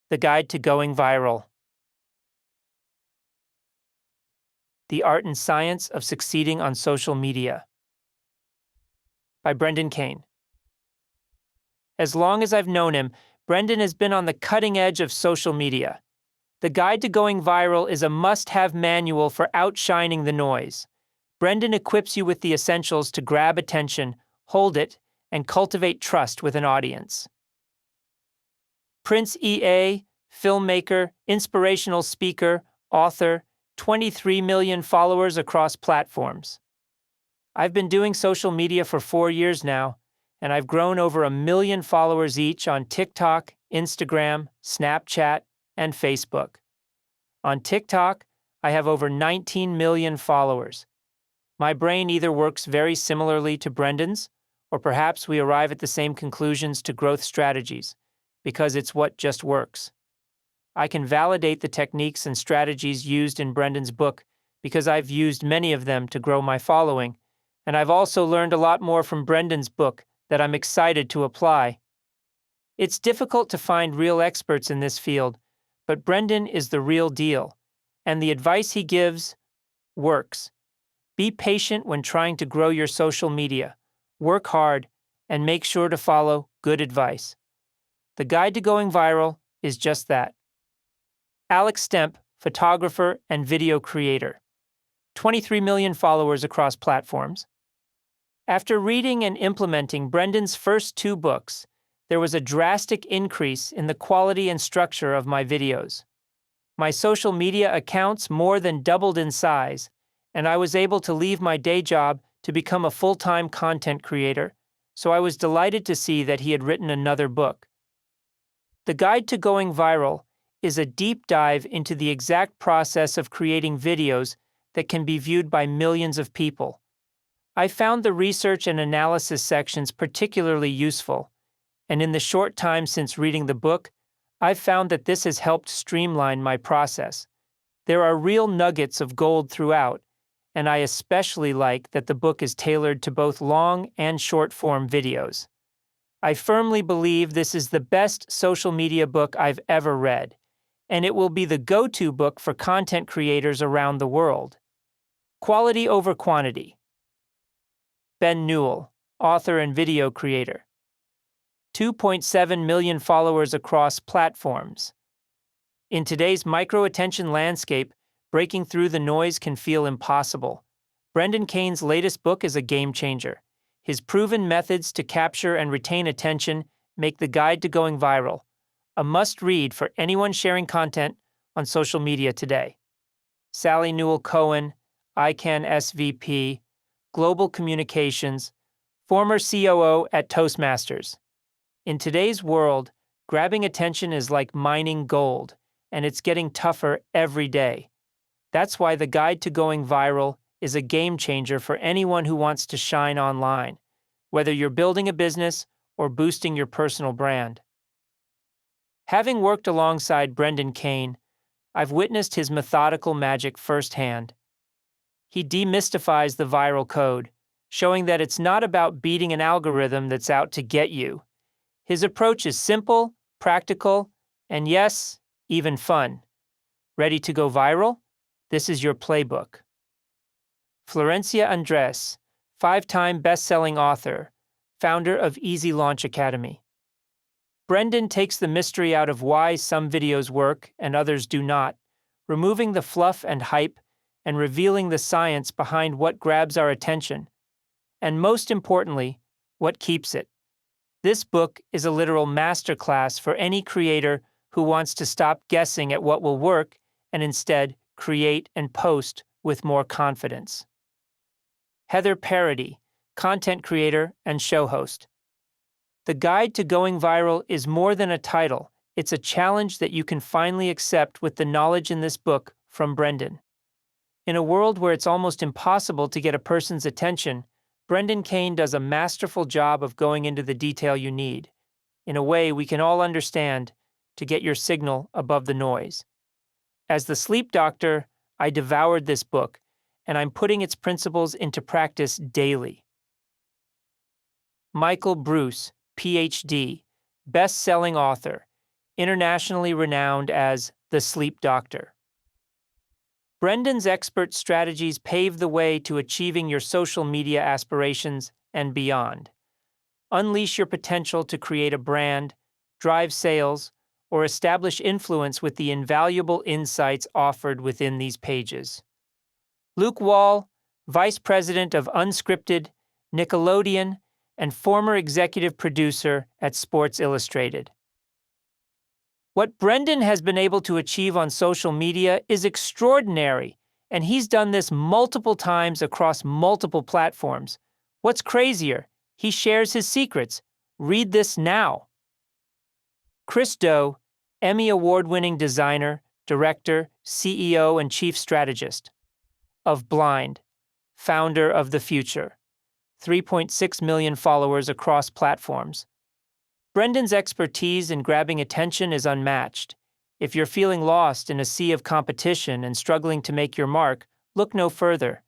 The Guide to Going Viral. The Art and Science of Succeeding on Social Media. By Brendan Kane. As long as I've known him, Brendan has been on the cutting edge of social media. The Guide to Going Viral is a must-have manual for outshining the noise. Brendan equips you with the essentials to grab attention, hold it, and cultivate trust with an audience. Prince EA, filmmaker, inspirational speaker, author, 23 million followers across platforms. I've been doing social media for 4 years now, and I've grown over 1 million followers each on TikTok, Instagram, Snapchat, and Facebook. On TikTok, I have over 19 million followers. My brain either works very similarly to Brendan's, or perhaps we arrive at the same conclusions to growth strategies, because it's what just works. I can validate the techniques and strategies used in Brendan's book because I've used many of them to grow my following, and I've also learned a lot more from Brendan's book that I'm excited to apply. It's difficult to find real experts in this field, but Brendan is the real deal, and the advice he gives works. Be patient when trying to grow your social media, work hard, and make sure to follow good advice. The Guide to Going Viral is just that. Alex Stemp, photographer and video creator. 23 million followers across platforms. After reading and implementing Brendan's first 2 books, there was a drastic increase in the quality and structure of my videos. My social media accounts more than doubled in size, and I was able to leave my day job to become a full-time content creator, so I was delighted to see that he had written another book. The Guide to Going Viral is a deep dive into the exact process of creating videos that can be viewed by millions of people. I found the research and analysis sections particularly useful, and in the short time since reading the book, I've found that this has helped streamline my process. There are real nuggets of gold throughout, and I especially like that the book is tailored to both long and short-form videos. I firmly believe this is the best social media book I've ever read, and it will be the go-to book for content creators around the world. Quality over quantity. Ben Newell, author and video creator. 2.7 million followers across platforms. In today's micro-attention landscape, breaking through the noise can feel impossible. Brendan Kane's latest book is a game changer. His proven methods to capture and retain attention make The Guide to Going Viral a must-read for anyone sharing content on social media today. Sally Newell Cohen, ICANN SVP, Global Communications, former COO at Toastmasters. In today's world, grabbing attention is like mining gold, and it's getting tougher every day. That's why The Guide to Going Viral is a game changer for anyone who wants to shine online, whether you're building a business or boosting your personal brand. Having worked alongside Brendan Kane, I've witnessed his methodical magic firsthand. He demystifies the viral code, showing that it's not about beating an algorithm that's out to get you. His approach is simple, practical, and yes, even fun. Ready to go viral? This is your playbook. Florencia Andres, 5-time best-selling author, founder of Easy Launch Academy. Brendan takes the mystery out of why some videos work and others do not, removing the fluff and hype and revealing the science behind what grabs our attention, and most importantly, what keeps it. This book is a literal masterclass for any creator who wants to stop guessing at what will work and instead create and post with more confidence. Heather Parody, content creator and show host. The Guide to Going Viral is more than a title. It's a challenge that you can finally accept with the knowledge in this book from Brendan. In a world where it's almost impossible to get a person's attention, Brendan Kane does a masterful job of going into the detail you need, in a way we can all understand, to get your signal above the noise. As the sleep doctor, I devoured this book, and I'm putting its principles into practice daily. Michael Bruce, Ph.D., best-selling author, internationally renowned as the Sleep Doctor. Brendan's expert strategies pave the way to achieving your social media aspirations and beyond. Unleash your potential to create a brand, drive sales, or establish influence with the invaluable insights offered within these pages. Luke Wall, Vice President of Unscripted, Nickelodeon, and former executive producer at Sports Illustrated. What Brendan has been able to achieve on social media is extraordinary, and he's done this multiple times across multiple platforms. What's crazier? He shares his secrets. Read this now. Chris Do, Emmy Award-winning designer, director, CEO, and chief strategist of Blind, founder of The Future, 3.6 million followers across platforms. Brendan's expertise in grabbing attention is unmatched. If you're feeling lost in a sea of competition and struggling to make your mark, look no further.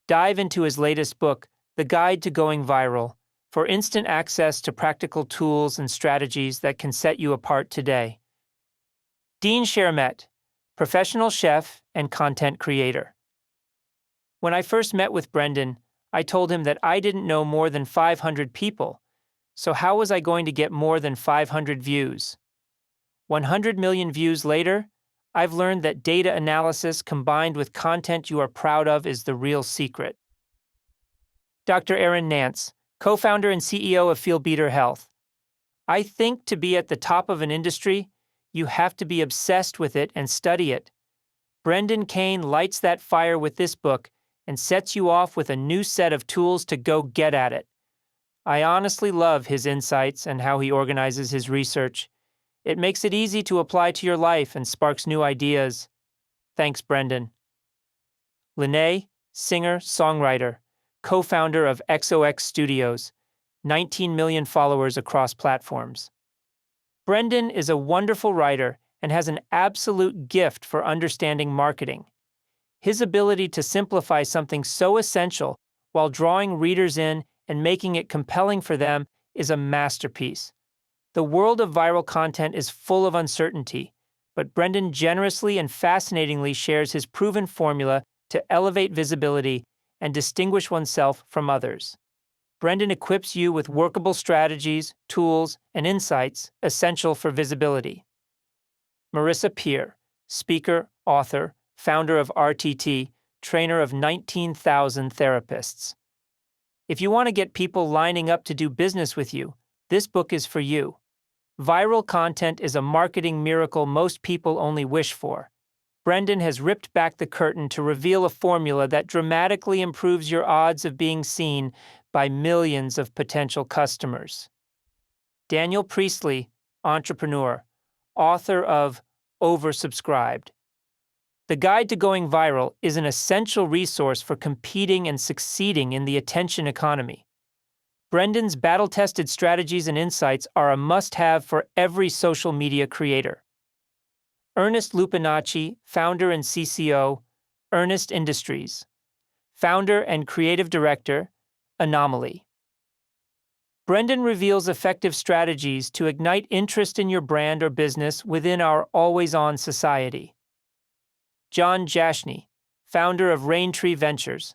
Dive into his latest book, The Guide to Going Viral, for instant access to practical tools and strategies that can set you apart today. Dean Shermet, professional chef and content creator. When I first met with Brendan, I told him that I didn't know more than 500 people, so how was I going to get more than 500 views? 100 million views later, I've learned that data analysis combined with content you are proud of is the real secret. Dr. Aaron Nance, co-founder and CEO of FeelBeater Health. I think to be at the top of an industry, you have to be obsessed with it and study it. Brendan Kane lights that fire with this book and sets you off with a new set of tools to go get at it. I honestly love his insights and how he organizes his research. It makes it easy to apply to your life and sparks new ideas. Thanks, Brendan. Lene, singer, songwriter, co-founder of XOX Studios, 19 million followers across platforms. Brendan is a wonderful writer and has an absolute gift for understanding marketing. His ability to simplify something so essential while drawing readers in and making it compelling for them is a masterpiece. The world of viral content is full of uncertainty, but Brendan generously and fascinatingly shares his proven formula to elevate visibility and distinguish oneself from others. Brendan equips you with workable strategies, tools, and insights essential for visibility. Marissa Peer, speaker, author, founder of RTT, trainer of 19,000 therapists. If you want to get people lining up to do business with you, this book is for you. Viral content is a marketing miracle most people only wish for. Brendan has ripped back the curtain to reveal a formula that dramatically improves your odds of being seen by millions of potential customers. Daniel Priestley, entrepreneur, author of Oversubscribed. The Guide to Going Viral is an essential resource for competing and succeeding in the attention economy. Brendan's battle-tested strategies and insights are a must-have for every social media creator. Ernest Lupinacci, founder and CCO, Ernest Industries. Founder and creative director, Anomaly. Brendan reveals effective strategies to ignite interest in your brand or business within our always-on society. John Jashney, founder of Raintree Ventures,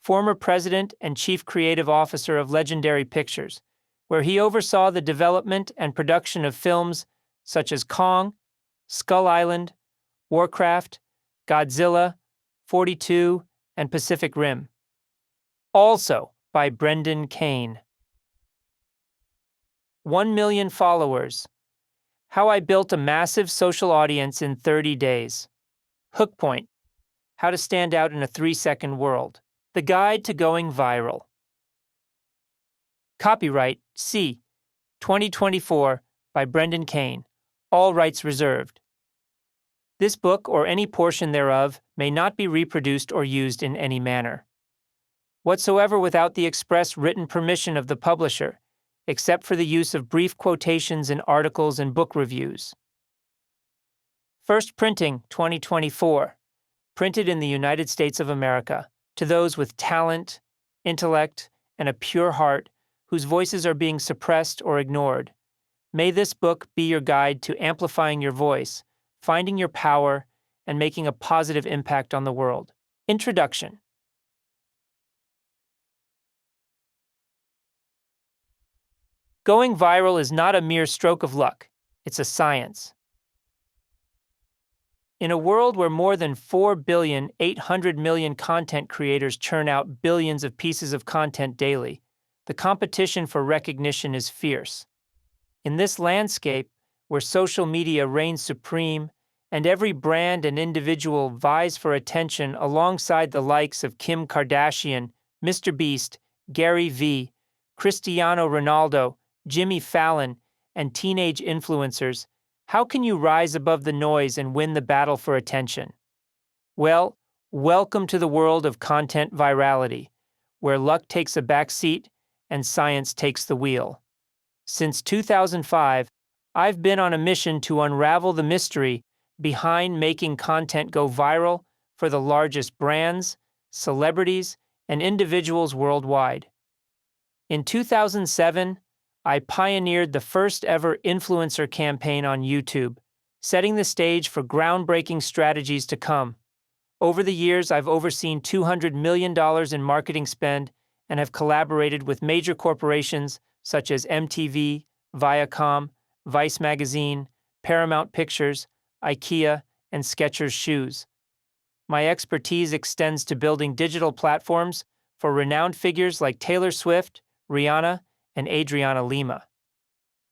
former president and chief creative officer of Legendary Pictures, where he oversaw the development and production of films such as Kong, Skull Island, Warcraft, Godzilla, 42, and Pacific Rim. Also by Brendan Kane. 1 million followers. How I built a massive social audience in 30 days. Hook Point. How to stand out in a 3-second world. The Guide to Going Viral. Copyright C. 2024 by Brendan Kane. All rights reserved. This book or any portion thereof may not be reproduced or used in any manner whatsoever without the express written permission of the publisher, except for the use of brief quotations in articles and book reviews. First printing 2024. Printed in the United States of America. To those with talent, intellect, and a pure heart whose voices are being suppressed or ignored. May this book be your guide to amplifying your voice, finding your power, and making a positive impact on the world. Introduction. Going viral is not a mere stroke of luck, it's a science. In a world where more than 4,800,000,000 content creators churn out billions of pieces of content daily, the competition for recognition is fierce. In this landscape, where social media reigns supreme and every brand and individual vies for attention alongside the likes of Kim Kardashian, Mr. Beast, Gary Vee, Cristiano Ronaldo, Jimmy Fallon, and teenage influencers, how can you rise above the noise and win the battle for attention? Well, welcome to the world of content virality, where luck takes a backseat and science takes the wheel. Since 2005, I've been on a mission to unravel the mystery behind making content go viral for the largest brands, celebrities, and individuals worldwide. In 2007, I pioneered the first ever influencer campaign on YouTube, setting the stage for groundbreaking strategies to come. Over the years, I've overseen $200 million in marketing spend and have collaborated with major corporations such as MTV, Viacom, Vice Magazine, Paramount Pictures, IKEA, and Skechers Shoes. My expertise extends to building digital platforms for renowned figures like Taylor Swift, Rihanna, and Adriana Lima.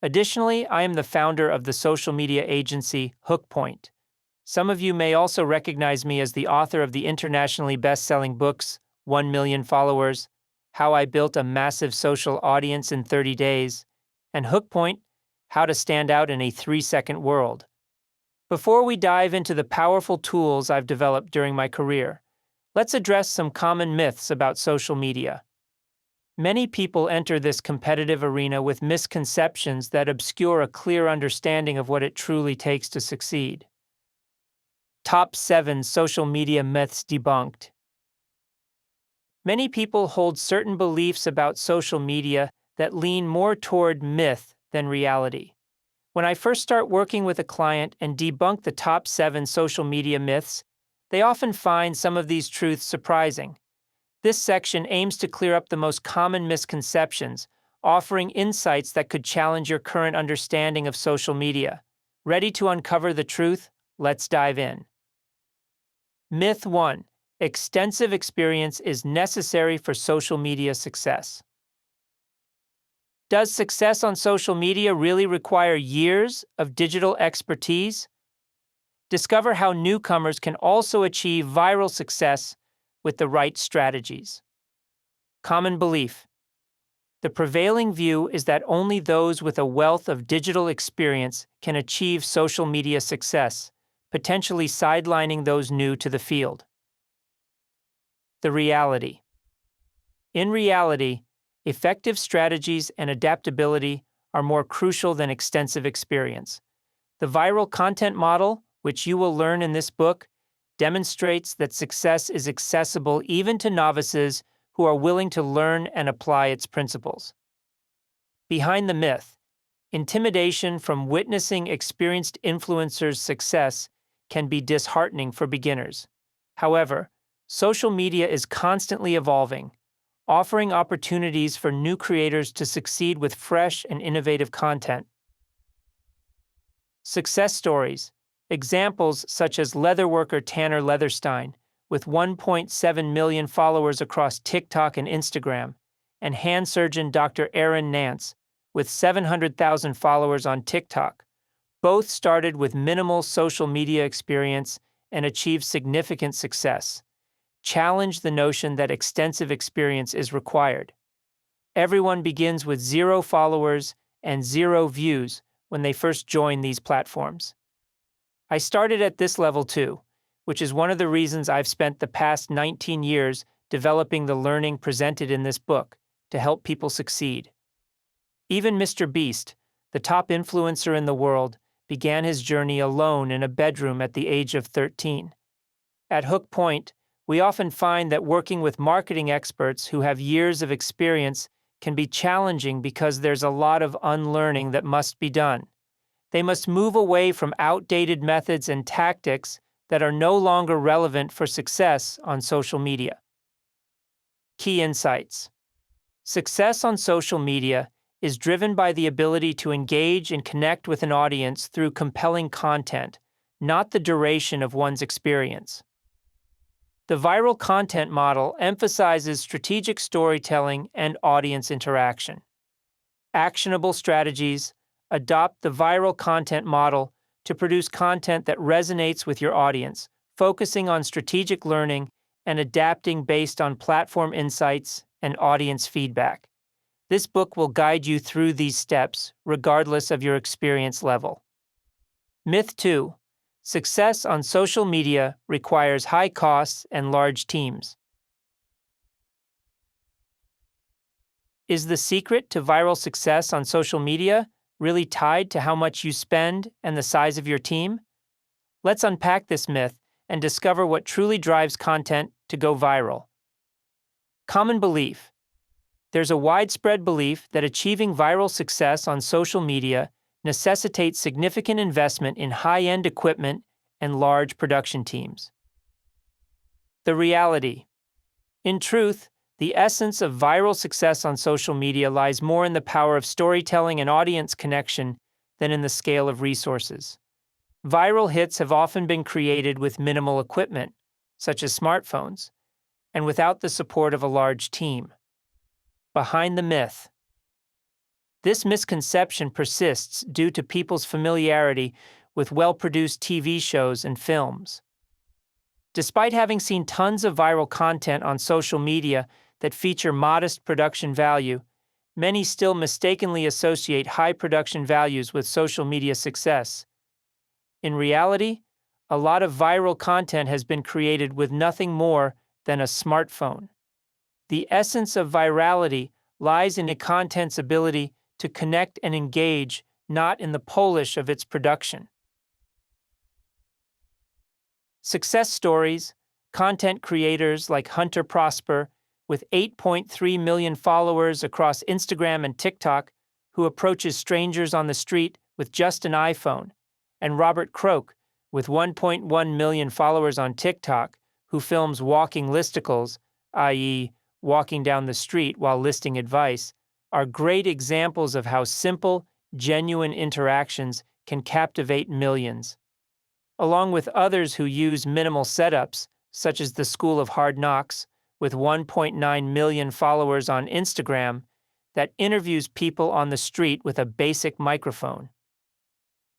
Additionally, I am the founder of the social media agency Hookpoint. Some of you may also recognize me as the author of the internationally best-selling books 1 Million Followers, How I Built a Massive Social Audience in 30 Days, and Hookpoint, How to Stand Out in a 3-Second World. Before we dive into the powerful tools I've developed during my career, let's address some common myths about social media. Many people enter this competitive arena with misconceptions that obscure a clear understanding of what it truly takes to succeed. Top 7 Social Media Myths Debunked. Many people hold certain beliefs about social media that lean more toward myth than reality. When I first start working with a client and debunk the top 7 social media myths, they often find some of these truths surprising. This section aims to clear up the most common misconceptions, offering insights that could challenge your current understanding of social media. Ready to uncover the truth? Let's dive in. Myth 1. Extensive experience is necessary for social media success. Does success on social media really require years of digital expertise? Discover how newcomers can also achieve viral success with the right strategies. Common belief. The prevailing view is that only those with a wealth of digital experience can achieve social media success, potentially sidelining those new to the field. The reality. In reality, effective strategies and adaptability are more crucial than extensive experience. The viral content model, which you will learn in this book, demonstrates that success is accessible even to novices who are willing to learn and apply its principles. Behind the myth, intimidation from witnessing experienced influencers' success can be disheartening for beginners. However, social media is constantly evolving, offering opportunities for new creators to succeed with fresh and innovative content. Success stories. Examples such as leatherworker Tanner Leatherstein, with 1.7 million followers across TikTok and Instagram, and hand surgeon Dr. Aaron Nance, with 700,000 followers on TikTok. Both started with minimal social media experience and achieved significant success. Challenge the notion that extensive experience is required. Everyone begins with 0 followers and 0 views when they first join these platforms. I started at this level too, which is one of the reasons I've spent the past 19 years developing the learning presented in this book to help people succeed. Even Mr. Beast, the top influencer in the world, began his journey alone in a bedroom at the age of 13. At Hook Point, we often find that working with marketing experts who have years of experience can be challenging because there's a lot of unlearning that must be done. They must move away from outdated methods and tactics that are no longer relevant for success on social media. Key insights. Success on social media is driven by the ability to engage and connect with an audience through compelling content, not the duration of one's experience. The viral content model emphasizes strategic storytelling and audience interaction. Actionable strategies: adopt the viral content model to produce content that resonates with your audience, focusing on strategic learning and adapting based on platform insights and audience feedback. This book will guide you through these steps, regardless of your experience level. Myth 2. Success on social media requires high costs and large teams. Is the secret to viral success on social media really tied to how much you spend and the size of your team? Let's unpack this myth and discover what truly drives content to go viral. Common belief. There's a widespread belief that achieving viral success on social media necessitates significant investment in high-end equipment and large production teams. The reality. In truth, the essence of viral success on social media lies more in the power of storytelling and audience connection than in the scale of resources. Viral hits have often been created with minimal equipment, such as smartphones, and without the support of a large team. Behind the myth. This misconception persists due to people's familiarity with well-produced TV shows and films. Despite having seen tons of viral content on social media that feature modest production value, many still mistakenly associate high production values with social media success. In reality, a lot of viral content has been created with nothing more than a smartphone. The essence of virality lies in a content's ability to connect and engage, not in the polish of its production. Success stories. Content creators like Hunter Prosper, with 8.3 million followers across Instagram and TikTok, who approaches strangers on the street with just an iPhone, and Robert Croak, with 1.1 million followers on TikTok, who films walking listicles, i.e., walking down the street while listing advice, are great examples of how simple, genuine interactions can captivate millions. Along with others who use minimal setups, such as the School of Hard Knocks, with 1.9 million followers on Instagram, that interviews people on the street with a basic microphone.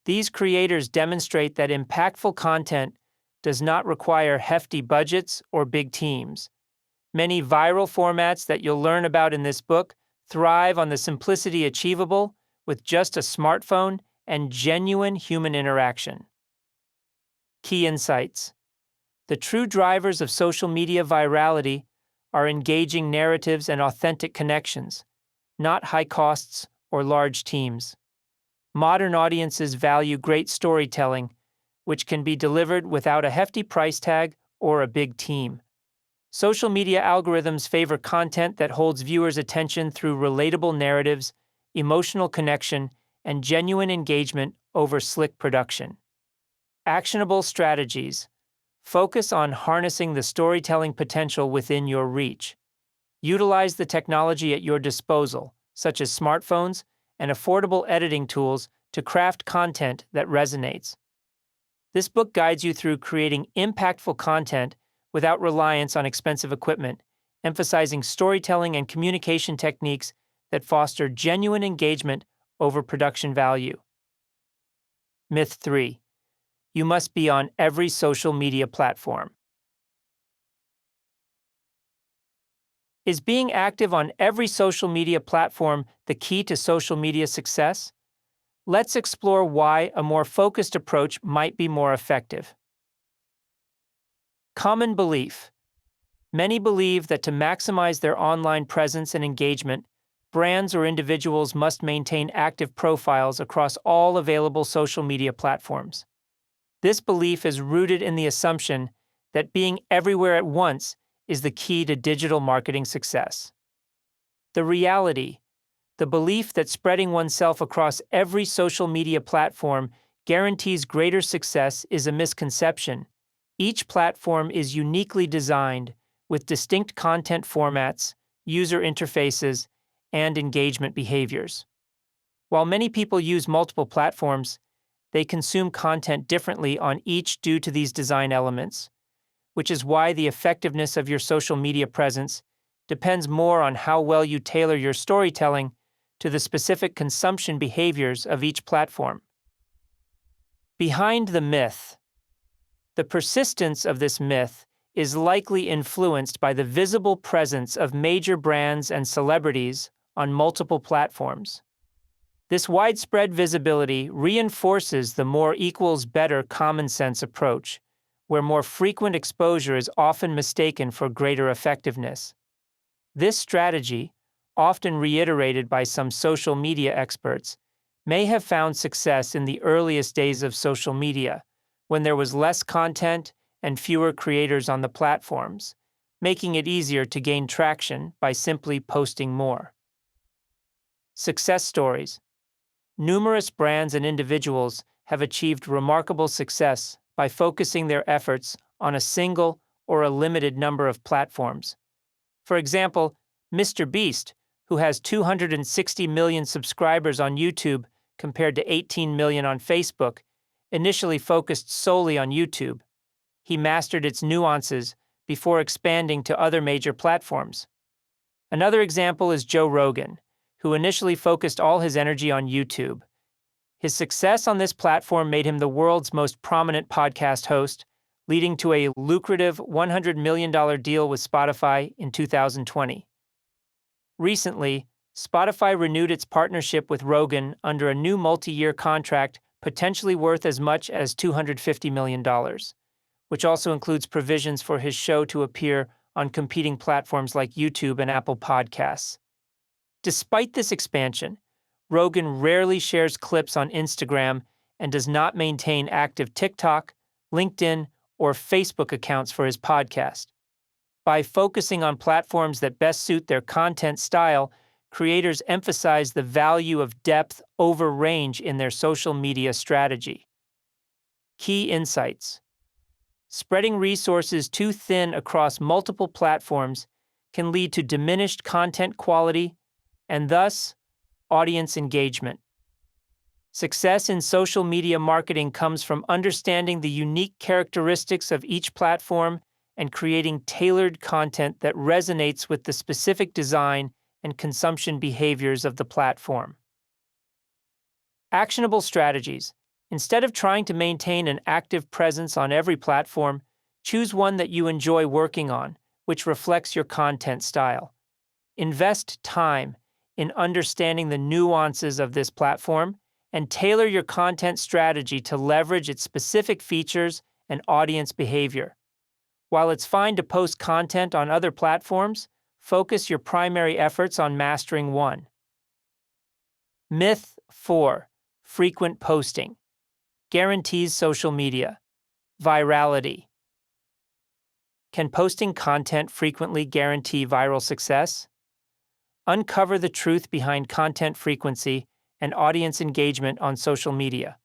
These creators demonstrate that impactful content does not require hefty budgets or big teams. Many viral formats that you'll learn about in this book thrive on the simplicity achievable with just a smartphone and genuine human interaction. Key insights. The true drivers of social media virality are engaging narratives and authentic connections, not high costs or large teams. Modern audiences value great storytelling, which can be delivered without a hefty price tag or a big team. Social media algorithms favor content that holds viewers' attention through relatable narratives, emotional connection, and genuine engagement over slick production. Actionable strategies. Focus on harnessing the storytelling potential within your reach. Utilize the technology at your disposal, such as smartphones and affordable editing tools, to craft content that resonates. This book guides you through creating impactful content without reliance on expensive equipment, emphasizing storytelling and communication techniques that foster genuine engagement over production value. Myth 3. You must be on every social media platform. Is being active on every social media platform the key to social media success? Let's explore why a more focused approach might be more effective. Common belief. Many believe that to maximize their online presence and engagement, brands or individuals must maintain active profiles across all available social media platforms. This belief is rooted in the assumption that being everywhere at once is the key to digital marketing success. The reality, the belief that spreading oneself across every social media platform guarantees greater success is a misconception. Each platform is uniquely designed with distinct content formats, user interfaces, and engagement behaviors. While many people use multiple platforms, they consume content differently on each due to these design elements, which is why the effectiveness of your social media presence depends more on how well you tailor your storytelling to the specific consumption behaviors of each platform. Behind the myth. The persistence of this myth is likely influenced by the visible presence of major brands and celebrities on multiple platforms. This widespread visibility reinforces the more equals better common sense approach, where more frequent exposure is often mistaken for greater effectiveness. This strategy, often reiterated by some social media experts, may have found success in the earliest days of social media, when there was less content and fewer creators on the platforms, making it easier to gain traction by simply posting more. Success stories. Numerous brands and individuals have achieved remarkable success by focusing their efforts on a single or a limited number of platforms. For example, Mr. Beast, who has 260 million subscribers on YouTube compared to 18 million on Facebook, initially focused solely on YouTube. He mastered its nuances before expanding to other major platforms. Another example is Joe Rogan, who initially focused all his energy on YouTube. His success on this platform made him the world's most prominent podcast host, leading to a lucrative $100 million deal with Spotify in 2020. Recently, Spotify renewed its partnership with Rogan under a new multi-year contract potentially worth as much as $250 million, which also includes provisions for his show to appear on competing platforms like YouTube and Apple Podcasts. Despite this expansion, Rogan rarely shares clips on Instagram and does not maintain active TikTok, LinkedIn, or Facebook accounts for his podcast. By focusing on platforms that best suit their content style, creators emphasize the value of depth over range in their social media strategy. Key insights. Spreading resources too thin across multiple platforms can lead to diminished content quality and thus audience engagement. Success in social media marketing comes from understanding the unique characteristics of each platform and creating tailored content that resonates with the specific design and consumption behaviors of the platform. Actionable strategies. Instead of trying to maintain an active presence on every platform, choose one that you enjoy working on, which reflects your content style. Invest time in understanding the nuances of this platform and tailor your content strategy to leverage its specific features and audience behavior. While it's fine to post content on other platforms, focus your primary efforts on mastering one. Myth 4. Frequent posting. Guarantees social media. Virality. Can posting content frequently guarantee viral success? Uncover the truth behind content frequency and audience engagement on social media.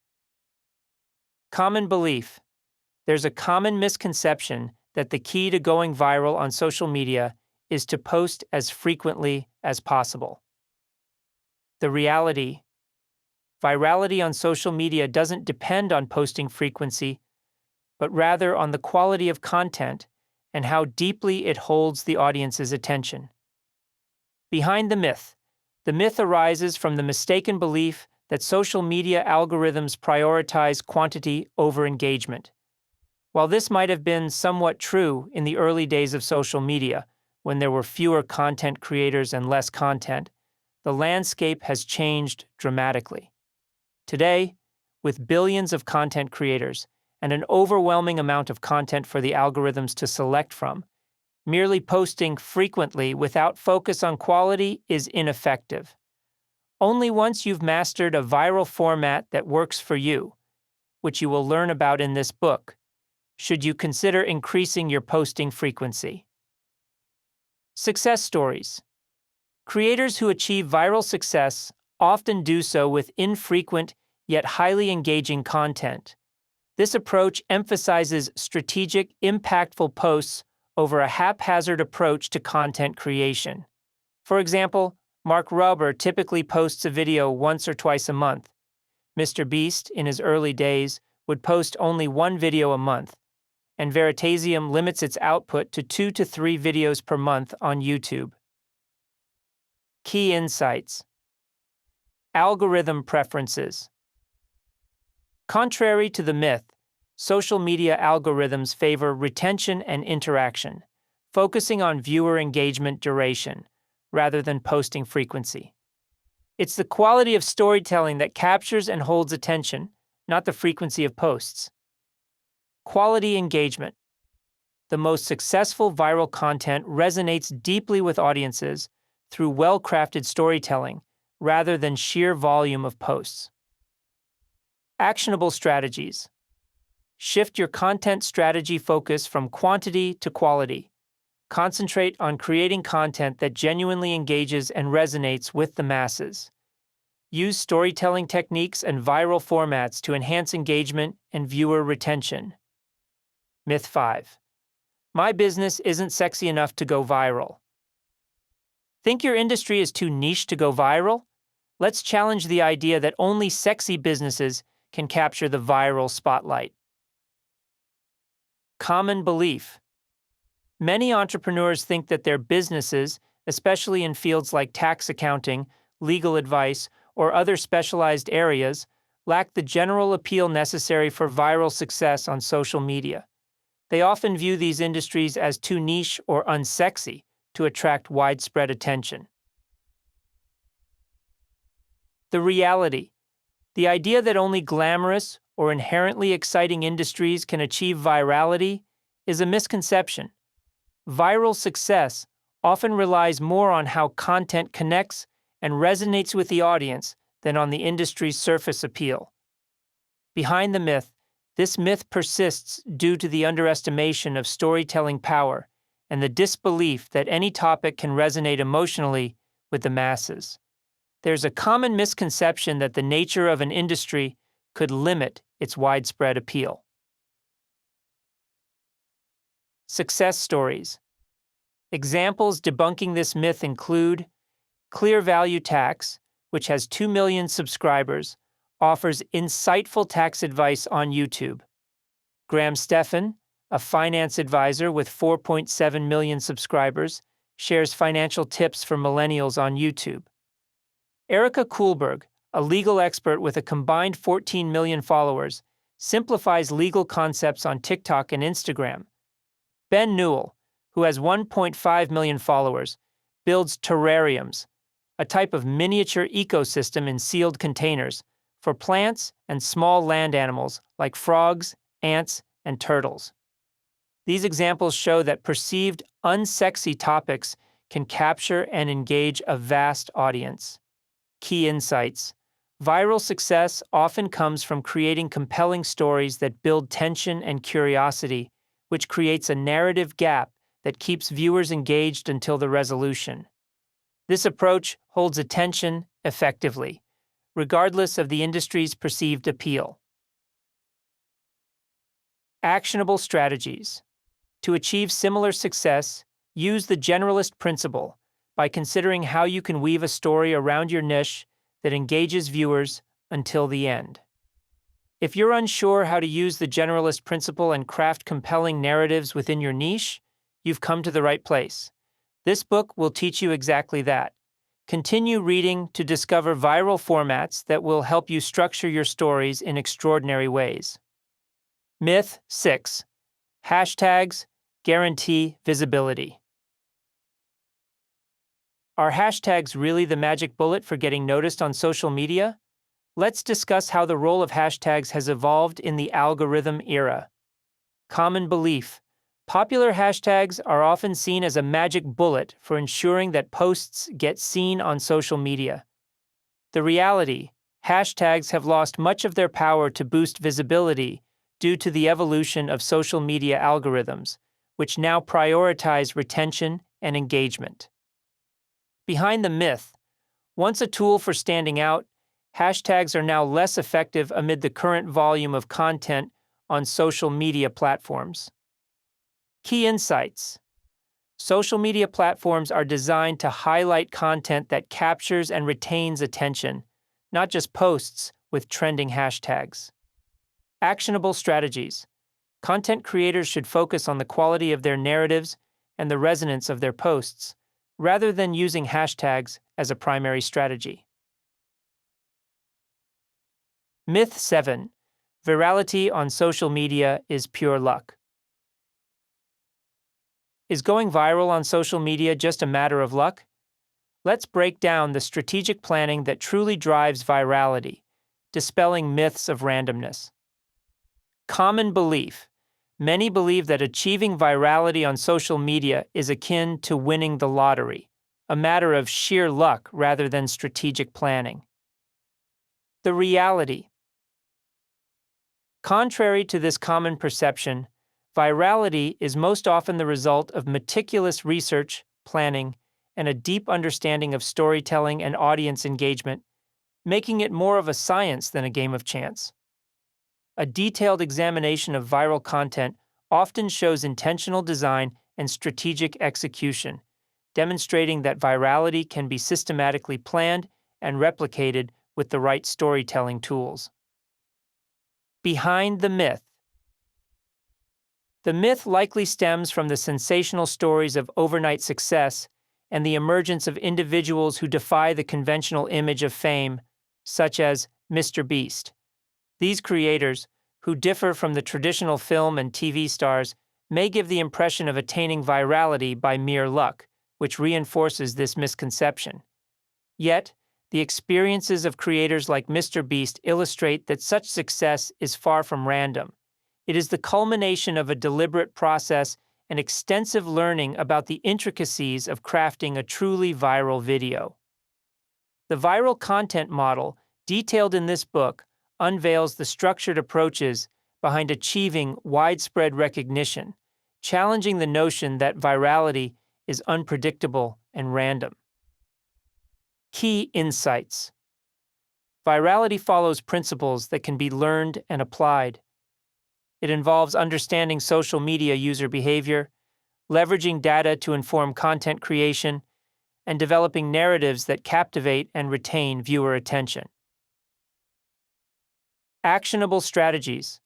Common belief. There's a common misconception that the key to going viral on social media is to post as frequently as possible. The reality. Virality on social media doesn't depend on posting frequency, but rather on the quality of content and how deeply it holds the audience's attention. Behind the myth arises from the mistaken belief that social media algorithms prioritize quantity over engagement. While this might have been somewhat true in the early days of social media, when there were fewer content creators and less content, the landscape has changed dramatically. Today, with billions of content creators and an overwhelming amount of content for the algorithms to select from, merely posting frequently without focus on quality is ineffective. Only once you've mastered a viral format that works for you, which you will learn about in this book, should you consider increasing your posting frequency. Success stories. Creators who achieve viral success often do so with infrequent yet highly engaging content. This approach emphasizes strategic, impactful posts over a haphazard approach to content creation. For example, Mark Rober typically posts a video once or twice a month. Mr. Beast, in his early days, would post only one video a month, and Veritasium limits its output to 2 to 3 videos per month on YouTube. Key insights. Algorithm preferences. Contrary to the myth, social media algorithms favor retention and interaction, focusing on viewer engagement duration rather than posting frequency. It's the quality of storytelling that captures and holds attention, not the frequency of posts. Quality engagement. The most successful viral content resonates deeply with audiences through well-crafted storytelling rather than sheer volume of posts. Actionable strategies. Shift your content strategy focus from quantity to quality. Concentrate on creating content that genuinely engages and resonates with the masses. Use storytelling techniques and viral formats to enhance engagement and viewer retention. Myth 5. My business isn't sexy enough to go viral. Think your industry is too niche to go viral? Let's challenge the idea that only sexy businesses can capture the viral spotlight. Common belief. Many entrepreneurs think that their businesses, especially in fields like tax accounting, legal advice, or other specialized areas, lack the general appeal necessary for viral success on social media. They often view these industries as too niche or unsexy to attract widespread attention. The reality. The idea that only glamorous or inherently exciting industries can achieve virality is a misconception. Viral success often relies more on how content connects and resonates with the audience than on the industry's surface appeal. Behind the myth, this myth persists due to the underestimation of storytelling power and the disbelief that any topic can resonate emotionally with the masses. There's a common misconception that the nature of an industry could limit its widespread appeal. Success stories. Examples debunking this myth include Clear Value Tax, which has 2 million subscribers, offers insightful tax advice on YouTube. Graham Stephan, a finance advisor with 4.7 million subscribers, shares financial tips for millennials on YouTube. Erica Kuhlberg, a legal expert with a combined 14 million followers, simplifies legal concepts on TikTok and Instagram. Ben Newell, who has 1.5 million followers, builds terrariums, a type of miniature ecosystem in sealed containers for plants and small land animals like frogs, ants, and turtles. These examples show that perceived unsexy topics can capture and engage a vast audience. Key insights. Viral success often comes from creating compelling stories that build tension and curiosity, which creates a narrative gap that keeps viewers engaged until the resolution. This approach holds attention effectively, regardless of the industry's perceived appeal. Actionable strategies. To achieve similar success, use the generalist principle by considering how you can weave a story around your niche that engages viewers until the end. If you're unsure how to use the generalist principle and craft compelling narratives within your niche, you've come to the right place. This book will teach you exactly that. Continue reading to discover viral formats that will help you structure your stories in extraordinary ways. Myth 6. Hashtags guarantee visibility. Are hashtags really the magic bullet for getting noticed on social media? Let's discuss how the role of hashtags has evolved in the algorithm era. Common belief. Popular hashtags are often seen as a magic bullet for ensuring that posts get seen on social media. The reality, hashtags have lost much of their power to boost visibility due to the evolution of social media algorithms, which now prioritize retention and engagement. Behind the myth, once a tool for standing out, hashtags are now less effective amid the current volume of content on social media platforms. Key insights. Social media platforms are designed to highlight content that captures and retains attention, not just posts with trending hashtags. Actionable strategies. Content creators should focus on the quality of their narratives and the resonance of their posts, rather than using hashtags as a primary strategy. Myth 7. Virality on social media is pure luck. Is going viral on social media just a matter of luck? Let's break down the strategic planning that truly drives virality, dispelling myths of randomness. Common belief. Many believe that achieving virality on social media is akin to winning the lottery, a matter of sheer luck rather than strategic planning. The reality. Contrary to this common perception, virality is most often the result of meticulous research, planning, and a deep understanding of storytelling and audience engagement, making it more of a science than a game of chance. A detailed examination of viral content often shows intentional design and strategic execution, demonstrating that virality can be systematically planned and replicated with the right storytelling tools. Behind the myth. The myth likely stems from the sensational stories of overnight success and the emergence of individuals who defy the conventional image of fame, such as Mr. Beast. These creators, who differ from the traditional film and TV stars, may give the impression of attaining virality by mere luck, which reinforces this misconception. Yet, the experiences of creators like Mr. Beast illustrate that such success is far from random. It is the culmination of a deliberate process and extensive learning about the intricacies of crafting a truly viral video. The viral content model, detailed in this book, unveils the structured approaches behind achieving widespread recognition, challenging the notion that virality is unpredictable and random. Key insights. Virality follows principles that can be learned and applied. It involves understanding social media user behavior, leveraging data to inform content creation, and developing narratives that captivate and retain viewer attention. Actionable strategies.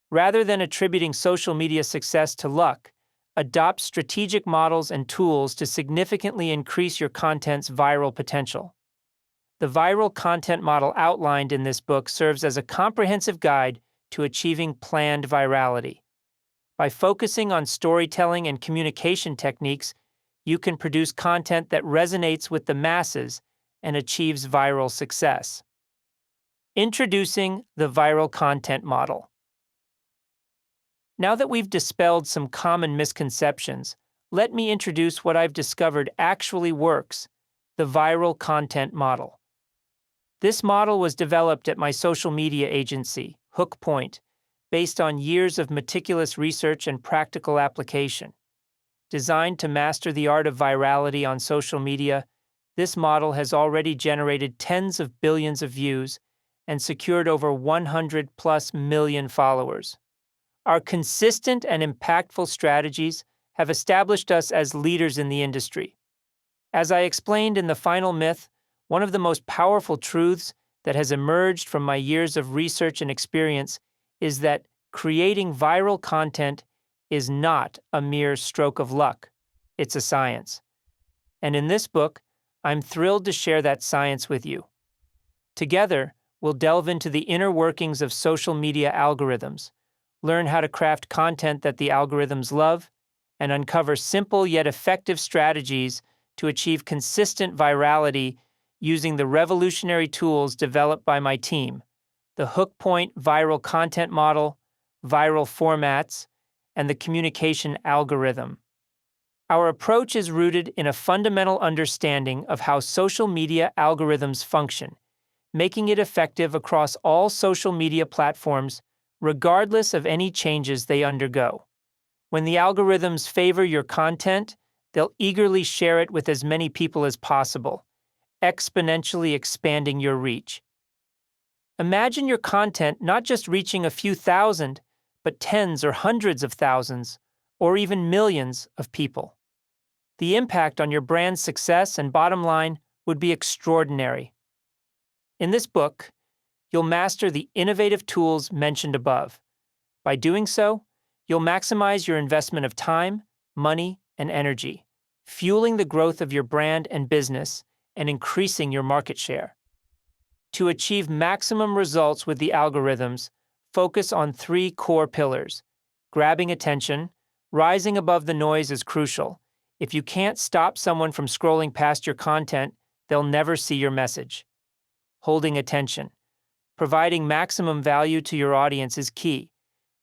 Rather than attributing social media success to luck, adopt strategic models and tools to significantly increase your content's viral potential. The viral content model outlined in this book serves as a comprehensive guide to achieving planned virality. By focusing on storytelling and communication techniques, you can produce content that resonates with the masses and achieves viral success. Introducing the viral content model. Now that we've dispelled some common misconceptions, let me introduce what I've discovered actually works: the viral content model. This model was developed at my social media agency, Hook Point, based on years of meticulous research and practical application. Designed to master the art of virality on social media, this model has already generated tens of billions of views and secured over 100+ million followers. Our consistent and impactful strategies have established us as leaders in the industry. As I explained in the final myth, one of the most powerful truths that has emerged from my years of research and experience is that creating viral content is not a mere stroke of luck. It's a science. And in this book, I'm thrilled to share that science with you. Together, we'll delve into the inner workings of social media algorithms, learn how to craft content that the algorithms love, and uncover simple yet effective strategies to achieve consistent virality using the revolutionary tools developed by my team: the Hook Point viral content model, viral formats, and the communication algorithm. Our approach is rooted in a fundamental understanding of how social media algorithms function, making it effective across all social media platforms, regardless of any changes they undergo. When the algorithms favor your content, they'll eagerly share it with as many people as possible, exponentially expanding your reach. Imagine your content not just reaching a few thousand, but tens or hundreds of thousands, or even millions of people. The impact on your brand's success and bottom line would be extraordinary. In this book, you'll master the innovative tools mentioned above. By doing so, you'll maximize your investment of time, money, and energy, fueling the growth of your brand and business and increasing your market share. To achieve maximum results with the algorithms, focus on 3 core pillars. Grabbing attention, rising above the noise is crucial. If you can't stop someone from scrolling past your content, they'll never see your message. Holding attention. Providing maximum value to your audience is key.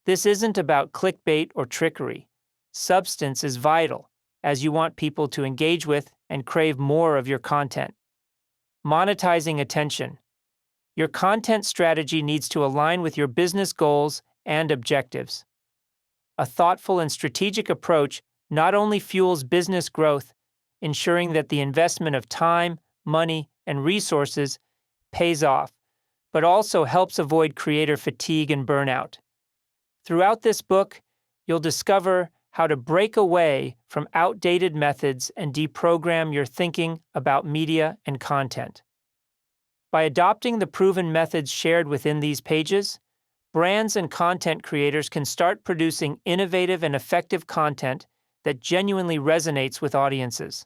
This isn't about clickbait or trickery. Substance is vital, as you want people to engage with and crave more of your content. Monetizing attention. Your content strategy needs to align with your business goals and objectives. A thoughtful and strategic approach not only fuels business growth, ensuring that the investment of time, money, and resources pays off, but also helps avoid creator fatigue and burnout. Throughout this book, you'll discover how to break away from outdated methods and deprogram your thinking about media and content. By adopting the proven methods shared within these pages, brands and content creators can start producing innovative and effective content that genuinely resonates with audiences.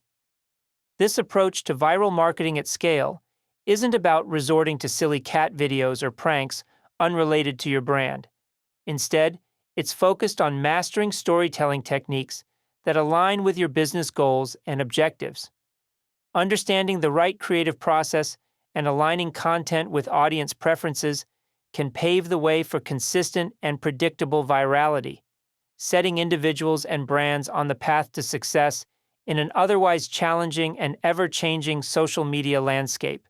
This approach to viral marketing at scale isn't about resorting to silly cat videos or pranks unrelated to your brand. Instead, it's focused on mastering storytelling techniques that align with your business goals and objectives. Understanding the right creative process and aligning content with audience preferences can pave the way for consistent and predictable virality, setting individuals and brands on the path to success in an otherwise challenging and ever-changing social media landscape.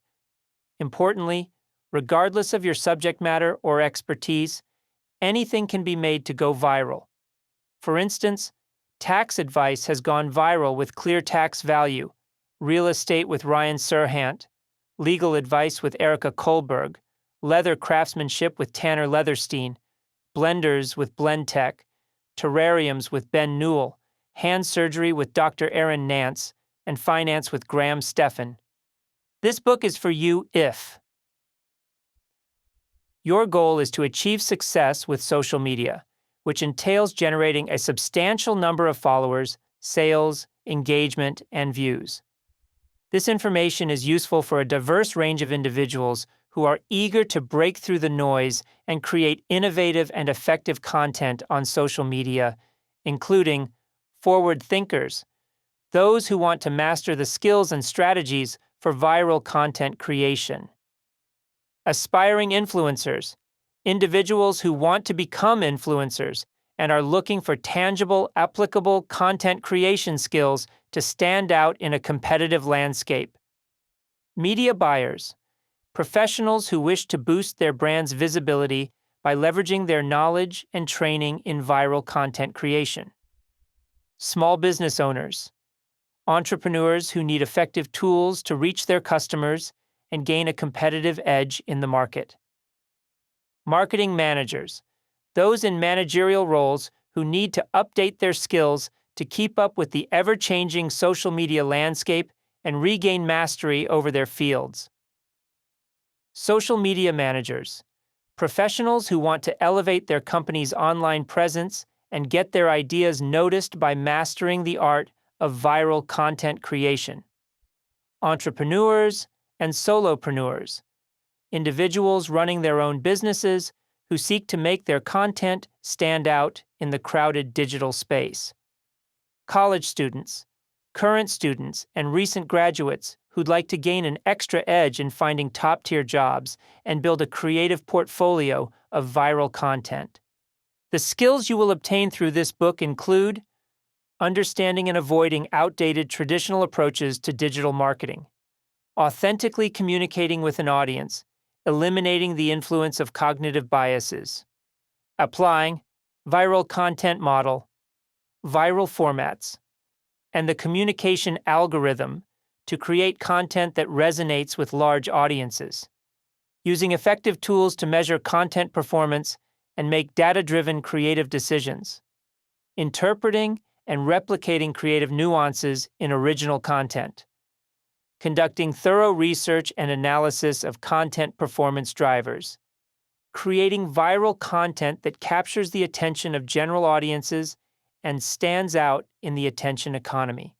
Importantly, regardless of your subject matter or expertise, anything can be made to go viral. For instance, tax advice has gone viral with Clear Tax Value, real estate with Ryan Serhant, legal advice with Erica Kohlberg, leather craftsmanship with Tanner Leatherstein, blenders with BlendTech, terrariums with Ben Newell, hand surgery with Dr. Aaron Nance, and finance with Graham Steffen. This book is for you if your goal is to achieve success with social media, which entails generating a substantial number of followers, sales, engagement, and views. This information is useful for a diverse range of individuals who are eager to break through the noise and create innovative and effective content on social media, including forward thinkers, those who want to master the skills and strategies for viral content creation. Aspiring influencers, individuals who want to become influencers and are looking for tangible, applicable content creation skills to stand out in a competitive landscape. Media buyers, professionals who wish to boost their brand's visibility by leveraging their knowledge and training in viral content creation. Small business owners, entrepreneurs who need effective tools to reach their customers and gain a competitive edge in the market. Marketing managers, those in managerial roles who need to update their skills to keep up with the ever-changing social media landscape and regain mastery over their fields. Social media managers, professionals who want to elevate their company's online presence and get their ideas noticed by mastering the art of viral content creation. Entrepreneurs and solopreneurs, individuals running their own businesses who seek to make their content stand out in the crowded digital space. College students, current students, and recent graduates who'd like to gain an extra edge in finding top-tier jobs and build a creative portfolio of viral content. The skills you will obtain through this book include understanding and avoiding outdated traditional approaches to digital marketing, authentically communicating with an audience, eliminating the influence of cognitive biases, applying viral content model, viral formats, and the communication algorithm to create content that resonates with large audiences. Using effective tools to measure content performance and make data-driven creative decisions. Interpreting and replicating creative nuances in original content. Conducting thorough research and analysis of content performance drivers. Creating viral content that captures the attention of general audiences and stands out in the attention economy.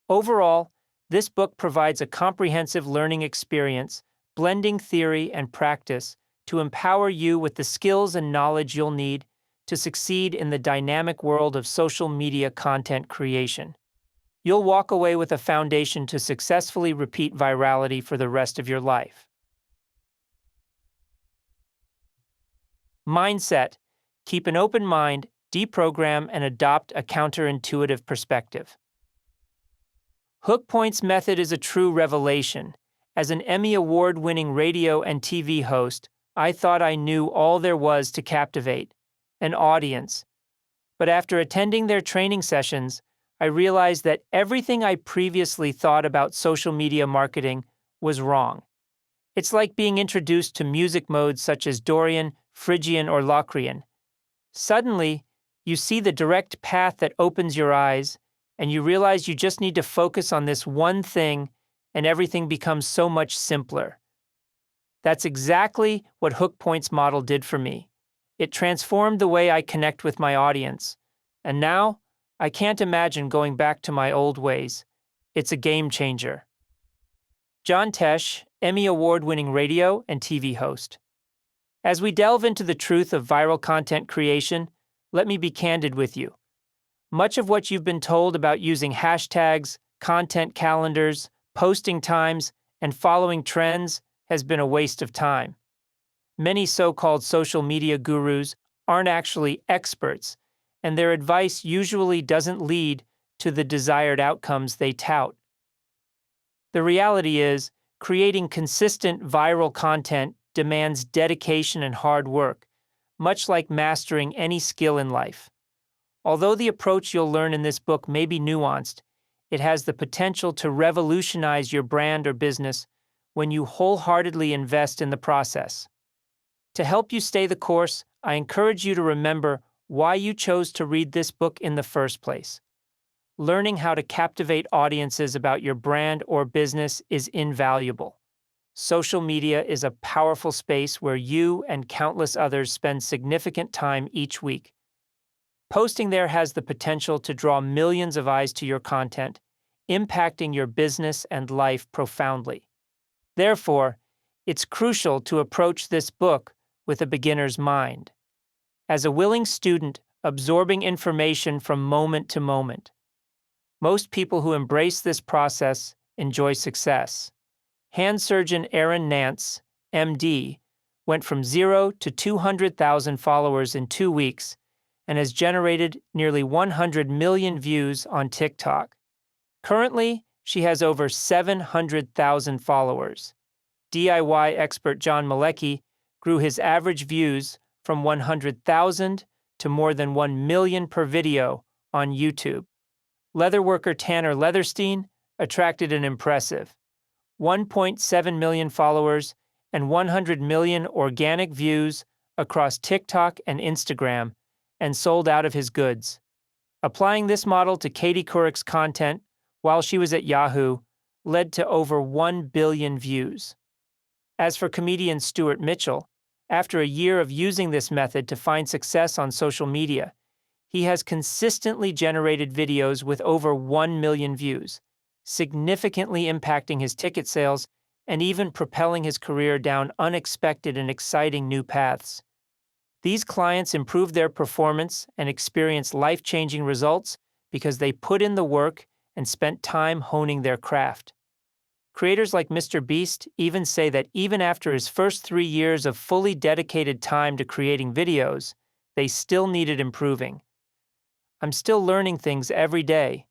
Overall, this book provides a comprehensive learning experience, blending theory and practice to empower you with the skills and knowledge you'll need to succeed in the dynamic world of social media content creation. You'll walk away with a foundation to successfully repeat virality for the rest of your life. Mindset: keep an open mind, deprogram, and adopt a counterintuitive perspective. Hook Point's method is a true revelation. As an Emmy Award-winning radio and TV host, I thought I knew all there was to captivate an audience. But after attending their training sessions, I realized that everything I previously thought about social media marketing was wrong. It's like being introduced to music modes such as Dorian, Phrygian, or Locrian. Suddenly, you see the direct path that opens your eyes, and you realize you just need to focus on this one thing, and everything becomes so much simpler. That's exactly what Hook Point's model did for me. It transformed the way I connect with my audience. And now, I can't imagine going back to my old ways. It's a game changer. John Tesh, Emmy Award-winning radio and TV host. As we delve into the truth of viral content creation, let me be candid with you. Much of what you've been told about using hashtags, content calendars, posting times, and following trends has been a waste of time. Many so-called social media gurus aren't actually experts, and their advice usually doesn't lead to the desired outcomes they tout. The reality is, creating consistent viral content demands dedication and hard work, much like mastering any skill in life. Although the approach you'll learn in this book may be nuanced, it has the potential to revolutionize your brand or business when you wholeheartedly invest in the process. To help you stay the course, I encourage you to remember why you chose to read this book in the first place. Learning how to captivate audiences about your brand or business is invaluable. Social media is a powerful space where you and countless others spend significant time each week. Posting there has the potential to draw millions of eyes to your content, impacting your business and life profoundly. Therefore, it's crucial to approach this book with a beginner's mind. As a willing student, absorbing information from moment to moment. Most people who embrace this process enjoy success. Hand surgeon Aaron Nance, MD, went from 0 to 200,000 followers in 2 weeks and has generated nearly 100 million views on TikTok. Currently, she has over 700,000 followers. DIY expert John Malecki grew his average views from 100,000 to more than 1 million per video on YouTube. Leatherworker Tanner Leatherstein attracted an impressive 1.7 million followers and 100 million organic views across TikTok and Instagram, and sold out of his goods. Applying this model to Katie Couric's content while she was at Yahoo led to over 1 billion views. As for comedian Stuart Mitchell, after a year of using this method to find success on social media, he has consistently generated videos with over 1 million views, significantly impacting his ticket sales and even propelling his career down unexpected and exciting new paths. These clients improved their performance and experienced life-changing results because they put in the work and spent time honing their craft. Creators like Mr. Beast even say that even after his first 3 years of fully dedicated time to creating videos, they still needed improving. I'm still learning things every day.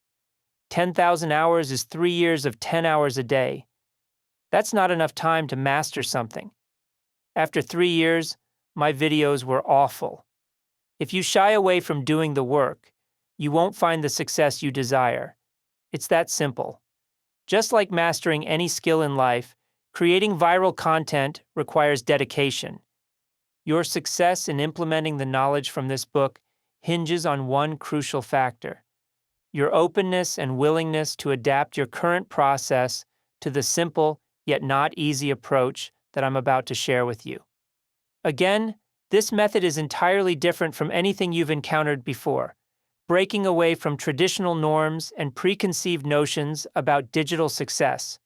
10,000 hours is 3 years of 10 hours a day. That's not enough time to master something. After 3 years, my videos were awful. If you shy away from doing the work, you won't find the success you desire. It's that simple. Just like mastering any skill in life, creating viral content requires dedication. Your success in implementing the knowledge from this book hinges on one crucial factor: your openness and willingness to adapt your current process to the simple yet not easy approach that I'm about to share with you. Again, this method is entirely different from anything you've encountered before, breaking away from traditional norms and preconceived notions about digital success.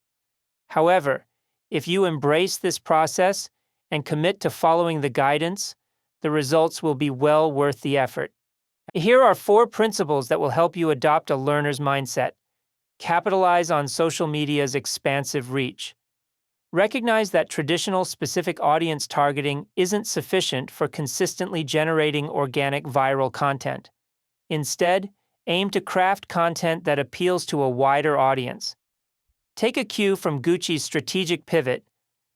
However, if you embrace this process and commit to following the guidance, the results will be well worth the effort. Here are 4 principles that will help you adopt a learner's mindset. Capitalize on social media's expansive reach. Recognize that traditional specific audience targeting isn't sufficient for consistently generating organic viral content. Instead, aim to craft content that appeals to a wider audience. Take a cue from Gucci's strategic pivot.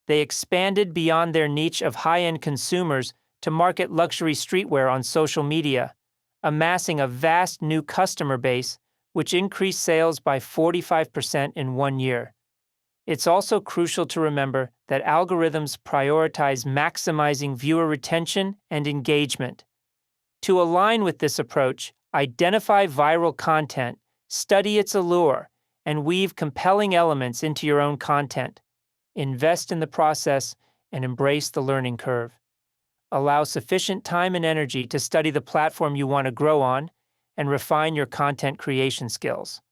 They expanded beyond their niche of high-end consumers to market luxury streetwear on social media, amassing a vast new customer base, which increased sales by 45% in 1 year. It's also crucial to remember that algorithms prioritize maximizing viewer retention and engagement. To align with this approach, identify viral content, study its allure, and weave compelling elements into your own content. Invest in the process and embrace the learning curve. Allow sufficient time and energy to study the platform you want to grow on and refine your content creation skills.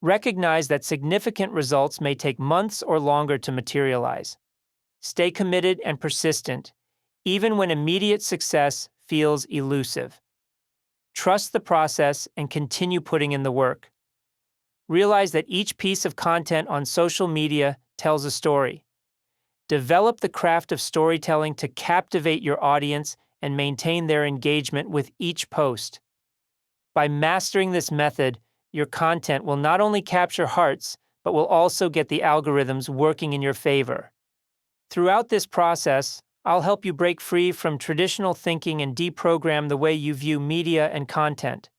Recognize that significant results may take months or longer to materialize. Stay committed and persistent, even when immediate success feels elusive. Trust the process and continue putting in the work. Realize that each piece of content on social media tells a story. Develop the craft of storytelling to captivate your audience and maintain their engagement with each post. By mastering this method, your content will not only capture hearts, but will also get the algorithms working in your favor. Throughout this process, I'll help you break free from traditional thinking and deprogram the way you view media and content.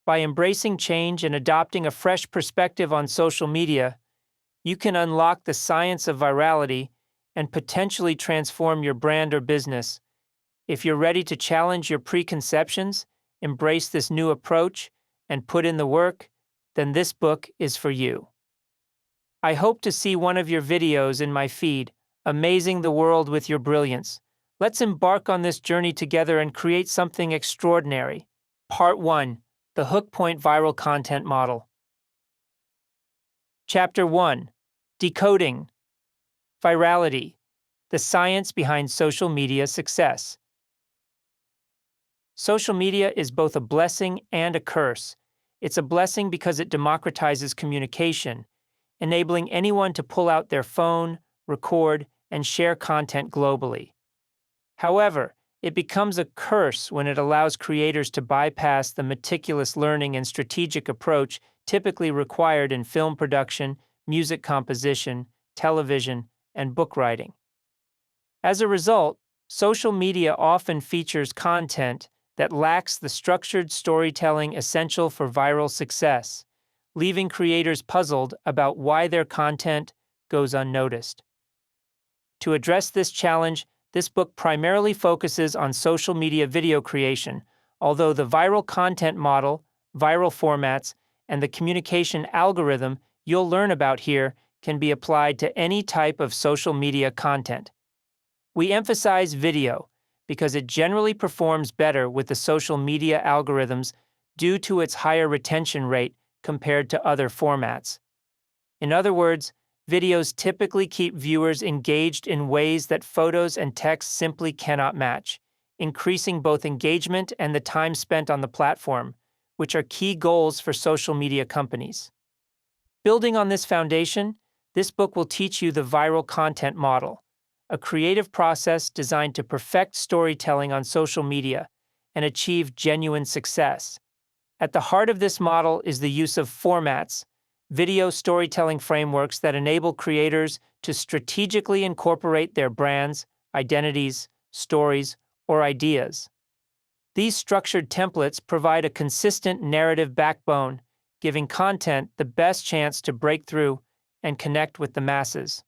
By embracing change and adopting a fresh perspective on social media, you can unlock the science of virality and potentially transform your brand or business. If you're ready to challenge your preconceptions, embrace this new approach, and put in the work, then this book is for you. I hope to see one of your videos in my feed, amazing the world with your brilliance. Let's embark on this journey together and create something extraordinary. Part 1: The Hook Point Viral Content Model. Chapter 1: Decoding. Virality: The Science Behind Social Media Success. Social media is both a blessing and a curse. It's a blessing because it democratizes communication, enabling anyone to pull out their phone, record, and share content globally. However, it becomes a curse when it allows creators to bypass the meticulous learning and strategic approach typically required in film production, music composition, television, and book writing. As a result, social media often features content that lacks the structured storytelling essential for viral success, leaving creators puzzled about why their content goes unnoticed. To address this challenge, this book primarily focuses on social media video creation, although the viral content model, viral formats, and the communication algorithm you'll learn about here can be applied to any type of social media content. We emphasize video because it generally performs better with the social media algorithms due to its higher retention rate compared to other formats. In other words, videos typically keep viewers engaged in ways that photos and text simply cannot match, increasing both engagement and the time spent on the platform, which are key goals for social media companies. Building on this foundation, this book will teach you the viral content model, a creative process designed to perfect storytelling on social media and achieve genuine success. At the heart of this model is the use of formats, video storytelling frameworks that enable creators to strategically incorporate their brands, identities, stories, or ideas. These structured templates provide a consistent narrative backbone, giving content the best chance to break through and connect with the masses.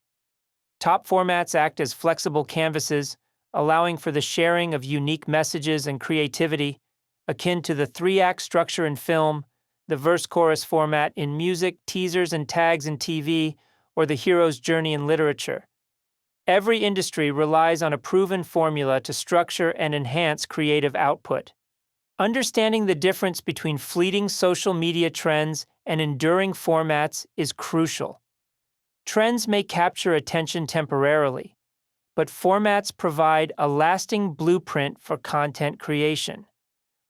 Top formats act as flexible canvases, allowing for the sharing of unique messages and creativity, akin to the three-act structure in film, the verse-chorus format in music, teasers and tags in TV, or the hero's journey in literature. Every industry relies on a proven formula to structure and enhance creative output. Understanding the difference between fleeting social media trends and enduring formats is crucial. Trends may capture attention temporarily, but formats provide a lasting blueprint for content creation.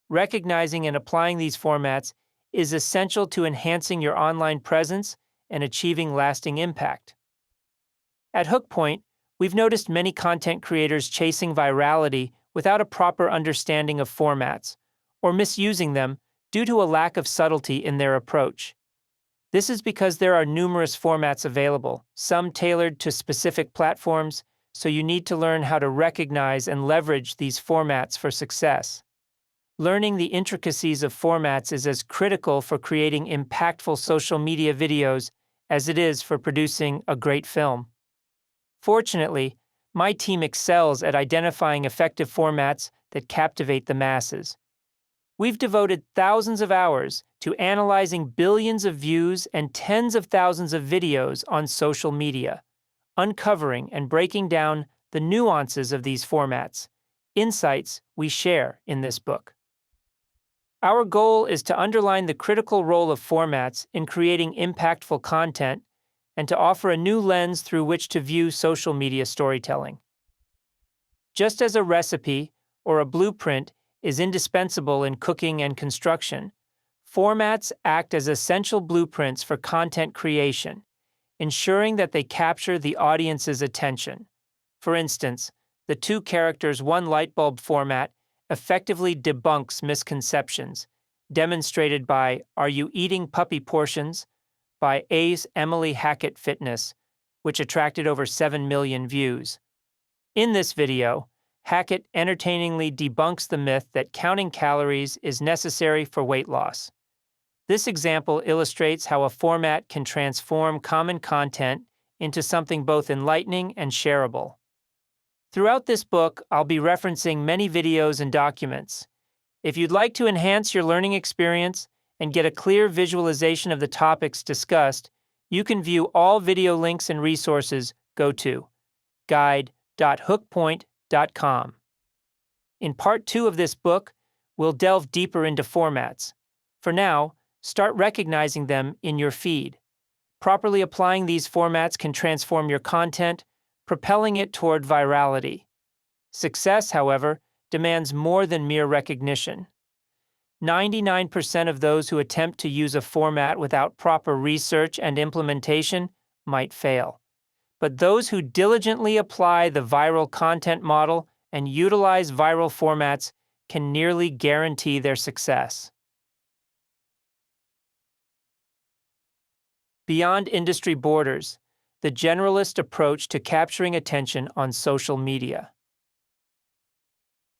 Recognizing and applying these formats is essential to enhancing your online presence and achieving lasting impact. At Hookpoint, we've noticed many content creators chasing virality without a proper understanding of formats, or misusing them due to a lack of subtlety in their approach. This is because there are numerous formats available, some tailored to specific platforms, so you need to learn how to recognize and leverage these formats for success. Learning the intricacies of formats is as critical for creating impactful social media videos as it is for producing a great film. Fortunately, my team excels at identifying effective formats that captivate the masses. We've devoted thousands of hours to analyzing billions of views and tens of thousands of videos on social media, uncovering and breaking down the nuances of these formats, insights we share in this book. Our goal is to underline the critical role of formats in creating impactful content and to offer a new lens through which to view social media storytelling. Just as a recipe or a blueprint is indispensable in cooking and construction, formats act as essential blueprints for content creation, ensuring that they capture the audience's attention. For instance, the two characters, one light bulb format effectively debunks misconceptions, demonstrated by Are You Eating Puppy Portions? By A's Emily Hackett Fitness, which attracted over 7 million views. In this video, Hackett entertainingly debunks the myth that counting calories is necessary for weight loss. This example illustrates how a format can transform common content into something both enlightening and shareable. Throughout this book, I'll be referencing many videos and documents. If you'd like to enhance your learning experience and get a clear visualization of the topics discussed, you can view all video links and resources. Go to guide.hookpoint.com. In part 2 of this book, we'll delve deeper into formats. For now, start recognizing them in your feed. Properly applying these formats can transform your content, propelling it toward virality. Success, however, demands more than mere recognition. 99% of those who attempt to use a format without proper research and implementation might fail. But those who diligently apply the viral content model and utilize viral formats can nearly guarantee their success. Beyond industry borders, the generalist approach to capturing attention on social media.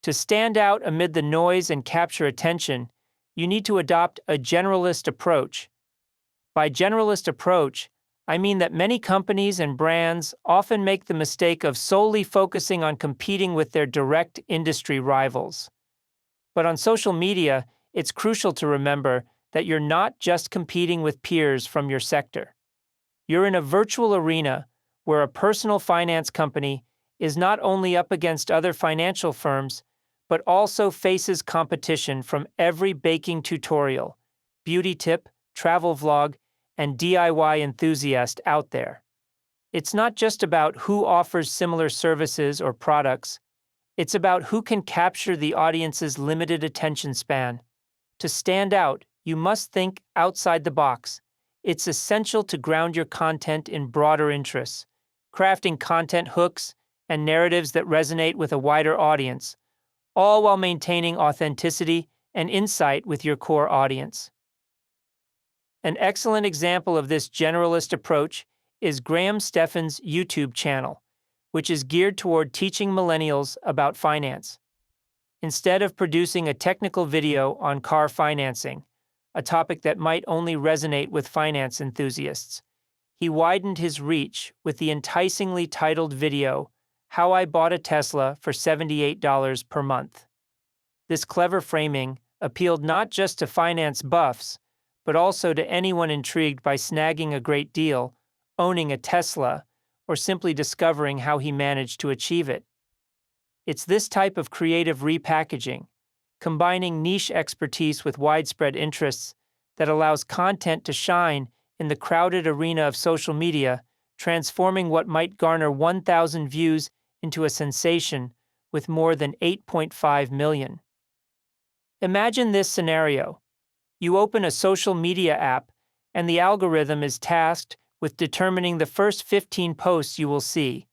To stand out amid the noise and capture attention, you need to adopt a generalist approach. By generalist approach, I mean that many companies and brands often make the mistake of solely focusing on competing with their direct industry rivals. But on social media, it's crucial to remember that you're not just competing with peers from your sector. You're in a virtual arena where a personal finance company is not only up against other financial firms, but also faces competition from every baking tutorial, beauty tip, travel vlog, and DIY enthusiast out there. It's not just about who offers similar services or products, it's about who can capture the audience's limited attention span. To stand out, you must think outside the box. It's essential to ground your content in broader interests, crafting content hooks and narratives that resonate with a wider audience, all while maintaining authenticity and insight with your core audience. An excellent example of this generalist approach is Graham Stephan's YouTube channel, which is geared toward teaching millennials about finance. Instead of producing a technical video on car financing, a topic that might only resonate with finance enthusiasts. He widened his reach with the enticingly titled video, How I Bought a Tesla for $78 per month. This clever framing appealed not just to finance buffs, but also to anyone intrigued by snagging a great deal, owning a Tesla, or simply discovering how he managed to achieve it. It's this type of creative repackaging, combining niche expertise with widespread interests, that allows content to shine in the crowded arena of social media, transforming what might garner 1,000 views into a sensation with more than 8.5 million. Imagine this scenario. You open a social media app, and the algorithm is tasked with determining the first 15 posts you will see,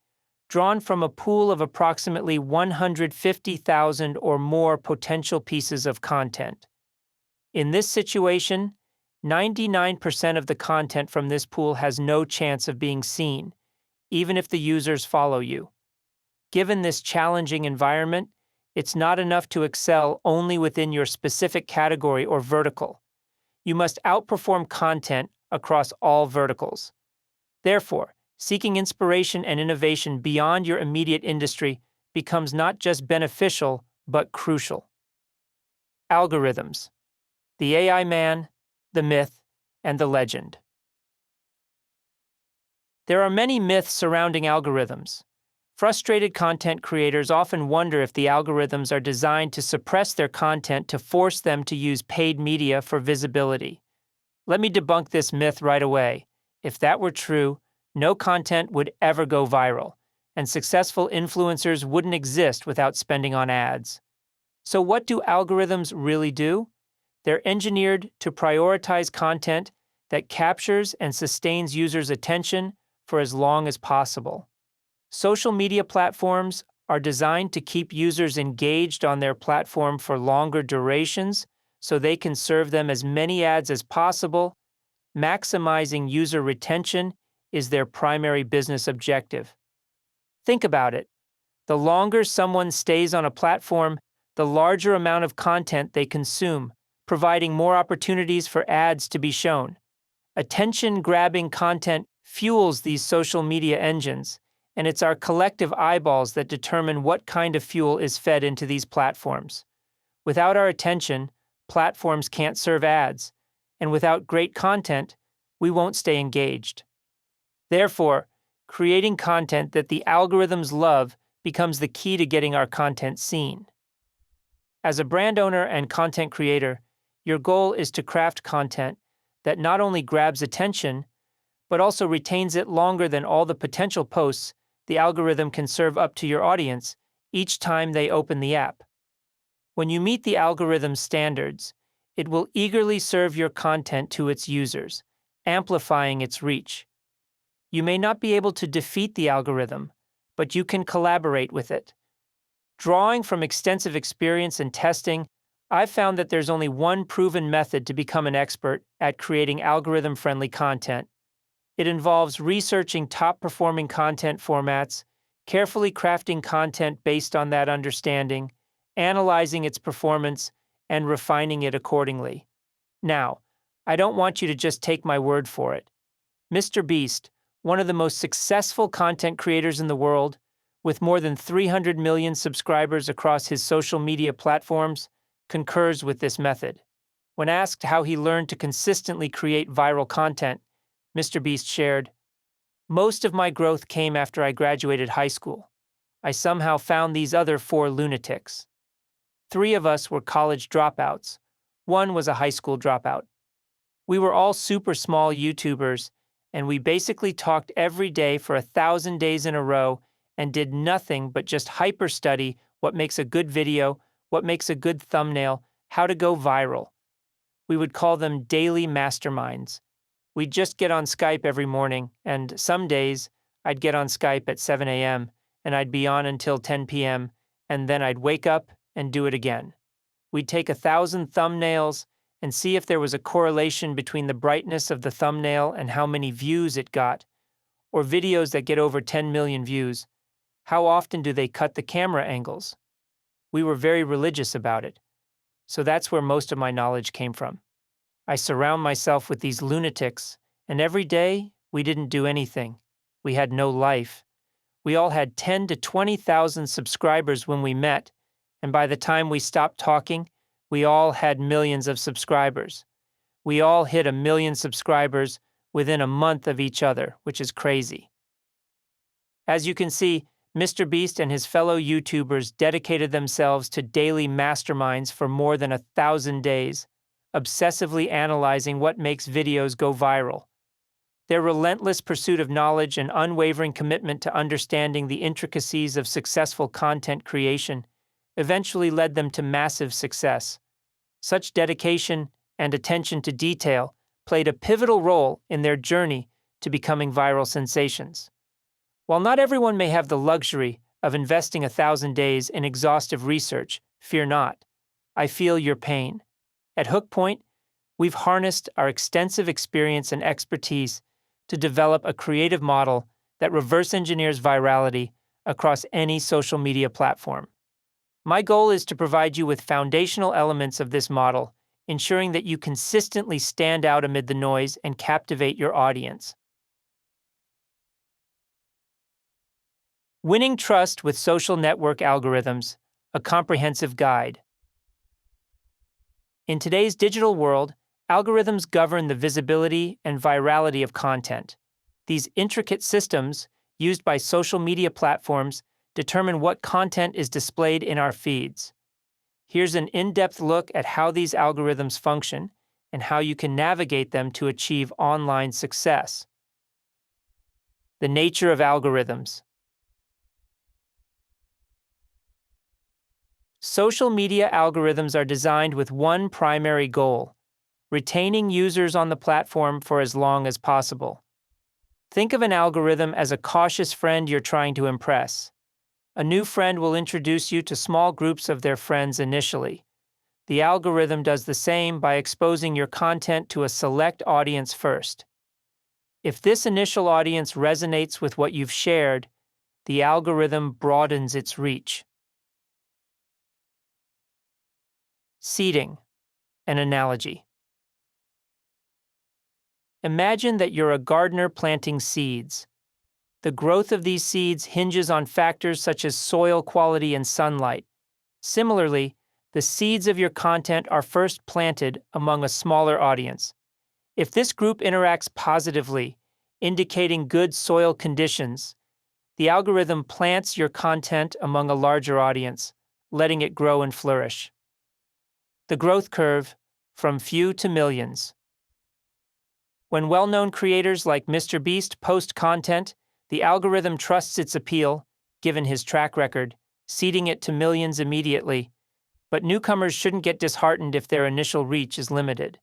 drawn from a pool of approximately 150,000 or more potential pieces of content. In this situation, 99% of the content from this pool has no chance of being seen, even if the users follow you. Given this challenging environment, it's not enough to excel only within your specific category or vertical. You must outperform content across all verticals. Therefore, seeking inspiration and innovation beyond your immediate industry becomes not just beneficial, but crucial. Algorithms: the AI man, the myth, and the legend. There are many myths surrounding algorithms. Frustrated content creators often wonder if the algorithms are designed to suppress their content to force them to use paid media for visibility. Let me debunk this myth right away. If that were true, no content would ever go viral, and successful influencers wouldn't exist without spending on ads. So what do algorithms really do? They're engineered to prioritize content that captures and sustains users' attention for as long as possible. Social media platforms are designed to keep users engaged on their platform for longer durations so they can serve them as many ads as possible. Maximizing user retention is their primary business objective. Think about it. The longer someone stays on a platform, the larger amount of content they consume, providing more opportunities for ads to be shown. Attention-grabbing content fuels these social media engines, and it's our collective eyeballs that determine what kind of fuel is fed into these platforms. Without our attention, platforms can't serve ads, and without great content, we won't stay engaged. Therefore, creating content that the algorithms love becomes the key to getting our content seen. As a brand owner and content creator, your goal is to craft content that not only grabs attention, but also retains it longer than all the potential posts the algorithm can serve up to your audience each time they open the app. When you meet the algorithm's standards, it will eagerly serve your content to its users, amplifying its reach. You may not be able to defeat the algorithm, but you can collaborate with it. Drawing from extensive experience and testing, I've found that there's only one proven method to become an expert at creating algorithm-friendly content. It involves researching top-performing content formats, carefully crafting content based on that understanding, analyzing its performance, and refining it accordingly. Now, I don't want you to just take my word for it. Mr. Beast, one of the most successful content creators in the world, with more than 300 million subscribers across his social media platforms, concurs with this method. When asked how he learned to consistently create viral content, Mr. Beast shared, "Most of my growth came after I graduated high school. I somehow found these other 4 lunatics. 3 of us were college dropouts. 1 was a high school dropout. We were all super small YouTubers, and we basically talked every day for 1,000 days in a row and did nothing but just hyper-study what makes a good video, what makes a good thumbnail, how to go viral. We would call them daily masterminds. We'd just get on Skype every morning, and some days I'd get on Skype at 7 a.m., and I'd be on until 10 p.m., and then I'd wake up and do it again. We'd take 1,000 thumbnails and see if there was a correlation between the brightness of the thumbnail and how many views it got, or videos that get over 10 million views. How often do they cut the camera angles? We were very religious about it. So that's where most of my knowledge came from. I surround myself with these lunatics, and every day we didn't do anything. We had no life. We all had 10 to 20,000 subscribers when we met, and by the time we stopped talking, we all had millions of subscribers. We all hit 1 million subscribers within a month of each other, which is crazy. As you can see, Mr. Beast and his fellow YouTubers dedicated themselves to daily masterminds for more than 1,000 days, obsessively analyzing what makes videos go viral. Their relentless pursuit of knowledge and unwavering commitment to understanding the intricacies of successful content creation eventually led them to massive success. Such dedication and attention to detail played a pivotal role in their journey to becoming viral sensations. While not everyone may have the luxury of investing 1,000 days in exhaustive research, fear not. I feel your pain. At Hook Point, we've harnessed our extensive experience and expertise to develop a creative model that reverse engineers virality across any social media platform. My goal is to provide you with foundational elements of this model, ensuring that you consistently stand out amid the noise and captivate your audience. Winning Trust with Social Network Algorithms, a comprehensive guide. In today's digital world, algorithms govern the visibility and virality of content. These intricate systems, used by social media platforms, determine what content is displayed in our feeds. Here's an in-depth look at how these algorithms function and how you can navigate them to achieve online success. The nature of algorithms. Social media algorithms are designed with one primary goal: retaining users on the platform for as long as possible. Think of an algorithm as a cautious friend you're trying to impress. A new friend will introduce you to small groups of their friends initially. The algorithm does the same by exposing your content to a select audience first. If this initial audience resonates with what you've shared, the algorithm broadens its reach. Seeding, an analogy. Imagine that you're a gardener planting seeds. The growth of these seeds hinges on factors such as soil quality and sunlight. Similarly, the seeds of your content are first planted among a smaller audience. If this group interacts positively, indicating good soil conditions, the algorithm plants your content among a larger audience, letting it grow and flourish. The growth curve, from few to millions. When well-known creators like Mr. Beast post content, the algorithm trusts its appeal, given his track record, seeding it to millions immediately. But newcomers shouldn't get disheartened if their initial reach is limited.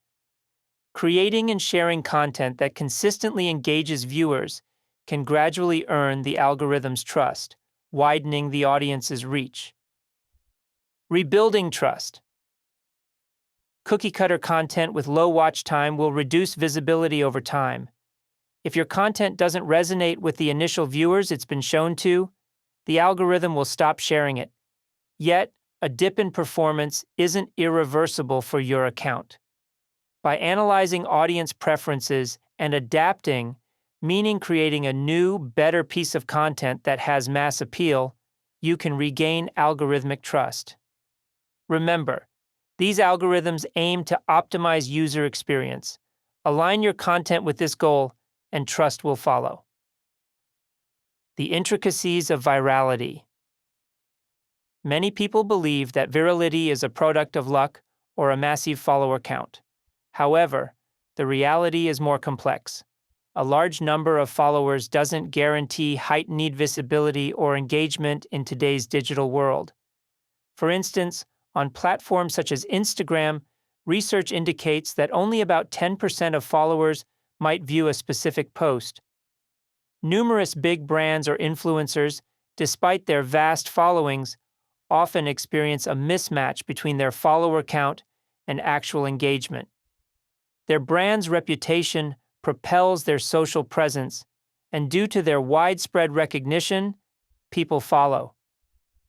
Creating and sharing content that consistently engages viewers can gradually earn the algorithm's trust, widening the audience's reach. Rebuilding trust. Cookie-cutter content with low watch time will reduce visibility over time. If your content doesn't resonate with the initial viewers it's been shown to, the algorithm will stop sharing it. Yet, a dip in performance isn't irreversible for your account. By analyzing audience preferences and adapting, meaning creating a new, better piece of content that has mass appeal, you can regain algorithmic trust. Remember, these algorithms aim to optimize user experience. Align your content with this goal, and trust will follow. The intricacies of virality. Many people believe that virality is a product of luck or a massive follower count. However, the reality is more complex. A large number of followers doesn't guarantee heightened visibility or engagement in today's digital world. For instance, on platforms such as Instagram, research indicates that only about 10% of followers might view a specific post. Numerous big brands or influencers, despite their vast followings, often experience a mismatch between their follower count and actual engagement. Their brand's reputation propels their social presence, and due to their widespread recognition, people follow.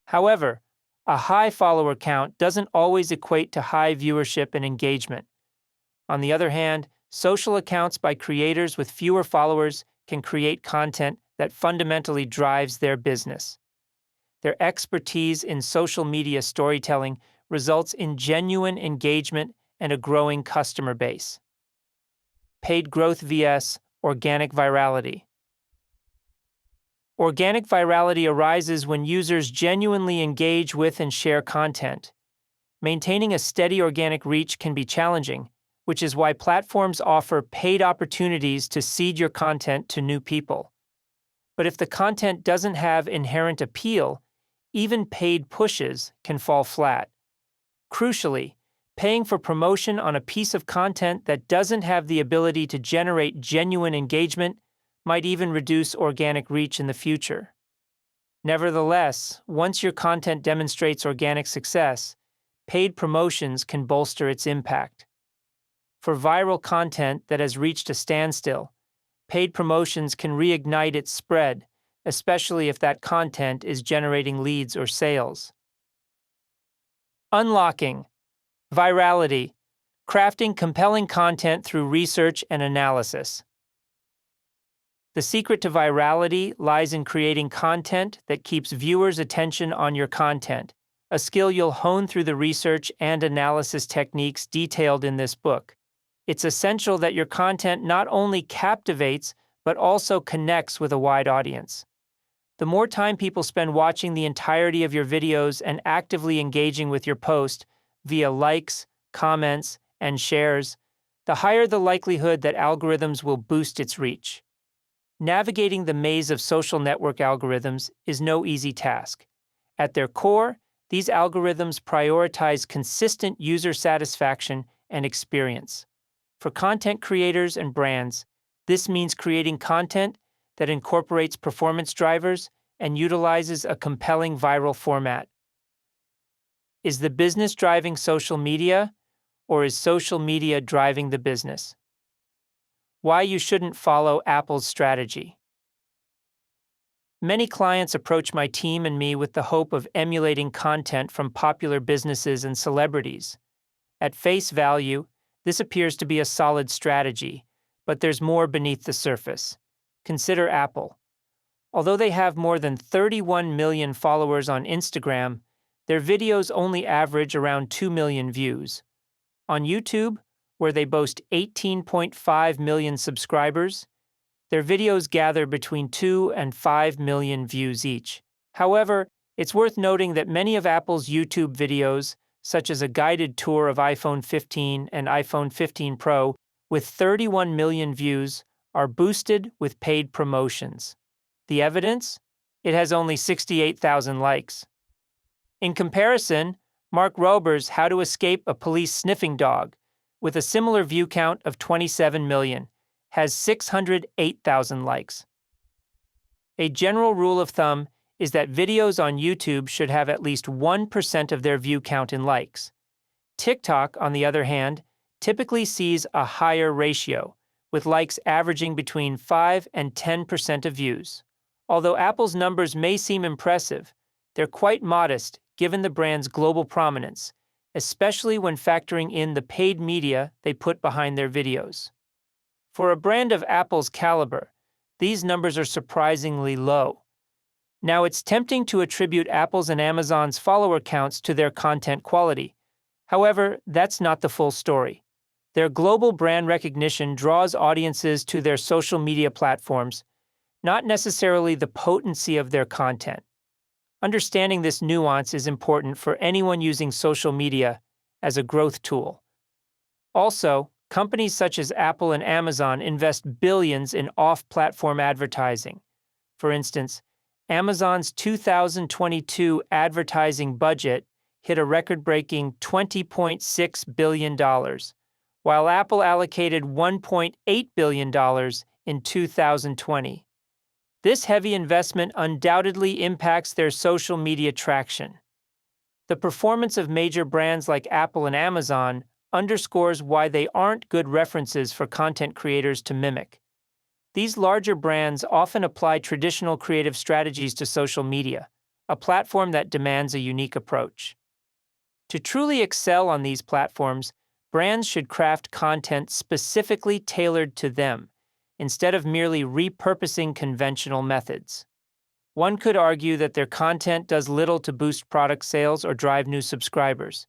However, a high follower count doesn't always equate to high viewership and engagement. On the other hand, social accounts by creators with fewer followers can create content that fundamentally drives their business. Their expertise in social media storytelling results in genuine engagement and a growing customer base. Paid growth vs. Organic virality. Organic virality arises when users genuinely engage with and share content. Maintaining a steady organic reach can be challenging, which is why platforms offer paid opportunities to seed your content to new people. But if the content doesn't have inherent appeal, even paid pushes can fall flat. Crucially, paying for promotion on a piece of content that doesn't have the ability to generate genuine engagement might even reduce organic reach in the future. Nevertheless, once your content demonstrates organic success, paid promotions can bolster its impact. For viral content that has reached a standstill, paid promotions can reignite its spread, especially if that content is generating leads or sales. Unlocking virality, crafting compelling content through research and analysis. The secret to virality lies in creating content that keeps viewers' attention on your content, a skill you'll hone through the research and analysis techniques detailed in this book. It's essential that your content not only captivates, but also connects with a wide audience. The more time people spend watching the entirety of your videos and actively engaging with your post via likes, comments, and shares, the higher the likelihood that algorithms will boost its reach. Navigating the maze of social network algorithms is no easy task. At their core, these algorithms prioritize consistent user satisfaction and experience. For content creators and brands, this means creating content that incorporates performance drivers and utilizes a compelling viral format. Is the business driving social media, or is social media driving the business? Why you shouldn't follow Apple's strategy. Many clients approach my team and me with the hope of emulating content from popular businesses and celebrities. At face value, this appears to be a solid strategy, but there's more beneath the surface. Consider Apple. Although they have more than 31 million followers on Instagram, their videos only average around 2 million views. On YouTube, where they boast 18.5 million subscribers, their videos gather between 2 and 5 million views each. However, it's worth noting that many of Apple's YouTube videos, such as a guided tour of iPhone 15 and iPhone 15 Pro with 31 million views, are boosted with paid promotions. The evidence? It has only 68,000 likes. In comparison, Mark Rober's How to Escape a Police Sniffing Dog, with a similar view count of 27 million, has 608,000 likes. A general rule of thumb is that videos on YouTube should have at least 1% of their view count in likes. TikTok, on the other hand, typically sees a higher ratio, with likes averaging between 5 and 10% of views. Although Apple's numbers may seem impressive, they're quite modest given the brand's global prominence, especially when factoring in the paid media they put behind their videos. For a brand of Apple's caliber, these numbers are surprisingly low. Now, it's tempting to attribute Apple's and Amazon's follower counts to their content quality. However, that's not the full story. Their global brand recognition draws audiences to their social media platforms, not necessarily the potency of their content. Understanding this nuance is important for anyone using social media as a growth tool. Also, companies such as Apple and Amazon invest billions in off-platform advertising. For instance, Amazon's 2022 advertising budget hit a record-breaking $20.6 billion, while Apple allocated $1.8 billion in 2020. This heavy investment undoubtedly impacts their social media traction. The performance of major brands like Apple and Amazon underscores why they aren't good references for content creators to mimic. These larger brands often apply traditional creative strategies to social media, a platform that demands a unique approach. To truly excel on these platforms, brands should craft content specifically tailored to them, instead of merely repurposing conventional methods. One could argue that their content does little to boost product sales or drive new subscribers.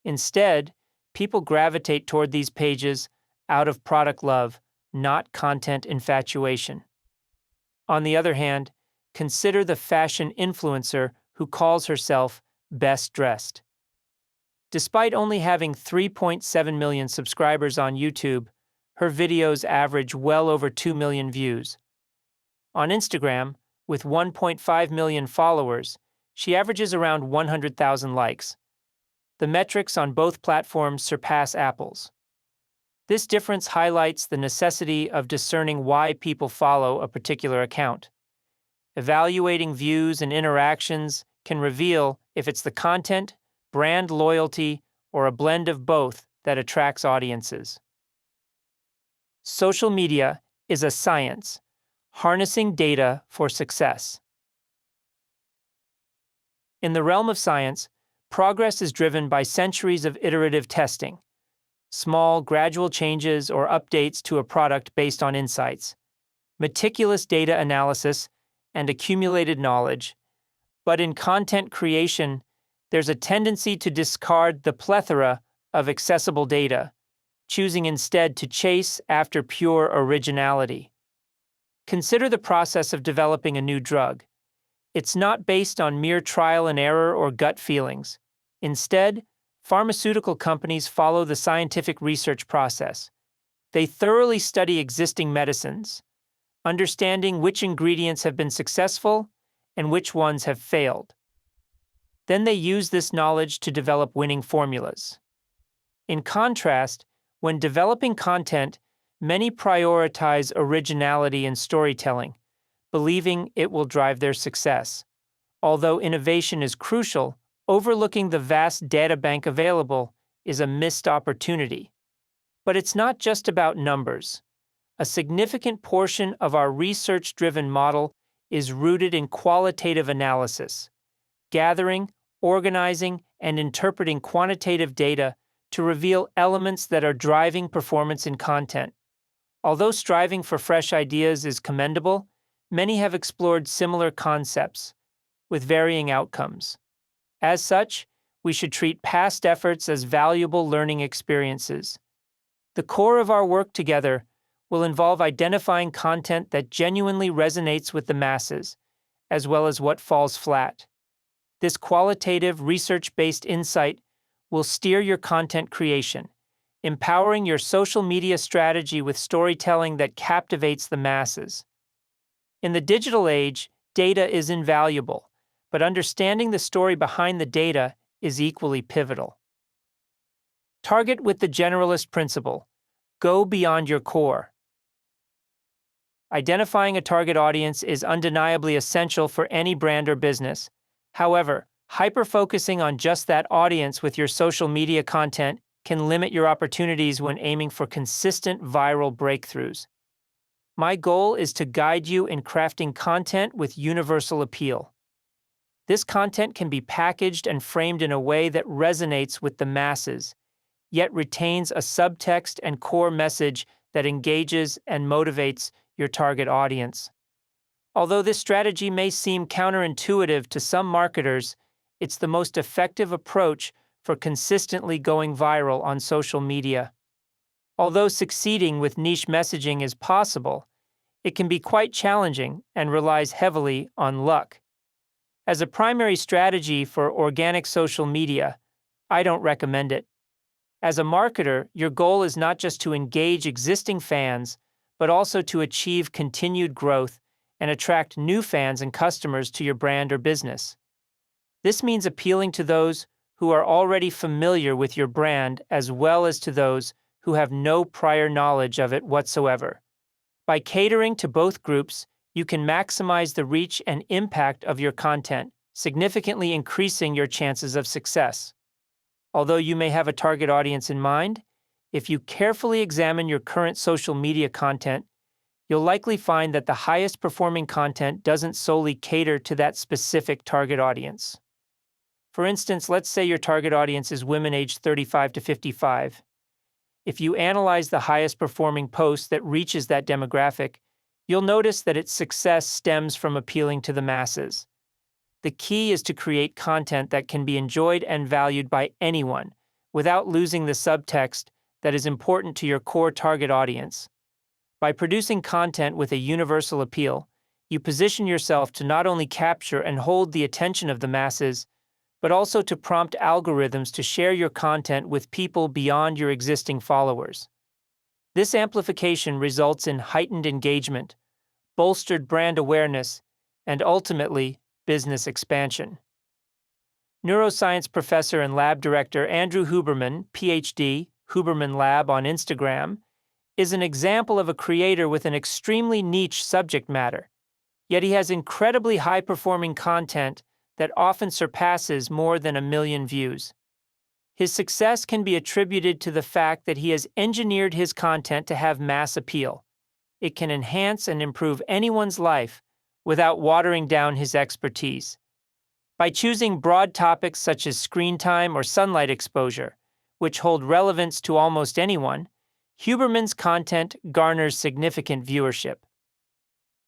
Instead, people gravitate toward these pages out of product love, not content infatuation. On the other hand, consider the fashion influencer who calls herself Best Dressed. Despite only having 3.7 million subscribers on YouTube, her videos average well over 2 million views. On Instagram, with 1.5 million followers, she averages around 100,000 likes. The metrics on both platforms surpass Apple's. This difference highlights the necessity of discerning why people follow a particular account. Evaluating views and interactions can reveal if it's the content, brand loyalty, or a blend of both that attracts audiences. Social media is a science, harnessing data for success. In the realm of science, progress is driven by centuries of iterative testing, small, gradual changes or updates to a product based on insights, meticulous data analysis, and accumulated knowledge. But in content creation, there's a tendency to discard the plethora of accessible data, choosing instead to chase after pure originality. Consider the process of developing a new drug. It's not based on mere trial and error or gut feelings. Instead, pharmaceutical companies follow the scientific research process. They thoroughly study existing medicines, understanding which ingredients have been successful and which ones have failed. Then they use this knowledge to develop winning formulas. In contrast, when developing content, many prioritize originality in storytelling, believing it will drive their success. Although innovation is crucial, overlooking the vast data bank available is a missed opportunity. But it's not just about numbers. A significant portion of our research-driven model is rooted in qualitative analysis, gathering, organizing, and interpreting quantitative data to reveal elements that are driving performance in content. Although striving for fresh ideas is commendable, many have explored similar concepts, with varying outcomes. As such, we should treat past efforts as valuable learning experiences. The core of our work together will involve identifying content that genuinely resonates with the masses, as well as what falls flat. This qualitative, research-based insight will steer your content creation, empowering your social media strategy with storytelling that captivates the masses. In the digital age, data is invaluable, but understanding the story behind the data is equally pivotal. Target with the generalist principle. Go beyond your core. Identifying a target audience is undeniably essential for any brand or business. However, hyper-focusing on just that audience with your social media content can limit your opportunities when aiming for consistent viral breakthroughs. My goal is to guide you in crafting content with universal appeal. This content can be packaged and framed in a way that resonates with the masses, yet retains a subtext and core message that engages and motivates your target audience. Although this strategy may seem counterintuitive to some marketers, it's the most effective approach for consistently going viral on social media. Although succeeding with niche messaging is possible, it can be quite challenging and relies heavily on luck. As a primary strategy for organic social media, I don't recommend it. As a marketer, your goal is not just to engage existing fans, but also to achieve continued growth and attract new fans and customers to your brand or business. This means appealing to those who are already familiar with your brand as well as to those who have no prior knowledge of it whatsoever. By catering to both groups, you can maximize the reach and impact of your content, significantly increasing your chances of success. Although you may have a target audience in mind, if you carefully examine your current social media content, you'll likely find that the highest performing content doesn't solely cater to that specific target audience. For instance, let's say your target audience is women aged 35 to 55. If you analyze the highest performing post that reaches that demographic, you'll notice that its success stems from appealing to the masses. The key is to create content that can be enjoyed and valued by anyone, without losing the subtext that is important to your core target audience. By producing content with a universal appeal, you position yourself to not only capture and hold the attention of the masses, but also to prompt algorithms to share your content with people beyond your existing followers. This amplification results in heightened engagement, bolstered brand awareness, and ultimately, business expansion. Neuroscience professor and lab director Andrew Huberman, PhD, Huberman Lab on Instagram, is an example of a creator with an extremely niche subject matter, yet he has incredibly high-performing content that often surpasses more than 1 million views. His success can be attributed to the fact that he has engineered his content to have mass appeal. It can enhance and improve anyone's life without watering down his expertise. By choosing broad topics such as screen time or sunlight exposure, which hold relevance to almost anyone, Huberman's content garners significant viewership.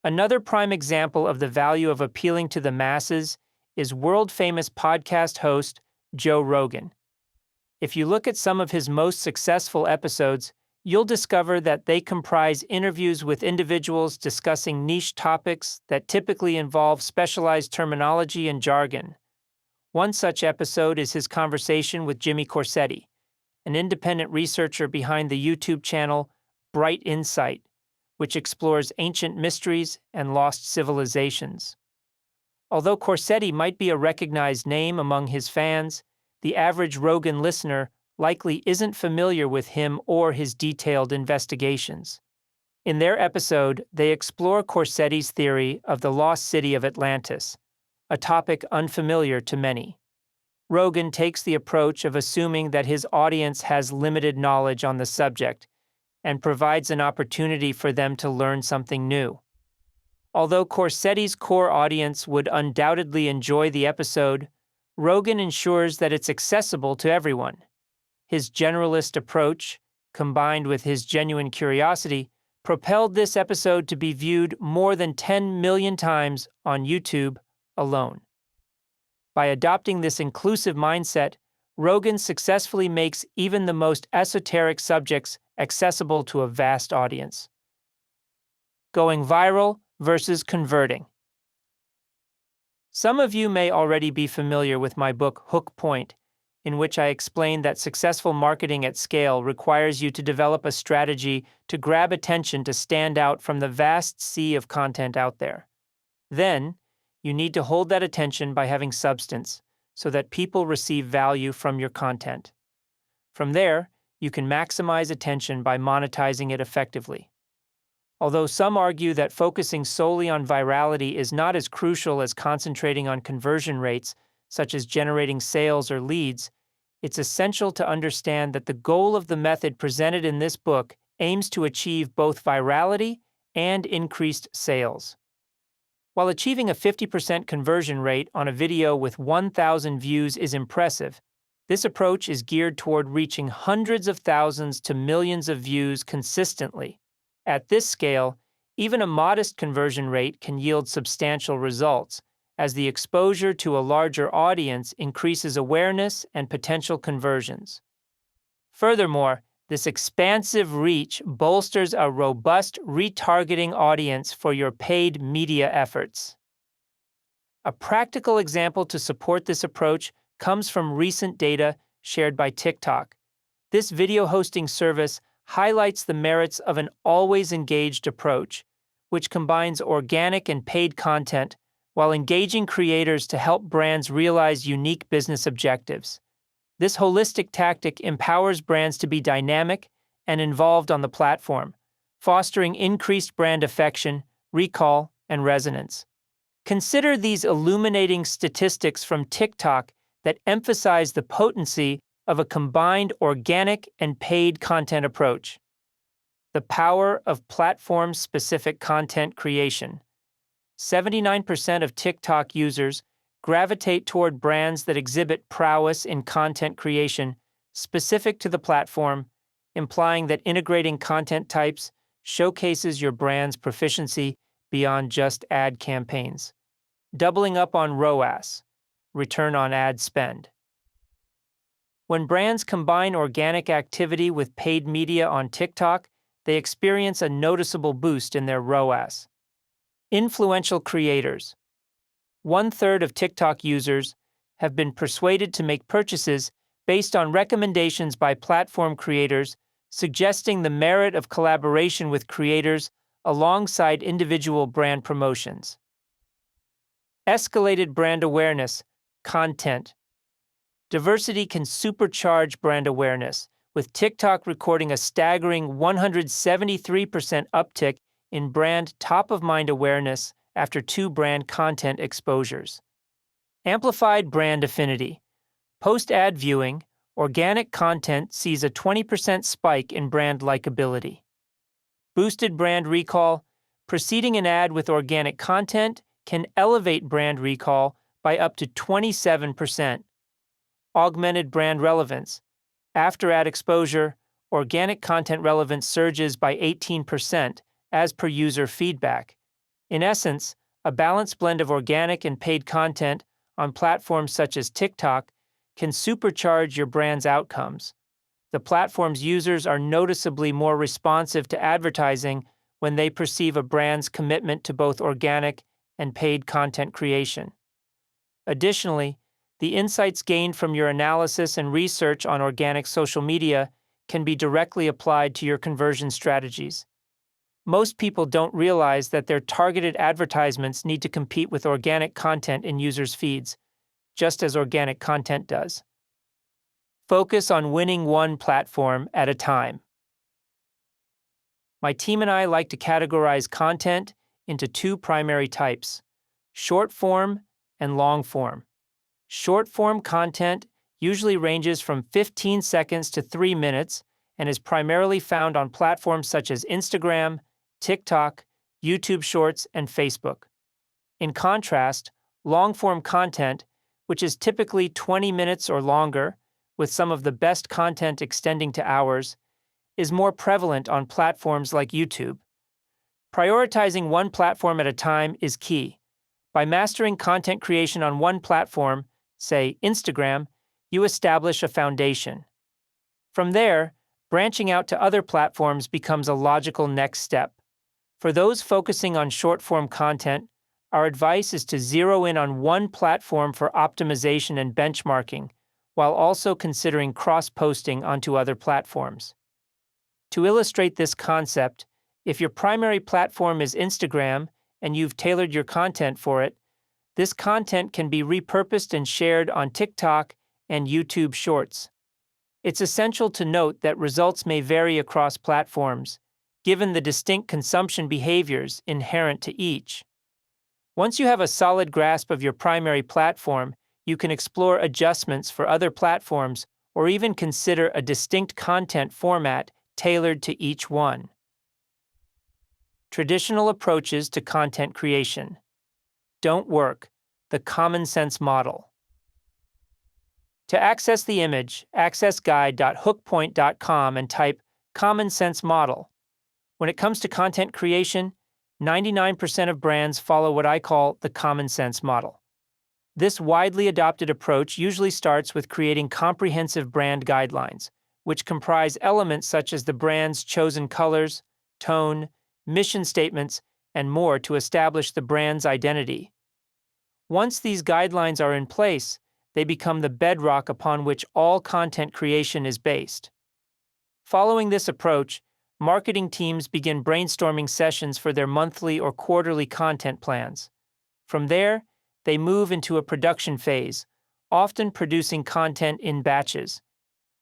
Another prime example of the value of appealing to the masses is world-famous podcast host Joe Rogan. If you look at some of his most successful episodes, you'll discover that they comprise interviews with individuals discussing niche topics that typically involve specialized terminology and jargon. One such episode is his conversation with Jimmy Corsetti, an independent researcher behind the YouTube channel Bright Insight, which explores ancient mysteries and lost civilizations. Although Corsetti might be a recognized name among his fans, the average Rogan listener likely isn't familiar with him or his detailed investigations. In their episode, they explore Corsetti's theory of the lost city of Atlantis, a topic unfamiliar to many. Rogan takes the approach of assuming that his audience has limited knowledge on the subject and provides an opportunity for them to learn something new. Although Corsetti's core audience would undoubtedly enjoy the episode, Rogan ensures that it's accessible to everyone. His generalist approach, combined with his genuine curiosity, propelled this episode to be viewed more than 10 million times on YouTube alone. By adopting this inclusive mindset, Rogan successfully makes even the most esoteric subjects accessible to a vast audience. Going viral versus converting. Some of you may already be familiar with my book Hook Point, in which I explain that successful marketing at scale requires you to develop a strategy to grab attention to stand out from the vast sea of content out there. Then, you need to hold that attention by having substance, so that people receive value from your content. From there, you can maximize attention by monetizing it effectively. Although some argue that focusing solely on virality is not as crucial as concentrating on conversion rates, such as generating sales or leads, it's essential to understand that the goal of the method presented in this book aims to achieve both virality and increased sales. While achieving a 50% conversion rate on a video with 1,000 views is impressive, this approach is geared toward reaching hundreds of thousands to millions of views consistently. At this scale, even a modest conversion rate can yield substantial results, as the exposure to a larger audience increases awareness and potential conversions. Furthermore, this expansive reach bolsters a robust retargeting audience for your paid media efforts. A practical example to support this approach comes from recent data shared by TikTok. This video hosting service highlights the merits of an always-engaged approach, which combines organic and paid content while engaging creators to help brands realize unique business objectives. This holistic tactic empowers brands to be dynamic and involved on the platform, fostering increased brand affection, recall, and resonance. Consider these illuminating statistics from TikTok that emphasize the potency of a combined organic and paid content approach. The power of platform-specific content creation. 79% of TikTok users gravitate toward brands that exhibit prowess in content creation specific to the platform implying that integrating content types showcases your brand's proficiency beyond just ad campaigns. Doubling up on ROAS, return on ad spend. When brands combine organic activity with paid media on TikTok, they experience a noticeable boost in their ROAS. Influential creators. 1/3 of TikTok users have been persuaded to make purchases based on recommendations by platform creators, suggesting the merit of collaboration with creators alongside individual brand promotions. Escalated brand awareness, content. Diversity can supercharge brand awareness, with TikTok recording a staggering 173% uptick in brand top-of-mind awareness after 2 brand content exposures. Amplified brand affinity. Post-ad viewing, organic content sees a 20% spike in brand likability. Boosted brand recall. Preceding an ad with organic content can elevate brand recall by up to 27%. Augmented brand relevance. After ad exposure, organic content relevance surges by 18% as per user feedback. In essence, a balanced blend of organic and paid content on platforms such as TikTok can supercharge your brand's outcomes. The platform's users are noticeably more responsive to advertising when they perceive a brand's commitment to both organic and paid content creation. Additionally, the insights gained from your analysis and research on organic social media can be directly applied to your conversion strategies. Most people don't realize that their targeted advertisements need to compete with organic content in users' feeds, just as organic content does. Focus on winning one platform at a time. My team and I like to categorize content into 2 primary types: short form and long form. Short form content usually ranges from 15 seconds to 3 minutes and is primarily found on platforms such as Instagram, TikTok, YouTube Shorts, and Facebook. In contrast, long form content, which is typically 20 minutes or longer, with some of the best content extending to hours, is more prevalent on platforms like YouTube. Prioritizing one platform at a time is key. By mastering content creation on one platform, say Instagram, you establish a foundation. From there, branching out to other platforms becomes a logical next step. For those focusing on short-form content, our advice is to zero in on one platform for optimization and benchmarking, while also considering cross-posting onto other platforms. To illustrate this concept, if your primary platform is Instagram and you've tailored your content for it, this content can be repurposed and shared on TikTok and YouTube Shorts. It's essential to note that results may vary across platforms, given the distinct consumption behaviors inherent to each. Once you have a solid grasp of your primary platform, you can explore adjustments for other platforms or even consider a distinct content format tailored to each one. Traditional approaches to content creation don't work. The common sense model. To access the image, access guide.hookpoint.com and type common sense model. When it comes to content creation, 99% of brands follow what I call the common sense model. This widely adopted approach usually starts with creating comprehensive brand guidelines, which comprise elements such as the brand's chosen colors, tone, mission statements, and more to establish the brand's identity. Once these guidelines are in place, they become the bedrock upon which all content creation is based. Following this approach, marketing teams begin brainstorming sessions for their monthly or quarterly content plans. From there, they move into a production phase, often producing content in batches.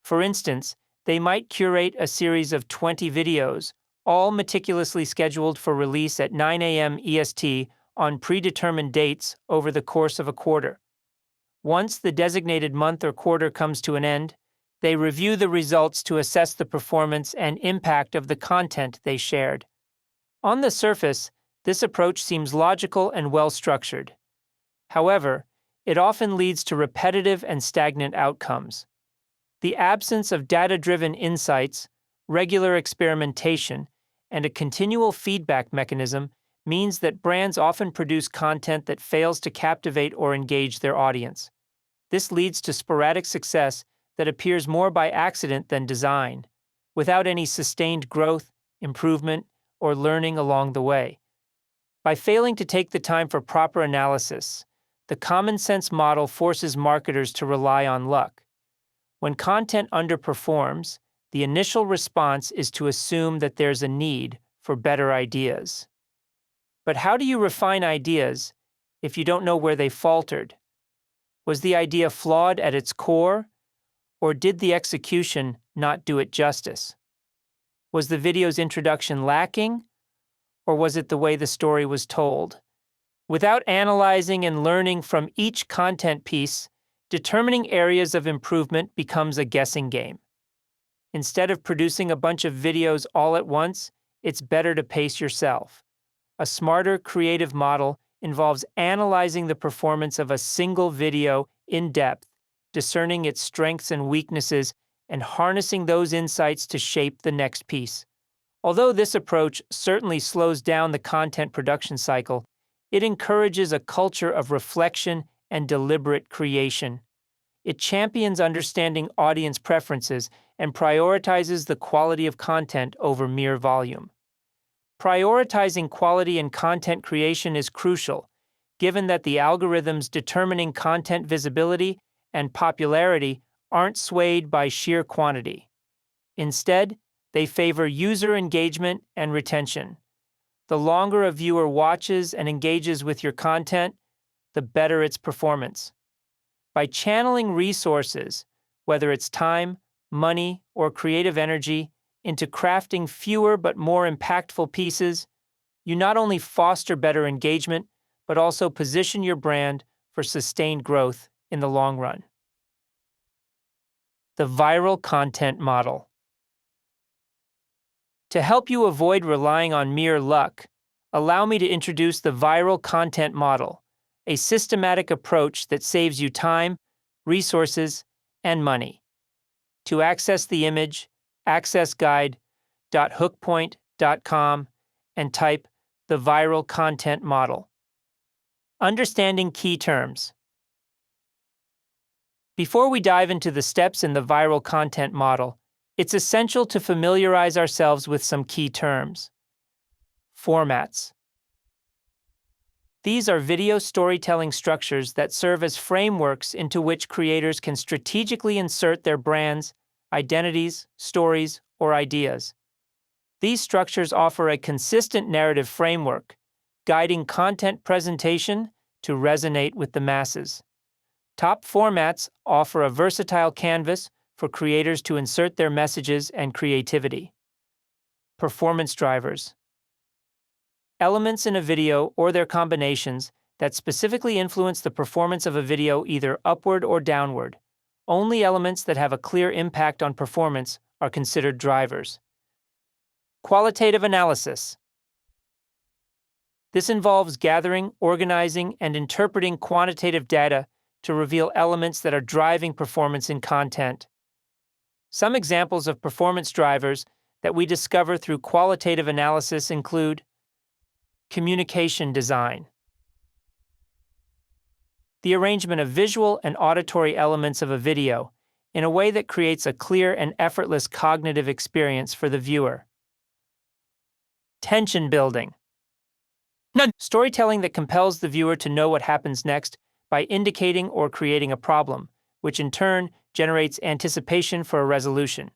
For instance, they might curate a series of 20 videos, all meticulously scheduled for release at 9 a.m. EST on predetermined dates over the course of a quarter. Once the designated month or quarter comes to an end, they review the results to assess the performance and impact of the content they shared. On the surface, this approach seems logical and well-structured. However, it often leads to repetitive and stagnant outcomes. The absence of data-driven insights, regular experimentation, and a continual feedback mechanism means that brands often produce content that fails to captivate or engage their audience. This leads to sporadic success that appears more by accident than design, without any sustained growth, improvement, or learning along the way. By failing to take the time for proper analysis, the common sense model forces marketers to rely on luck. When content underperforms, the initial response is to assume that there's a need for better ideas. But how do you refine ideas if you don't know where they faltered? Was the idea flawed at its core, or did the execution not do it justice? Was the video's introduction lacking, or was it the way the story was told? Without analyzing and learning from each content piece, determining areas of improvement becomes a guessing game. Instead of producing a bunch of videos all at once, it's better to pace yourself. A smarter creative model involves analyzing the performance of a single video in depth, discerning its strengths and weaknesses, and harnessing those insights to shape the next piece. Although this approach certainly slows down the content production cycle, it encourages a culture of reflection and deliberate creation. It champions understanding audience preferences and prioritizes the quality of content over mere volume. Prioritizing quality in content creation is crucial, given that the algorithms determining content visibility and popularity aren't swayed by sheer quantity. Instead, they favor user engagement and retention. The longer a viewer watches and engages with your content, the better its performance. By channeling resources, whether it's time, money, or creative energy, into crafting fewer but more impactful pieces, you not only foster better engagement, but also position your brand for sustained growth in the long run. The viral content model. To help you avoid relying on mere luck, allow me to introduce the viral content model, a systematic approach that saves you time, resources, and money. To access the image, access guide.hookpoint.com and type the viral content model. Understanding key terms. Before we dive into the steps in the viral content model, it's essential to familiarize ourselves with some key terms. Formats. These are video storytelling structures that serve as frameworks into which creators can strategically insert their brands, identities, stories, or ideas. These structures offer a consistent narrative framework, guiding content presentation to resonate with the masses. Top formats offer a versatile canvas for creators to insert their messages and creativity. Performance drivers. Elements in a video or their combinations that specifically influence the performance of a video either upward or downward. Only elements that have a clear impact on performance are considered drivers. Qualitative analysis. This involves gathering, organizing, and interpreting quantitative data to reveal elements that are driving performance in content. Some examples of performance drivers that we discover through qualitative analysis include communication design. The arrangement of visual and auditory elements of a video in a way that creates a clear and effortless cognitive experience for the viewer. Tension building. Storytelling that compels the viewer to know what happens next by indicating or creating a problem, which in turn generates anticipation for a resolution.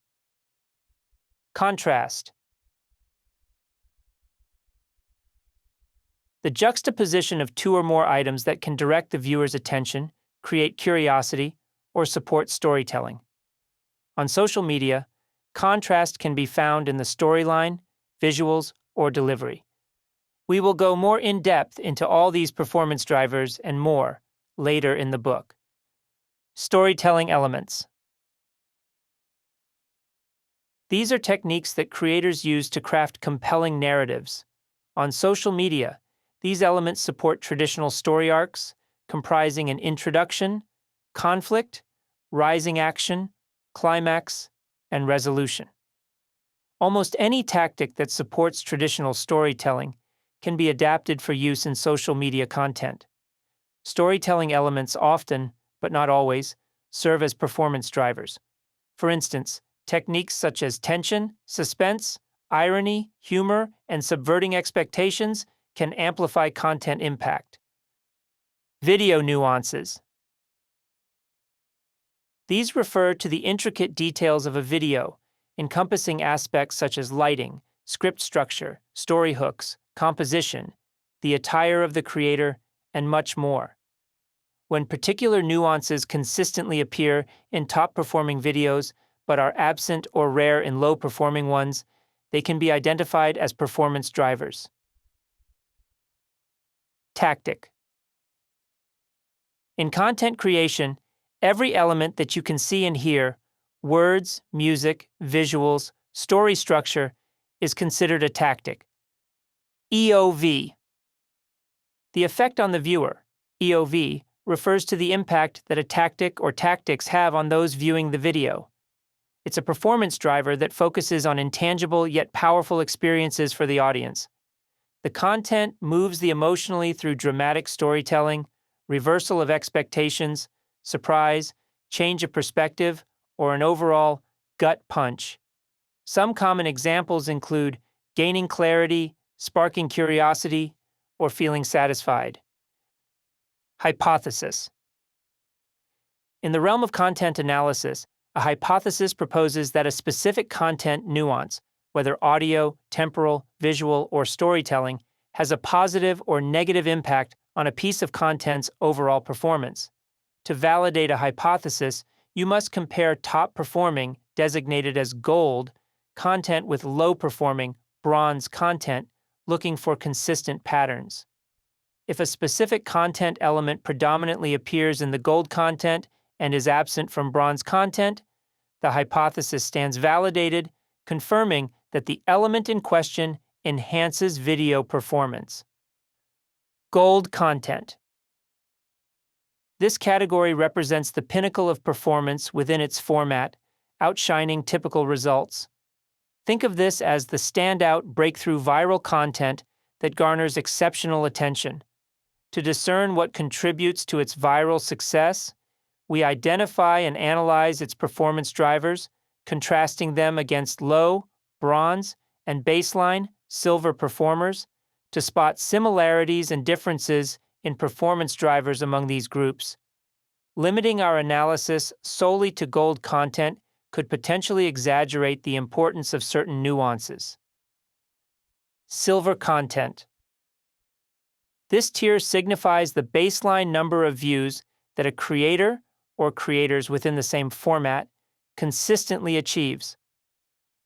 Contrast. The juxtaposition of two or more items that can direct the viewer's attention, create curiosity, or support storytelling. On social media, contrast can be found in the storyline, visuals, or delivery. We will go more in-depth into all these performance drivers and more later in the book. Storytelling elements. These are techniques that creators use to craft compelling narratives. On social media, these elements support traditional story arcs, comprising an introduction, conflict, rising action, climax, and resolution. Almost any tactic that supports traditional storytelling can be adapted for use in social media content. Storytelling elements often, but not always, serve as performance drivers. For instance, techniques such as tension, suspense, irony, humor, and subverting expectations can amplify content impact. Video nuances. These refer to the intricate details of a video, encompassing aspects such as lighting, script structure, story hooks, composition, the attire of the creator, and much more. When particular nuances consistently appear in top-performing videos but are absent or rare in low-performing ones, they can be identified as performance drivers. Tactic. In content creation, every element that you can see and hear, words, music, visuals, story structure, is considered a tactic. EOV. The effect on the viewer, EOV, refers to the impact that a tactic or tactics have on those viewing the video. It's a performance driver that focuses on intangible yet powerful experiences for the audience. The content moves the emotionally through dramatic storytelling, reversal of expectations, surprise, change of perspective, or an overall gut punch. Some common examples include gaining clarity, sparking curiosity, or feeling satisfied. Hypothesis. In the realm of content analysis, a hypothesis proposes that a specific content nuance, whether audio, temporal, visual, or storytelling, has a positive or negative impact on a piece of content's overall performance. To validate a hypothesis, you must compare top-performing, designated as gold, content with low-performing, bronze content, looking for consistent patterns. If a specific content element predominantly appears in the gold content and is absent from bronze content, the hypothesis stands validated, confirming that the element in question enhances video performance. Gold content. This category represents the pinnacle of performance within its format, outshining typical results. Think of this as the standout breakthrough viral content that garners exceptional attention. To discern what contributes to its viral success, we identify and analyze its performance drivers, contrasting them against low, bronze, and baseline, silver performers, to spot similarities and differences in performance drivers among these groups. Limiting our analysis solely to gold content could potentially exaggerate the importance of certain nuances. Silver content. This tier signifies the baseline number of views that a creator or creators within the same format consistently achieves.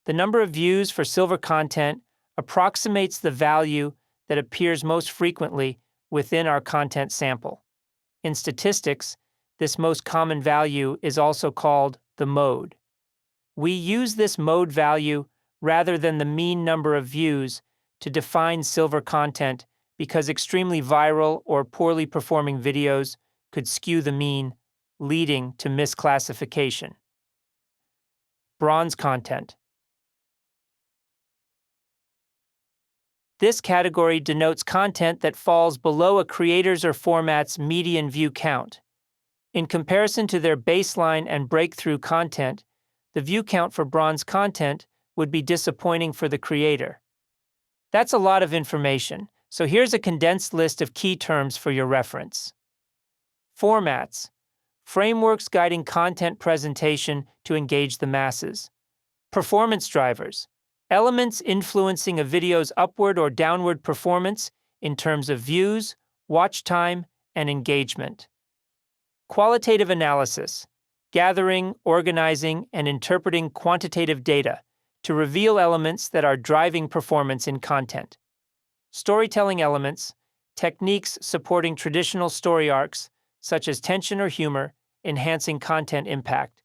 The number of views for silver content approximates the value that appears most frequently within our content sample. In statistics, this most common value is also called the mode. We use this mode value rather than the mean number of views to define silver content because extremely viral or poorly performing videos could skew the mean, leading to misclassification. Bronze content. This category denotes content that falls below a creator's or format's median view count. In comparison to their baseline and breakthrough content, the view count for bronze content would be disappointing for the creator. That's a lot of information, so here's a condensed list of key terms for your reference. Formats. Frameworks guiding content presentation to engage the masses. Performance drivers. Elements influencing a video's upward or downward performance in terms of views, watch time, and engagement. Qualitative analysis. Gathering, organizing, and interpreting quantitative data to reveal elements that are driving performance in content. Storytelling elements, techniques supporting traditional story arcs, such as tension or humor, enhancing content impact.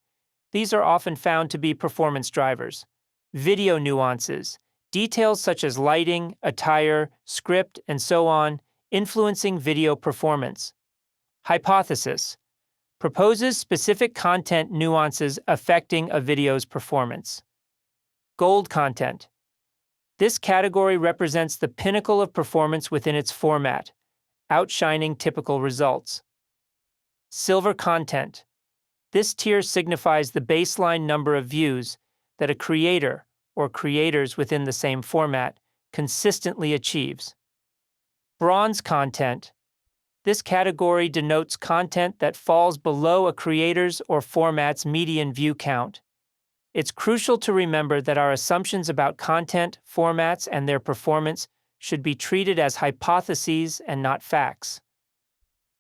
These are often found to be performance drivers. Video nuances, details such as lighting, attire, script, and so on, influencing video performance. Hypothesis, proposes specific content nuances affecting a video's performance. Gold content. This category represents the pinnacle of performance within its format, outshining typical results. Silver content. This tier signifies the baseline number of views that a creator or creators within the same format consistently achieves. Bronze content. This category denotes content that falls below a creator's or format's median view count. It's crucial to remember that our assumptions about content, formats, and their performance should be treated as hypotheses and not facts.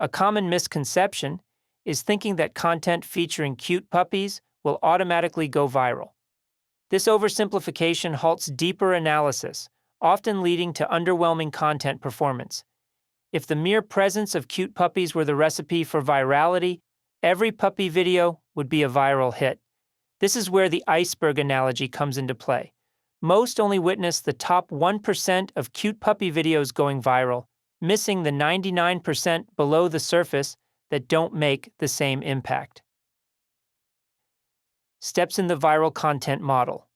A common misconception is thinking that content featuring cute puppies will automatically go viral. This oversimplification halts deeper analysis, often leading to underwhelming content performance. If the mere presence of cute puppies were the recipe for virality, every puppy video would be a viral hit. This is where the iceberg analogy comes into play. Most only witness the top 1% of cute puppy videos going viral, missing the 99% below the surface that don't make the same impact. Steps in the viral content model.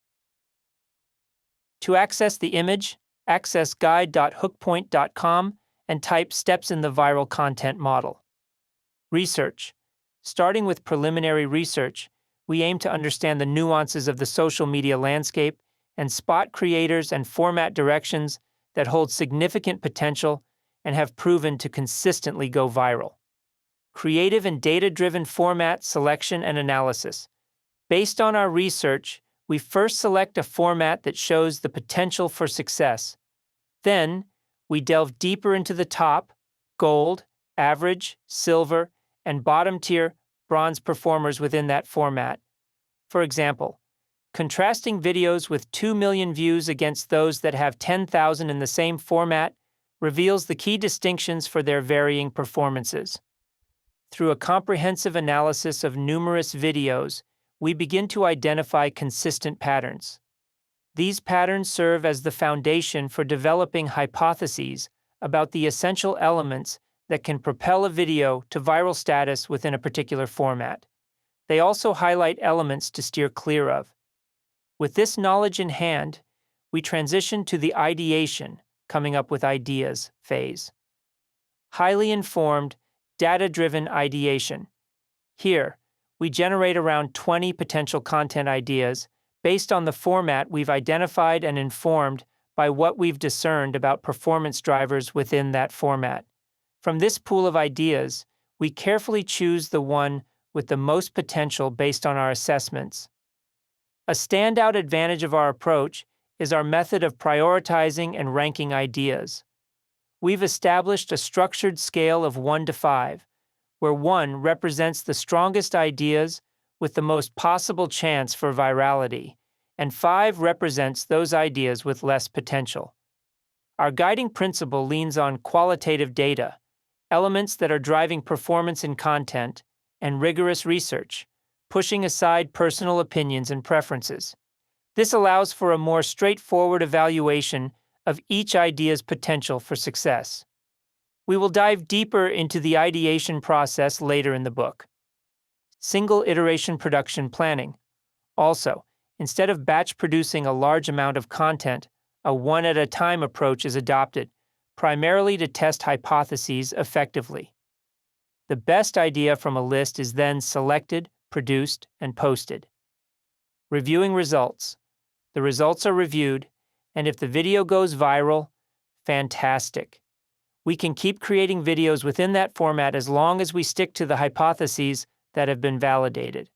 To access the image, access guide.hookpoint.com and type Steps in the viral content model. Research. Starting with preliminary research, we aim to understand the nuances of the social media landscape and spot creators and format directions that hold significant potential and have proven to consistently go viral. Creative and data-driven format selection and analysis. Based on our research, we first select a format that shows the potential for success. Then, we delve deeper into the top, gold, average, silver, and bottom-tier, bronze performers within that format. For example, contrasting videos with 2 million views against those that have 10,000 in the same format reveals the key distinctions for their varying performances. Through a comprehensive analysis of numerous videos, we begin to identify consistent patterns. These patterns serve as the foundation for developing hypotheses about the essential elements that can propel a video to viral status within a particular format. They also highlight elements to steer clear of. With this knowledge in hand, we transition to the ideation, coming up with ideas phase. Highly informed, data-driven ideation. Here, we generate around 20 potential content ideas based on the format we've identified and informed by what we've discerned about performance drivers within that format. From this pool of ideas, we carefully choose the one with the most potential based on our assessments. A standout advantage of our approach is our method of prioritizing and ranking ideas. We've established a structured scale of 1 to 5, where 1 represents the strongest ideas with the most possible chance for virality, and 5 represents those ideas with less potential. Our guiding principle leans on qualitative data, elements that are driving performance in content, and rigorous research, pushing aside personal opinions and preferences. This allows for a more straightforward evaluation of each idea's potential for success. We will dive deeper into the ideation process later in the book. Single iteration production planning. Also, instead of batch producing a large amount of content, a one-at-a-time approach is adopted, primarily to test hypotheses effectively. The best idea from a list is then selected, produced, and posted. Reviewing results. The results are reviewed, and if the video goes viral, fantastic. We can keep creating videos within that format as long as we stick to the hypotheses that have been validated.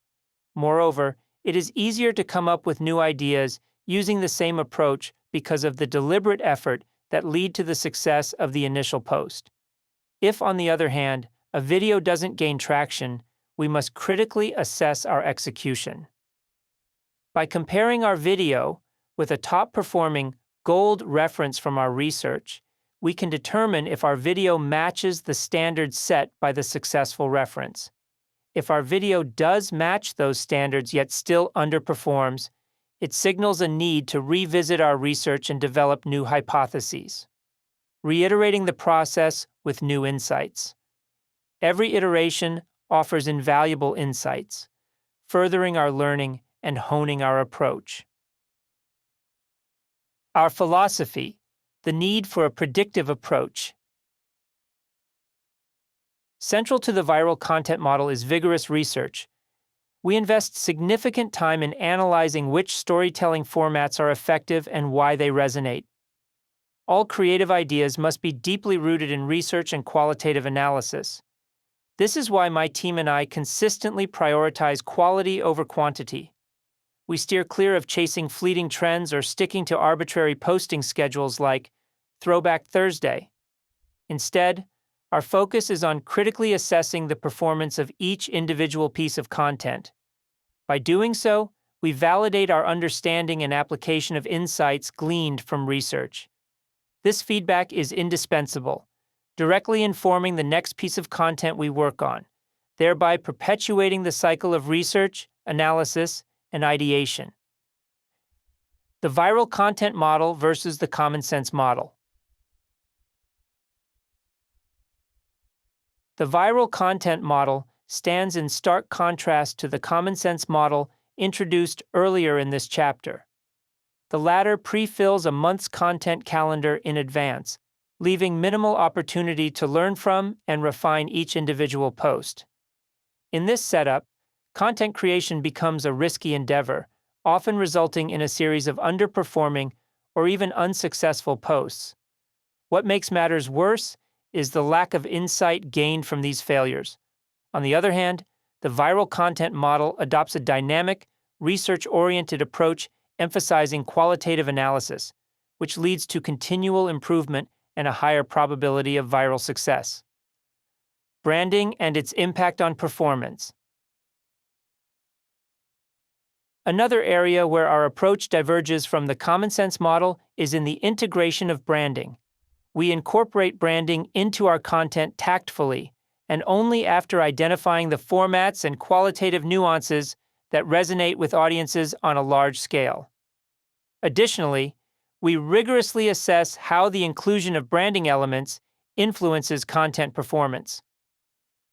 Moreover, it is easier to come up with new ideas using the same approach because of the deliberate effort that lead to the success of the initial post. If, on the other hand, a video doesn't gain traction, we must critically assess our execution. By comparing our video with a top-performing gold reference from our research, we can determine if our video matches the standards set by the successful reference. If our video does match those standards yet still underperforms, it signals a need to revisit our research and develop new hypotheses. Reiterating the process with new insights. Every iteration offers invaluable insights, furthering our learning and honing our approach. Our philosophy: the need for a predictive approach. Central to the viral content model is vigorous research. We invest significant time in analyzing which storytelling formats are effective and why they resonate. All creative ideas must be deeply rooted in research and qualitative analysis. This is why my team and I consistently prioritize quality over quantity. We steer clear of chasing fleeting trends or sticking to arbitrary posting schedules like Throwback Thursday. Instead, our focus is on critically assessing the performance of each individual piece of content. By doing so, we validate our understanding and application of insights gleaned from research. This feedback is indispensable, directly informing the next piece of content we work on, thereby perpetuating the cycle of research, analysis, and ideation. The viral content model versus the common sense model. The viral content model stands in stark contrast to the common sense model introduced earlier in this chapter. The latter pre-fills a month's content calendar in advance, leaving minimal opportunity to learn from and refine each individual post. In this setup, content creation becomes a risky endeavor, often resulting in a series of underperforming or even unsuccessful posts. What makes matters worse is the lack of insight gained from these failures. On the other hand, the viral content model adopts a dynamic, research-oriented approach emphasizing qualitative analysis, which leads to continual improvement and a higher probability of viral success. Branding and its impact on performance. Another area where our approach diverges from the common sense model is in the integration of branding. We incorporate branding into our content tactfully, and only after identifying the formats and qualitative nuances that resonate with audiences on a large scale. Additionally, we rigorously assess how the inclusion of branding elements influences content performance.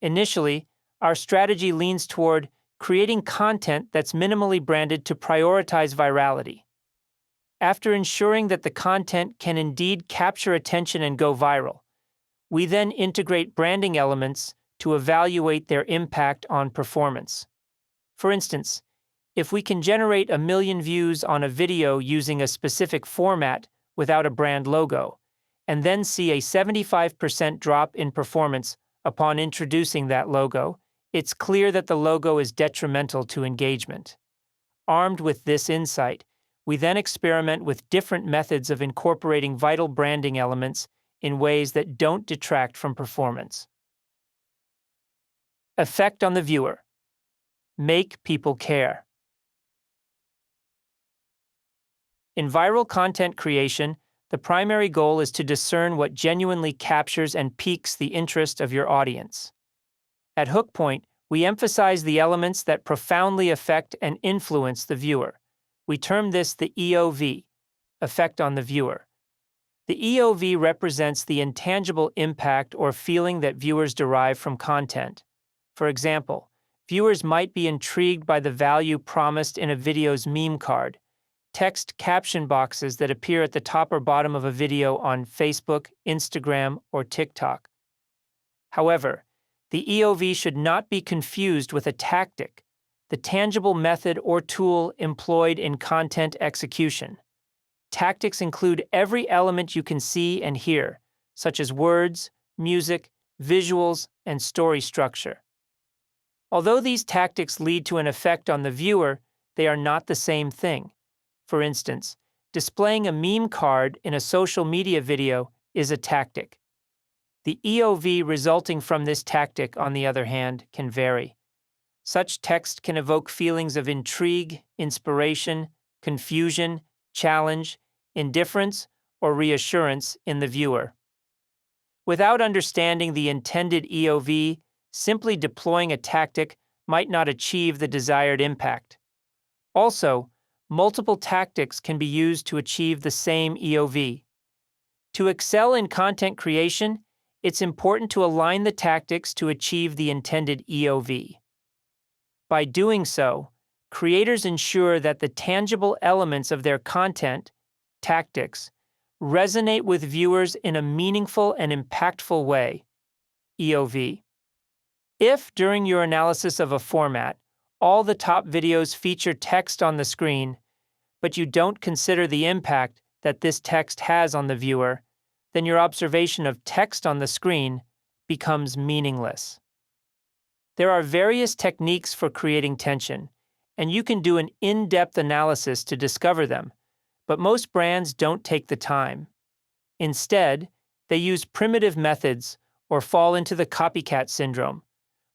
Initially, our strategy leans toward creating content that's minimally branded to prioritize virality. After ensuring that the content can indeed capture attention and go viral, we then integrate branding elements to evaluate their impact on performance. For instance, if we can generate 1 million views on a video using a specific format without a brand logo, and then see a 75% drop in performance upon introducing that logo, it's clear that the logo is detrimental to engagement. Armed with this insight, we then experiment with different methods of incorporating vital branding elements in ways that don't detract from performance. Effect on the viewer. Make people care. In viral content creation, the primary goal is to discern what genuinely captures and piques the interest of your audience. At Hookpoint, we emphasize the elements that profoundly affect and influence the viewer. We term this the EOV, effect on the viewer. The EOV represents the intangible impact or feeling that viewers derive from content. For example, viewers might be intrigued by the value promised in a video's meme card, text caption boxes that appear at the top or bottom of a video on Facebook, Instagram, or TikTok. However, the EOV should not be confused with a tactic, the tangible method or tool employed in content execution. Tactics include every element you can see and hear, such as words, music, visuals, and story structure. Although these tactics lead to an effect on the viewer, they are not the same thing. For instance, displaying a meme card in a social media video is a tactic. The EOV resulting from this tactic, on the other hand, can vary. Such text can evoke feelings of intrigue, inspiration, confusion, challenge, indifference, or reassurance in the viewer. Without understanding the intended EOV, simply deploying a tactic might not achieve the desired impact. Also, multiple tactics can be used to achieve the same EOV. To excel in content creation, it's important to align the tactics to achieve the intended EOV. By doing so, creators ensure that the tangible elements of their content, tactics resonate with viewers in a meaningful and impactful way, EOV. If, during your analysis of a format, all the top videos feature text on the screen, but you don't consider the impact that this text has on the viewer, then your observation of text on the screen becomes meaningless. There are various techniques for creating tension, and you can do an in-depth analysis to discover them, but most brands don't take the time. Instead, they use primitive methods or fall into the copycat syndrome,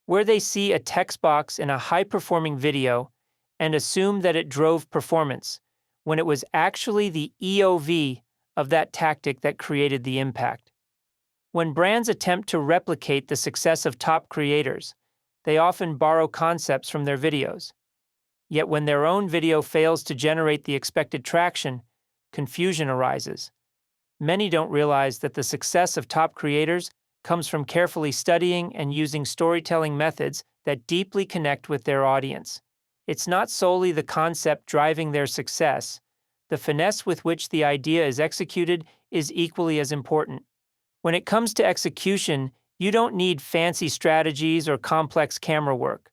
where they see a text box in a high-performing video and assume that it drove performance, when it was actually the EOV of that tactic that created the impact. When brands attempt to replicate the success of top creators, they often borrow concepts from their videos. Yet when their own video fails to generate the expected traction, confusion arises. Many don't realize that the success of top creators comes from carefully studying and using storytelling methods that deeply connect with their audience. It's not solely the concept driving their success. The finesse with which the idea is executed is equally as important. When it comes to execution, you don't need fancy strategies or complex camera work.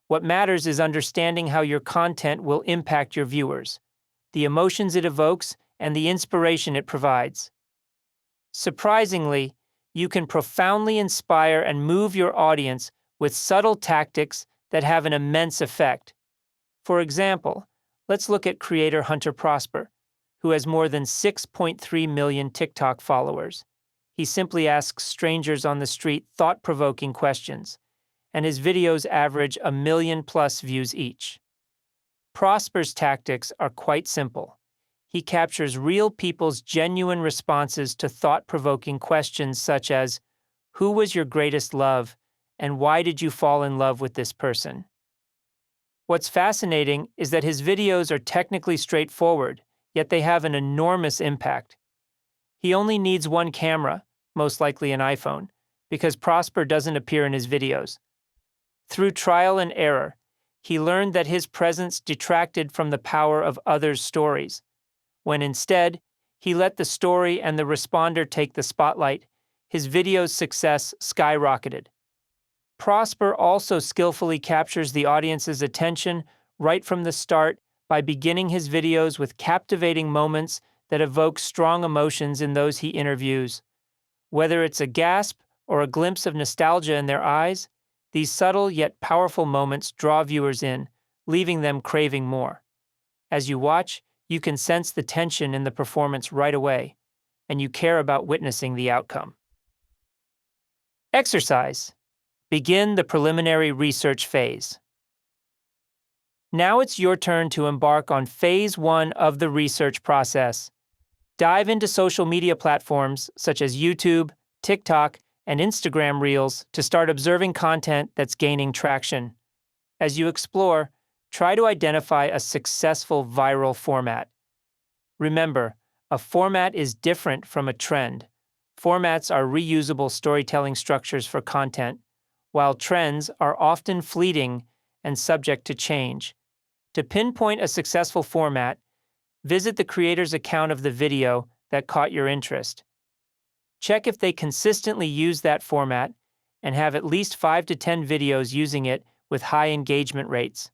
What matters is understanding how your content will impact your viewers, the emotions it evokes, and the inspiration it provides. Surprisingly, you can profoundly inspire and move your audience with subtle tactics that have an immense effect. For example, let's look at creator Hunter Prosper, who has more than 6.3 million TikTok followers. He simply asks strangers on the street thought-provoking questions, and his videos average 1 million+ views each. Prosper's tactics are quite simple. He captures real people's genuine responses to thought-provoking questions such as, "Who was your greatest love, and why did you fall in love with this person?" What's fascinating is that his videos are technically straightforward, yet they have an enormous impact. He only needs one camera, most likely an iPhone, because Prosper doesn't appear in his videos. Through trial and error, he learned that his presence detracted from the power of others' stories. When instead, he let the story and the responder take the spotlight, his video's success skyrocketed. Prosper also skillfully captures the audience's attention right from the start by beginning his videos with captivating moments that evoke strong emotions in those he interviews. Whether it's a gasp or a glimpse of nostalgia in their eyes, these subtle yet powerful moments draw viewers in, leaving them craving more. As you watch, you can sense the tension in the performance right away, and you care about witnessing the outcome. Exercise. Begin the preliminary research phase. Now it's your turn to embark on phase 1 of the research process. Dive into social media platforms such as YouTube, TikTok, and Instagram Reels to start observing content that's gaining traction. As you explore, try to identify a successful viral format. Remember, a format is different from a trend. Formats are reusable storytelling structures for content, while trends are often fleeting and subject to change. To pinpoint a successful format, visit the creator's account of the video that caught your interest. Check if they consistently use that format and have at least 5 to 10 videos using it with high engagement rates.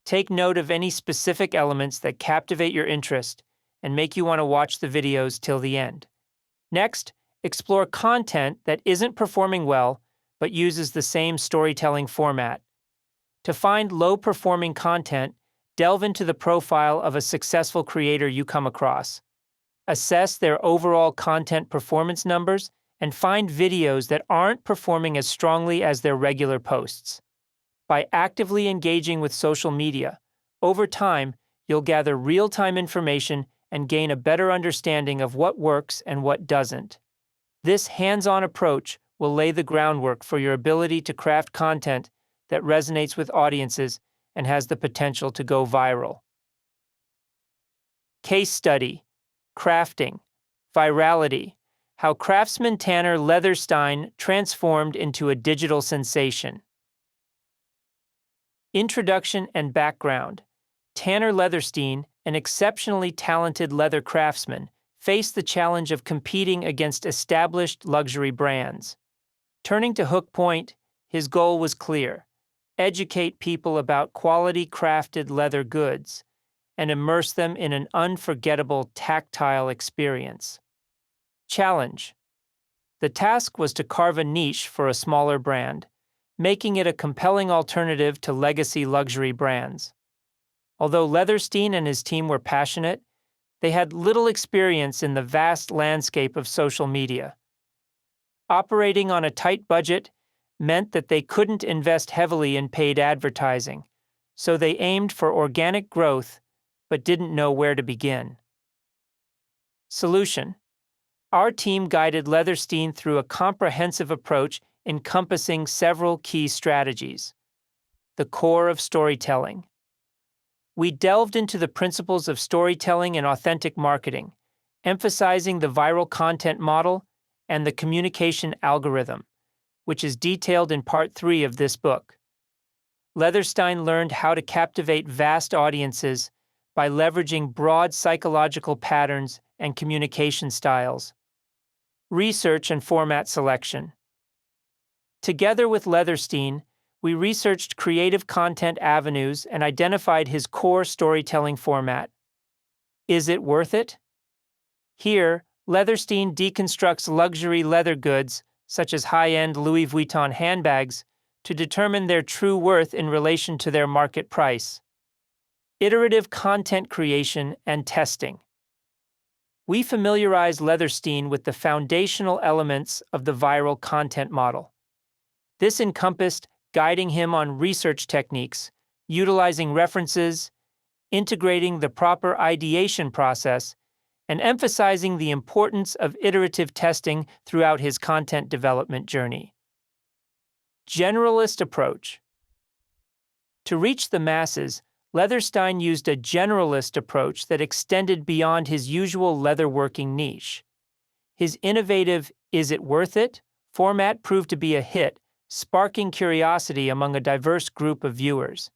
Take note of any specific elements that captivate your interest and make you want to watch the videos till the end. Next, explore content that isn't performing well but uses the same storytelling format. To find low-performing content, delve into the profile of a successful creator you come across. Assess their overall content performance numbers and find videos that aren't performing as strongly as their regular posts. By actively engaging with social media, over time, you'll gather real-time information and gain a better understanding of what works and what doesn't. This hands-on approach will lay the groundwork for your ability to craft content that resonates with audiences and has the potential to go viral. Case study: crafting, virality, how craftsman Tanner Leatherstein transformed into a digital sensation. Introduction and background. Tanner Leatherstein, an exceptionally talented leather craftsman, faced the challenge of competing against established luxury brands. Turning to Hook Point, his goal was clear: educate people about quality crafted leather goods and immerse them in an unforgettable tactile experience. Challenge: the task was to carve a niche for a smaller brand, making it a compelling alternative to legacy luxury brands. Although Leatherstein and his team were passionate, they had little experience in the vast landscape of social media. Operating on a tight budget meant that they couldn't invest heavily in paid advertising, so they aimed for organic growth but didn't know where to begin. Solution: our team guided Leatherstein through a comprehensive approach encompassing several key strategies. The core of storytelling. We delved into the principles of storytelling and authentic marketing, emphasizing the viral content model and the communication algorithm, which is detailed in Part 3 of this book. Leatherstein learned how to captivate vast audiences by leveraging broad psychological patterns and communication styles. Research and format selection. Together with Leatherstein, we researched creative content avenues and identified his core storytelling format. Is it worth it? Here, Leatherstein deconstructs luxury leather goods, such as high-end Louis Vuitton handbags, to determine their true worth in relation to their market price. Iterative content creation and testing. We familiarized Leatherstein with the foundational elements of the viral content model. This encompassed guiding him on research techniques, utilizing references, integrating the proper ideation process, and emphasizing the importance of iterative testing throughout his content development journey. Generalist approach. To reach the masses, Leatherstein used a generalist approach that extended beyond his usual leatherworking niche. His innovative "Is it worth it?" format proved to be a hit, sparking curiosity among a diverse group of viewers.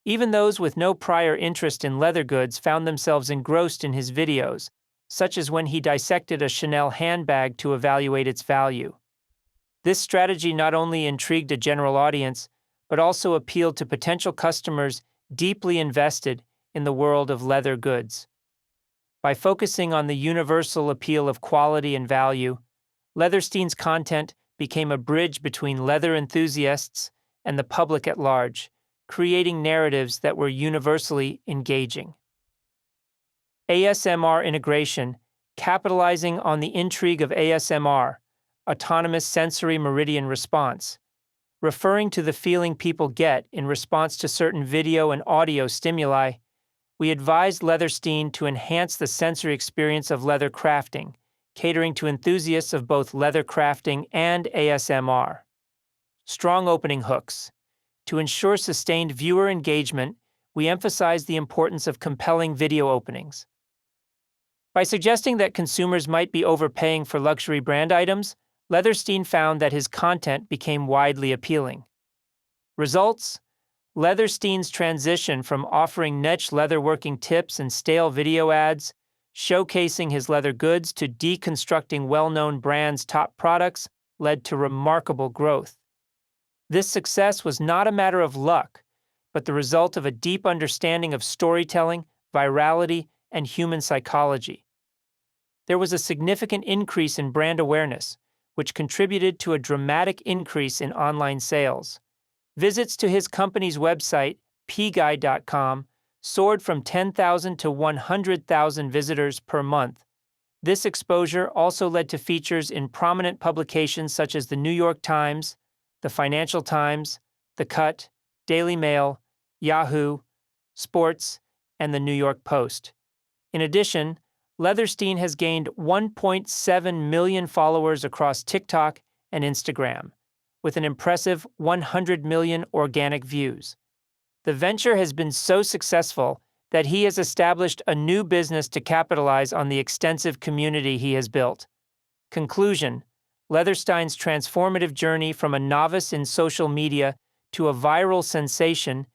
Even those with no prior interest in leather goods found themselves engrossed in his videos, such as when he dissected a Chanel handbag to evaluate its value. This strategy not only intrigued a general audience, but also appealed to potential customers deeply invested in the world of leather goods. By focusing on the universal appeal of quality and value, Leatherstein's content became a bridge between leather enthusiasts and the public at large, creating narratives that were universally engaging. ASMR integration, capitalizing on the intrigue of ASMR, autonomous sensory meridian response, referring to the feeling people get in response to certain video and audio stimuli, we advised Leatherstein to enhance the sensory experience of leather crafting, catering to enthusiasts of both leather crafting and ASMR. Strong opening hooks. To ensure sustained viewer engagement, we emphasized the importance of compelling video openings. By suggesting that consumers might be overpaying for luxury brand items, Leatherstein found that his content became widely appealing. Results: Leatherstein's transition from offering niche leatherworking tips and stale video ads, showcasing his leather goods, to deconstructing well-known brands' top products led to remarkable growth. This success was not a matter of luck, but the result of a deep understanding of storytelling, virality, and human psychology. There was a significant increase in brand awareness, which contributed to a dramatic increase in online sales. Visits to his company's website, pguide.com, soared from 10,000 to 100,000 visitors per month. This exposure also led to features in prominent publications such as the New York Times, the Financial Times, The Cut, Daily Mail, Yahoo, Sports, and the New York Post. In addition, Leatherstein has gained 1.7 million followers across TikTok and Instagram, with an impressive 100 million organic views. The venture has been so successful that he has established a new business to capitalize on the extensive community he has built. Conclusion: Leatherstein's transformative journey from a novice in social media to a viral sensation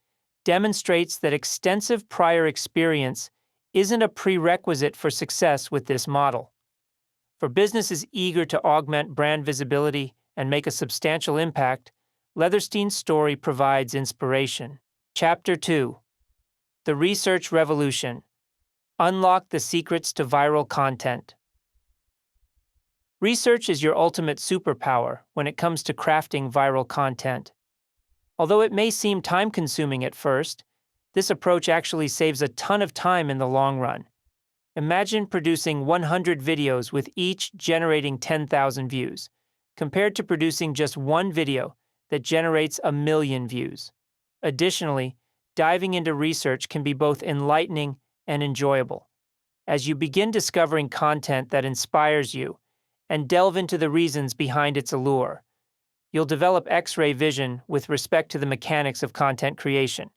demonstrates that extensive prior experience isn't a prerequisite for success with this model. For businesses eager to augment brand visibility and make a substantial impact, Leatherstein's story provides inspiration. Chapter 2: The Research Revolution. Unlock the secrets to viral content. Research is your ultimate superpower when it comes to crafting viral content. Although it may seem time-consuming at first, this approach actually saves a ton of time in the long run. Imagine producing 100 videos with each generating 10,000 views, compared to producing just one video that generates 1,000,000 views. Additionally, diving into research can be both enlightening and enjoyable. As you begin discovering content that inspires you and delve into the reasons behind its allure, you'll develop X-ray vision with respect to the mechanics of content creation.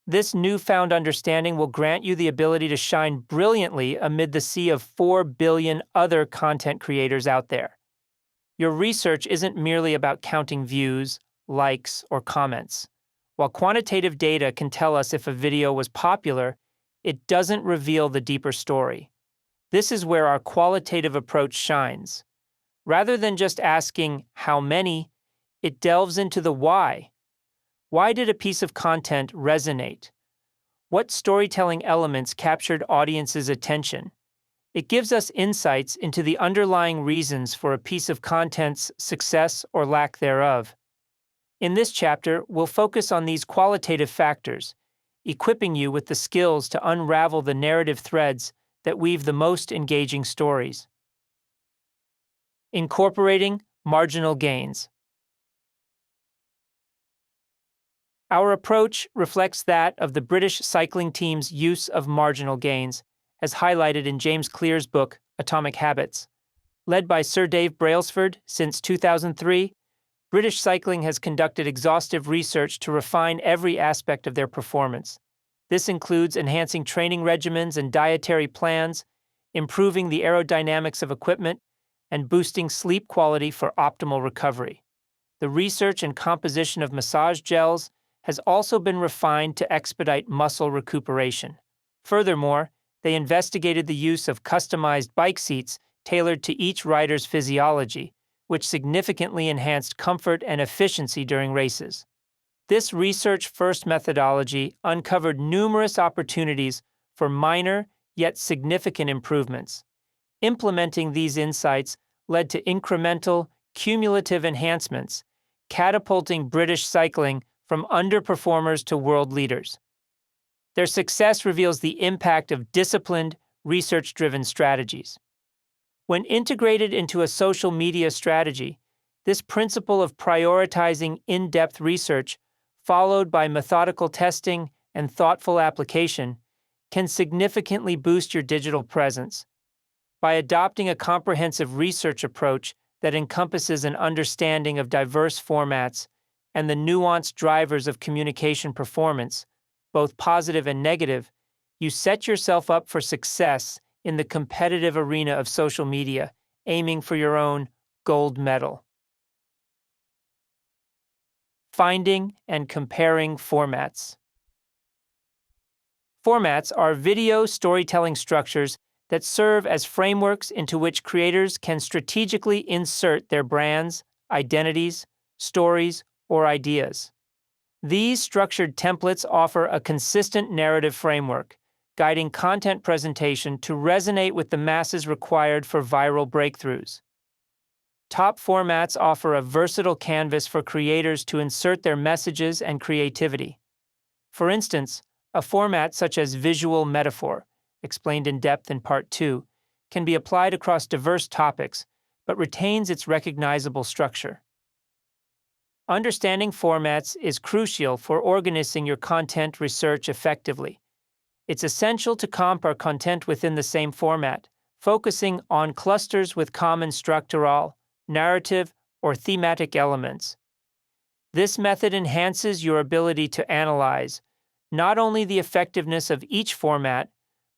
This newfound understanding will grant you the ability to shine brilliantly amid the sea of 4 billion other content creators out there. Your research isn't merely about counting views, likes, or comments. While quantitative data can tell us if a video was popular, it doesn't reveal the deeper story. This is where our qualitative approach shines. Rather than just asking how many, it delves into the why. Why did a piece of content resonate? What storytelling elements captured audiences' attention? It gives us insights into the underlying reasons for a piece of content's success or lack thereof. In this chapter, we'll focus on these qualitative factors, equipping you with the skills to unravel the narrative threads that weave the most engaging stories. Incorporating marginal gains. Our approach reflects that of the British cycling team's use of marginal gains, as highlighted in James Clear's book, Atomic Habits. Led by Sir Dave Brailsford since 2003, British Cycling has conducted exhaustive research to refine every aspect of their performance. This includes enhancing training regimens and dietary plans, improving the aerodynamics of equipment, and boosting sleep quality for optimal recovery. The research and composition of massage gels has also been refined to expedite muscle recuperation. Furthermore, they investigated the use of customized bike seats tailored to each rider's physiology, which significantly enhanced comfort and efficiency during races. This research-first methodology uncovered numerous opportunities for minor yet significant improvements. Implementing these insights led to incremental, cumulative enhancements, catapulting British cycling from underperformers to world leaders. Their success reveals the impact of disciplined, research-driven strategies. When integrated into a social media strategy, this principle of prioritizing in-depth research, followed by methodical testing and thoughtful application, can significantly boost your digital presence. By adopting a comprehensive research approach that encompasses an understanding of diverse formats and the nuanced drivers of communication performance, both positive and negative, you set yourself up for success in the competitive arena of social media, aiming for your own gold medal. Finding and comparing formats. Formats are video storytelling structures that serve as frameworks into which creators can strategically insert their brands, identities, stories, or ideas. These structured templates offer a consistent narrative framework, guiding content presentation to resonate with the masses required for viral breakthroughs. Top formats offer a versatile canvas for creators to insert their messages and creativity. For instance, a format such as visual metaphor, explained in depth in Part 2, can be applied across diverse topics, but retains its recognizable structure. Understanding formats is crucial for organizing your content research effectively. It's essential to comp our content within the same format, focusing on clusters with common structural, narrative, or thematic elements. This method enhances your ability to analyze not only the effectiveness of each format,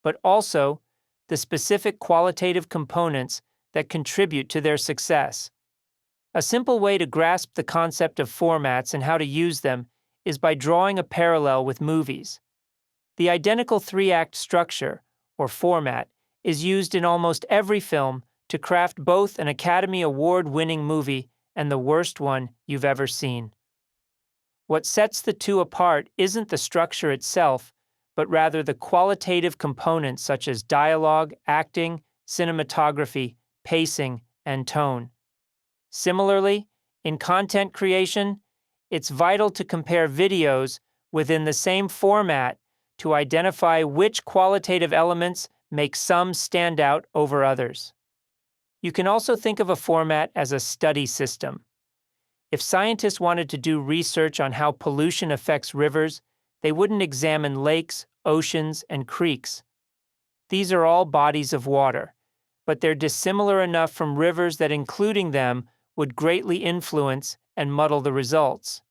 but also the specific qualitative components that contribute to their success. A simple way to grasp the concept of formats and how to use them is by drawing a parallel with movies. The identical three-act structure, or format, is used in almost every film to craft both an Academy Award-winning movie and the worst one you've ever seen. What sets the two apart isn't the structure itself, but rather the qualitative components such as dialogue, acting, cinematography, pacing, and tone. Similarly, in content creation, it's vital to compare videos within the same format to identify which qualitative elements make some stand out over others. You can also think of a format as a study system. If scientists wanted to do research on how pollution affects rivers, they wouldn't examine lakes, oceans, and creeks. These are all bodies of water, but they're dissimilar enough from rivers that including them would greatly influence and muddle the results.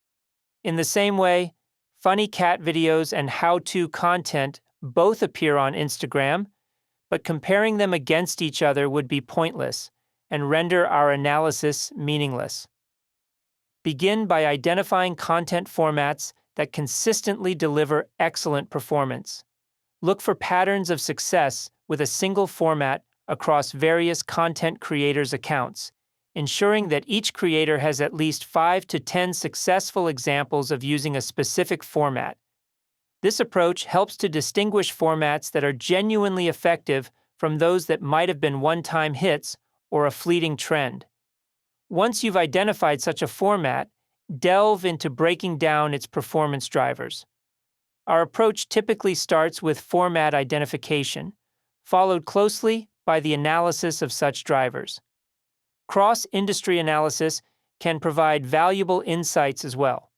In the same way, funny cat videos and how-to content both appear on Instagram, but comparing them against each other would be pointless and render our analysis meaningless. Begin by identifying content formats that consistently deliver excellent performance. Look for patterns of success with a single format across various content creators' accounts, ensuring that each creator has at least 5 to 10 successful examples of using a specific format. This approach helps to distinguish formats that are genuinely effective from those that might have been one-time hits or a fleeting trend. Once you've identified such a format, delve into breaking down its performance drivers. Our approach typically starts with format identification, followed closely by the analysis of such drivers. Cross-industry analysis can provide valuable insights as well.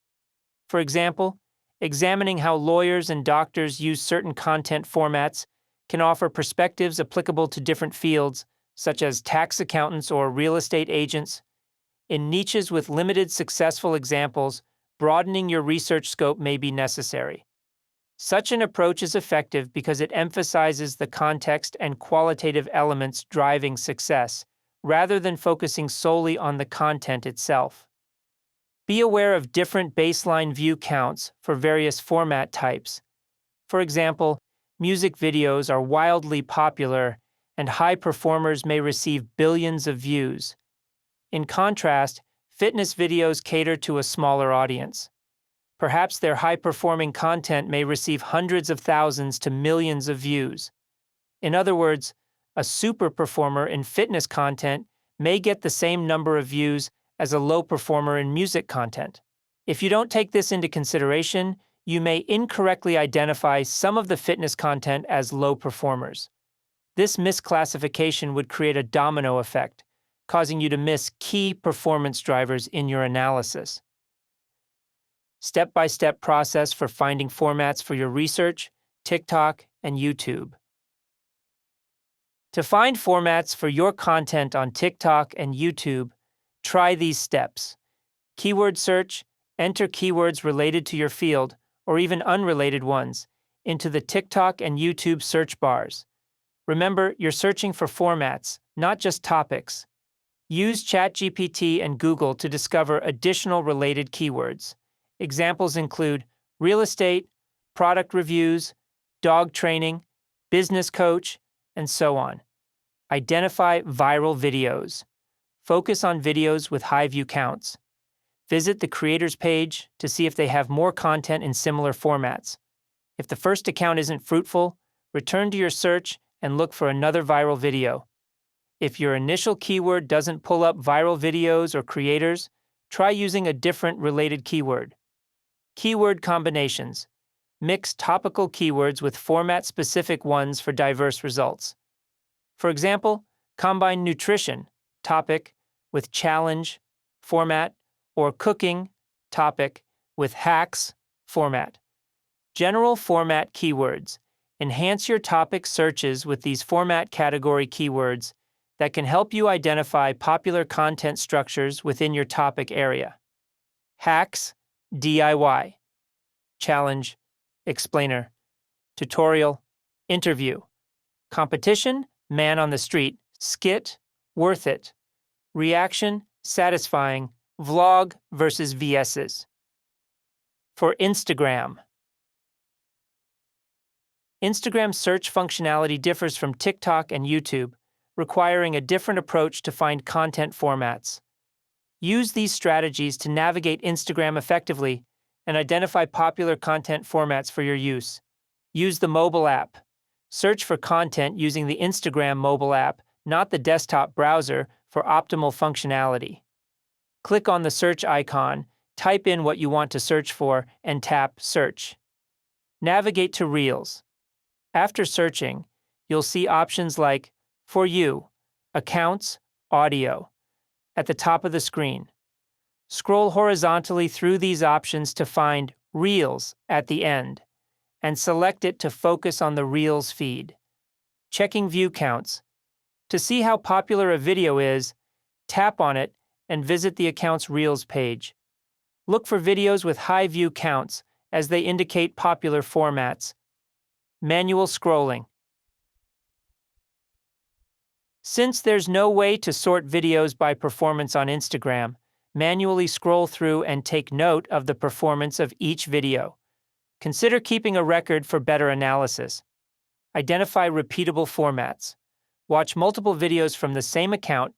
For example, examining how lawyers and doctors use certain content formats can offer perspectives applicable to different fields, such as tax accountants or real estate agents. In niches with limited successful examples, broadening your research scope may be necessary. Such an approach is effective because it emphasizes the context and qualitative elements driving success, rather than focusing solely on the content itself. Be aware of different baseline view counts for various format types. For example, music videos are wildly popular, and high performers may receive billions of views. In contrast, fitness videos cater to a smaller audience. Perhaps their high-performing content may receive hundreds of thousands to millions of views. In other words, a super performer in fitness content may get the same number of views as a low performer in music content. If you don't take this into consideration, you may incorrectly identify some of the fitness content as low performers. This misclassification would create a domino effect, causing you to miss key performance drivers in your analysis. Step-by-step process for finding formats for your research, TikTok, and YouTube. To find formats for your content on TikTok and YouTube, try these steps. Keyword search, enter keywords related to your field, or even unrelated ones, into the TikTok and YouTube search bars. Remember, you're searching for formats, not just topics. Use ChatGPT and Google to discover additional related keywords. Examples include real estate, product reviews, dog training, business coach, and so on. Identify viral videos. Focus on videos with high view counts. Visit the creators page to see if they have more content in similar formats. If the first account isn't fruitful, return to your search and look for another viral video. If your initial keyword doesn't pull up viral videos or creators, try using a different related keyword. Keyword combinations. Mix topical keywords with format-specific ones for diverse results. For example, combine nutrition, topic, with challenge, format, or cooking, topic, with hacks, format. General format keywords. Enhance your topic searches with these format category keywords that can help you identify popular content structures within your topic area. Hacks, DIY. Challenge, explainer. Tutorial, interview. Competition, man on the street. Skit, worth it. Reaction, satisfying. Vlog versus VS's. For Instagram. Instagram's search functionality differs from TikTok and YouTube, requiring a different approach to find content formats. Use these strategies to navigate Instagram effectively and identify popular content formats for your use. Use the mobile app. Search for content using the Instagram mobile app, not the desktop browser, for optimal functionality. Click on the search icon, type in what you want to search for, and tap Search. Navigate to Reels. After searching, you'll see options like For You, Accounts, Audio at the top of the screen. Scroll horizontally through these options to find Reels at the end, and select it to focus on the Reels feed. Checking view counts. To see how popular a video is, tap on it and visit the account's Reels page. Look for videos with high view counts as they indicate popular formats. Manual scrolling. Since there's no way to sort videos by performance on Instagram, manually scroll through and take note of the performance of each video. Consider keeping a record for better analysis. Identify repeatable formats. Watch multiple videos from the same account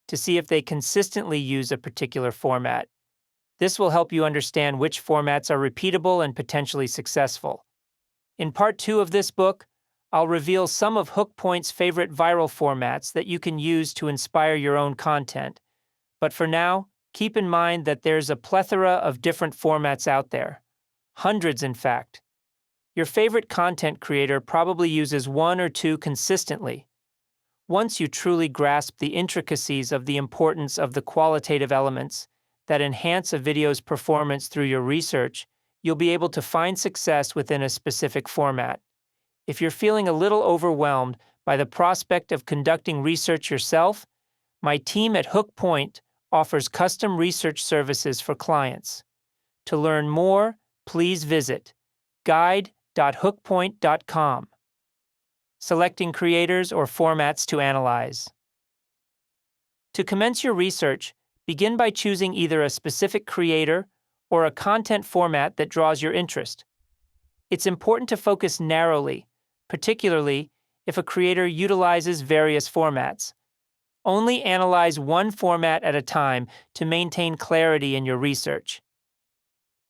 to see if they consistently use a particular format. This will help you understand which formats are repeatable and potentially successful. In part 2 of this book, I'll reveal some of Hook Point's favorite viral formats that you can use to inspire your own content. But for now, keep in mind that there's a plethora of different formats out there. Hundreds, in fact. Your favorite content creator probably uses one or two consistently. Once you truly grasp the intricacies of the importance of the qualitative elements that enhance a video's performance through your research, you'll be able to find success within a specific format. If you're feeling a little overwhelmed by the prospect of conducting research yourself, my team at Hook Point offers custom research services for clients. To learn more, please visit guide.hookpoint.com. Selecting creators or formats to analyze. To commence your research, begin by choosing either a specific creator or a content format that draws your interest. It's important to focus narrowly, particularly if a creator utilizes various formats. Only analyze one format at a time to maintain clarity in your research.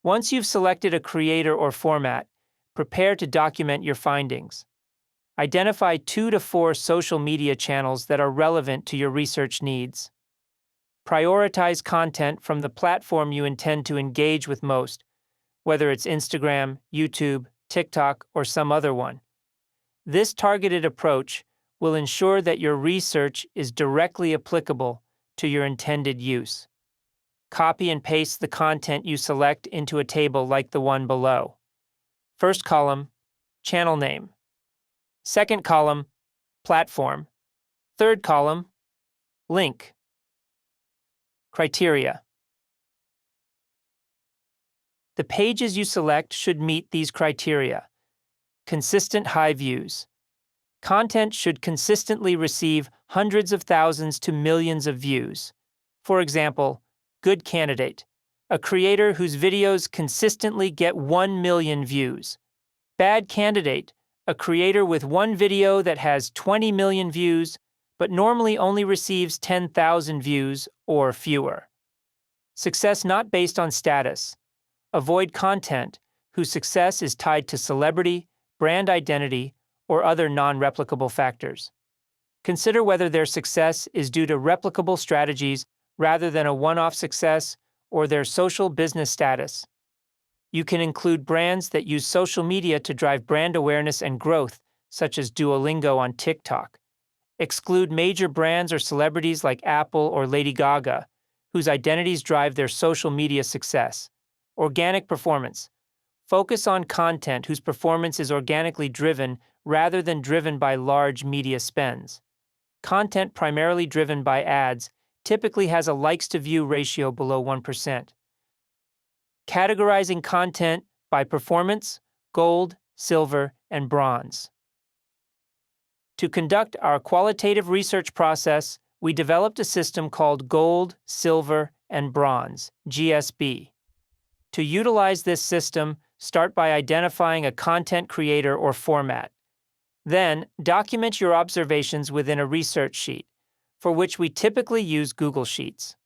Once you've selected a creator or format, prepare to document your findings. Identify 2 to 4 social media channels that are relevant to your research needs. Prioritize content from the platform you intend to engage with most, whether it's Instagram, YouTube, TikTok, or some other one. This targeted approach will ensure that your research is directly applicable to your intended use. Copy and paste the content you select into a table like the one below. First column, channel name. Second column, platform. Third column, link. Criteria. The pages you select should meet these criteria. Consistent high views. Content should consistently receive hundreds of thousands to millions of views. For example, good candidate, a creator whose videos consistently get 1 million views. Bad candidate, a creator with one video that has 20 million views, but normally only receives 10,000 views or fewer. Success not based on status. Avoid content whose success is tied to celebrity, brand identity, or other non-replicable factors. Consider whether their success is due to replicable strategies rather than a one-off success or their social business status. You can include brands that use social media to drive brand awareness and growth, such as Duolingo on TikTok. Exclude major brands or celebrities like Apple or Lady Gaga, whose identities drive their social media success. Organic performance. Focus on content whose performance is organically driven rather than driven by large media spends. Content primarily driven by ads typically has a likes-to-view ratio below 1%. Categorizing content by performance, gold, silver, and bronze. To conduct our qualitative research process, we developed a system called Gold, Silver, and Bronze, GSB. To utilize this system, start by identifying a content creator or format. Then, document your observations within a research sheet, for which we typically use Google Sheets.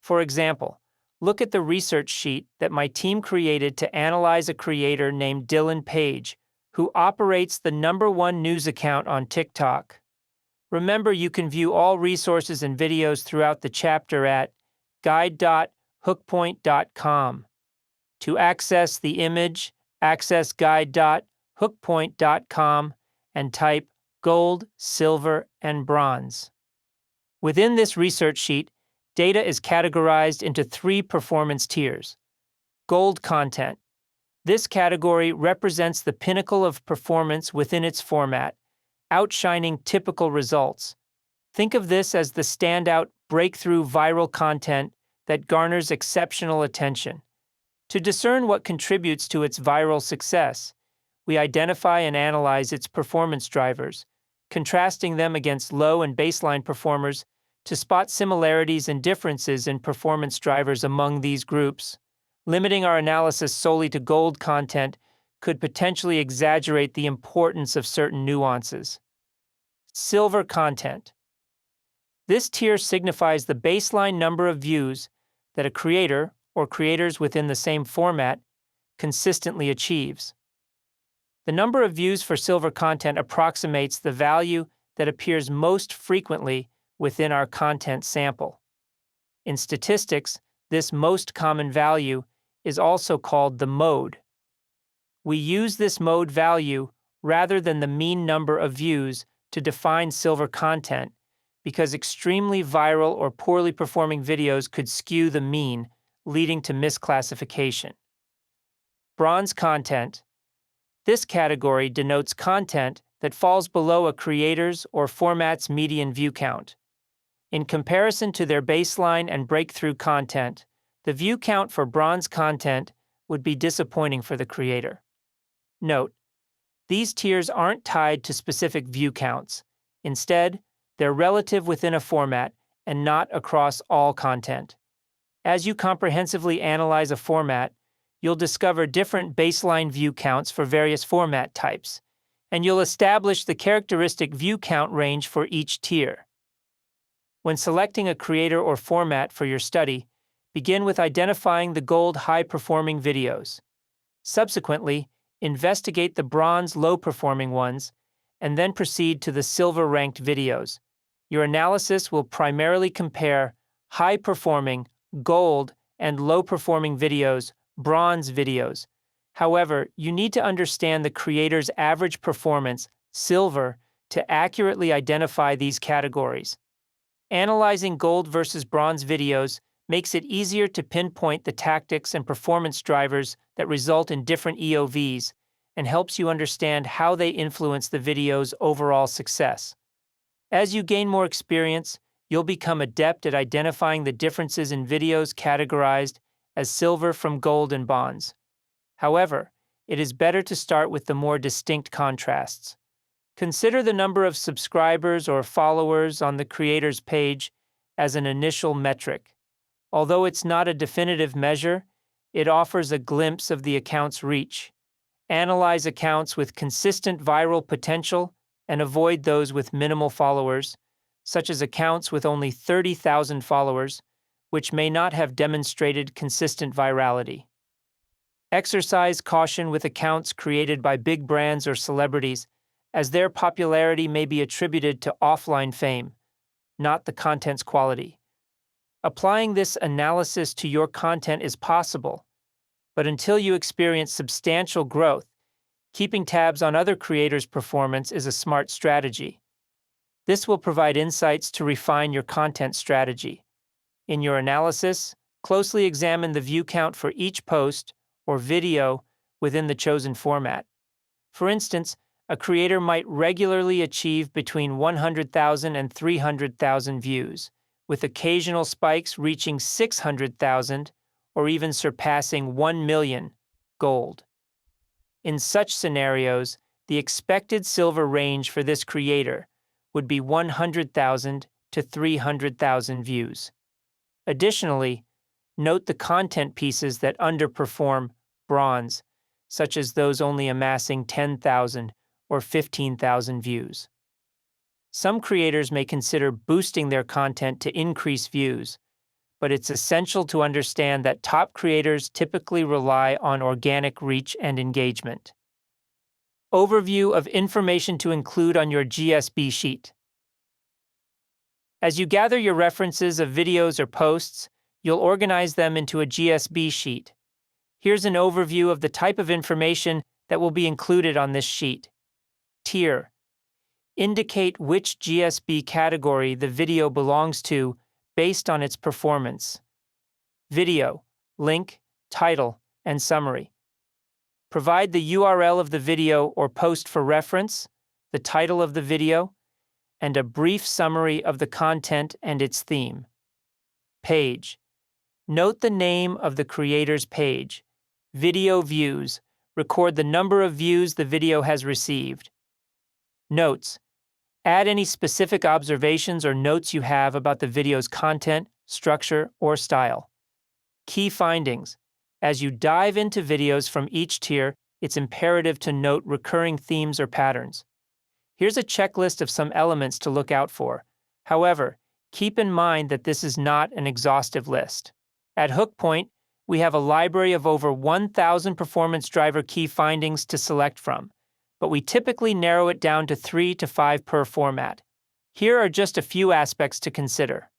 For example, look at the research sheet that my team created to analyze a creator named Dylan Page, who operates the #1 news account on TikTok. Remember, you can view all resources and videos throughout the chapter at guide.hookpoint.com. To access the image, access guide.hookpoint.com and type gold, silver, and bronze. Within this research sheet, data is categorized into 3 performance tiers. Gold content. This category represents the pinnacle of performance within its format, outshining typical results. Think of this as the standout, breakthrough viral content that garners exceptional attention. To discern what contributes to its viral success, we identify and analyze its performance drivers, contrasting them against low and baseline performers to spot similarities and differences in performance drivers among these groups. Limiting our analysis solely to gold content could potentially exaggerate the importance of certain nuances. Silver content. This tier signifies the baseline number of views that a creator or creators within the same format consistently achieves. The number of views for silver content approximates the value that appears most frequently within our content sample. In statistics, this most common value is also called the mode. We use this mode value rather than the mean number of views to define silver content because extremely viral or poorly performing videos could skew the mean, leading to misclassification. Bronze content. This category denotes content that falls below a creator's or format's median view count. In comparison to their baseline and breakthrough content, the view count for bronze content would be disappointing for the creator. Note, these tiers aren't tied to specific view counts. Instead, they're relative within a format and not across all content. As you comprehensively analyze a format, you'll discover different baseline view counts for various format types, and you'll establish the characteristic view count range for each tier. When selecting a creator or format for your study, begin with identifying the gold high-performing videos. Subsequently, investigate the bronze low-performing ones, and then proceed to the silver-ranked videos. Your analysis will primarily compare high-performing, gold, and low-performing videos, bronze videos. However, you need to understand the creator's average performance, silver, to accurately identify these categories. Analyzing gold versus bronze videos makes it easier to pinpoint the tactics and performance drivers that result in different EOVs and helps you understand how they influence the video's overall success. As you gain more experience, you'll become adept at identifying the differences in videos categorized as silver from gold and bronze. However, it is better to start with the more distinct contrasts. Consider the number of subscribers or followers on the creator's page as an initial metric. Although it's not a definitive measure, it offers a glimpse of the account's reach. Analyze accounts with consistent viral potential and avoid those with minimal followers, such as accounts with only 30,000 followers, which may not have demonstrated consistent virality. Exercise caution with accounts created by big brands or celebrities, as their popularity may be attributed to offline fame, not the content's quality. Applying this analysis to your content is possible, but until you experience substantial growth, keeping tabs on other creators' performance is a smart strategy. This will provide insights to refine your content strategy. In your analysis, closely examine the view count for each post or video within the chosen format. For instance, a creator might regularly achieve between 100,000 and 300,000 views, with occasional spikes reaching 600,000 or even surpassing 1 million gold. In such scenarios, the expected silver range for this creator would be 100,000 to 300,000 views. Additionally, Note the content pieces that underperform bronze, such as those only amassing 10,000 or 15,000 views. Some creators may consider boosting their content to increase views, but it's essential to understand that top creators typically rely on organic reach and engagement. Overview of information to include on your GSB sheet. As you gather your references of videos or posts, you'll organize them into a GSB sheet. Here's an overview of the type of information that will be included on this sheet. Tier. Indicate which GSB category the video belongs to based on its performance. Video, link, title, and summary. Provide the URL of the video or post for reference, the title of the video, and a brief summary of the content and its theme. Page. Note the name of the creator's page. Video views. Record the number of views the video has received. Notes. Add any specific observations or notes you have about the video's content, structure, or style. Key findings. As you dive into videos from each tier, it's imperative to note recurring themes or patterns. Here's a checklist of some elements to look out for. However, keep in mind that this is not an exhaustive list. At Hook Point, we have a library of over 1,000 performance driver key findings to select from, but we typically narrow it down to 3 to 5 per format. Here are just a few aspects to consider.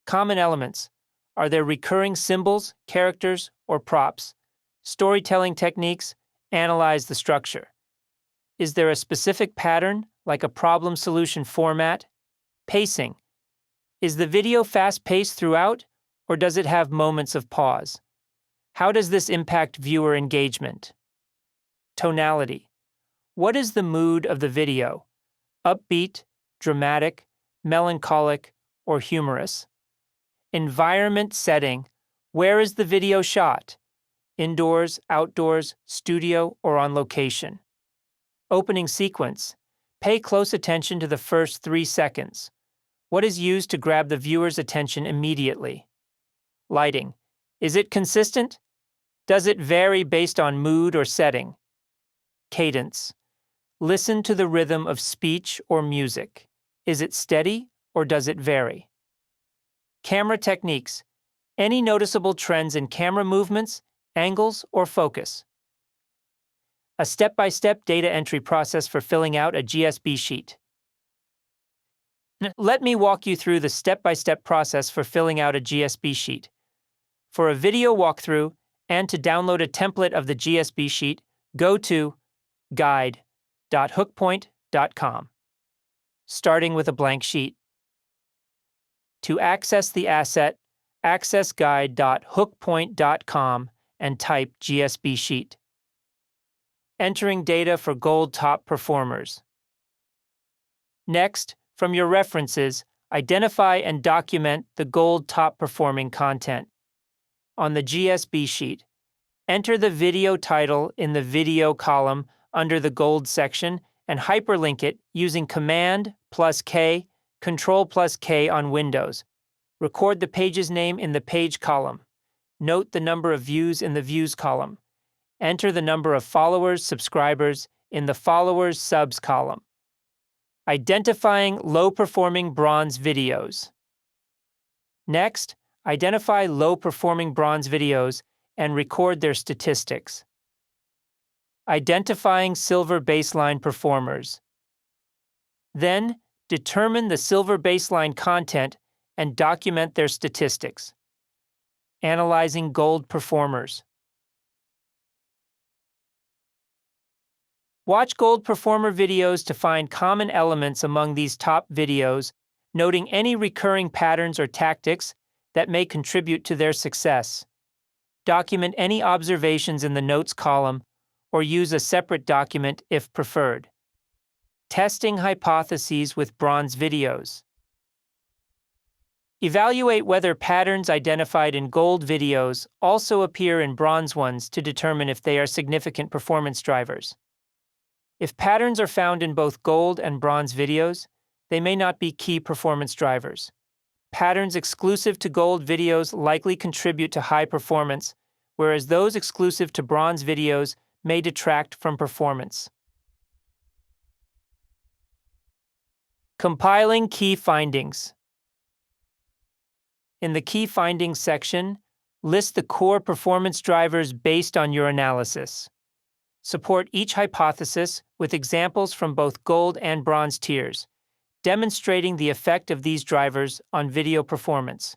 Common elements. Are there recurring symbols, characters, or props? Storytelling techniques. Analyze the structure. Is there a specific pattern, like a problem-solution format? Pacing. Is the video fast-paced throughout, or does it have moments of pause? How does this impact viewer engagement? Tonality. What is the mood of the video? Upbeat, dramatic, melancholic, or humorous? Environment setting. Where is the video shot? Indoors, outdoors, studio, or on location? Opening sequence. Pay close attention to the first 3 seconds. What is used to grab the viewer's attention immediately? Lighting. Is it consistent? Does it vary based on mood or setting? Cadence. Listen to the rhythm of speech or music. Is it steady or does it vary? Camera techniques. Any noticeable trends in camera movements, angles, or focus? A step-by-step data entry process for filling out a GSB sheet. Let me walk you through the step-by-step process for filling out a GSB sheet. For a video walkthrough and to download a template of the GSB sheet, go to guide.hookpoint.com. Starting with a blank sheet. To access the asset, access guide.hookpoint.com and type GSB sheet. Entering data for gold top performers. Next, from your references, identify and document the gold top performing content. On the GSB sheet, enter the video title in the video column under the gold section and hyperlink it using Command+K, Control+K on Windows. Record the page's name in the page column. Note the number of views in the views column. Enter the number of followers, subscribers in the followers, subs column. Identifying low-performing bronze videos. Next, identify low-performing bronze videos and record their statistics. Identifying silver baseline performers. Then, determine the silver baseline content and document their statistics. Analyzing gold performers. Watch gold performer videos to find common elements among these top videos, noting any recurring patterns or tactics that may contribute to their success. Document any observations in the notes column or use a separate document if preferred. Testing hypotheses with bronze videos. Evaluate whether patterns identified in gold videos also appear in bronze ones to determine if they are significant performance drivers. If patterns are found in both gold and bronze videos, they may not be key performance drivers. Patterns exclusive to gold videos likely contribute to high performance, whereas those exclusive to bronze videos may detract from performance. Compiling key findings. In the key findings section, list the core performance drivers based on your analysis. Support each hypothesis with examples from both gold and bronze tiers, demonstrating the effect of these drivers on video performance.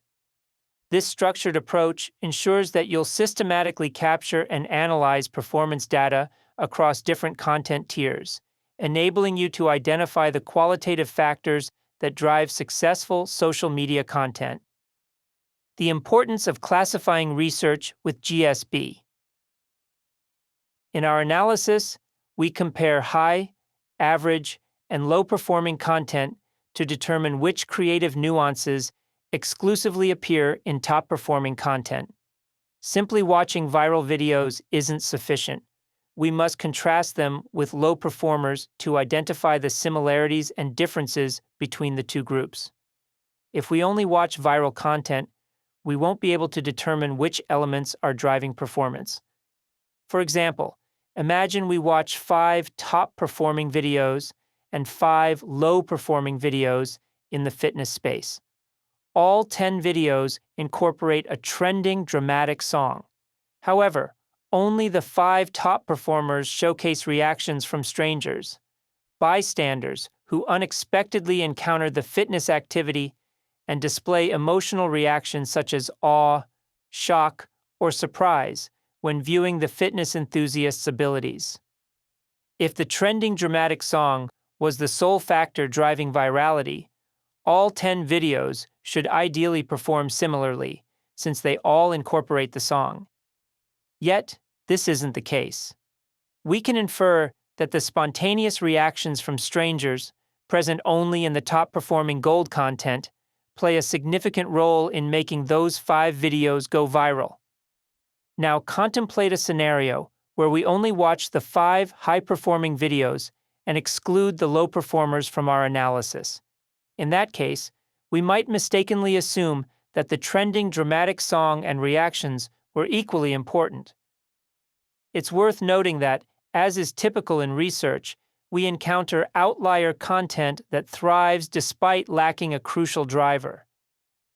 This structured approach ensures that you'll systematically capture and analyze performance data across different content tiers, enabling you to identify the qualitative factors that drive successful social media content. The importance of classifying research with GSB. In our analysis, we compare high, average, and low-performing content to determine which creative nuances exclusively appear in top-performing content. Simply watching viral videos isn't sufficient. We must contrast them with low performers to identify the similarities and differences between the two groups. If we only watch viral content, we won't be able to determine which elements are driving performance. For example, imagine we watch 5 top-performing videos and 5 low-performing videos in the fitness space. All 10 videos incorporate a trending dramatic song. However, only the 5 top performers showcase reactions from strangers, bystanders who unexpectedly encounter the fitness activity and display emotional reactions such as awe, shock, or surprise when viewing the fitness enthusiast's abilities. If the trending dramatic song was the sole factor driving virality, all 10 videos should ideally perform similarly, since they all incorporate the song. Yet, this isn't the case. We can infer that the spontaneous reactions from strangers, present only in the top-performing gold content, play a significant role in making those 5 videos go viral. Now contemplate a scenario where we only watch the 5 high-performing videos and exclude the low performers from our analysis. In that case, we might mistakenly assume that the trending dramatic song and reactions were equally important. It's worth noting that, as is typical in research, we encounter outlier content that thrives despite lacking a crucial driver.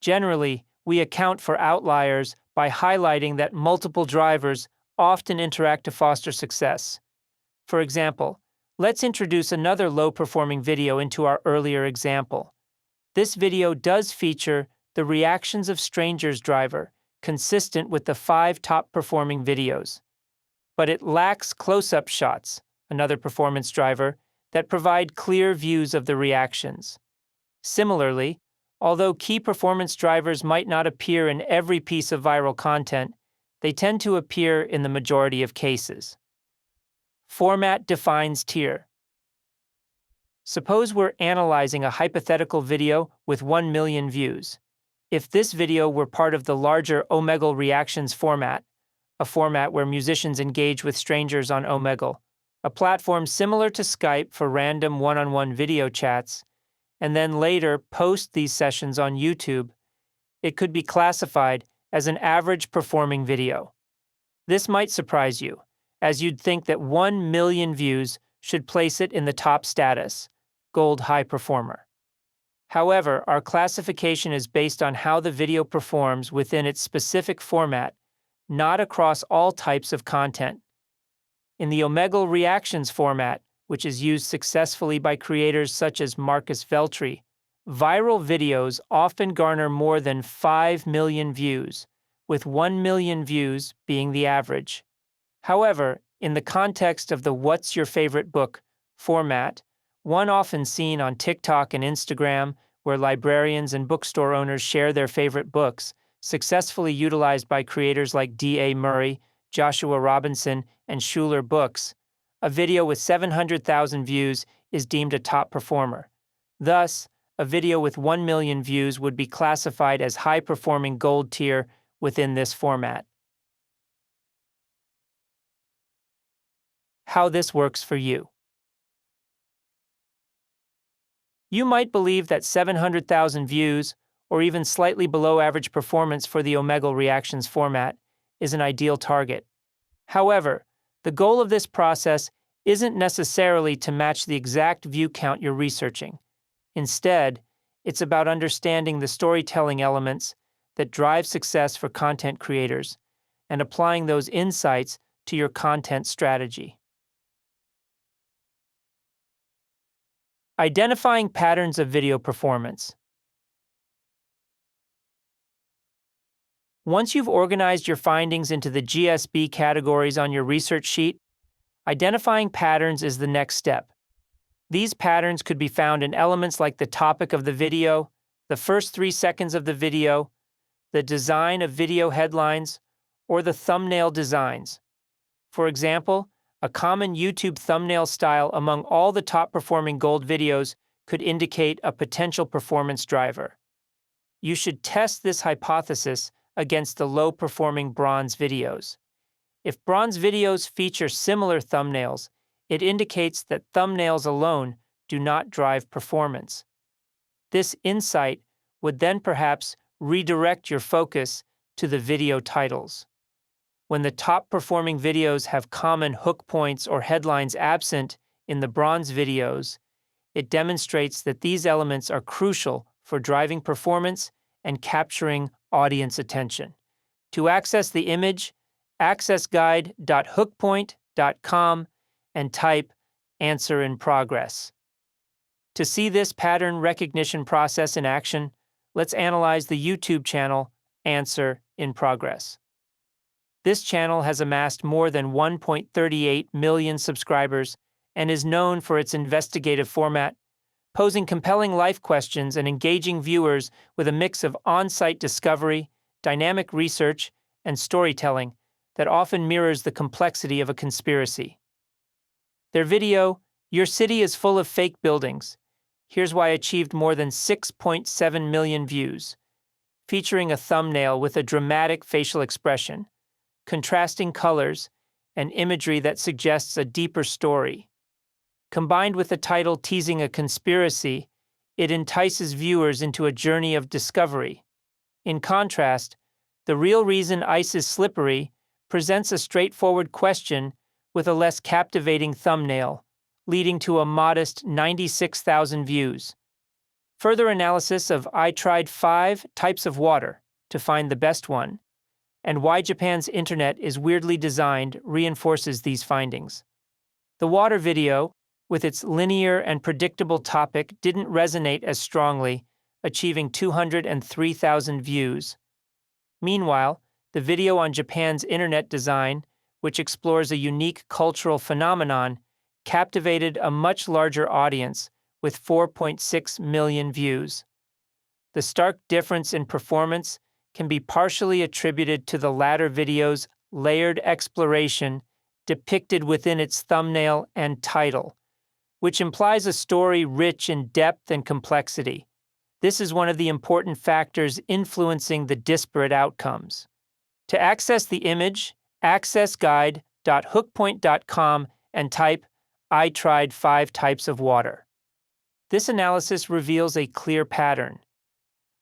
Generally, we account for outliers by highlighting that multiple drivers often interact to foster success. For example, let's introduce another low-performing video into our earlier example. This video does feature the reactions of strangers driver, consistent with the 5 top-performing videos. But it lacks close-up shots, another performance driver, that provide clear views of the reactions. Similarly, although key performance drivers might not appear in every piece of viral content, they tend to appear in the majority of cases. Format defines tier. Suppose we're analyzing a hypothetical video with 1 million views. If this video were part of the larger Omegle Reactions format, a format where musicians engage with strangers on Omegle, a platform similar to Skype for random one-on-one video chats, and then later post these sessions on YouTube, it could be classified as an average performing video. This might surprise you, as you'd think that 1 million views should place it in the top status, gold high performer. However, our classification is based on how the video performs within its specific format, not across all types of content. In the Omegle Reactions format, which is used successfully by creators such as Marcus Veltri, viral videos often garner more than 5 million views, with 1 million views being the average. However, in the context of the What's Your Favorite Book format, one often seen on TikTok and Instagram, where librarians and bookstore owners share their favorite books, successfully utilized by creators like D.A. Murray, Joshua Robinson, and Schuler Books, a video with 700,000 views is deemed a top performer. Thus, a video with 1 million views would be classified as high-performing gold tier within this format. How this works for you. You might believe that 700,000 views, or even slightly below average performance for the Omegle reactions format, is an ideal target. However, the goal of this process isn't necessarily to match the exact view count you're researching. Instead, it's about understanding the storytelling elements that drive success for content creators and applying those insights to your content strategy. Identifying patterns of video performance. Once you've organized your findings into the GSB categories on your research sheet, identifying patterns is the next step. These patterns could be found in elements like the topic of the video, the first 3 seconds of the video, the design of video headlines, or the thumbnail designs. For example, a common YouTube thumbnail style among all the top-performing gold videos could indicate a potential performance driver. You should test this hypothesis against the low-performing bronze videos. If bronze videos feature similar thumbnails, it indicates that thumbnails alone do not drive performance. This insight would then perhaps redirect your focus to the video titles. When the top-performing videos have common hook points or headlines absent in the bronze videos, it demonstrates that these elements are crucial for driving performance and capturing audience attention. To access the image, access guide.hookpoint.com and type "answer in progress." To see this pattern recognition process in action, let's analyze the YouTube channel Answer in Progress. This channel has amassed more than 1.38 million subscribers and is known for its investigative format, posing compelling life questions and engaging viewers with a mix of on-site discovery, dynamic research, and storytelling that often mirrors the complexity of a conspiracy. Their video, "Your City is Full of Fake Buildings. Here's Why," achieved more than 6.7 million views, featuring a thumbnail with a dramatic facial expression, contrasting colors, and imagery that suggests a deeper story. Combined with a title teasing a conspiracy, it entices viewers into a journey of discovery. In contrast, "The Real Reason Ice is Slippery" presents a straightforward question with a less captivating thumbnail, leading to a modest 96,000 views. Further analysis of "I Tried 5 Types of Water to Find the Best One" and "Why Japan's Internet is Weirdly Designed" reinforces these findings. The water video, with its linear and predictable topic, didn't resonate as strongly, achieving 203,000 views. Meanwhile, the video on Japan's internet design, which explores a unique cultural phenomenon, captivated a much larger audience with 4.6 million views. The stark difference in performance can be partially attributed to the latter video's layered exploration depicted within its thumbnail and title, which implies a story rich in depth and complexity. This is one of the important factors influencing the disparate outcomes. To access the image, access guide.hookpoint.com and type "I Tried 5 Types of Water." This analysis reveals a clear pattern.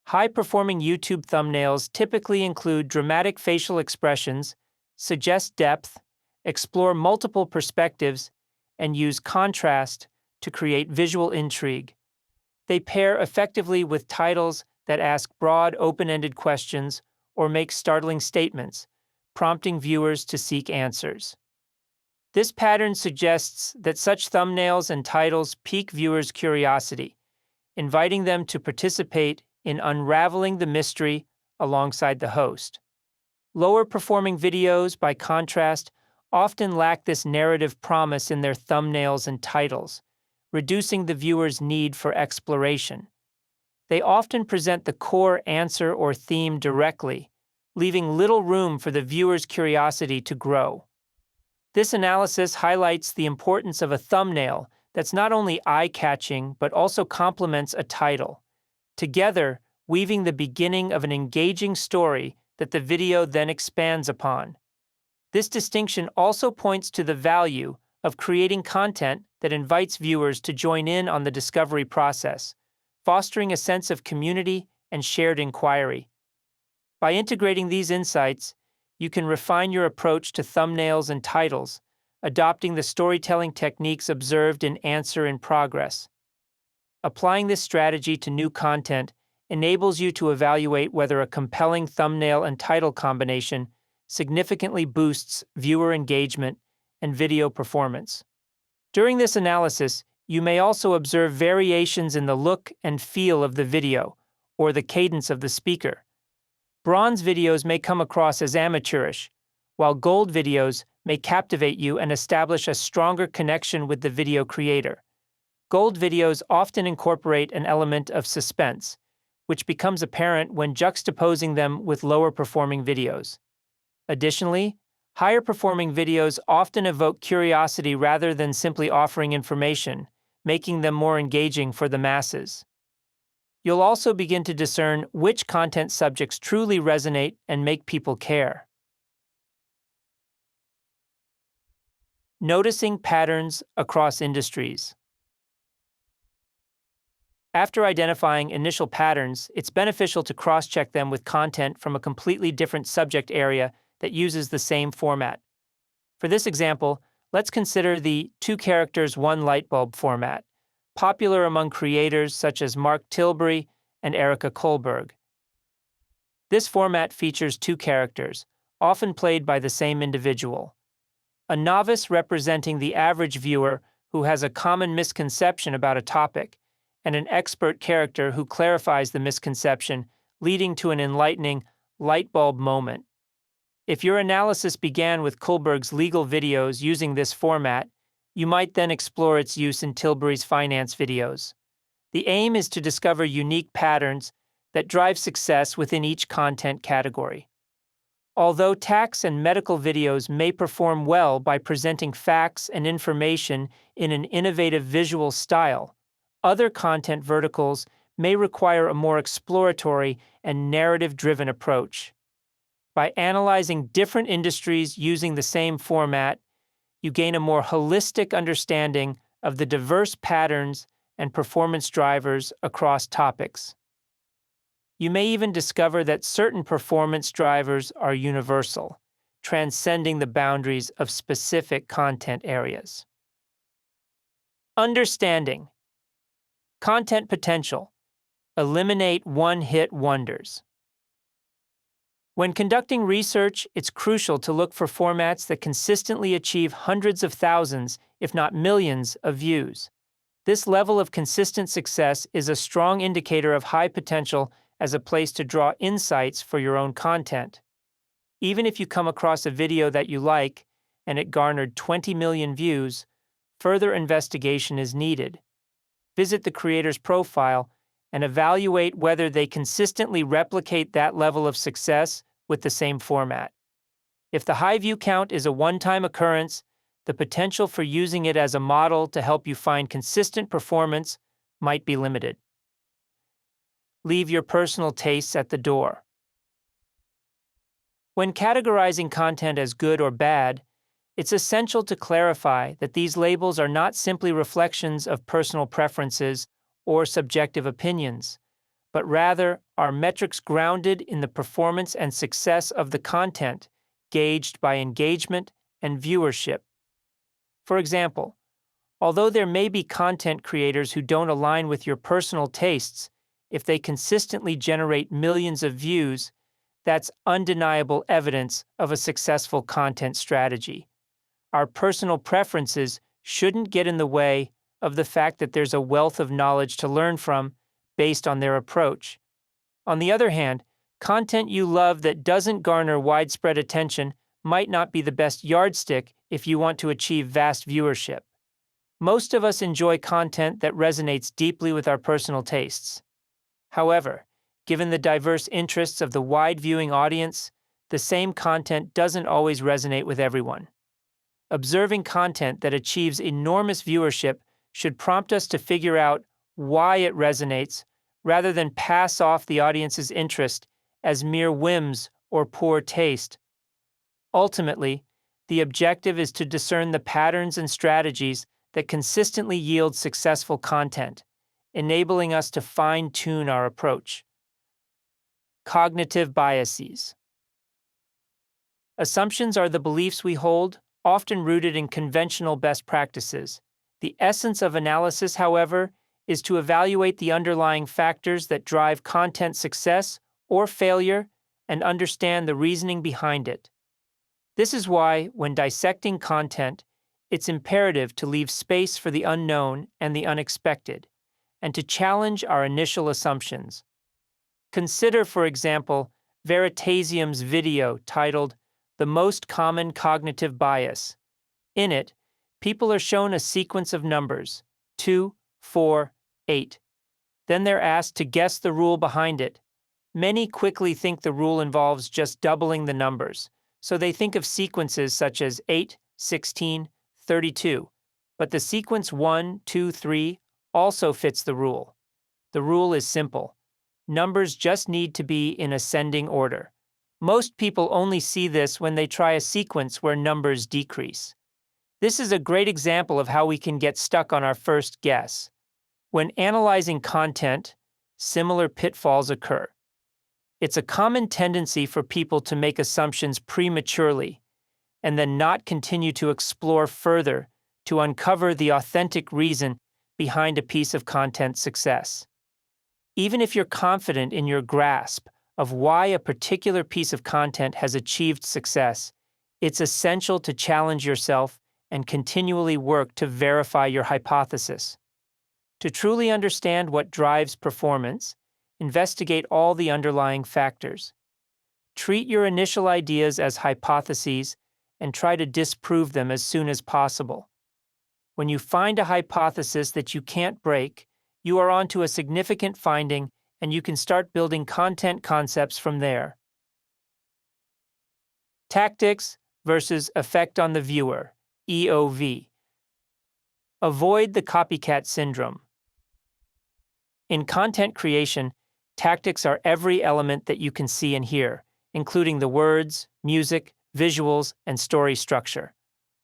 High-performing YouTube thumbnails typically include dramatic facial expressions, suggest depth, explore multiple perspectives, and use contrast to create visual intrigue. They pair effectively with titles that ask broad, open-ended questions or make startling statements, prompting viewers to seek answers. This pattern suggests that such thumbnails and titles pique viewers' curiosity, inviting them to participate in unraveling the mystery alongside the host. Lower-performing videos, by contrast, often lack this narrative promise in their thumbnails and titles, reducing the viewer's need for exploration. They often present the core answer or theme directly, leaving little room for the viewer's curiosity to grow. This analysis highlights the importance of a thumbnail that's not only eye-catching but also complements a title, together weaving the beginning of an engaging story that the video then expands upon. This distinction also points to the value of creating content that invites viewers to join in on the discovery process, fostering a sense of community and shared inquiry. By integrating these insights, you can refine your approach to thumbnails and titles, adopting the storytelling techniques observed in Answer in Progress. Applying this strategy to new content enables you to evaluate whether a compelling thumbnail and title combination significantly boosts viewer engagement and video performance. During this analysis, you may also observe variations in the look and feel of the video or the cadence of the speaker. Bronze videos may come across as amateurish, while gold videos may captivate you and establish a stronger connection with the video creator. Gold videos often incorporate an element of suspense, which becomes apparent when juxtaposing them with lower-performing videos. Additionally, higher-performing videos often evoke curiosity rather than simply offering information, making them more engaging for the masses. You'll also begin to discern which content subjects truly resonate and make people care. Noticing patterns across industries. After identifying initial patterns, it's beneficial to cross-check them with content from a completely different subject area that uses the same format. For this example, let's consider the 2 characters, 1 light bulb format, popular among creators such as Mark Tilbury and Erica Kohlberg. This format features 2 characters, often played by the same individual. A novice representing the average viewer who has a common misconception about a topic, and an expert character who clarifies the misconception, leading to an enlightening light bulb moment. If your analysis began with Kohlberg's legal videos using this format, you might then explore its use in Tilbury's finance videos. The aim is to discover unique patterns that drive success within each content category. Although tax and medical videos may perform well by presenting facts and information in an innovative visual style, other content verticals may require a more exploratory and narrative-driven approach. By analyzing different industries using the same format, you gain a more holistic understanding of the diverse patterns and performance drivers across topics. You may even discover that certain performance drivers are universal, transcending the boundaries of specific content areas. Understanding. Content potential. Eliminate one-hit wonders. When conducting research, it's crucial to look for formats that consistently achieve hundreds of thousands, if not millions, of views. This level of consistent success is a strong indicator of high potential as a place to draw insights for your own content. Even if you come across a video that you like and it garnered 20 million views, further investigation is needed. Visit the creator's profile and evaluate whether they consistently replicate that level of success with the same format. If the high view count is a one-time occurrence, the potential for using it as a model to help you find consistent performance might be limited. Leave your personal tastes at the door. When categorizing content as good or bad, it's essential to clarify that these labels are not simply reflections of personal preferences or subjective opinions, but rather are metrics grounded in the performance and success of the content, gauged by engagement and viewership. For example, although there may be content creators who don't align with your personal tastes, if they consistently generate millions of views, that's undeniable evidence of a successful content strategy. Our personal preferences shouldn't get in the way of the fact that there's a wealth of knowledge to learn from based on their approach. On the other hand, content you love that doesn't garner widespread attention might not be the best yardstick if you want to achieve vast viewership. Most of us enjoy content that resonates deeply with our personal tastes. However, given the diverse interests of the wide viewing audience, the same content doesn't always resonate with everyone. Observing content that achieves enormous viewership should prompt us to figure out why it resonates rather than pass off the audience's interest as mere whims or poor taste. Ultimately, the objective is to discern the patterns and strategies that consistently yield successful content, enabling us to fine-tune our approach. Cognitive biases. Assumptions are the beliefs we hold, often rooted in conventional best practices. The essence of analysis, however, is to evaluate the underlying factors that drive content success or failure and understand the reasoning behind it. This is why, when dissecting content, it's imperative to leave space for the unknown and the unexpected, and to challenge our initial assumptions. Consider, for example, Veritasium's video titled "The Most Common Cognitive Bias." In it, people are shown a sequence of numbers, 2, 4, 8. Then they're asked to guess the rule behind it. Many quickly think the rule involves just doubling the numbers, so they think of sequences such as 8, 16, 32. But the sequence 1, 2, 3 also fits the rule. The rule is simple. Numbers just need to be in ascending order. Most people only see this when they try a sequence where numbers decrease. This is a great example of how we can get stuck on our first guess. When analyzing content, similar pitfalls occur. It's a common tendency for people to make assumptions prematurely and then not continue to explore further to uncover the authentic reason behind a piece of content success. Even if you're confident in your grasp of why a particular piece of content has achieved success, it's essential to challenge yourself and continually work to verify your hypothesis. To truly understand what drives performance, investigate all the underlying factors. Treat your initial ideas as hypotheses and try to disprove them as soon as possible. When you find a hypothesis that you can't break, you are onto a significant finding and you can start building content concepts from there. Tactics versus effect on the viewer, EOV. Avoid the copycat syndrome. In content creation, tactics are every element that you can see and hear, including the words, music, visuals, and story structure.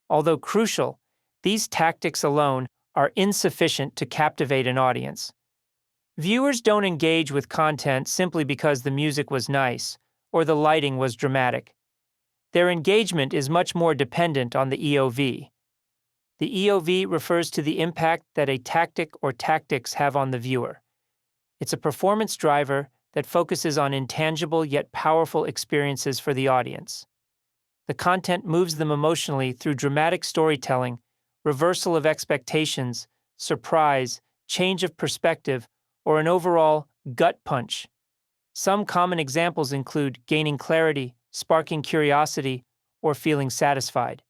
Although crucial, these tactics alone are insufficient to captivate an audience. Viewers don't engage with content simply because the music was nice or the lighting was dramatic. Their engagement is much more dependent on the EOV. The EOV refers to the impact that a tactic or tactics have on the viewer. It's a performance driver that focuses on intangible yet powerful experiences for the audience. The content moves them emotionally through dramatic storytelling, reversal of expectations, surprise, change of perspective, or an overall gut punch. Some common examples include gaining clarity, sparking curiosity, or feeling satisfied.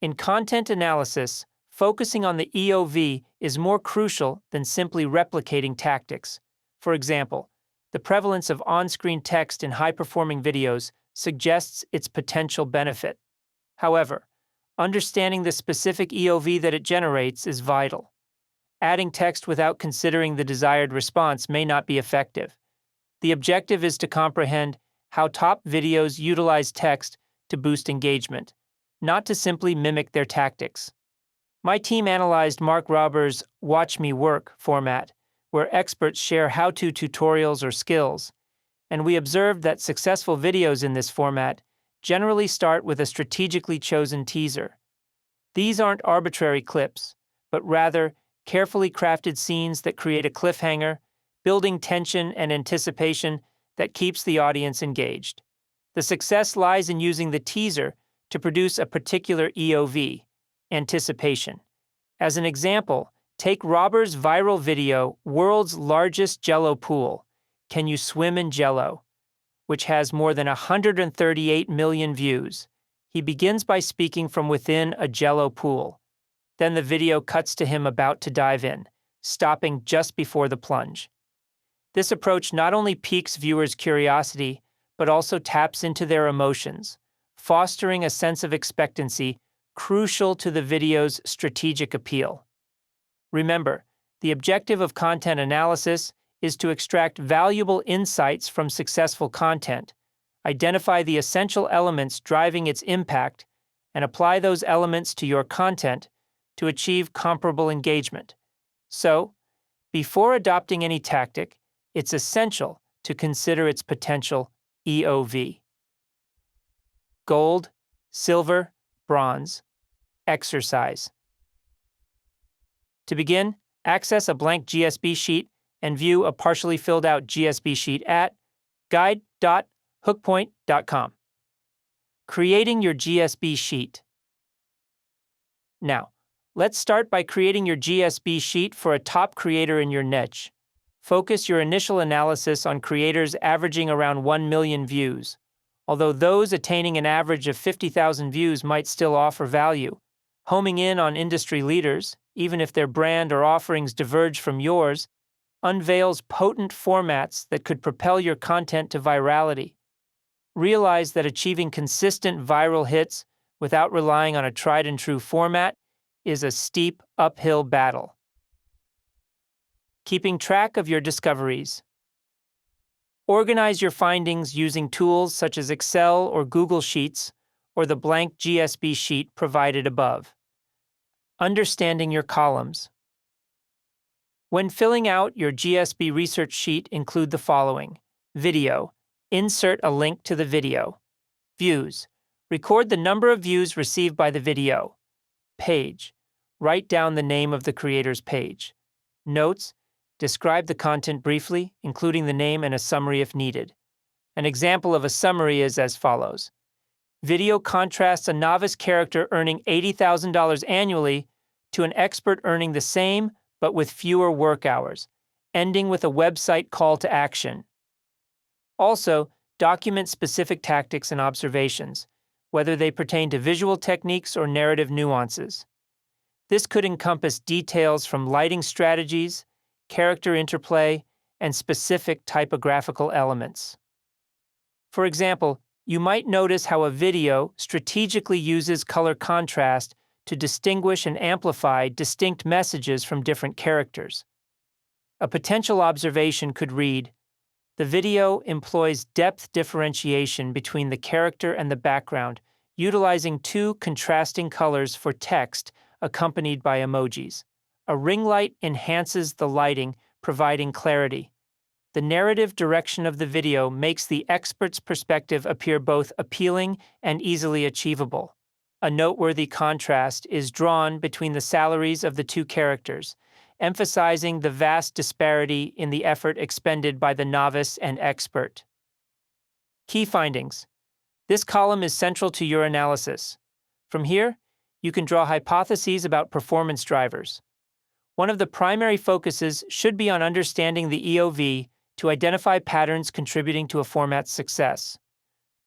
In content analysis, focusing on the EOV is more crucial than simply replicating tactics. For example, the prevalence of on-screen text in high-performing videos suggests its potential benefit. However, understanding the specific EOV that it generates is vital. Adding text without considering the desired response may not be effective. The objective is to comprehend how top videos utilize text to boost engagement, not to simply mimic their tactics. My team analyzed Mark Rober's Watch Me Work format, where experts share how-to tutorials or skills, and we observed that successful videos in this format generally start with a strategically chosen teaser. These aren't arbitrary clips, but rather carefully crafted scenes that create a cliffhanger, building tension and anticipation that keeps the audience engaged. The success lies in using the teaser to produce a particular EOV, anticipation. As an example, take Robert's viral video, World's Largest Jell-O Pool, Can You Swim in Jell-O?, which has more than 138 million views. He begins by speaking from within a Jell-O pool. Then the video cuts to him about to dive in, stopping just before the plunge. This approach not only piques viewers' curiosity, but also taps into their emotions, fostering a sense of expectancy crucial to the video's strategic appeal. Remember, the objective of content analysis is to extract valuable insights from successful content, identify the essential elements driving its impact, and apply those elements to your content to achieve comparable engagement. So, before adopting any tactic, it's essential to consider its potential EOV. Gold, silver, bronze. Exercise. To begin, access a blank GSB sheet and view a partially filled out GSB sheet at guide.hookpoint.com. Creating your GSB sheet. Now, let's start by creating your GSB sheet for a top creator in your niche. Focus your initial analysis on creators averaging around 1 million views. Although those attaining an average of 50,000 views might still offer value, homing in on industry leaders, even if their brand or offerings diverge from yours, unveils potent formats that could propel your content to virality. Realize that achieving consistent viral hits without relying on a tried-and-true format is a steep uphill battle. Keeping track of your discoveries. Organize your findings using tools such as Excel or Google Sheets or the blank GSB sheet provided above. Understanding your columns. When filling out your GSB research sheet, include the following: video. Insert a link to the video. Views. Record the number of views received by the video. Page. Write down the name of the creator's page. Notes. Describe the content briefly, including the name and a summary if needed. An example of a summary is as follows. Video contrasts a novice character earning $80,000 annually to an expert earning the same but with fewer work hours, ending with a website call to action. Also, document specific tactics and observations, whether they pertain to visual techniques or narrative nuances. This could encompass details from lighting strategies, character interplay, and specific typographical elements. For example, you might notice how a video strategically uses color contrast to distinguish and amplify distinct messages from different characters. A potential observation could read, "The video employs depth differentiation between the character and the background, utilizing two contrasting colors for text accompanied by emojis. A ring light enhances the lighting, providing clarity. The narrative direction of the video makes the expert's perspective appear both appealing and easily achievable. A noteworthy contrast is drawn between the salaries of the two characters, emphasizing the vast disparity in the effort expended by the novice and expert." Key findings. This column is central to your analysis. From here, you can draw hypotheses about performance drivers. One of the primary focuses should be on understanding the EOV to identify patterns contributing to a format's success.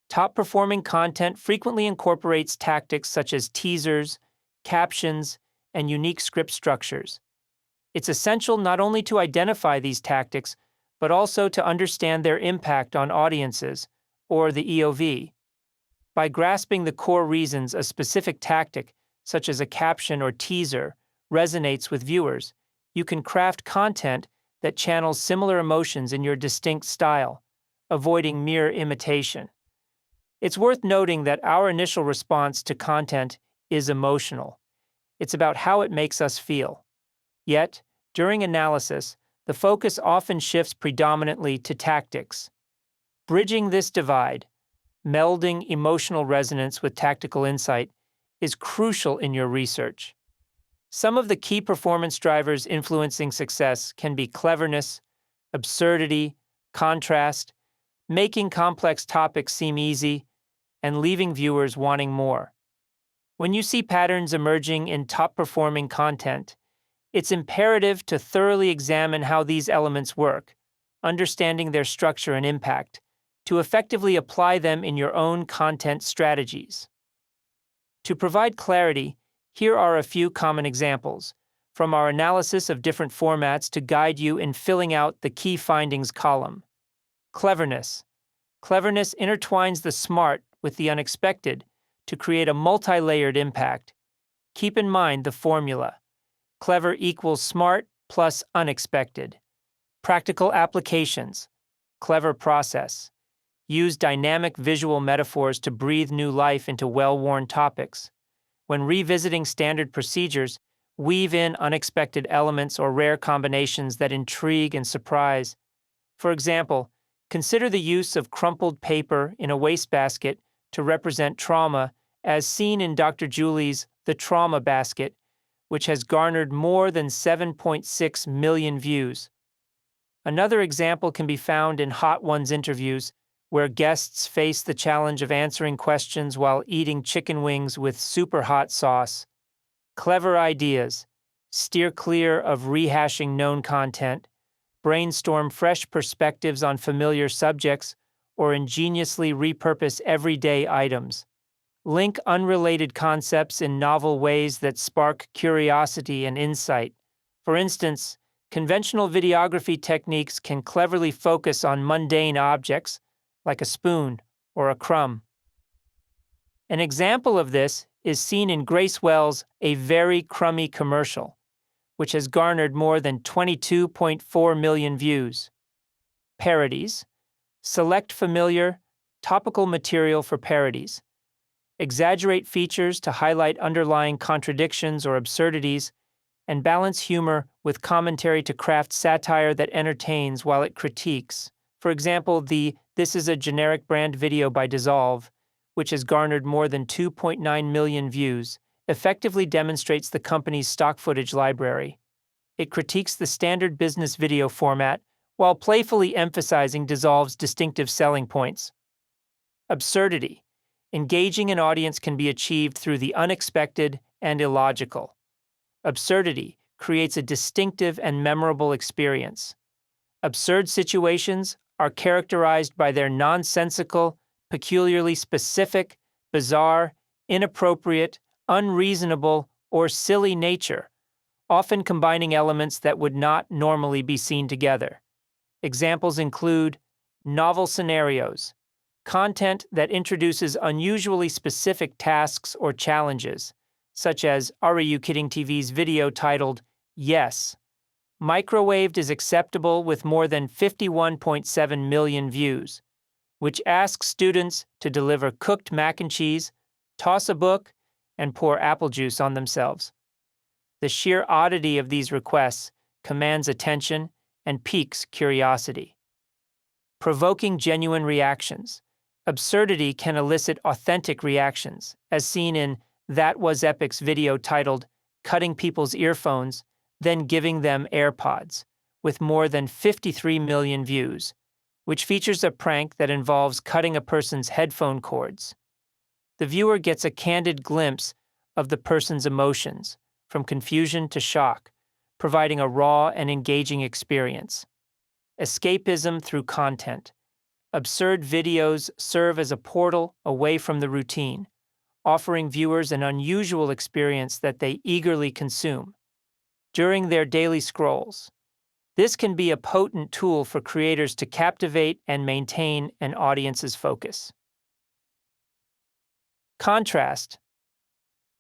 Top-performing content frequently incorporates tactics such as teasers, captions, and unique script structures. It's essential not only to identify these tactics, but also to understand their impact on audiences, or the EOV. By grasping the core reasons a specific tactic, such as a caption or teaser, resonates with viewers, you can craft content that channels similar emotions in your distinct style, avoiding mere imitation. It's worth noting that our initial response to content is emotional. It's about how it makes us feel. Yet, during analysis, the focus often shifts predominantly to tactics. Bridging this divide, melding emotional resonance with tactical insight, is crucial in your research. Some of the key performance drivers influencing success can be cleverness, absurdity, contrast, making complex topics seem easy, and leaving viewers wanting more. When you see patterns emerging in top-performing content, it's imperative to thoroughly examine how these elements work, understanding their structure and impact, to effectively apply them in your own content strategies. To provide clarity, here are a few common examples from our analysis of different formats to guide you in filling out the key findings column. Cleverness. Cleverness intertwines the smart with the unexpected to create a multi-layered impact. Keep in mind the formula. Clever equals smart plus unexpected. Practical applications. Clever process. Use dynamic visual metaphors to breathe new life into well-worn topics. When revisiting standard procedures, weave in unexpected elements or rare combinations that intrigue and surprise. For example, Consider the use of crumpled paper in a wastebasket to represent trauma, as seen in Dr. Julie's The Trauma Basket, which has garnered more than 7.6 million views. Another example can be found in Hot Ones interviews, where guests face the challenge of answering questions while eating chicken wings with super hot sauce. Clever ideas. Steer clear of rehashing known content. Brainstorm fresh perspectives on familiar subjects, or ingeniously repurpose everyday items. Link unrelated concepts in novel ways that spark curiosity and insight. For instance, conventional videography techniques can cleverly focus on mundane objects, like a spoon or a crumb. An example of this is seen in Grace Wells' A Very Crummy Commercial, which has garnered more than 22.4 million views. Parodies. Select familiar, topical material for parodies. Exaggerate features to highlight underlying contradictions or absurdities, and balance humor with commentary to craft satire that entertains while it critiques. For example, the This is a Generic Brand video by Dissolve, which has garnered more than 2.9 million views, effectively demonstrates the company's stock footage library. It critiques the standard business video format while playfully emphasizing Dissolve's distinctive selling points. Absurdity. Engaging an audience can be achieved through the unexpected and illogical. Absurdity creates a distinctive and memorable experience. Absurd situations are characterized by their nonsensical, peculiarly specific, bizarre, inappropriate, unreasonable, or silly nature, often combining elements that would not normally be seen together. Examples include novel scenarios, content that introduces unusually specific tasks or challenges, such as Are You Kidding TV's video titled Yes. Microwaved is acceptable with more than 51.7 million views, which asks students to deliver cooked mac and cheese, toss a book, and pour apple juice on themselves. The sheer oddity of these requests commands attention and piques curiosity. Provoking genuine reactions. Absurdity can elicit authentic reactions, as seen in That Was Epic's video titled Cutting People's Earphones, Then Giving Them AirPods, with more than 53 million views, which features a prank that involves cutting a person's headphone cords. The viewer gets a candid glimpse of the person's emotions, from confusion to shock, providing a raw and engaging experience. Escapism through content. Absurd videos serve as a portal away from the routine, offering viewers an unusual experience that they eagerly consume during their daily scrolls. This can be a potent tool for creators to captivate and maintain an audience's focus. Contrast.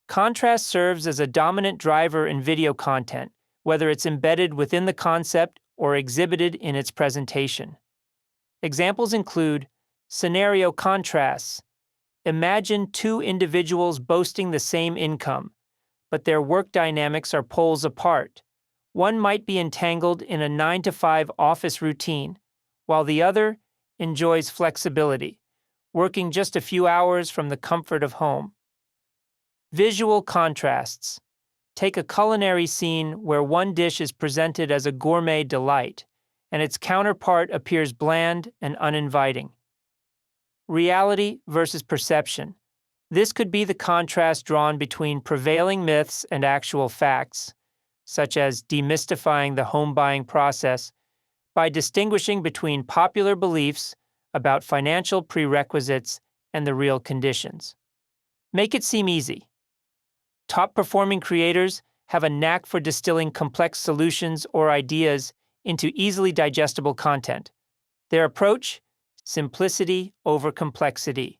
Contrast serves as a dominant driver in video content, whether it's embedded within the concept or exhibited in its presentation. Examples include scenario contrasts. Imagine two individuals boasting the same income, but their work dynamics are poles apart. One might be entangled in a 9-to-5 office routine, while the other enjoys flexibility, working just a few hours from the comfort of home. Visual contrasts. Take a culinary scene where one dish is presented as a gourmet delight, and its counterpart appears bland and uninviting. Reality versus perception. This could be the contrast drawn between prevailing myths and actual facts, such as demystifying the home buying process by distinguishing between popular beliefs about financial prerequisites and the real conditions. Make it seem easy. Top-performing creators have a knack for distilling complex solutions or ideas into easily digestible content. Their approach? Simplicity over complexity.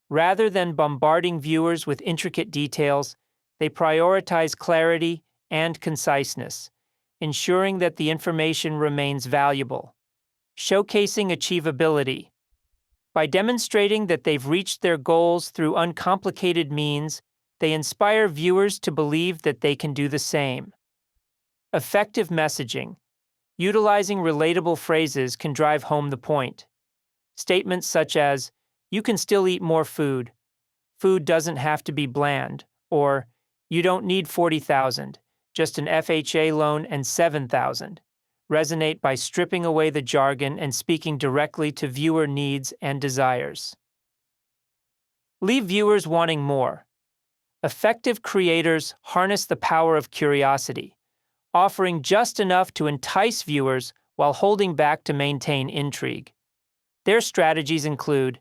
Rather than bombarding viewers with intricate details, they prioritize clarity and conciseness, ensuring that the information remains valuable. Showcasing achievability. By demonstrating that they've reached their goals through uncomplicated means, they inspire viewers to believe that they can do the same. Effective messaging. Utilizing relatable phrases can drive home the point. Statements such as, "You can still eat more food," "Food doesn't have to be bland," or "You don't need 40,000, just an FHA loan and 7,000," resonate by stripping away the jargon and speaking directly to viewer needs and desires. Leave viewers wanting more. Effective creators harness the power of curiosity, offering just enough to entice viewers while holding back to maintain intrigue. Their strategies include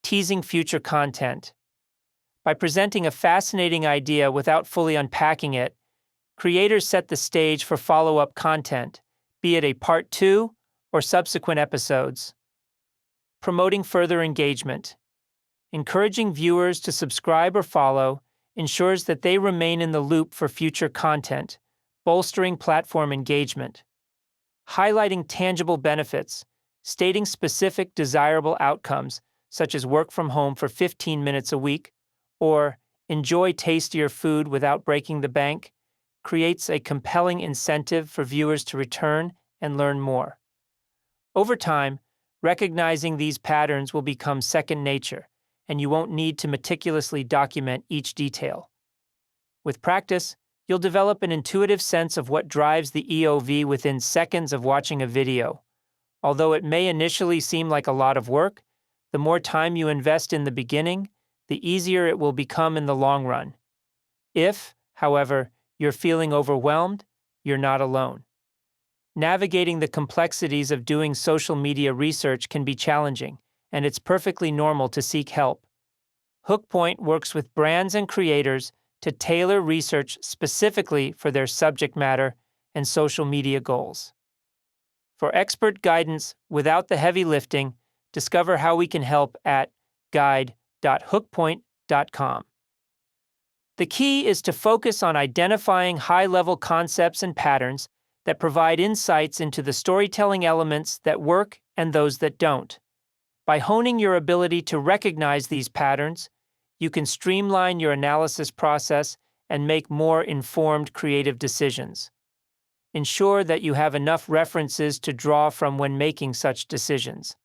teasing future content. By presenting a fascinating idea without fully unpacking it, creators set the stage for follow-up content, be it a part 2 or subsequent episodes. Promoting further engagement. Encouraging viewers to subscribe or follow ensures that they remain in the loop for future content, bolstering platform engagement. Highlighting tangible benefits, stating specific desirable outcomes, such as work from home for 15 minutes a week, or enjoy tastier food without breaking the bank, creates a compelling incentive for viewers to return and learn more. Over time, recognizing these patterns will become second nature, and you won't need to meticulously document each detail. With practice, you'll develop an intuitive sense of what drives the EOV within seconds of watching a video. Although it may initially seem like a lot of work, the more time you invest in the beginning, the easier it will become in the long run. If, however, you're feeling overwhelmed, you're not alone. Navigating the complexities of doing social media research can be challenging, and it's perfectly normal to seek help. Hookpoint works with brands and creators to tailor research specifically for their subject matter and social media goals. For expert guidance without the heavy lifting, discover how we can help at guide.hookpoint.com. The key is to focus on identifying high-level concepts and patterns that provide insights into the storytelling elements that work and those that don't. By honing your ability to recognize these patterns, you can streamline your analysis process and make more informed creative decisions. Ensure that you have enough references to draw from when making such decisions.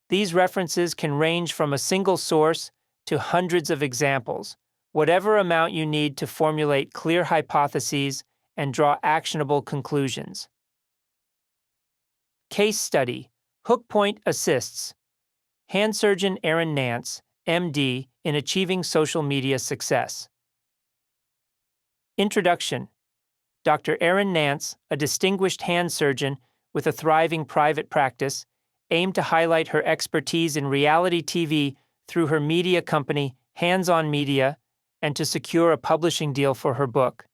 These references can range from a single source to hundreds of examples, whatever amount you need to formulate clear hypotheses and draw actionable conclusions. Case study: Hookpoint assists hand surgeon Aaron Nance, MD, in achieving social media success. Introduction: Dr. Aaron Nance, a distinguished hand surgeon with a thriving private practice, aimed to highlight her expertise in reality TV through her media company, Hands On Media, and to secure a publishing deal for her book.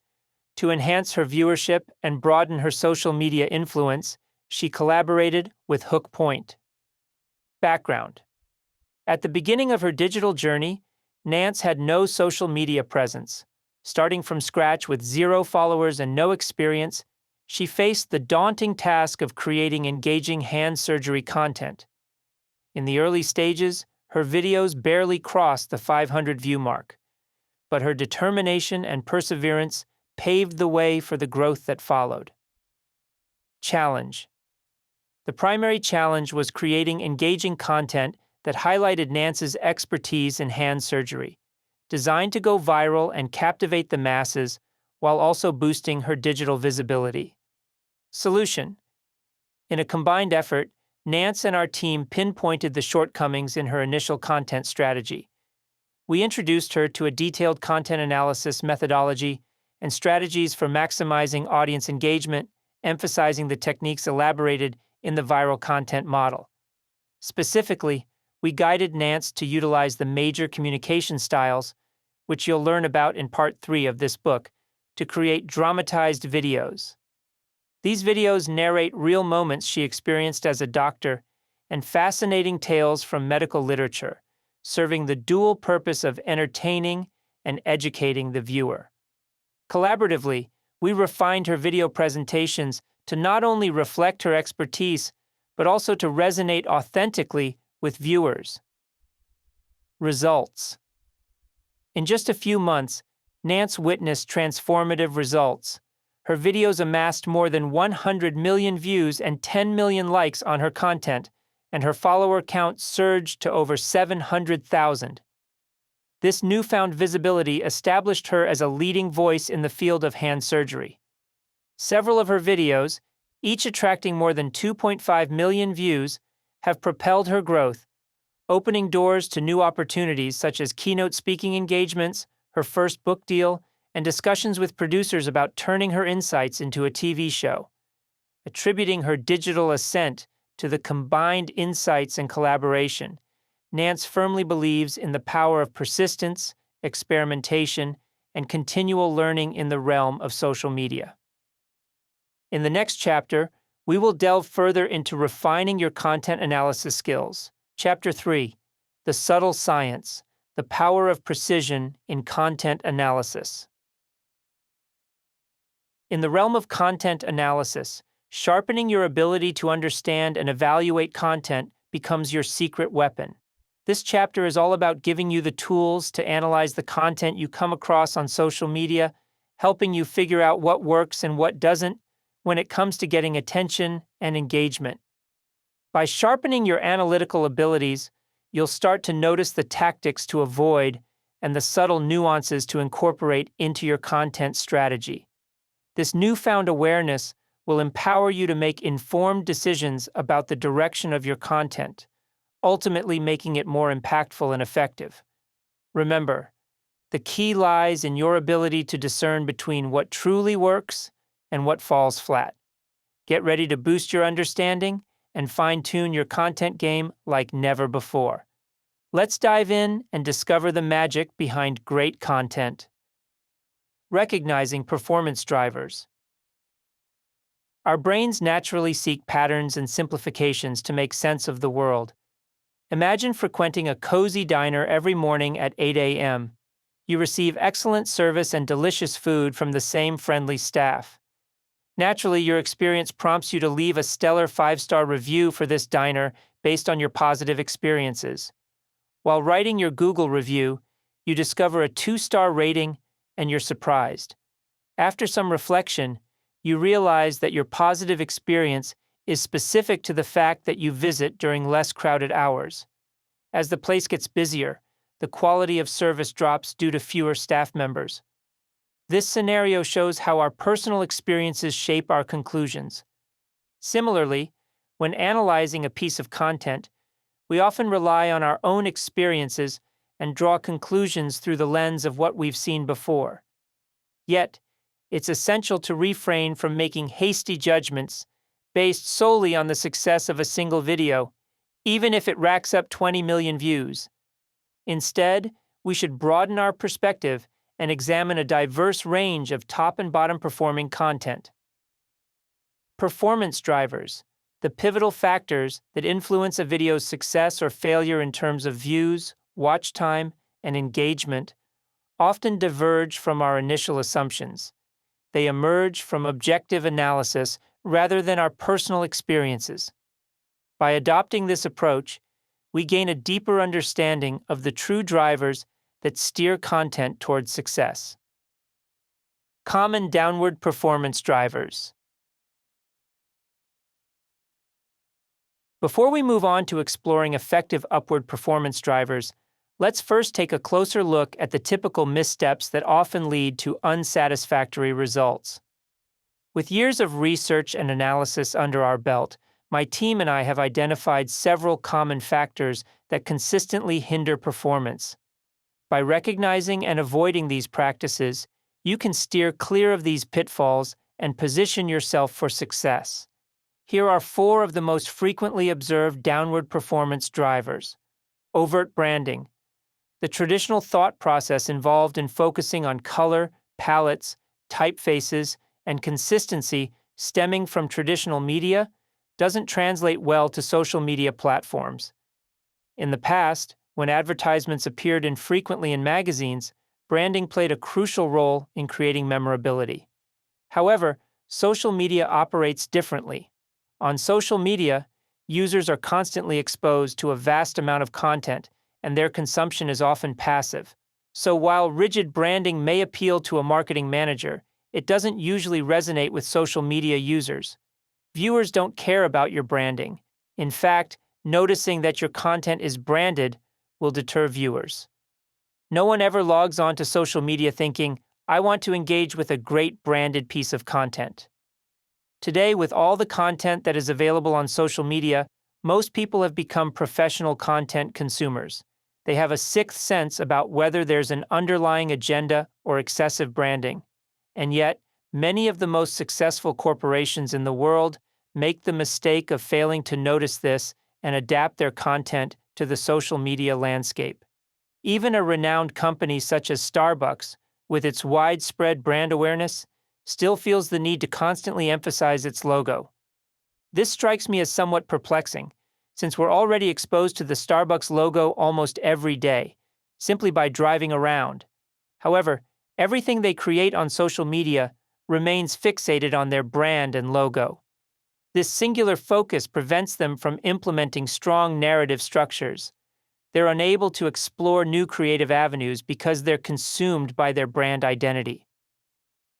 To enhance her viewership and broaden her social media influence, she collaborated with Hookpoint. Background: At the beginning of her digital journey, Nance had no social media presence. Starting from scratch with 0 followers and no experience, she faced the daunting task of creating engaging hand surgery content. In the early stages, her videos barely crossed the 500 view mark, but her determination and perseverance paved the way for the growth that followed. Challenge: The primary challenge was creating engaging content that highlighted Nance's expertise in hand surgery, designed to go viral and captivate the masses while also boosting her digital visibility. Solution: In a combined effort, Nance and our team pinpointed the shortcomings in her initial content strategy. We introduced her to a detailed content analysis methodology and strategies for maximizing audience engagement, emphasizing the techniques elaborated in the viral content model. Specifically, we guided Nance to utilize the major communication styles, which you'll learn about in Part 3 of this book, to create dramatized videos. These videos narrate real moments she experienced as a doctor and fascinating tales from medical literature, serving the dual purpose of entertaining and educating the viewer. Collaboratively, we refined her video presentations to not only reflect her expertise, but also to resonate authentically with viewers. Results: In just a few months, Nance witnessed transformative results. her videos amassed more than 100 million views and 10 million likes on her content, and her follower count surged to over 700,000. This newfound visibility established her as a leading voice in the field of hand surgery. Several of her videos, each attracting more than 2.5 million views, have propelled her growth, opening doors to new opportunities such as keynote speaking engagements, her first book deal, and discussions with producers about turning her insights into a TV show. Attributing her digital ascent to the combined insights and collaboration, Nance firmly believes in the power of persistence, experimentation, and continual learning in the realm of social media. In the next chapter, we will delve further into refining your content analysis skills. Chapter 3: The Subtle Science, the Power of Precision in Content Analysis. In the realm of content analysis, sharpening your ability to understand and evaluate content becomes your secret weapon. This chapter is all about giving you the tools to analyze the content you come across on social media, helping you figure out what works and what doesn't when it comes to getting attention and engagement. By sharpening your analytical abilities, you'll start to notice the tactics to avoid and the subtle nuances to incorporate into your content strategy. This newfound awareness will empower you to make informed decisions about the direction of your content, ultimately making it more impactful and effective. Remember, the key lies in your ability to discern between what truly works and what falls flat. Get ready to boost your understanding and fine-tune your content game like never before. Let's dive in and discover the magic behind great content. Recognizing performance drivers. Our brains naturally seek patterns and simplifications to make sense of the world. Imagine frequenting a cozy diner every morning at 8 a.m. You receive excellent service and delicious food from the same friendly staff. Naturally, your experience prompts you to leave a stellar 5-star review for this diner based on your positive experiences. While writing your Google review, you discover a 2-star rating and you're surprised. After some reflection, you realize that your positive experience is specific to the fact that you visit during less crowded hours. As the place gets busier, the quality of service drops due to fewer staff members. This scenario shows how our personal experiences shape our conclusions. Similarly, when analyzing a piece of content, we often rely on our own experiences and draw conclusions through the lens of what we've seen before. Yet, it's essential to refrain from making hasty judgments based solely on the success of a single video, even if it racks up 20 million views. Instead, we should broaden our perspective and examine a diverse range of top and bottom performing content. Performance drivers, the pivotal factors that influence a video's success or failure in terms of views, watch time, and engagement, often diverge from our initial assumptions. They emerge from objective analysis rather than our personal experiences. By adopting this approach, we gain a deeper understanding of the true drivers that steer content towards success. Common downward performance drivers. Before we move on to exploring effective upward performance drivers, let's first take a closer look at the typical missteps that often lead to unsatisfactory results. With years of research and analysis under our belt, my team and I have identified several common factors that consistently hinder performance. By recognizing and avoiding these practices, you can steer clear of these pitfalls and position yourself for success. Here are 4 of the most frequently observed downward performance drivers. Overt branding. The traditional thought process involved in focusing on color, palettes, typefaces, and consistency stemming from traditional media doesn't translate well to social media platforms. In the past, when advertisements appeared infrequently in magazines, branding played a crucial role in creating memorability. However, social media operates differently. On social media, users are constantly exposed to a vast amount of content, and their consumption is often passive. So while rigid branding may appeal to a marketing manager, it doesn't usually resonate with social media users. Viewers don't care about your branding. In fact, noticing that your content is branded will deter viewers. No one ever logs on to social media thinking, I want to engage with a great branded piece of content. Today, with all the content that is available on social media, most people have become professional content consumers. They have a sixth sense about whether there's an underlying agenda or excessive branding. And yet, many of the most successful corporations in the world make the mistake of failing to notice this and adapt their content to the social media landscape. Even a renowned company such as Starbucks, with its widespread brand awareness, still feels the need to constantly emphasize its logo. This strikes me as somewhat perplexing, since we're already exposed to the Starbucks logo almost every day, simply by driving around. However, everything they create on social media remains fixated on their brand and logo. This singular focus prevents them from implementing strong narrative structures. They're unable to explore new creative avenues because they're consumed by their brand identity.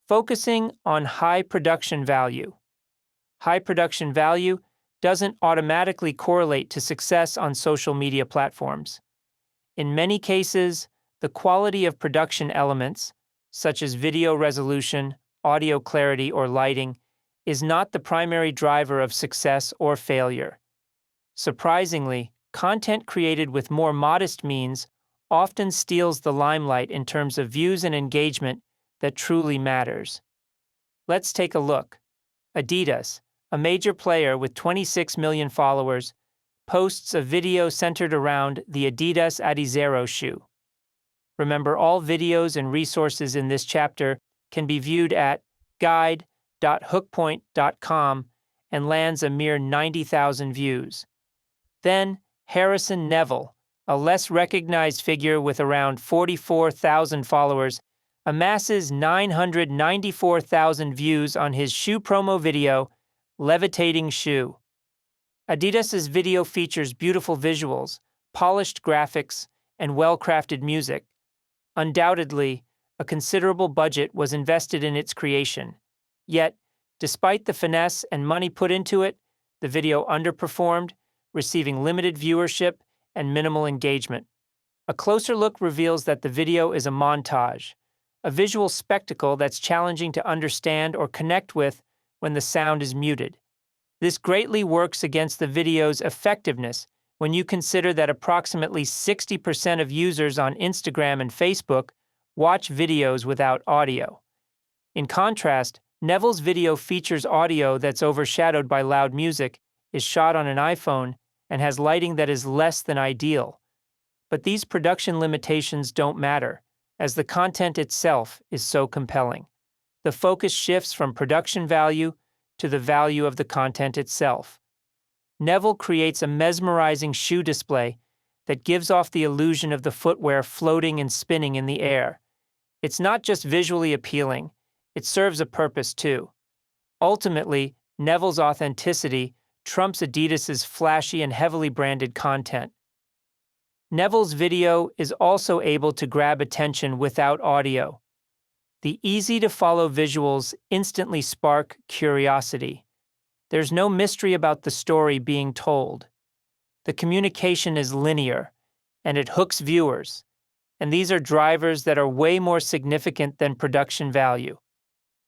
Focusing on high production value. High production value doesn't automatically correlate to success on social media platforms. In many cases, the quality of production elements, such as video resolution, audio clarity, or lighting, is not the primary driver of success or failure. Surprisingly, content created with more modest means often steals the limelight in terms of views and engagement that truly matters. Let's take a look. Adidas, a major player with 26 million followers, posts a video centered around the Adidas Adizero shoe. Remember, all videos and resources in this chapter can be viewed at guide.hookpoint.com and lands a mere 90,000 views. Then, Harrison Neville, a less recognized figure with around 44,000 followers, amasses 994,000 views on his shoe promo video, Levitating Shoe. Adidas's video features beautiful visuals, polished graphics, and well-crafted music. Undoubtedly, a considerable budget was invested in its creation. Yet, despite the finesse and money put into it, the video underperformed, receiving limited viewership and minimal engagement. A closer look reveals that the video is a montage, a visual spectacle that's challenging to understand or connect with when the sound is muted. This greatly works against the video's effectiveness when you consider that approximately 60% of users on Instagram and Facebook watch videos without audio. In contrast, Neville's video features audio that's overshadowed by loud music, is shot on an iPhone, and has lighting that is less than ideal. But these production limitations don't matter, as the content itself is so compelling. The focus shifts from production value to the value of the content itself. Neville creates a mesmerizing shoe display that gives off the illusion of the footwear floating and spinning in the air. It's not just visually appealing, it serves a purpose too. Ultimately, Neville's authenticity trumps Adidas's flashy and heavily branded content. Neville's video is also able to grab attention without audio. The easy-to-follow visuals instantly spark curiosity. There's no mystery about the story being told. The communication is linear, and it hooks viewers. And these are drivers that are way more significant than production value.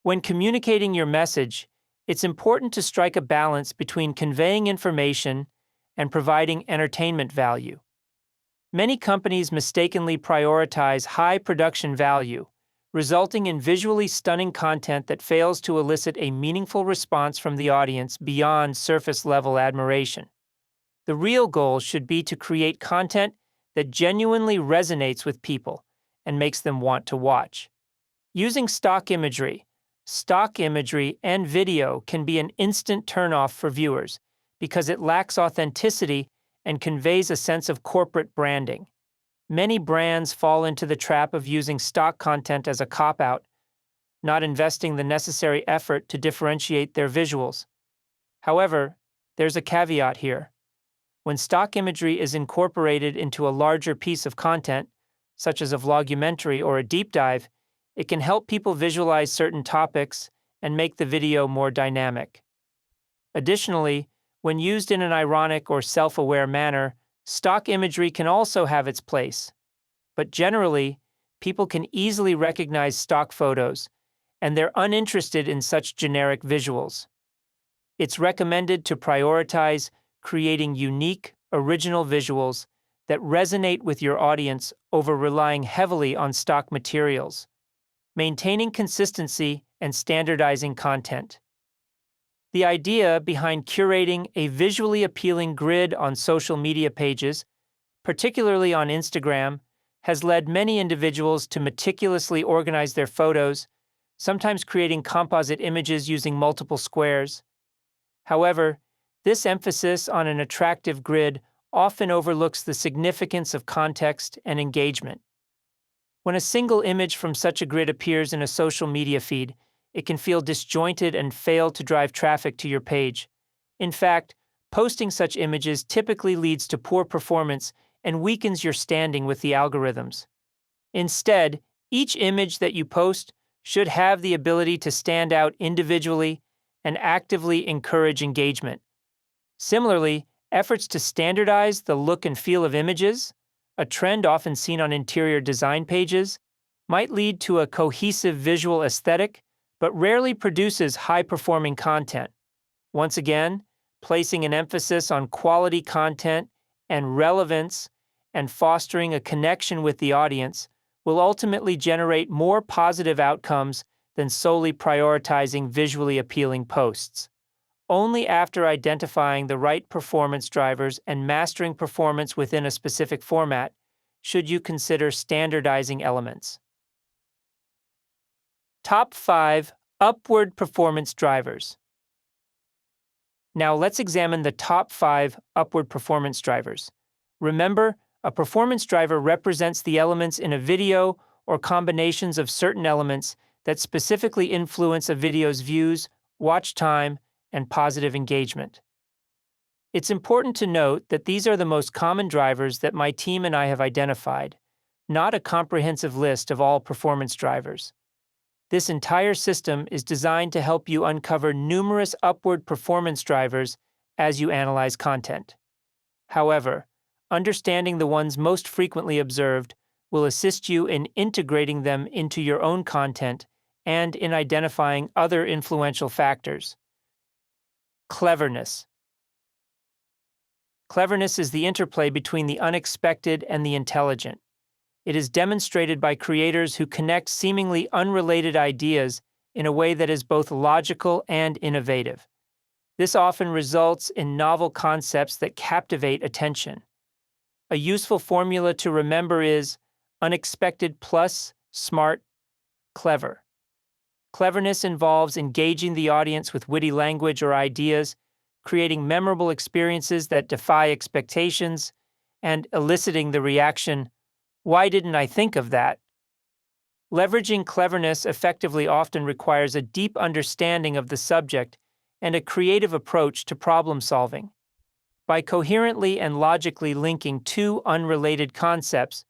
When communicating your message, it's important to strike a balance between conveying information and providing entertainment value. Many companies mistakenly prioritize high production value, resulting in visually stunning content that fails to elicit a meaningful response from the audience beyond surface-level admiration. The real goal should be to create content that genuinely resonates with people and makes them want to watch. Using stock imagery and video can be an instant turnoff for viewers because it lacks authenticity and conveys a sense of corporate branding. Many brands fall into the trap of using stock content as a cop-out, not investing the necessary effort to differentiate their visuals. However, there's a caveat here. When stock imagery is incorporated into a larger piece of content, such as a vlogumentary or a deep dive, It can help people visualize certain topics and make the video more dynamic. Additionally, when used in an ironic or self-aware manner, stock imagery can also have its place. But generally, people can easily recognize stock photos, and they're uninterested in such generic visuals. It's recommended to prioritize creating unique, original visuals that resonate with your audience over relying heavily on stock materials. Maintaining consistency and standardizing content. The idea behind curating a visually appealing grid on social media pages, particularly on Instagram, has led many individuals to meticulously organize their photos, sometimes creating composite images using multiple squares. However, this emphasis on an attractive grid often overlooks the significance of context and engagement. When a single image from such a grid appears in a social media feed, it can feel disjointed and fail to drive traffic to your page. In fact, posting such images typically leads to poor performance and weakens your standing with the algorithms. Instead, each image that you post should have the ability to stand out individually and actively encourage engagement. Similarly, efforts to standardize the look and feel of images, a trend often seen on interior design pages, might lead to a cohesive visual aesthetic, but rarely produces high-performing content. Once again, placing an emphasis on quality content and relevance and fostering a connection with the audience will ultimately generate more positive outcomes than solely prioritizing visually appealing posts. Only after identifying the right performance drivers and mastering performance within a specific format should you consider standardizing elements. Top 5 Upward Performance Drivers. Now let's examine the top 5 upward performance drivers. Remember, a performance driver represents the elements in a video or combinations of certain elements that specifically influence a video's views, watch time, and positive engagement. It's important to note that these are the most common drivers that my team and I have identified, not a comprehensive list of all performance drivers. This entire system is designed to help you uncover numerous upward performance drivers as you analyze content. However, understanding the ones most frequently observed will assist you in integrating them into your own content and in identifying other influential factors. Cleverness. Cleverness is the interplay between the unexpected and the intelligent. It is demonstrated by creators who connect seemingly unrelated ideas in a way that is both logical and innovative. This often results in novel concepts that captivate attention. A useful formula to remember is unexpected plus smart, clever. Cleverness involves engaging the audience with witty language or ideas, creating memorable experiences that defy expectations, and eliciting the reaction, "Why didn't I think of that?" Leveraging cleverness effectively often requires a deep understanding of the subject and a creative approach to problem solving. By coherently and logically linking two unrelated concepts,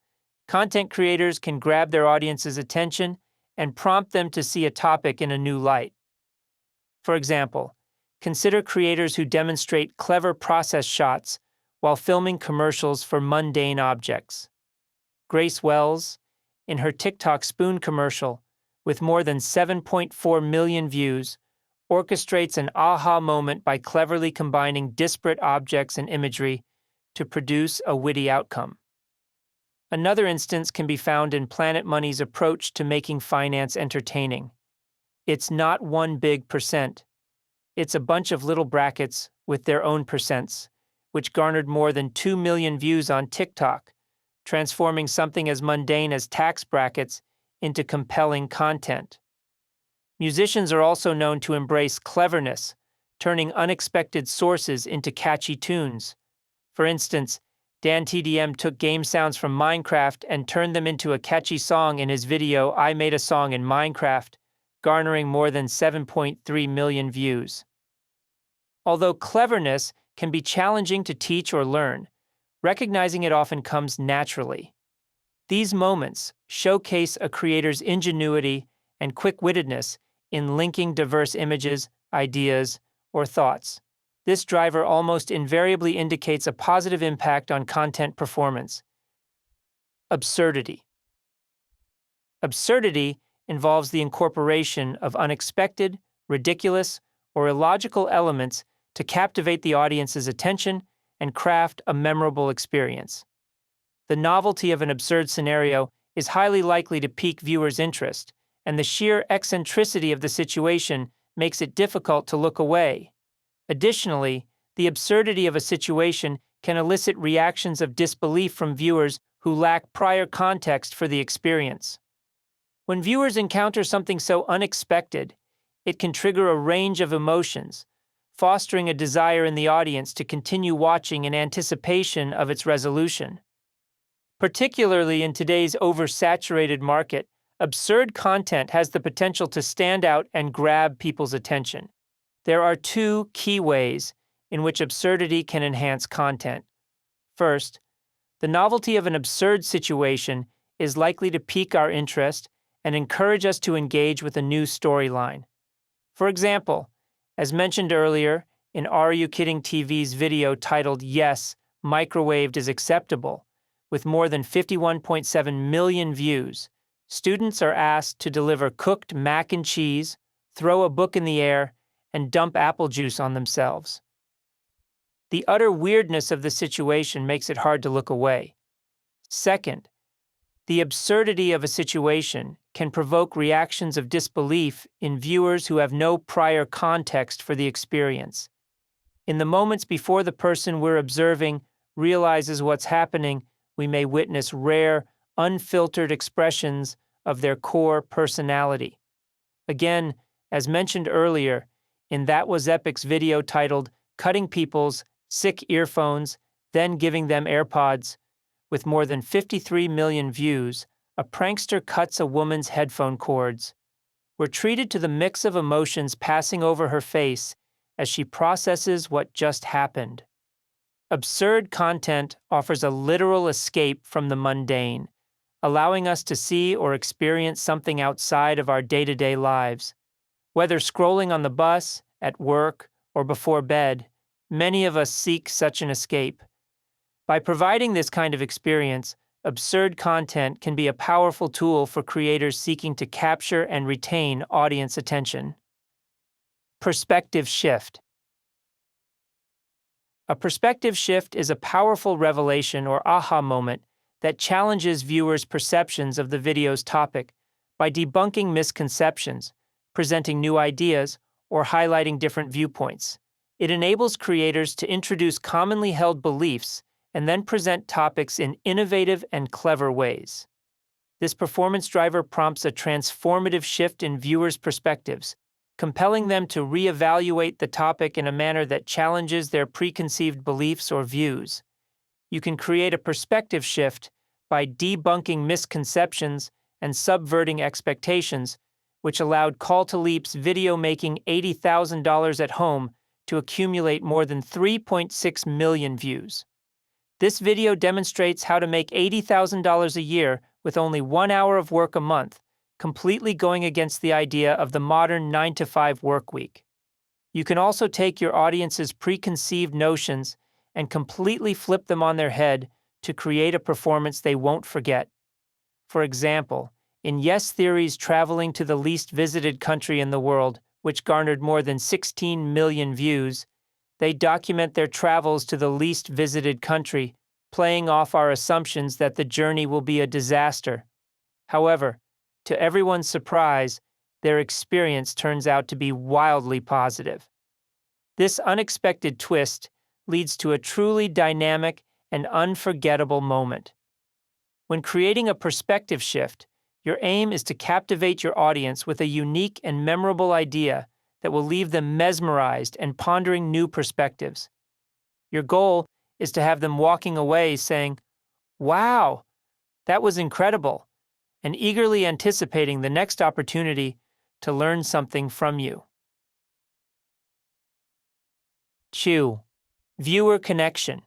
content creators can grab their audience's attention and prompt them to see a topic in a new light. For example, consider creators who demonstrate clever process shots while filming commercials for mundane objects. Grace Wells, in her TikTok spoon commercial, with more than 7.4 million views, orchestrates an aha moment by cleverly combining disparate objects and imagery to produce a witty outcome. Another instance can be found in Planet Money's approach to making finance entertaining. It's not one big percent. It's a bunch of little brackets with their own percents, which garnered more than 2 million views on TikTok, transforming something as mundane as tax brackets into compelling content. Musicians are also known to embrace cleverness, turning unexpected sources into catchy tunes. For instance, Dan TDM took game sounds from Minecraft and turned them into a catchy song in his video I Made a Song in Minecraft, garnering more than 7.3 million views. Although cleverness can be challenging to teach or learn, recognizing it often comes naturally. These moments showcase a creator's ingenuity and quick-wittedness in linking diverse images, ideas, or thoughts. This driver almost invariably indicates a positive impact on content performance. Absurdity. Absurdity involves the incorporation of unexpected, ridiculous, or illogical elements to captivate the audience's attention and craft a memorable experience. The novelty of an absurd scenario is highly likely to pique viewers' interest, and the sheer eccentricity of the situation makes it difficult to look away. Additionally, the absurdity of a situation can elicit reactions of disbelief from viewers who lack prior context for the experience. When viewers encounter something so unexpected, it can trigger a range of emotions, fostering a desire in the audience to continue watching in anticipation of its resolution. Particularly in today's oversaturated market, absurd content has the potential to stand out and grab people's attention. There are two key ways in which absurdity can enhance content. First, the novelty of an absurd situation is likely to pique our interest and encourage us to engage with a new storyline. For example, as mentioned earlier in Are You Kidding TV's video titled Yes, Microwaved is Acceptable, with more than 51.7 million views, students are asked to deliver cooked mac and cheese, throw a book in the air, and dump apple juice on themselves. The utter weirdness of the situation makes it hard to look away. Second, the absurdity of a situation can provoke reactions of disbelief in viewers who have no prior context for the experience. In the moments before the person we're observing realizes what's happening, we may witness rare, unfiltered expressions of their core personality. Again, as mentioned earlier, in That Was Epic's video titled Cutting People's Sick Earphones, Then Giving Them AirPods, with more than 53 million views, a prankster cuts a woman's headphone cords. We're treated to the mix of emotions passing over her face as she processes what just happened. Absurd content offers a literal escape from the mundane, allowing us to see or experience something outside of our day-to-day lives. Whether scrolling on the bus, at work, or before bed, many of us seek such an escape. By providing this kind of experience, absurd content can be a powerful tool for creators seeking to capture and retain audience attention. Perspective shift. A perspective shift is a powerful revelation or aha moment that challenges viewers' perceptions of the video's topic by debunking misconceptions, presenting new ideas, or highlighting different viewpoints. It enables creators to introduce commonly held beliefs and then present topics in innovative and clever ways. This performance driver prompts a transformative shift in viewers' perspectives, compelling them to reevaluate the topic in a manner that challenges their preconceived beliefs or views. You can create a perspective shift by debunking misconceptions and subverting expectations, which allowed Call to Leap's video making $80,000 at home to accumulate more than 3.6 million views. This video demonstrates how to make $80,000 a year with only 1 hour of work a month, completely going against the idea of the modern 9-to-5 work week. You can also take your audience's preconceived notions and completely flip them on their head to create a performance they won't forget. For example, in Yes Theory's Traveling to the Least Visited Country in the World, which garnered more than 16 million views, they document their travels to the least visited country, playing off our assumptions that the journey will be a disaster. However, to everyone's surprise, their experience turns out to be wildly positive. This unexpected twist leads to a truly dynamic and unforgettable moment. When creating a perspective shift, your aim is to captivate your audience with a unique and memorable idea that will leave them mesmerized and pondering new perspectives. Your goal is to have them walking away saying, "Wow, that was incredible," and eagerly anticipating the next opportunity to learn something from you. Viewer connection.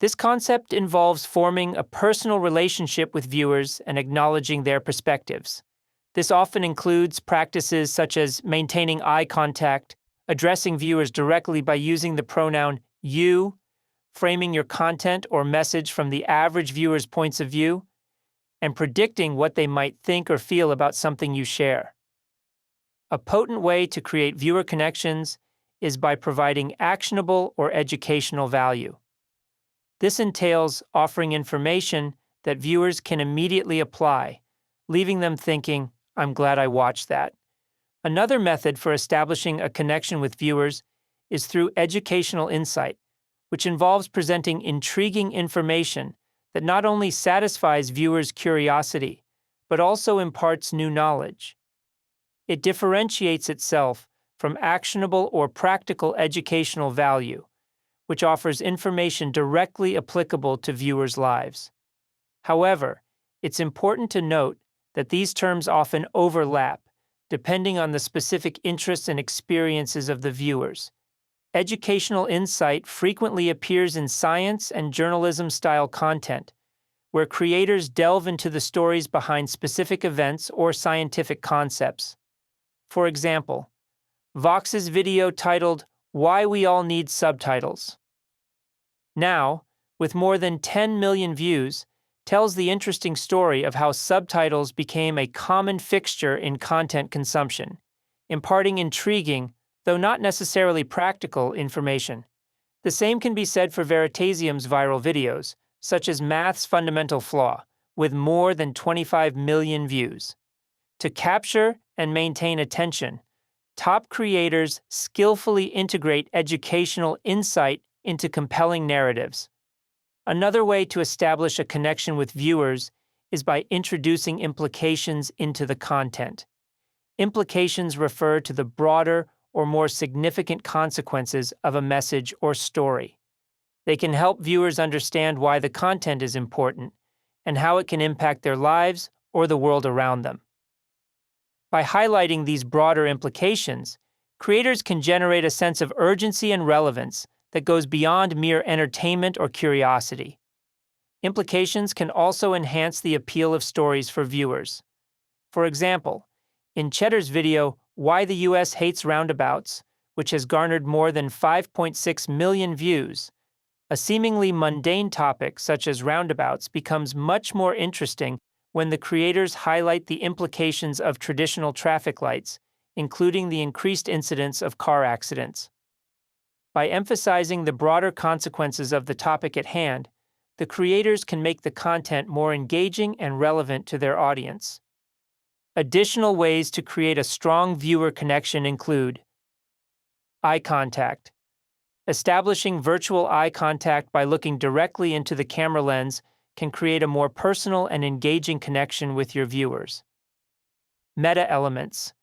This concept involves forming a personal relationship with viewers and acknowledging their perspectives. This often includes practices such as maintaining eye contact, addressing viewers directly by using the pronoun you, framing your content or message from the average viewer's points of view, and predicting what they might think or feel about something you share. A potent way to create viewer connections is by providing actionable or educational value. This entails offering information that viewers can immediately apply, leaving them thinking, "I'm glad I watched that." Another method for establishing a connection with viewers is through educational insight, which involves presenting intriguing information that not only satisfies viewers' curiosity, but also imparts new knowledge. It differentiates itself from actionable or practical educational value, which offers information directly applicable to viewers' lives. However, it's important to note that these terms often overlap, depending on the specific interests and experiences of the viewers. Educational insight frequently appears in science and journalism-style content, where creators delve into the stories behind specific events or scientific concepts. For example, Vox's video titled "Why We All Need Subtitles" now, with more than 10 million views, tells the interesting story of how subtitles became a common fixture in content consumption, imparting intriguing, though not necessarily practical, information. The same can be said for Veritasium's viral videos, such as Math's Fundamental Flaw, with more than 25 million views. To capture and maintain attention, top creators skillfully integrate educational insight into compelling narratives. Another way to establish a connection with viewers is by introducing implications into the content. Implications refer to the broader or more significant consequences of a message or story. They can help viewers understand why the content is important and how it can impact their lives or the world around them. By highlighting these broader implications, creators can generate a sense of urgency and relevance that goes beyond mere entertainment or curiosity. Implications can also enhance the appeal of stories for viewers. For example, in Cheddar's video, "Why the US Hates Roundabouts," which has garnered more than 5.6 million views, a seemingly mundane topic such as roundabouts becomes much more interesting when the creators highlight the implications of traditional traffic lights, including the increased incidence of car accidents. By emphasizing the broader consequences of the topic at hand, the creators can make the content more engaging and relevant to their audience. Additional ways to create a strong viewer connection include eye contact. Establishing virtual eye contact by looking directly into the camera lens can create a more personal and engaging connection with your viewers. Meta elements.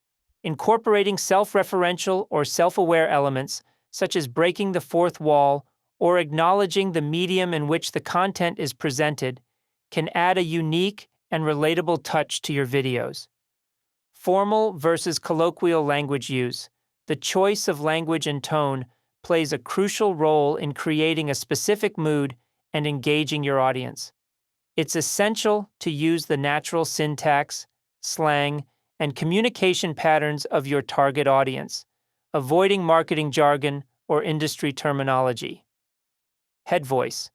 Incorporating self-referential or self-aware elements, such as breaking the fourth wall or acknowledging the medium in which the content is presented, can add a unique and relatable touch to your videos. Formal versus colloquial language use. The choice of language and tone plays a crucial role in creating a specific mood and engaging your audience. It's essential to use the natural syntax, slang, and communication patterns of your target audience, avoiding marketing jargon or industry terminology. Head voice.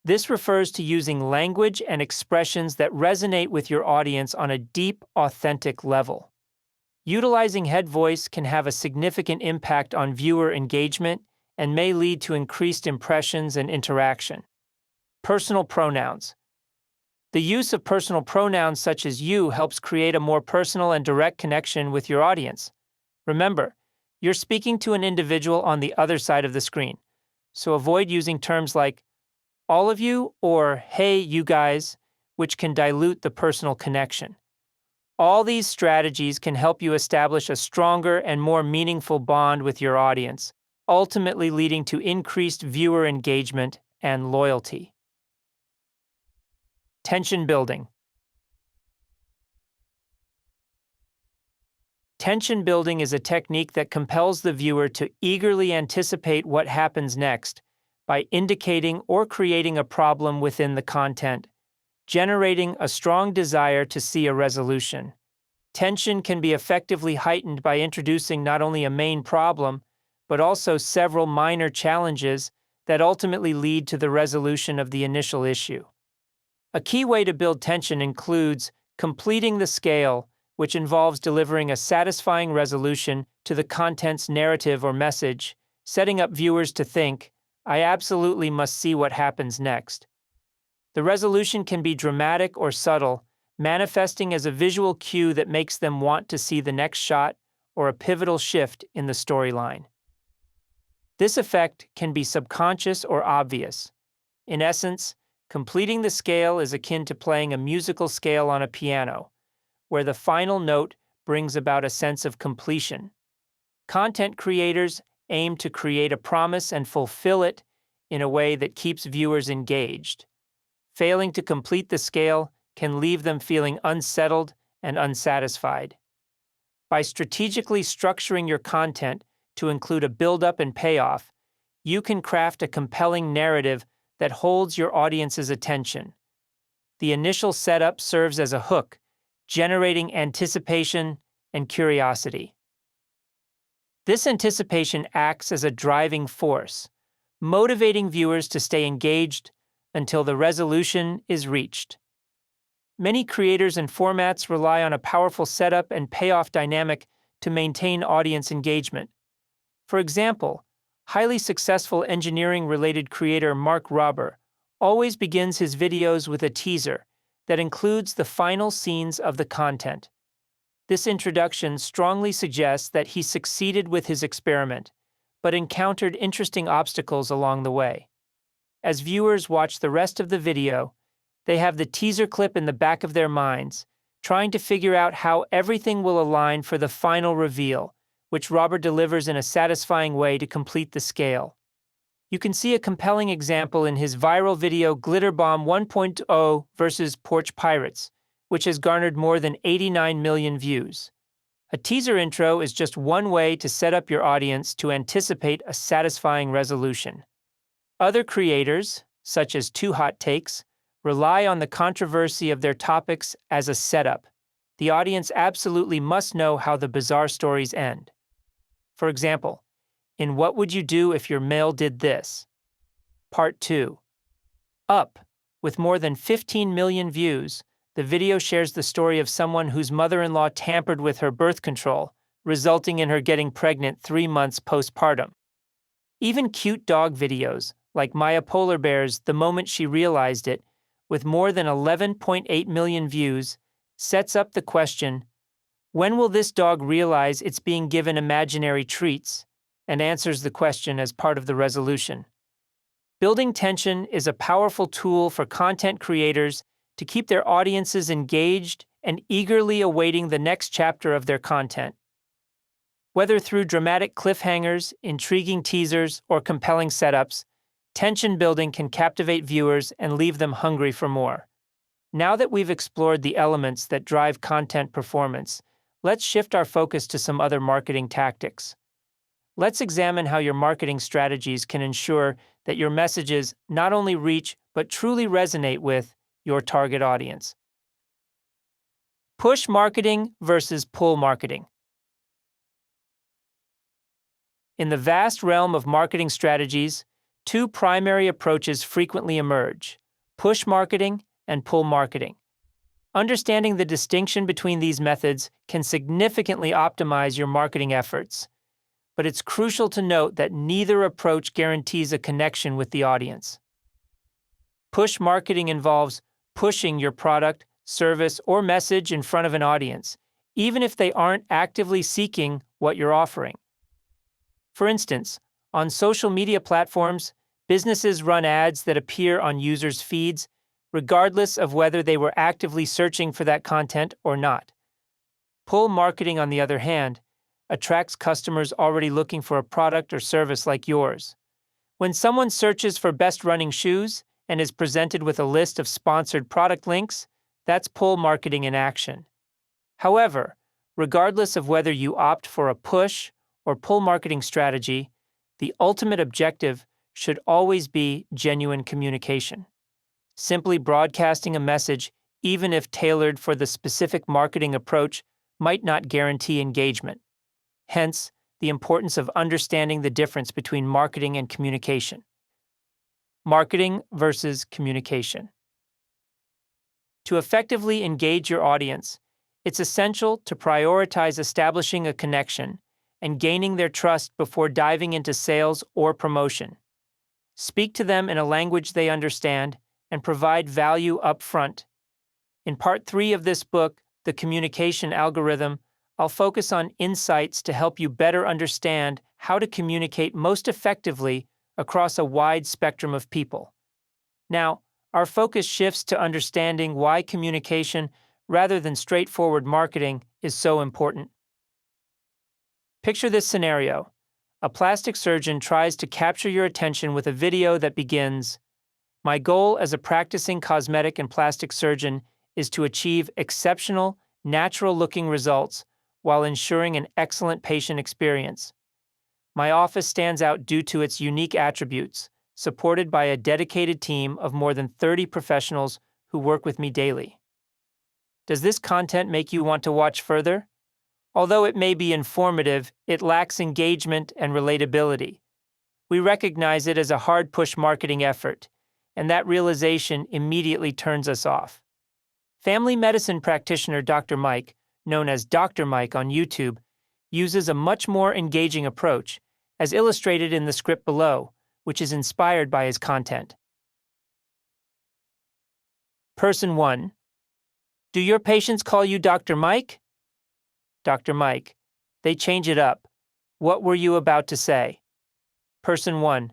This refers to using language and expressions that resonate with your audience on a deep, authentic level. Utilizing head voice can have a significant impact on viewer engagement and may lead to increased impressions and interaction. Personal pronouns. The use of personal pronouns such as you helps create a more personal and direct connection with your audience. Remember, you're speaking to an individual on the other side of the screen, so avoid using terms like all of you or hey, you guys, which can dilute the personal connection. All these strategies can help you establish a stronger and more meaningful bond with your audience, ultimately leading to increased viewer engagement and loyalty. Tension building. Tension building is a technique that compels the viewer to eagerly anticipate what happens next by indicating or creating a problem within the content, generating a strong desire to see a resolution. Tension can be effectively heightened by introducing not only a main problem, but also several minor challenges that ultimately lead to the resolution of the initial issue. A key way to build tension includes completing the scale, which involves delivering a satisfying resolution to the content's narrative or message, setting up viewers to think, "I absolutely must see what happens next." The resolution can be dramatic or subtle, manifesting as a visual cue that makes them want to see the next shot or a pivotal shift in the storyline. This effect can be subconscious or obvious. In essence, completing the scale is akin to playing a musical scale on a piano, where the final note brings about a sense of completion. Content creators aim to create a promise and fulfill it in a way that keeps viewers engaged. Failing to complete the scale can leave them feeling unsettled and unsatisfied. By strategically structuring your content to include a build-up and payoff, you can craft a compelling narrative that holds your audience's attention. The initial setup serves as a hook, generating anticipation and curiosity. This anticipation acts as a driving force, motivating viewers to stay engaged until the resolution is reached. Many creators and formats rely on a powerful setup and payoff dynamic to maintain audience engagement. For example, highly successful engineering-related creator Mark Rober always begins his videos with a teaser that includes the final scenes of the content. This introduction strongly suggests that he succeeded with his experiment, but encountered interesting obstacles along the way. As viewers watch the rest of the video, they have the teaser clip in the back of their minds, trying to figure out how everything will align for the final reveal, which Robert delivers in a satisfying way to complete the scale. You can see a compelling example in his viral video Glitter Bomb 1.0 versus Porch Pirates, which has garnered more than 89 million views. A teaser intro is just one way to set up your audience to anticipate a satisfying resolution. Other creators, such as Two Hot Takes, rely on the controversy of their topics as a setup. The audience absolutely must know how the bizarre stories end. For example, in What Would You Do If Your Mail Did This? Part 2. Up, with more than 15 million views, the video shares the story of someone whose mother-in-law tampered with her birth control, resulting in her getting pregnant 3 months postpartum. Even cute dog videos, like Maya Polar Bear's The Moment She Realized It, with more than 11.8 million views, sets up the question, when will this dog realize it's being given imaginary treats, and answers the question as part of the resolution. Building tension is a powerful tool for content creators to keep their audiences engaged and eagerly awaiting the next chapter of their content. Whether through dramatic cliffhangers, intriguing teasers, or compelling setups, tension building can captivate viewers and leave them hungry for more. Now that we've explored the elements that drive content performance, let's shift our focus to some other marketing tactics. Let's examine how your marketing strategies can ensure that your messages not only reach but truly resonate with your target audience. Push marketing versus pull marketing. In the vast realm of marketing strategies, two primary approaches frequently emerge: push marketing and pull marketing. Understanding the distinction between these methods can significantly optimize your marketing efforts, but it's crucial to note that neither approach guarantees a connection with the audience. Push marketing involves pushing your product, service, or message in front of an audience, even if they aren't actively seeking what you're offering. For instance, on social media platforms, businesses run ads that appear on users' feeds, regardless of whether they were actively searching for that content or not. Pull marketing, on the other hand, attracts customers already looking for a product or service like yours. When someone searches for best running shoes and is presented with a list of sponsored product links, that's pull marketing in action. However, regardless of whether you opt for a push or pull marketing strategy, the ultimate objective should always be genuine communication. Simply broadcasting a message, even if tailored for the specific marketing approach, might not guarantee engagement. Hence, the importance of understanding the difference between marketing and communication. Marketing versus communication. To effectively engage your audience, it's essential to prioritize establishing a connection and gaining their trust before diving into sales or promotion. Speak to them in a language they understand and provide value up front. In Part 3 of this book, The Communication Algorithm, I'll focus on insights to help you better understand how to communicate most effectively across a wide spectrum of people. Now, our focus shifts to understanding why communication, rather than straightforward marketing, is so important. Picture this scenario. A plastic surgeon tries to capture your attention with a video that begins, "My goal as a practicing cosmetic and plastic surgeon is to achieve exceptional, natural-looking results while ensuring an excellent patient experience. My office stands out due to its unique attributes, supported by a dedicated team of more than 30 professionals who work with me daily." Does this content make you want to watch further? Although it may be informative, it lacks engagement and relatability. We recognize it as a hard-push marketing effort, and that realization immediately turns us off. Family medicine practitioner Dr. Mike, known as Dr. Mike on YouTube, uses a much more engaging approach, as illustrated in the script below, which is inspired by his content. Person 1. Do your patients call you Dr. Mike? Dr. Mike. They change it up. What were you about to say? Person 1.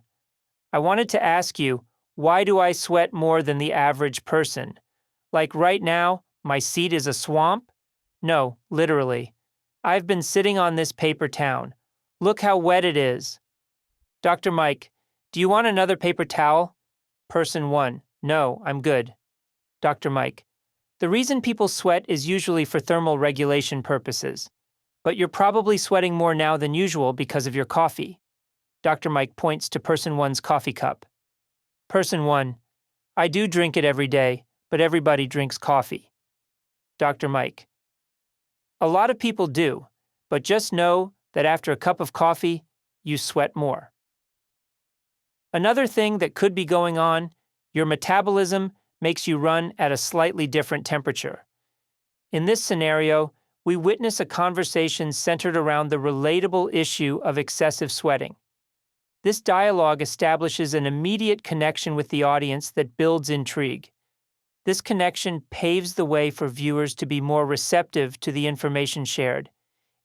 I wanted to ask you, why do I sweat more than the average person? Like right now, my seat is a swamp? No, literally. I've been sitting on this paper towel. Look how wet it is. Dr. Mike, do you want another paper towel? Person 1. No, I'm good. Dr. Mike. The reason people sweat is usually for thermal regulation purposes. But you're probably sweating more now than usual because of your coffee. Dr. Mike points to Person 1's coffee cup. Person 1. I do drink it every day, but everybody drinks coffee. Dr. Mike. A lot of people do, but just know that after a cup of coffee, you sweat more. Another thing that could be going on, your metabolism makes you run at a slightly different temperature. In this scenario, we witness a conversation centered around the relatable issue of excessive sweating. This dialogue establishes an immediate connection with the audience that builds intrigue. This connection paves the way for viewers to be more receptive to the information shared,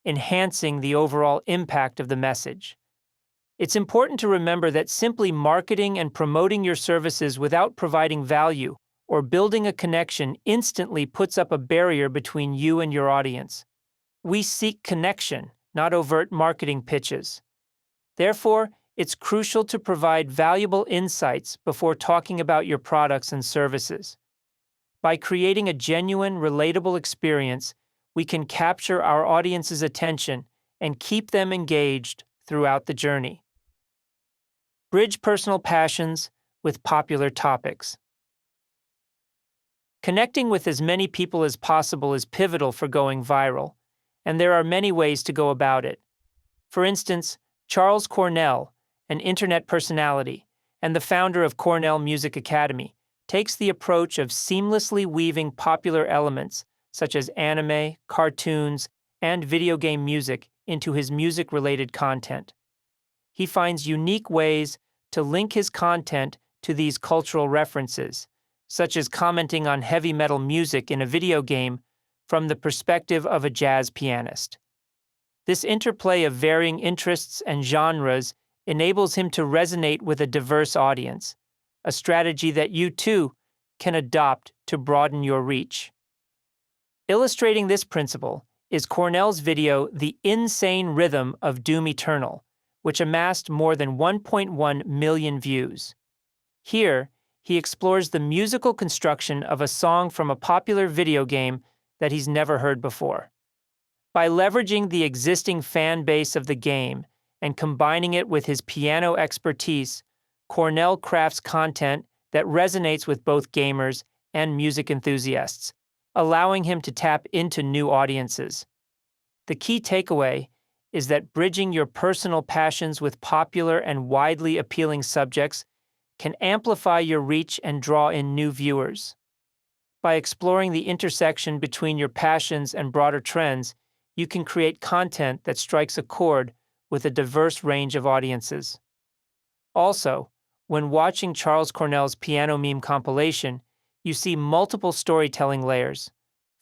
enhancing the overall impact of the message. It's important to remember that simply marketing and promoting your services without providing value or building a connection instantly puts up a barrier between you and your audience. We seek connection, not overt marketing pitches. Therefore, it's crucial to provide valuable insights before talking about your products and services. By creating a genuine, relatable experience, we can capture our audience's attention and keep them engaged throughout the journey. Bridge personal passions with popular topics. Connecting with as many people as possible is pivotal for going viral, and there are many ways to go about it. For instance, Charles Cornell, an internet personality and the founder of Cornell Music Academy, takes the approach of seamlessly weaving popular elements such as anime, cartoons, and video game music into his music-related content. He finds unique ways to link his content to these cultural references, such as commenting on heavy metal music in a video game from the perspective of a jazz pianist. This interplay of varying interests and genres enables him to resonate with a diverse audience, a strategy that you too can adopt to broaden your reach. Illustrating this principle is Cornell's video The Insane Rhythm of Doom Eternal, which amassed more than 1.1 million views. Here, he explores the musical construction of a song from a popular video game that he's never heard before. By leveraging the existing fan base of the game and combining it with his piano expertise, Cornell crafts content that resonates with both gamers and music enthusiasts, allowing him to tap into new audiences. The key takeaway is that bridging your personal passions with popular and widely appealing subjects can amplify your reach and draw in new viewers. By exploring the intersection between your passions and broader trends, you can create content that strikes a chord with a diverse range of audiences. Also, when watching Charles Cornell's piano meme compilation, you see multiple storytelling layers.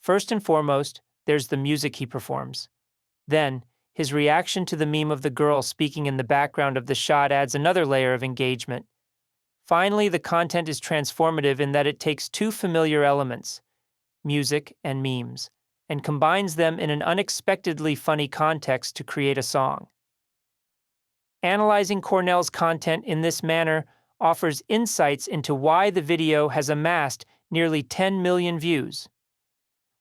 First and foremost, there's the music he performs. Then, his reaction to the meme of the girl speaking in the background of the shot adds another layer of engagement. Finally, the content is transformative in that it takes two familiar elements, music and memes, and combines them in an unexpectedly funny context to create a song. Analyzing Cornell's content in this manner offers insights into why the video has amassed nearly 10 million views.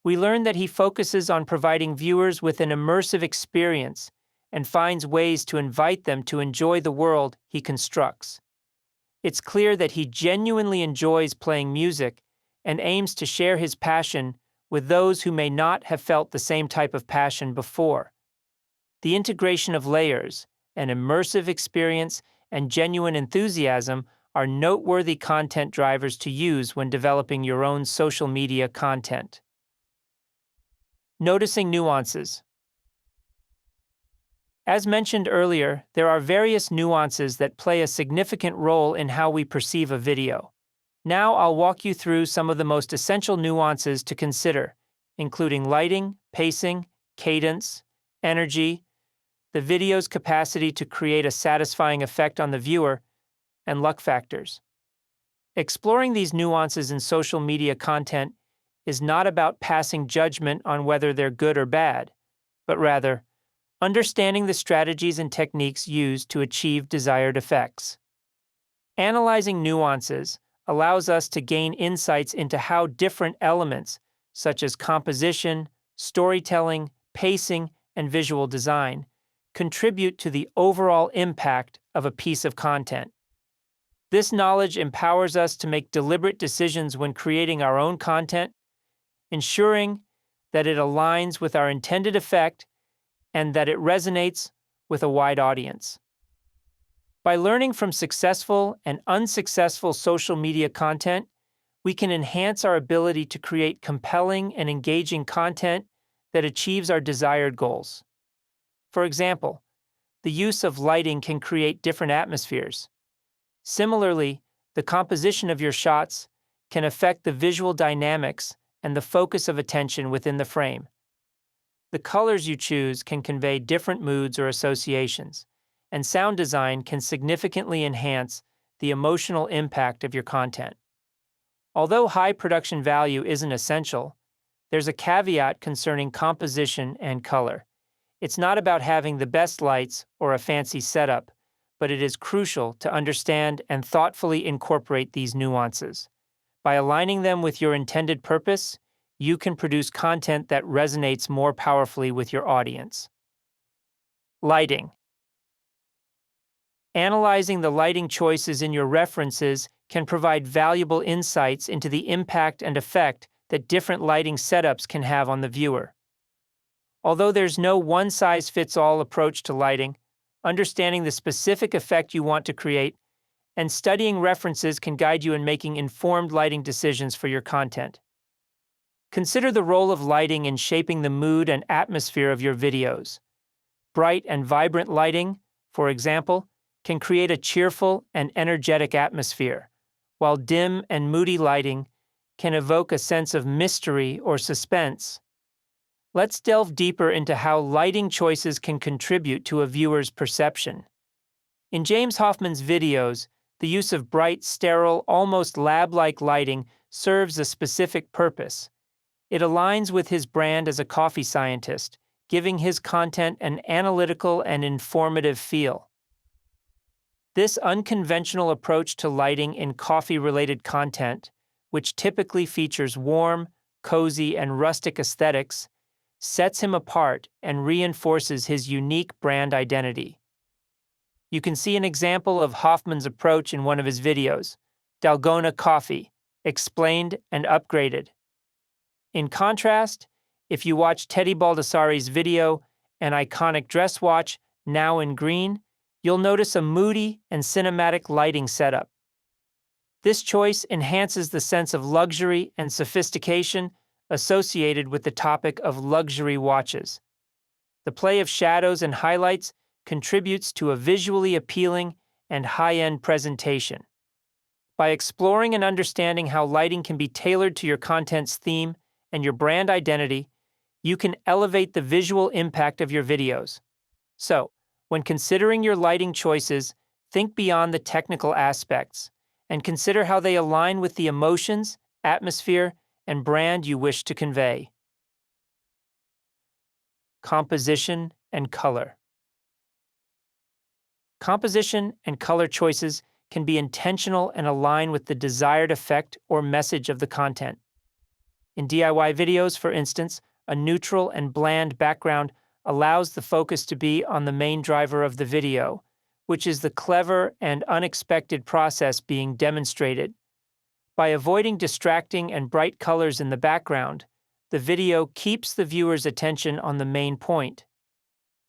We learn that he focuses on providing viewers with an immersive experience and finds ways to invite them to enjoy the world he constructs. It's clear that he genuinely enjoys playing music and aims to share his passion with those who may not have felt the same type of passion before. The integration of layers, an immersive experience, and genuine enthusiasm are noteworthy content drivers to use when developing your own social media content. Noticing nuances. As mentioned earlier, there are various nuances that play a significant role in how we perceive a video. Now I'll walk you through some of the most essential nuances to consider, including lighting, pacing, cadence, energy, the video's capacity to create a satisfying effect on the viewer, and luck factors. Exploring these nuances in social media content is not about passing judgment on whether they're good or bad, but rather, understanding the strategies and techniques used to achieve desired effects. Analyzing nuances allows us to gain insights into how different elements, such as composition, storytelling, pacing, and visual design, contribute to the overall impact of a piece of content. This knowledge empowers us to make deliberate decisions when creating our own content, ensuring that it aligns with our intended effect and that it resonates with a wide audience. By learning from successful and unsuccessful social media content, we can enhance our ability to create compelling and engaging content that achieves our desired goals. For example, the use of lighting can create different atmospheres. Similarly, the composition of your shots can affect the visual dynamics and the focus of attention within the frame. The colors you choose can convey different moods or associations, and sound design can significantly enhance the emotional impact of your content. Although high production value isn't essential, there's a caveat concerning composition and color. It's not about having the best lights or a fancy setup, but it is crucial to understand and thoughtfully incorporate these nuances. By aligning them with your intended purpose, you can produce content that resonates more powerfully with your audience. Lighting. Analyzing the lighting choices in your references can provide valuable insights into the impact and effect that different lighting setups can have on the viewer. Although there's no one-size-fits-all approach to lighting, understanding the specific effect you want to create and studying references can guide you in making informed lighting decisions for your content. Consider the role of lighting in shaping the mood and atmosphere of your videos. Bright and vibrant lighting, for example, can create a cheerful and energetic atmosphere, while dim and moody lighting can evoke a sense of mystery or suspense. Let's delve deeper into how lighting choices can contribute to a viewer's perception. In James Hoffmann's videos, the use of bright, sterile, almost lab-like lighting serves a specific purpose. It aligns with his brand as a coffee scientist, giving his content an analytical and informative feel. This unconventional approach to lighting in coffee-related content, which typically features warm, cozy, and rustic aesthetics, sets him apart and reinforces his unique brand identity. You can see an example of Hoffman's approach in one of his videos, Dalgona Coffee, Explained and Upgraded. In contrast, if you watch Teddy Baldassari's video, An Iconic Dress Watch, Now in Green, you'll notice a moody and cinematic lighting setup. This choice enhances the sense of luxury and sophistication associated with the topic of luxury watches. The play of shadows and highlights contributes to a visually appealing and high-end presentation. By exploring and understanding how lighting can be tailored to your content's theme and your brand identity, you can elevate the visual impact of your videos. So, when considering your lighting choices, think beyond the technical aspects and consider how they align with the emotions, atmosphere, and brand you wish to convey. Composition and color. Composition and color choices can be intentional and align with the desired effect or message of the content. In DIY videos, for instance, a neutral and bland background allows the focus to be on the main driver of the video, which is the clever and unexpected process being demonstrated. By avoiding distracting and bright colors in the background, the video keeps the viewer's attention on the main point.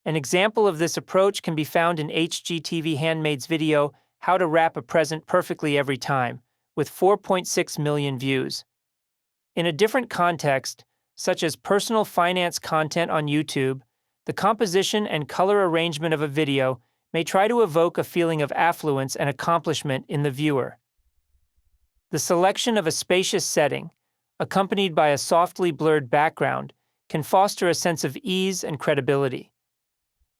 An example of this approach can be found in HGTV Handmaid's video, How to Wrap a Present Perfectly Every Time, with 4.6 million views. In a different context, such as personal finance content on YouTube, the composition and color arrangement of a video may try to evoke a feeling of affluence and accomplishment in the viewer. The selection of a spacious setting, accompanied by a softly blurred background, can foster a sense of ease and credibility.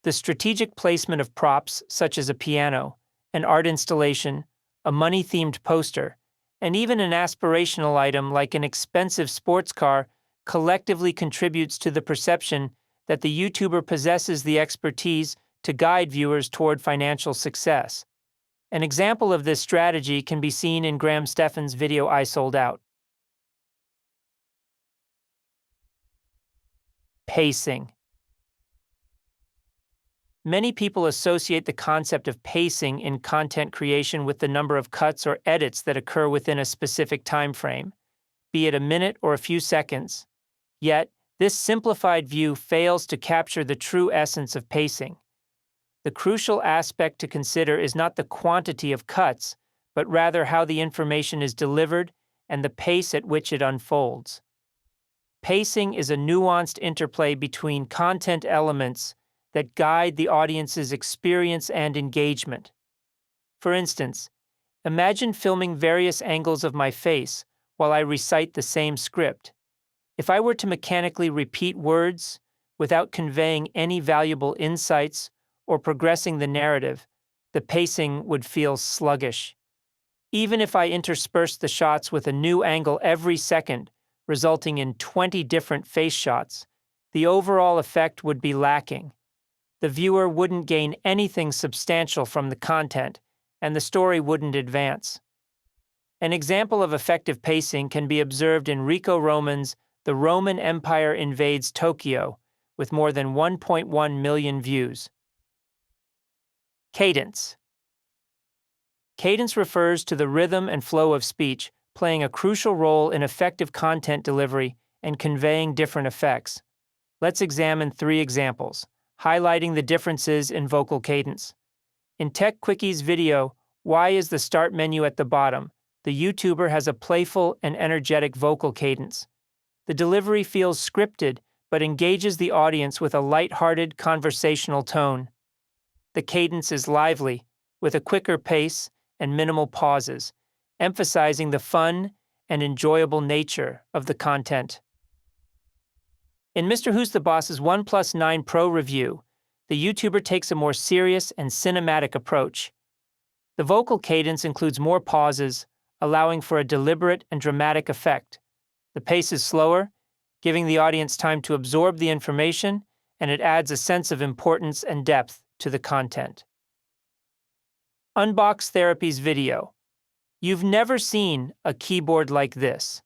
The strategic placement of props such as a piano, an art installation, a money-themed poster, and even an aspirational item like an expensive sports car collectively contributes to the perception that the YouTuber possesses the expertise to guide viewers toward financial success. An example of this strategy can be seen in Graham Stephan's video I Sold Out. Pacing. Many people associate the concept of pacing in content creation with the number of cuts or edits that occur within a specific time frame, be it a minute or a few seconds. Yet, this simplified view fails to capture the true essence of pacing. The crucial aspect to consider is not the quantity of cuts, but rather how the information is delivered and the pace at which it unfolds. Pacing is a nuanced interplay between content elements that guide the audience's experience and engagement. For instance, imagine filming various angles of my face while I recite the same script. If I were to mechanically repeat words without conveying any valuable insights or progressing the narrative, the pacing would feel sluggish. Even if I interspersed the shots with a new angle every second, resulting in 20 different face shots, the overall effect would be lacking. The viewer wouldn't gain anything substantial from the content, and the story wouldn't advance. An example of effective pacing can be observed in Rico Roman's The Roman Empire Invades Tokyo, with more than 1.1 million views. Cadence. Cadence refers to the rhythm and flow of speech, playing a crucial role in effective content delivery and conveying different effects. Let's examine 3 examples, highlighting the differences in vocal cadence. In Tech Quickies' video, Why is the Start menu at the bottom?, the YouTuber has a playful and energetic vocal cadence. The delivery feels scripted, but engages the audience with a light-hearted, conversational tone. The cadence is lively, with a quicker pace and minimal pauses, emphasizing the fun and enjoyable nature of the content. In Mr. Who's the Boss's OnePlus 9 Pro review, the YouTuber takes a more serious and cinematic approach. The vocal cadence includes more pauses, allowing for a deliberate and dramatic effect. The pace is slower, giving the audience time to absorb the information, and it adds a sense of importance and depth to the content. Unbox Therapy's video, You've Never Seen a Keyboard Like This,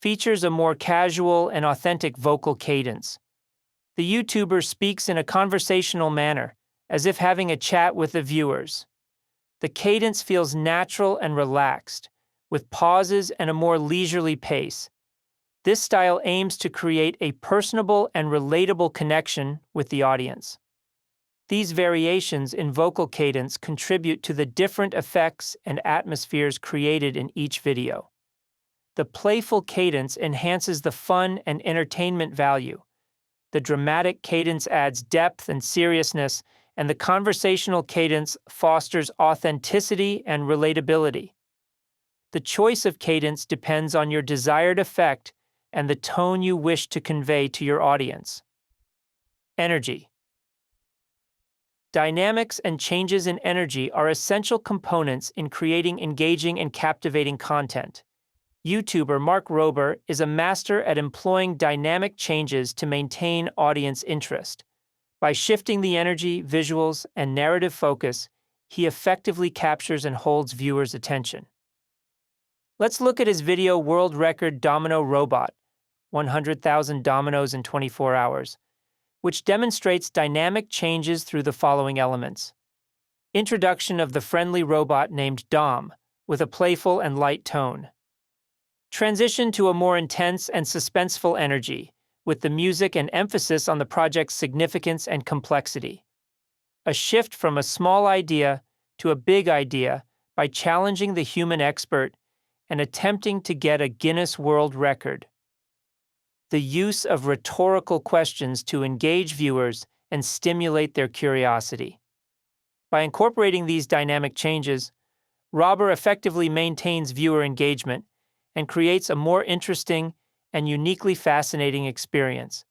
features a more casual and authentic vocal cadence. The YouTuber speaks in a conversational manner, as if having a chat with the viewers. The cadence feels natural and relaxed, with pauses and a more leisurely pace. This style aims to create a personable and relatable connection with the audience. These variations in vocal cadence contribute to the different effects and atmospheres created in each video. The playful cadence enhances the fun and entertainment value. The dramatic cadence adds depth and seriousness, and the conversational cadence fosters authenticity and relatability. The choice of cadence depends on your desired effect and the tone you wish to convey to your audience. Energy. Dynamics and changes in energy are essential components in creating engaging and captivating content. YouTuber Mark Rober is a master at employing dynamic changes to maintain audience interest. By shifting the energy, visuals, and narrative focus, he effectively captures and holds viewers' attention. Let's look at his video World Record Domino Robot, 100,000 dominoes in 24 hours, which demonstrates dynamic changes through the following elements. Introduction of the friendly robot named Dom, with a playful and light tone. Transition to a more intense and suspenseful energy, with the music and emphasis on the project's significance and complexity. A shift from a small idea to a big idea by challenging the human expert and attempting to get a Guinness World Record. The use of rhetorical questions to engage viewers and stimulate their curiosity. By incorporating these dynamic changes, Rober effectively maintains viewer engagement and creates a more interesting and uniquely fascinating experience.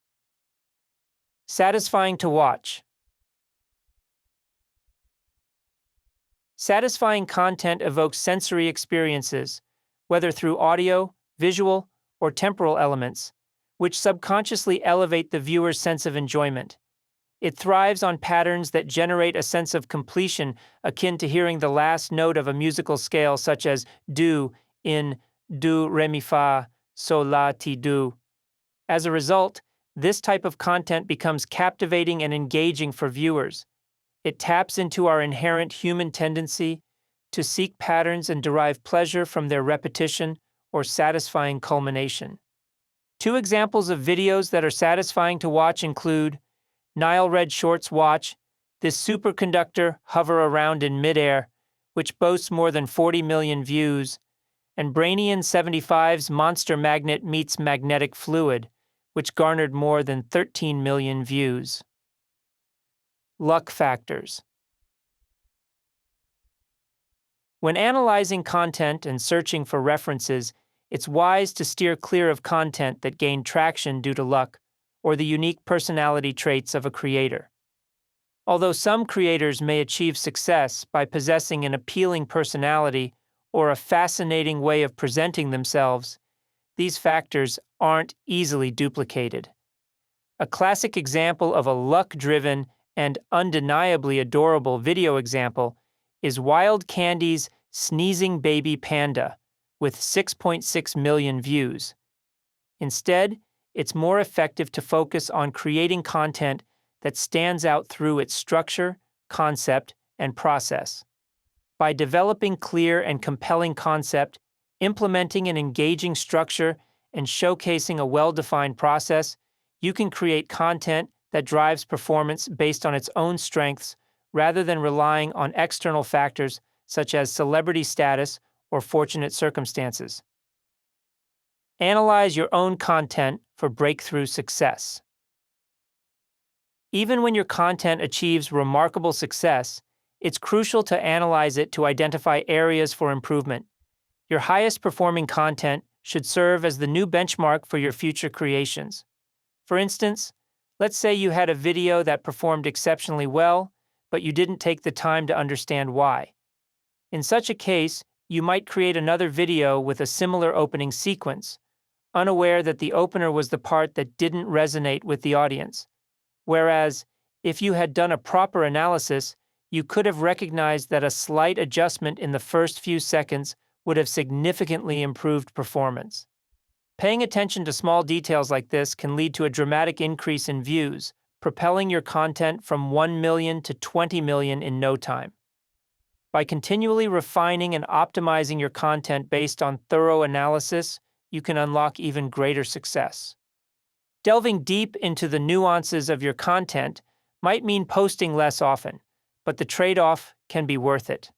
Satisfying to watch. Satisfying content evokes sensory experiences, whether through audio, visual, or temporal elements, which subconsciously elevate the viewer's sense of enjoyment. It thrives on patterns that generate a sense of completion akin to hearing the last note of a musical scale such as do in do, re, mi, fa, sol, la, ti, do. As a result, this type of content becomes captivating and engaging for viewers. It taps into our inherent human tendency to seek patterns and derive pleasure from their repetition or satisfying culmination. Two examples of videos that are satisfying to watch include Nile Red Short's Watch, this superconductor hover around in midair, which boasts more than 40 million views, and Brainian75's Monster Magnet Meets Magnetic Fluid, which garnered more than 13 million views. Luck factors. When analyzing content and searching for references, it's wise to steer clear of content that gained traction due to luck or the unique personality traits of a creator. Although some creators may achieve success by possessing an appealing personality or a fascinating way of presenting themselves, these factors aren't easily duplicated. A classic example of a luck-driven and undeniably adorable video example is Wild Candy's Sneezing Baby Panda, with 6.6 million views. Instead, it's more effective to focus on creating content that stands out through its structure, concept, and process. By developing clear and compelling concept, implementing an engaging structure, and showcasing a well-defined process, you can create content that drives performance based on its own strengths rather than relying on external factors such as celebrity status or fortunate circumstances. Analyze your own content for breakthrough success. Even when your content achieves remarkable success, it's crucial to analyze it to identify areas for improvement. Your highest performing content should serve as the new benchmark for your future creations. For instance, let's say you had a video that performed exceptionally well, but you didn't take the time to understand why. In such a case, you might create another video with a similar opening sequence, unaware that the opener was the part that didn't resonate with the audience. Whereas, if you had done a proper analysis, you could have recognized that a slight adjustment in the first few seconds would have significantly improved performance. Paying attention to small details like this can lead to a dramatic increase in views, propelling your content from 1 million to 20 million in no time. By continually refining and optimizing your content based on thorough analysis, you can unlock even greater success. Delving deep into the nuances of your content might mean posting less often, but the trade-off can be worth it.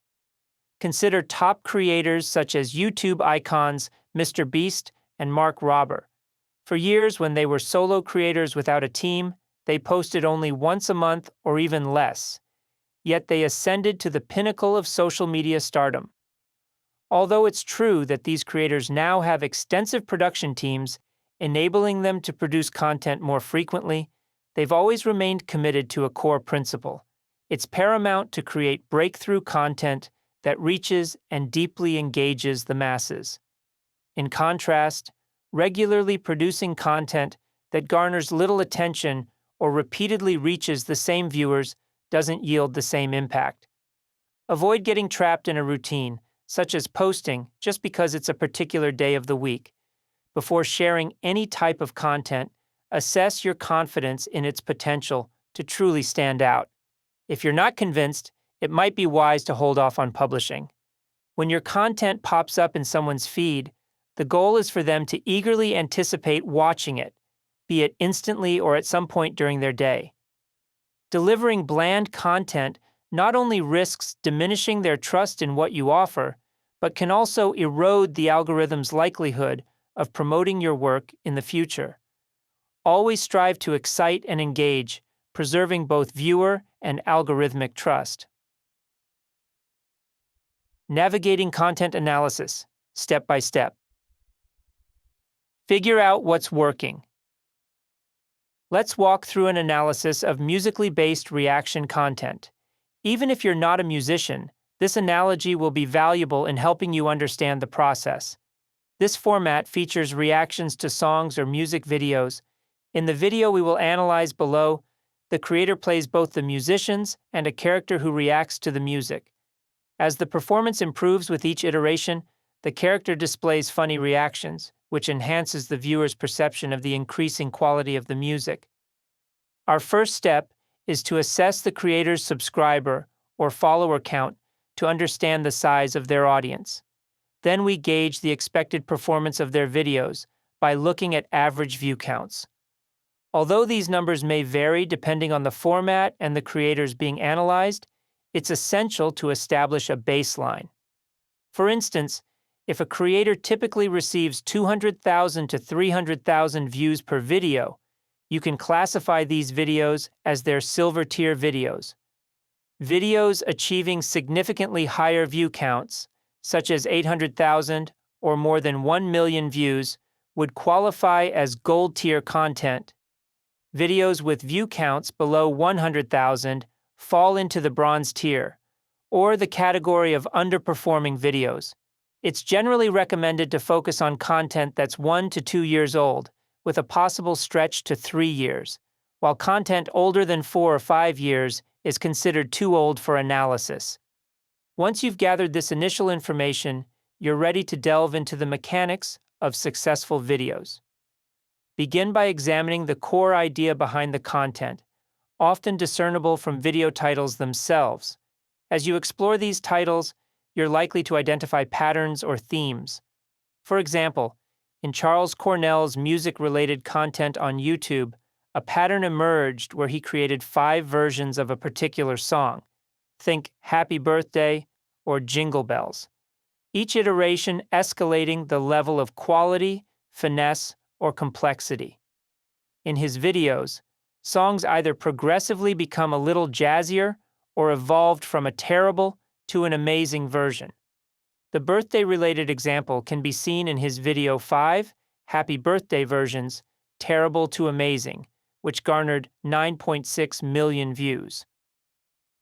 Consider top creators such as YouTube icons Mr. Beast and Mark Robber. For years, when they were solo creators without a team, they posted only once a month or even less, yet they ascended to the pinnacle of social media stardom. Although it's true that these creators now have extensive production teams, enabling them to produce content more frequently, they've always remained committed to a core principle. It's paramount to create breakthrough content that reaches and deeply engages the masses. In contrast, regularly producing content that garners little attention or repeatedly reaches the same viewers doesn't yield the same impact. Avoid getting trapped in a routine, such as posting just because it's a particular day of the week. Before sharing any type of content, assess your confidence in its potential to truly stand out. If you're not convinced, it might be wise to hold off on publishing. When your content pops up in someone's feed, the goal is for them to eagerly anticipate watching it, be it instantly or at some point during their day. Delivering bland content not only risks diminishing their trust in what you offer, but can also erode the algorithm's likelihood of promoting your work in the future. Always strive to excite and engage, preserving both viewer and algorithmic trust. Navigating content analysis, step by step. Figure out what's working. Let's walk through an analysis of musically based reaction content. Even if you're not a musician, this analogy will be valuable in helping you understand the process. This format features reactions to songs or music videos. In the video we will analyze below, the creator plays both the musicians and a character who reacts to the music. As the performance improves with each iteration, the character displays funny reactions, which enhances the viewer's perception of the increasing quality of the music. Our first step is to assess the creator's subscriber or follower count to understand the size of their audience. Then we gauge the expected performance of their videos by looking at average view counts. Although these numbers may vary depending on the format and the creators being analyzed, it's essential to establish a baseline. For instance, if a creator typically receives 200,000 to 300,000 views per video, you can classify these videos as their silver tier videos. Videos achieving significantly higher view counts, such as 800,000 or more than 1 million views, would qualify as gold tier content. Videos with view counts below 100,000 fall into the bronze tier, or the category of underperforming videos. It's generally recommended to focus on content that's 1 to 2 years old, with a possible stretch to 3 years, while content older than 4 or 5 years is considered too old for analysis. Once you've gathered this initial information, you're ready to delve into the mechanics of successful videos. Begin by examining the core idea behind the content, often discernible from video titles themselves. As you explore these titles, you're likely to identify patterns or themes. For example, in Charles Cornell's music-related content on YouTube, a pattern emerged where he created 5 versions of a particular song. Think Happy Birthday or Jingle Bells. Each iteration escalating the level of quality, finesse, or complexity. In his videos, songs either progressively become a little jazzier or evolved from a terrible to an amazing version. The birthday-related example can be seen in his video 5 Happy Birthday versions, Terrible to Amazing, which garnered 9.6 million views.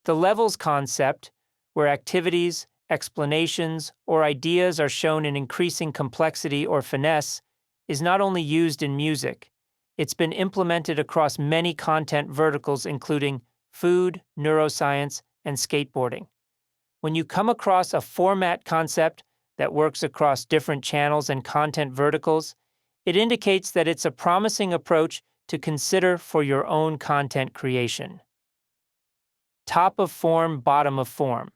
The levels concept, where activities, explanations, or ideas are shown in increasing complexity or finesse, is not only used in music. It's been implemented across many content verticals including food, neuroscience, and skateboarding. When you come across a format concept that works across different channels and content verticals, it indicates that it's a promising approach to consider for your own content creation. Top of form, bottom of form.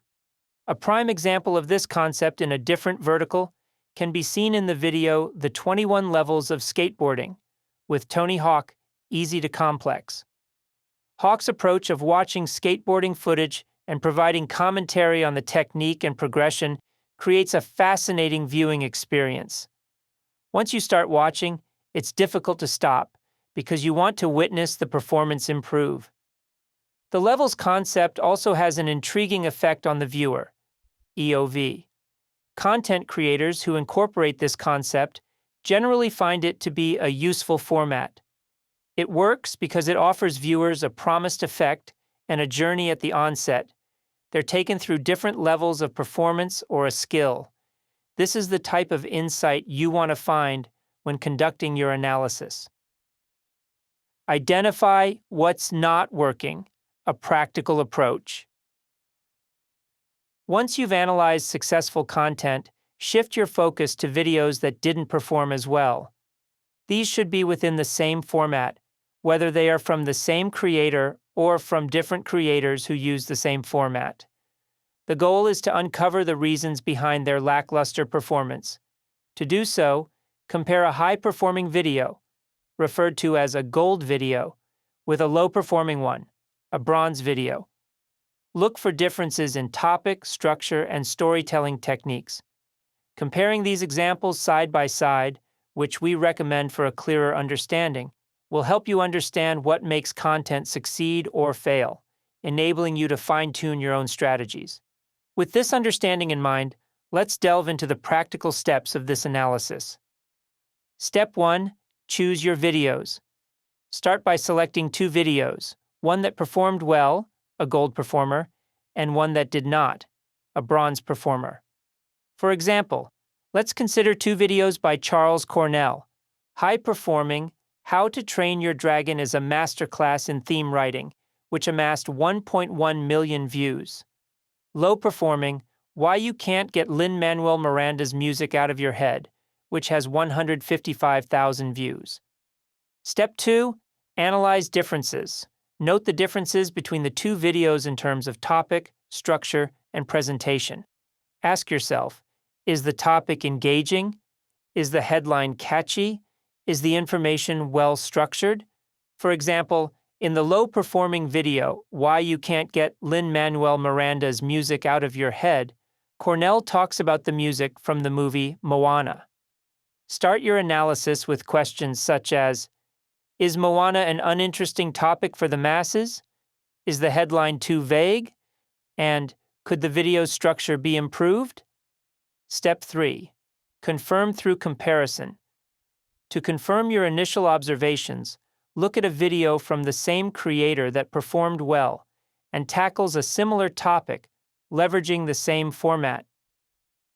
A prime example of this concept in a different vertical can be seen in the video The 21 Levels of Skateboarding with Tony Hawk, Easy to Complex. Hawk's approach of watching skateboarding footage and providing commentary on the technique and progression creates a fascinating viewing experience. Once you start watching, it's difficult to stop because you want to witness the performance improve. The levels concept also has an intriguing effect on the viewer, EOV. Content creators who incorporate this concept generally find it to be a useful format. It works because it offers viewers a promised effect and a journey at the onset. They're taken through different levels of performance or a skill. This is the type of insight you want to find when conducting your analysis. Identify what's not working, a practical approach. Once you've analyzed successful content, shift your focus to videos that didn't perform as well. These should be within the same format, whether they are from the same creator or from different creators who use the same format. The goal is to uncover the reasons behind their lackluster performance. To do so, compare a high-performing video, referred to as a gold video, with a low-performing one, a bronze video. Look for differences in topic, structure, and storytelling techniques. Comparing these examples side by side, which we recommend for a clearer understanding, will help you understand what makes content succeed or fail, enabling you to fine-tune your own strategies. With this understanding in mind, let's delve into the practical steps of this analysis. Step 1. Choose your videos. Start by selecting 2 videos, one that performed well, a gold performer, and one that did not, a bronze performer. For example, let's consider 2 videos by Charles Cornell. High-performing, How to Train Your Dragon is a Masterclass in Theme Writing, which amassed 1.1 million views. Low-performing, Why You Can't Get Lin-Manuel Miranda's Music Out of Your Head, which has 155,000 views. Step 2. Analyze differences. Note the differences between the 2 videos in terms of topic, structure, and presentation. Ask yourself, is the topic engaging? Is the headline catchy? Is the information well structured? For example, in the low-performing video, Why You Can't Get Lin-Manuel Miranda's Music Out of Your Head, Cornell talks about the music from the movie Moana. Start your analysis with questions such as, is Moana an uninteresting topic for the masses? Is the headline too vague? And could the video's structure be improved? Step 3. Confirm through comparison. To confirm your initial observations, look at a video from the same creator that performed well and tackles a similar topic, leveraging the same format.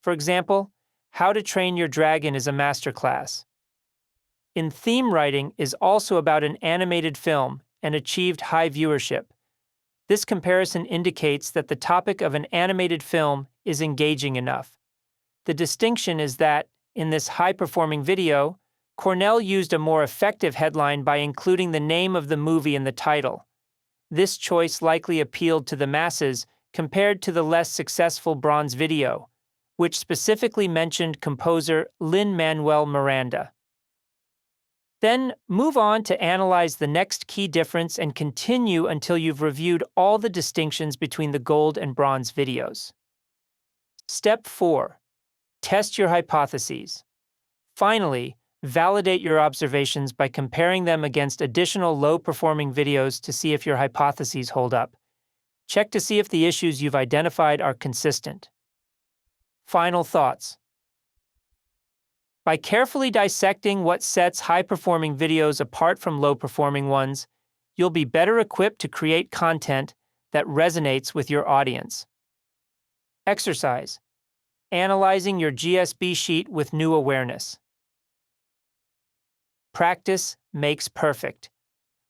For example, How to Train Your Dragon is a Masterclass. In Theme Writing is also about an animated film and achieved high viewership. This comparison indicates that the topic of an animated film is engaging enough. The distinction is that, in this high-performing video, Cornell used a more effective headline by including the name of the movie in the title. This choice likely appealed to the masses compared to the less successful bronze video, which specifically mentioned composer Lin-Manuel Miranda. Then move on to analyze the next key difference and continue until you've reviewed all the distinctions between the gold and bronze videos. Step 4. Test your hypotheses. Finally, validate your observations by comparing them against additional low-performing videos to see if your hypotheses hold up. Check to see if the issues you've identified are consistent. Final thoughts. By carefully dissecting what sets high-performing videos apart from low-performing ones, you'll be better equipped to create content that resonates with your audience. Exercise. Analyzing your GSB sheet with new awareness. Practice makes perfect.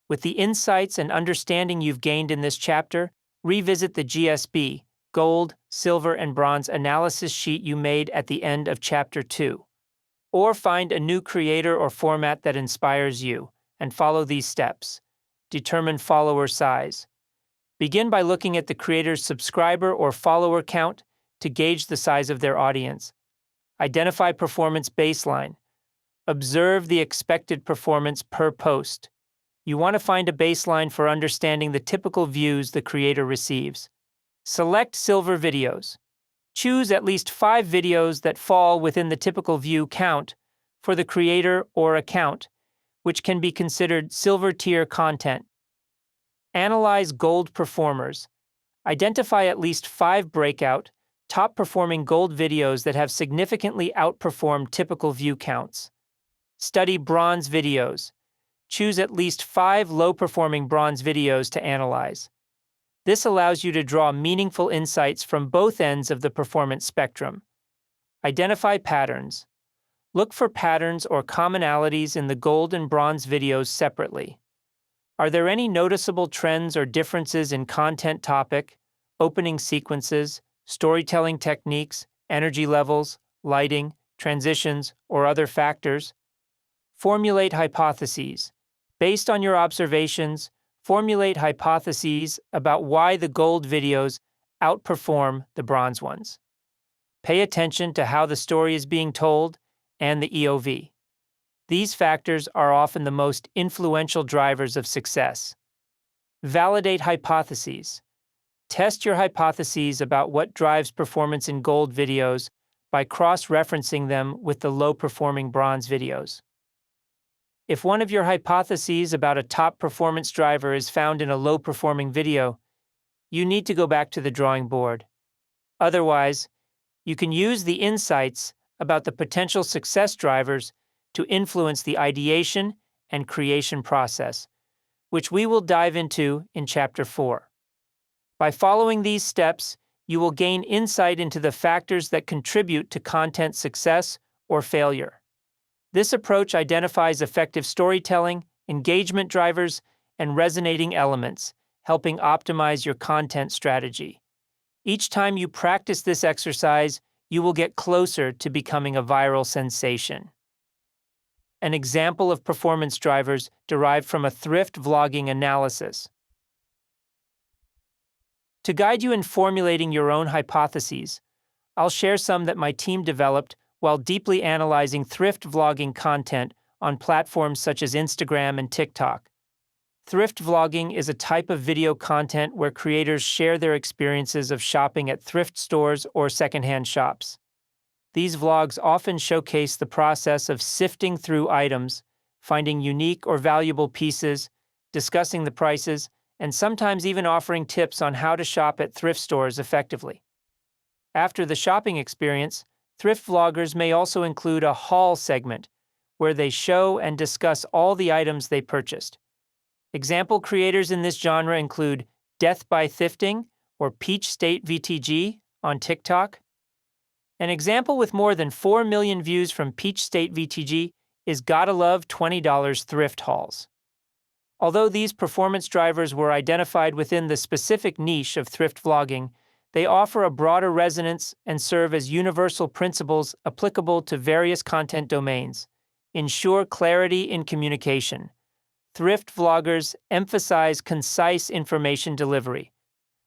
With the insights and understanding you've gained in this chapter, revisit the GSB, gold, silver, and bronze analysis sheet you made at the end of Chapter 2. Or find a new creator or format that inspires you, and follow these steps. Determine follower size. Begin by looking at the creator's subscriber or follower count to gauge the size of their audience. Identify performance baseline. Observe the expected performance per post. You want to find a baseline for understanding the typical views the creator receives. Select silver videos. Choose at least 5 videos that fall within the typical view count for the creator or account, which can be considered silver tier content. Analyze gold performers. Identify at least 5 breakout, top-performing gold videos that have significantly outperformed typical view counts. Study bronze videos. Choose at least 5 low-performing bronze videos to analyze. This allows you to draw meaningful insights from both ends of the performance spectrum. Identify patterns. Look for patterns or commonalities in the gold and bronze videos separately. Are there any noticeable trends or differences in content topic, opening sequences, storytelling techniques, energy levels, lighting, transitions, or other factors? Formulate hypotheses. Based on your observations, formulate hypotheses about why the gold videos outperform the bronze ones. Pay attention to how the story is being told and the EOV. These factors are often the most influential drivers of success. Validate hypotheses. Test your hypotheses about what drives performance in gold videos by cross-referencing them with the low-performing bronze videos. If one of your hypotheses about a top performance driver is found in a low-performing video, you need to go back to the drawing board. Otherwise, you can use the insights about the potential success drivers to influence the ideation and creation process, which we will dive into in Chapter 4. By following these steps, you will gain insight into the factors that contribute to content success or failure. This approach identifies effective storytelling, engagement drivers, and resonating elements, helping optimize your content strategy. Each time you practice this exercise, you will get closer to becoming a viral sensation. An example of performance drivers derived from a thrift vlogging analysis. To guide you in formulating your own hypotheses, I'll share some that my team developed while deeply analyzing thrift vlogging content on platforms such as Instagram and TikTok. Thrift vlogging is a type of video content where creators share their experiences of shopping at thrift stores or secondhand shops. These vlogs often showcase the process of sifting through items, finding unique or valuable pieces, discussing the prices, and sometimes even offering tips on how to shop at thrift stores effectively. After the shopping experience, thrift vloggers may also include a haul segment where they show and discuss all the items they purchased. Example creators in this genre include Death by Thrifting or Peach State VTG on TikTok. An example with more than 4 million views from Peach State VTG is Gotta Love $20 Thrift Hauls. Although these performance drivers were identified within the specific niche of thrift vlogging, they offer a broader resonance and serve as universal principles applicable to various content domains. Ensure clarity in communication. Thrift vloggers emphasize concise information delivery.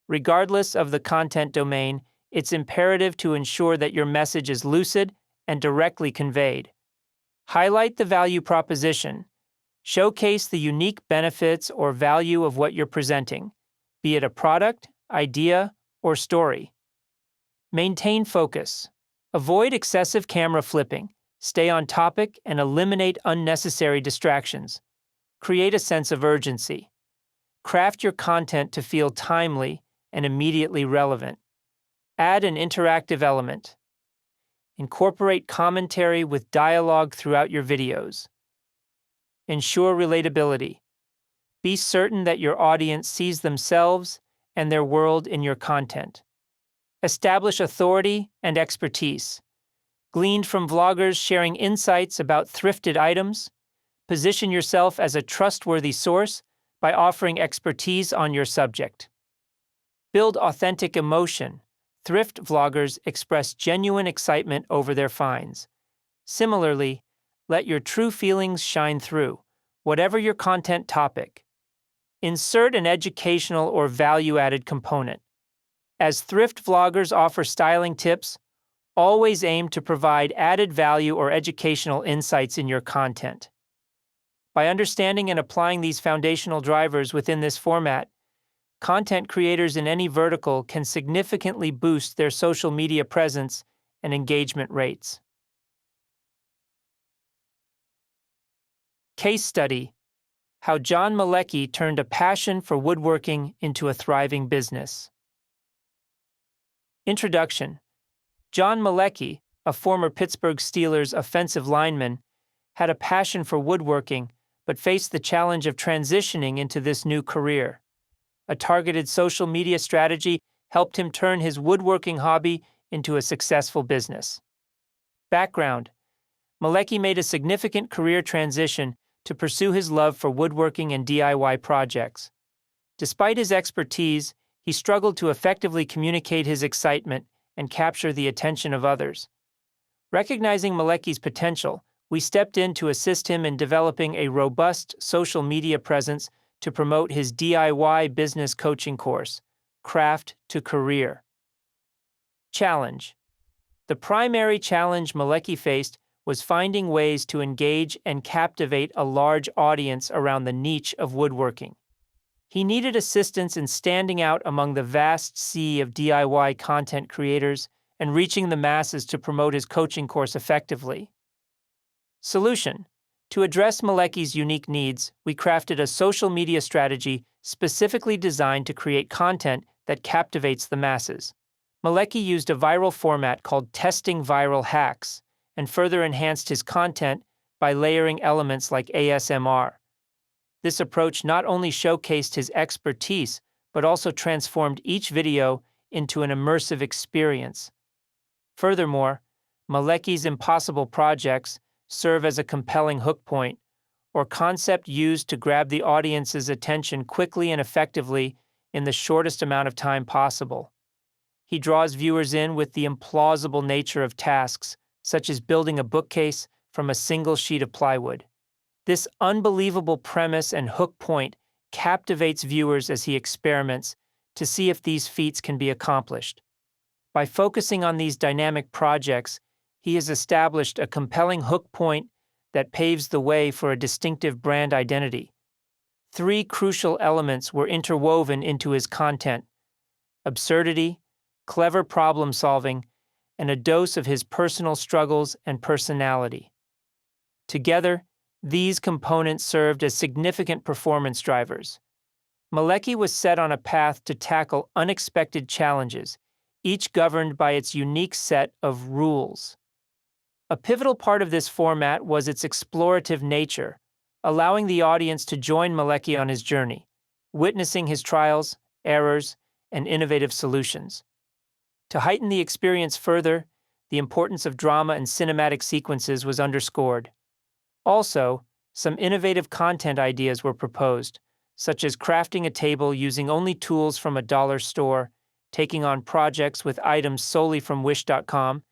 Regardless of the content domain, it's imperative to ensure that your message is lucid and directly conveyed. Highlight the value proposition. Showcase the unique benefits or value of what you're presenting, be it a product, idea, or story. Maintain focus. Avoid excessive camera flipping. Stay on topic and eliminate unnecessary distractions. Create a sense of urgency. Craft your content to feel timely and immediately relevant. Add an interactive element. Incorporate commentary with dialogue throughout your videos. Ensure relatability. Be certain that your audience sees themselves and their world in your content. Establish authority and expertise. Gleaned from vloggers sharing insights about thrifted items, position yourself as a trustworthy source by offering expertise on your subject. Build authentic emotion. Thrift vloggers express genuine excitement over their finds. Similarly, let your true feelings shine through. Whatever your content topic, insert an educational or value-added component. As thrift vloggers offer styling tips, always aim to provide added value or educational insights in your content. By understanding and applying these foundational drivers within this format, content creators in any vertical can significantly boost their social media presence and engagement rates. Case study: how John Malecki turned a passion for woodworking into a thriving business. Introduction: John Malecki, a former Pittsburgh Steelers offensive lineman, had a passion for woodworking but faced the challenge of transitioning into this new career. A targeted social media strategy helped him turn his woodworking hobby into a successful business. Background: Malecki made a significant career transition to pursue his love for woodworking and DIY projects. Despite his expertise, he struggled to effectively communicate his excitement and capture the attention of others. Recognizing Malecki's potential, we stepped in to assist him in developing a robust social media presence to promote his DIY business coaching course, Craft to Career. Challenge: the primary challenge Malecki faced was finding ways to engage and captivate a large audience around the niche of woodworking. He needed assistance in standing out among the vast sea of DIY content creators and reaching the masses to promote his coaching course effectively. Solution: to address Malecki's unique needs, we crafted a social media strategy specifically designed to create content that captivates the masses. Malecki used a viral format called Testing Viral Hacks and further enhanced his content by layering elements like ASMR. This approach not only showcased his expertise, but also transformed each video into an immersive experience. Furthermore, Malecki's impossible projects serve as a compelling hook point, or concept used to grab the audience's attention quickly and effectively in the shortest amount of time possible. He draws viewers in with the implausible nature of tasks, such as building a bookcase from a single sheet of plywood. This unbelievable premise and hook point captivates viewers as he experiments to see if these feats can be accomplished. By focusing on these dynamic projects, he has established a compelling hook point that paves the way for a distinctive brand identity. 3 crucial elements were interwoven into his content: absurdity, clever problem solving, and a dose of his personal struggles and personality. Together, these components served as significant performance drivers. Malecki was set on a path to tackle unexpected challenges, each governed by its unique set of rules. A pivotal part of this format was its explorative nature, allowing the audience to join Malecki on his journey, witnessing his trials, errors, and innovative solutions. To heighten the experience further, the importance of drama and cinematic sequences was underscored. Also, some innovative content ideas were proposed, such as crafting a table using only tools from a dollar store, taking on projects with items solely from Wish.com,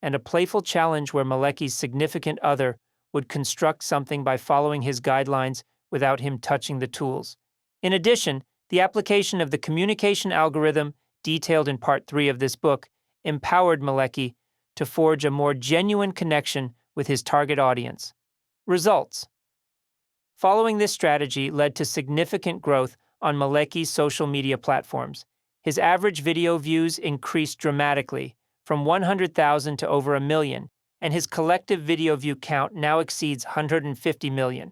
and a playful challenge where Malecki's significant other would construct something by following his guidelines without him touching the tools. In addition, the application of the communication algorithm, detailed in Part 3 of this book, empowered Malecki to forge a more genuine connection with his target audience. Results: following this strategy led to significant growth on Malecki's social media platforms. His average video views increased dramatically, from 100,000 to over 1 million, and his collective video view count now exceeds 150 million.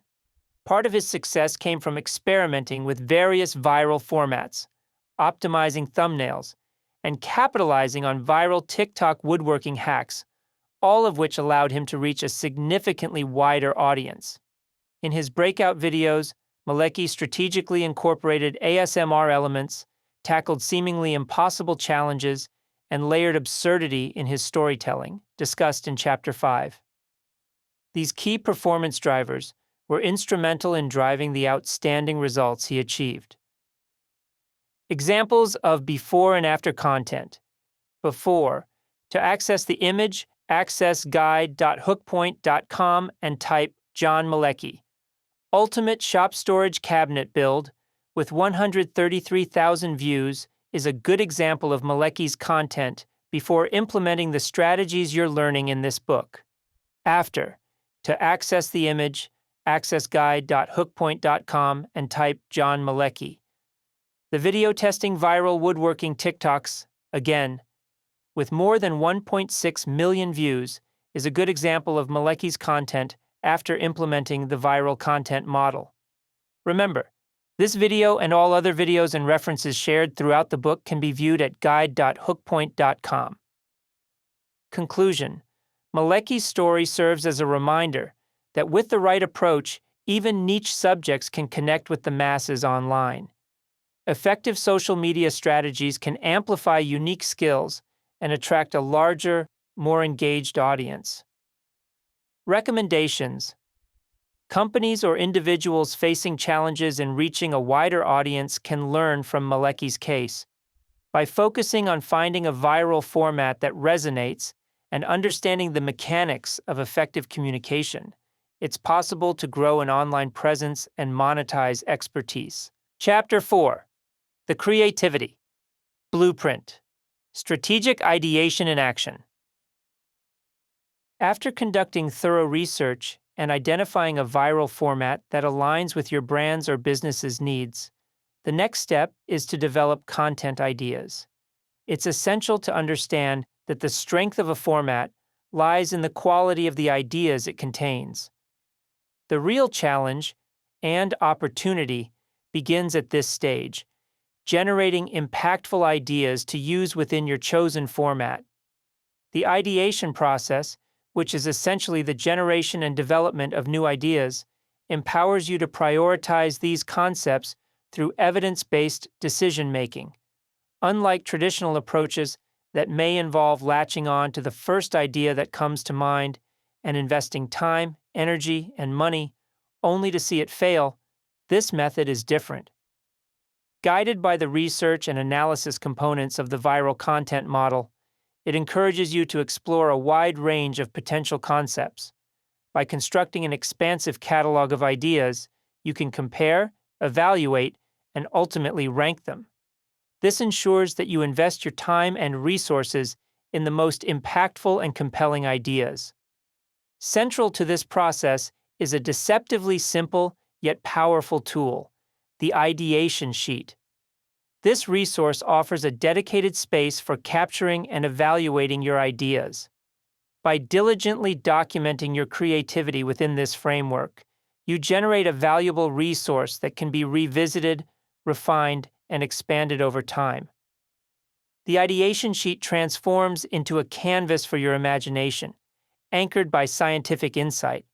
Part of his success came from experimenting with various viral formats, optimizing thumbnails, and capitalizing on viral TikTok woodworking hacks, all of which allowed him to reach a significantly wider audience. In his breakout videos, Malecki strategically incorporated ASMR elements, tackled seemingly impossible challenges, and layered absurdity in his storytelling, discussed in Chapter 5. These key performance drivers were instrumental in driving the outstanding results he achieved. Examples of before and after content. Before: to access the image, access guide.hookpoint.com and type John Malecki. Ultimate Shop Storage Cabinet Build with 133,000 views is a good example of Meleki's content before implementing the strategies you're learning in this book. After, to access the image, access guide.hookpoint.com and type John Meleki. The video testing viral woodworking TikToks, again, with more than 1.6 million views, is a good example of Meleki's content after implementing the viral content model. Remember, this video and all other videos and references shared throughout the book can be viewed at guide.hookpoint.com. Conclusion: Meleki's story serves as a reminder that with the right approach, even niche subjects can connect with the masses online. Effective social media strategies can amplify unique skills and attract a larger, more engaged audience. Recommendations: companies or individuals facing challenges in reaching a wider audience can learn from Meleki's case. By focusing on finding a viral format that resonates and understanding the mechanics of effective communication, it's possible to grow an online presence and monetize expertise. Chapter 4: The Creativity Blueprint: Strategic Ideation in Action. After conducting thorough research and identifying a viral format that aligns with your brand's or business's needs, the next step is to develop content ideas. It's essential to understand that the strength of a format lies in the quality of the ideas it contains. The real challenge and opportunity begins at this stage, generating impactful ideas to use within your chosen format. The ideation process, which is essentially the generation and development of new ideas, empowers you to prioritize these concepts through evidence-based decision-making. Unlike traditional approaches that may involve latching on to the first idea that comes to mind and investing time, energy, and money only to see it fail, this method is different. Guided by the research and analysis components of the viral content model, it encourages you to explore a wide range of potential concepts. By constructing an expansive catalog of ideas, you can compare, evaluate, and ultimately rank them. This ensures that you invest your time and resources in the most impactful and compelling ideas. Central to this process is a deceptively simple yet powerful tool, the Ideation sheet. This resource offers a dedicated space for capturing and evaluating your ideas. By diligently documenting your creativity within this framework, you generate a valuable resource that can be revisited, refined, and expanded over time. The Ideation sheet transforms into a canvas for your imagination, anchored by scientific insight.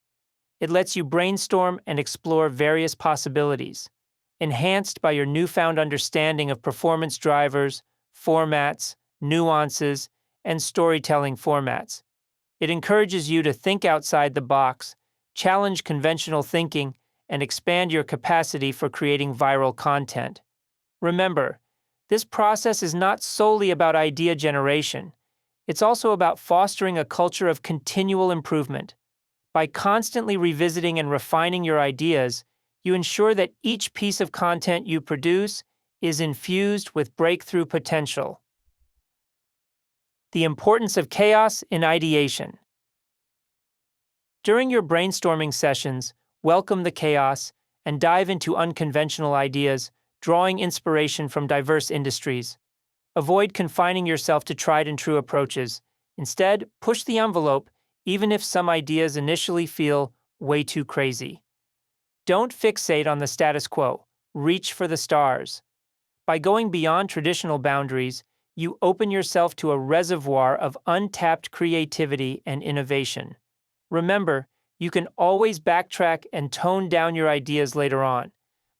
It lets you brainstorm and explore various possibilities, enhanced by your newfound understanding of performance drivers, formats, nuances, and storytelling formats. It encourages you to think outside the box, challenge conventional thinking, and expand your capacity for creating viral content. Remember, this process is not solely about idea generation. It's also about fostering a culture of continual improvement. By constantly revisiting and refining your ideas, you ensure that each piece of content you produce is infused with breakthrough potential. The importance of chaos in ideation. During your brainstorming sessions, welcome the chaos and dive into unconventional ideas, drawing inspiration from diverse industries. Avoid confining yourself to tried and true approaches. Instead, push the envelope, even if some ideas initially feel way too crazy. Don't fixate on the status quo. Reach for the stars. By going beyond traditional boundaries, you open yourself to a reservoir of untapped creativity and innovation. Remember, you can always backtrack and tone down your ideas later on,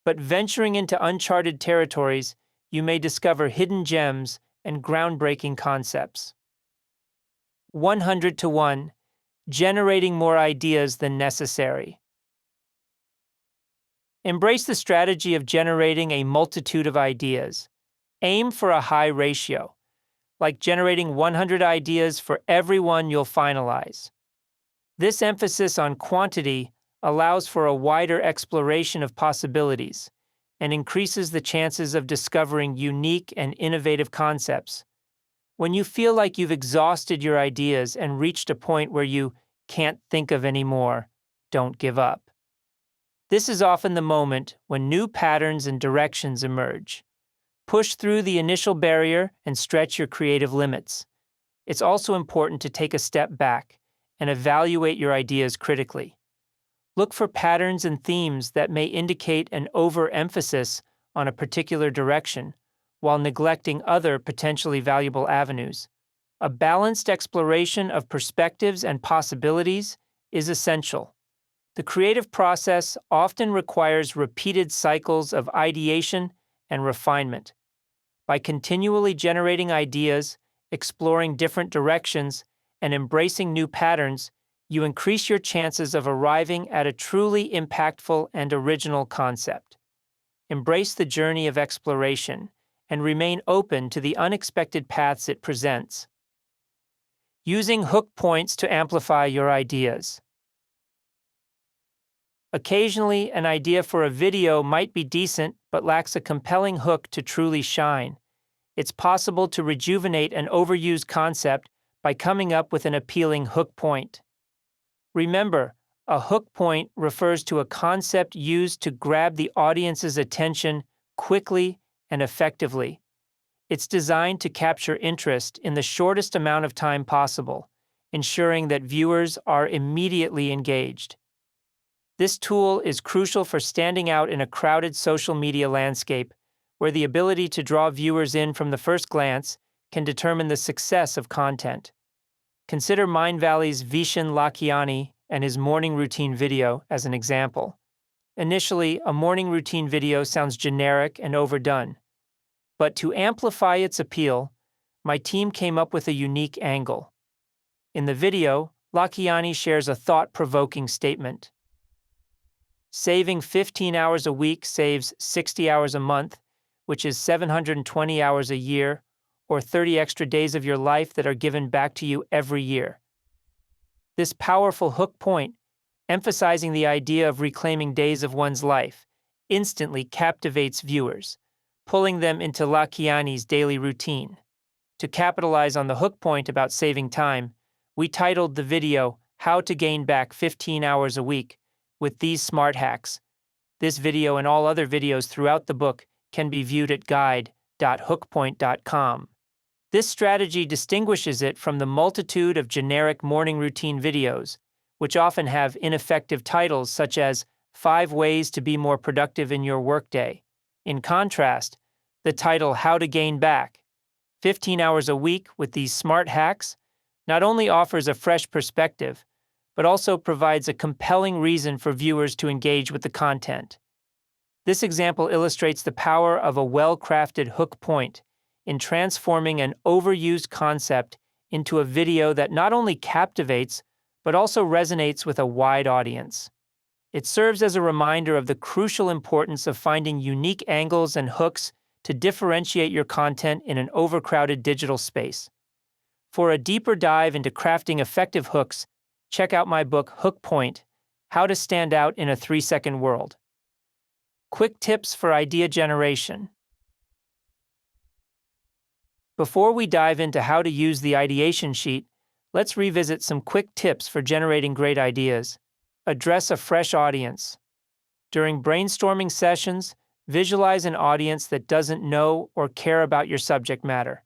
but venturing into uncharted territories, you may discover hidden gems and groundbreaking concepts. 100 to 1. Generating more ideas than necessary. Embrace the strategy of generating a multitude of ideas. Aim for a high ratio, like generating 100 ideas for every one you'll finalize. This emphasis on quantity allows for a wider exploration of possibilities and increases the chances of discovering unique and innovative concepts. When you feel like you've exhausted your ideas and reached a point where you can't think of any more, don't give up. This is often the moment when new patterns and directions emerge. Push through the initial barrier and stretch your creative limits. It's also important to take a step back and evaluate your ideas critically. Look for patterns and themes that may indicate an overemphasis on a particular direction, while neglecting other potentially valuable avenues. A balanced exploration of perspectives and possibilities is essential. The creative process often requires repeated cycles of ideation and refinement. By continually generating ideas, exploring different directions, and embracing new patterns, you increase your chances of arriving at a truly impactful and original concept. Embrace the journey of exploration and remain open to the unexpected paths it presents. Using hook points to amplify your ideas. Occasionally, an idea for a video might be decent but lacks a compelling hook to truly shine. It's possible to rejuvenate an overused concept by coming up with an appealing hook point. Remember, a hook point refers to a concept used to grab the audience's attention quickly and effectively. It's designed to capture interest in the shortest amount of time possible, ensuring that viewers are immediately engaged. This tool is crucial for standing out in a crowded social media landscape, where the ability to draw viewers in from the first glance can determine the success of content. Consider Mindvalley's Vishen Lakhiani and his morning routine video as an example. Initially, a morning routine video sounds generic and overdone. But to amplify its appeal, my team came up with a unique angle. In the video, Lakhiani shares a thought-provoking statement. Saving 15 hours a week saves 60 hours a month, which is 720 hours a year, or 30 extra days of your life that are given back to you every year. This powerful hook point, emphasizing the idea of reclaiming days of one's life, instantly captivates viewers, pulling them into Lakhiani's daily routine. To capitalize on the hook point about saving time, we titled the video, How to Gain Back 15 Hours a Week, with these smart hacks. This video and all other videos throughout the book can be viewed at guide.hookpoint.com. This strategy distinguishes it from the multitude of generic morning routine videos, which often have ineffective titles such as 5 Ways to Be More Productive in Your Workday. In contrast, the title How to Gain Back 15 Hours a Week with these smart hacks not only offers a fresh perspective, but also provides a compelling reason for viewers to engage with the content. This example illustrates the power of a well-crafted hook point in transforming an overused concept into a video that not only captivates, but also resonates with a wide audience. It serves as a reminder of the crucial importance of finding unique angles and hooks to differentiate your content in an overcrowded digital space. For a deeper dive into crafting effective hooks, check out my book, Hook Point: How to Stand Out in a 3-Second World. Quick tips for idea generation. Before we dive into how to use the ideation sheet, let's revisit some quick tips for generating great ideas. Address a fresh audience. During brainstorming sessions, visualize an audience that doesn't know or care about your subject matter.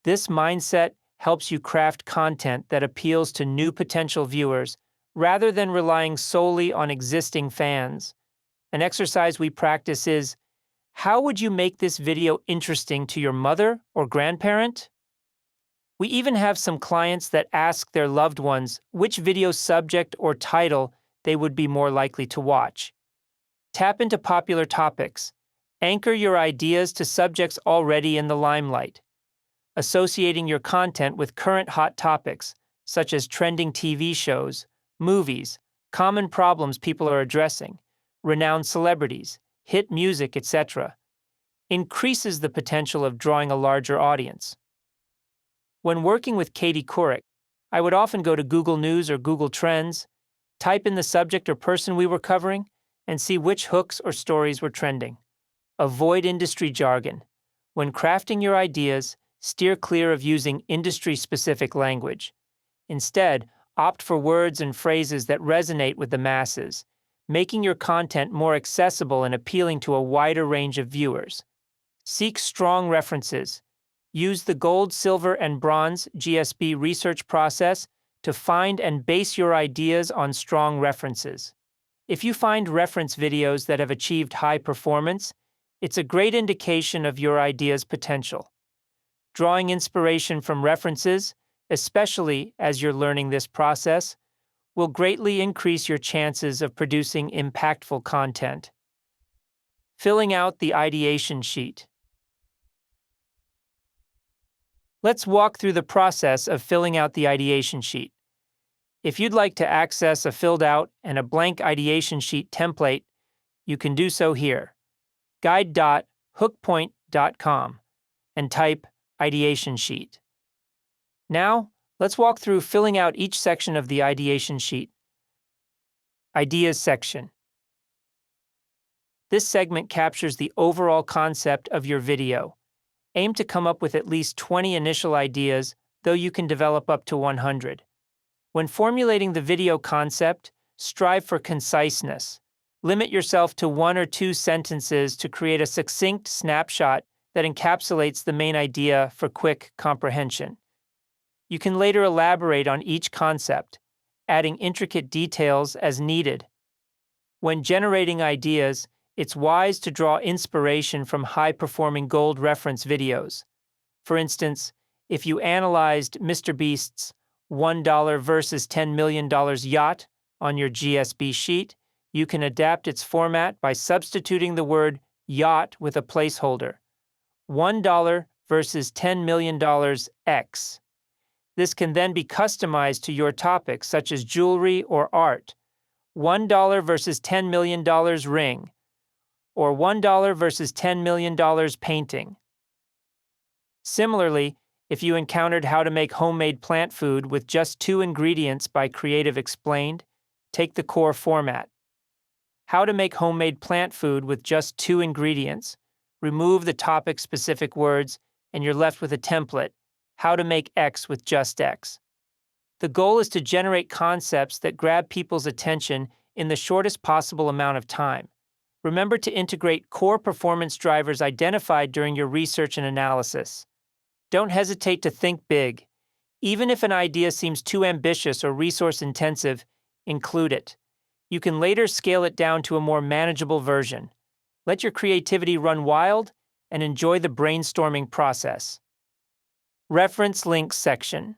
This mindset helps you craft content that appeals to new potential viewers rather than relying solely on existing fans. An exercise we practice is, how would you make this video interesting to your mother or grandparent? We even have some clients that ask their loved ones which video subject or title they would be more likely to watch. Tap into popular topics. Anchor your ideas to subjects already in the limelight. Associating your content with current hot topics, such as trending TV shows, movies, common problems people are addressing, renowned celebrities, hit music, etc., increases the potential of drawing a larger audience. When working with Katie Couric, I would often go to Google News or Google Trends, Type in the subject or person we were covering and see which hooks or stories were trending. Avoid industry jargon. When crafting your ideas, steer clear of using industry-specific language. Instead, opt for words and phrases that resonate with the masses, making your content more accessible and appealing to a wider range of viewers. Seek strong references. Use the gold, silver, and bronze GSB research process to find and base your ideas on strong references. If you find reference videos that have achieved high performance, it's a great indication of your idea's potential. Drawing inspiration from references, especially as you're learning this process, will greatly increase your chances of producing impactful content. Filling out the ideation sheet. Let's walk through the process of filling out the ideation sheet. If you'd like to access a filled out and a blank ideation sheet template, you can do so here. guide.hookpoint.com and type ideation sheet. Now, let's walk through filling out each section of the ideation sheet. Ideas section. This segment captures the overall concept of your video. Aim to come up with at least 20 initial ideas, though you can develop up to 100. When formulating the video concept, strive for conciseness. Limit yourself to 1 or 2 sentences to create a succinct snapshot that encapsulates the main idea for quick comprehension. You can later elaborate on each concept, adding intricate details as needed. When generating ideas, it's wise to draw inspiration from high-performing gold reference videos. For instance, if you analyzed Mr. Beast's $1 versus $10 million yacht on your GSB sheet, you can adapt its format by substituting the word yacht with a placeholder. $1 versus $10 million X. This can then be customized to your topic, such as jewelry or art. $1 versus $10 million ring, or $1 versus $10 million painting. Similarly, if you encountered how to make homemade plant food with just 2 ingredients by Creative Explained, take the core format. How to make homemade plant food with just 2 ingredients. Remove the topic-specific words, and you're left with a template, how to make X with just X. The goal is to generate concepts that grab people's attention in the shortest possible amount of time. Remember to integrate core performance drivers identified during your research and analysis. Don't hesitate to think big. Even if an idea seems too ambitious or resource-intensive, include it. You can later scale it down to a more manageable version. Let your creativity run wild and enjoy the brainstorming process. Reference links section.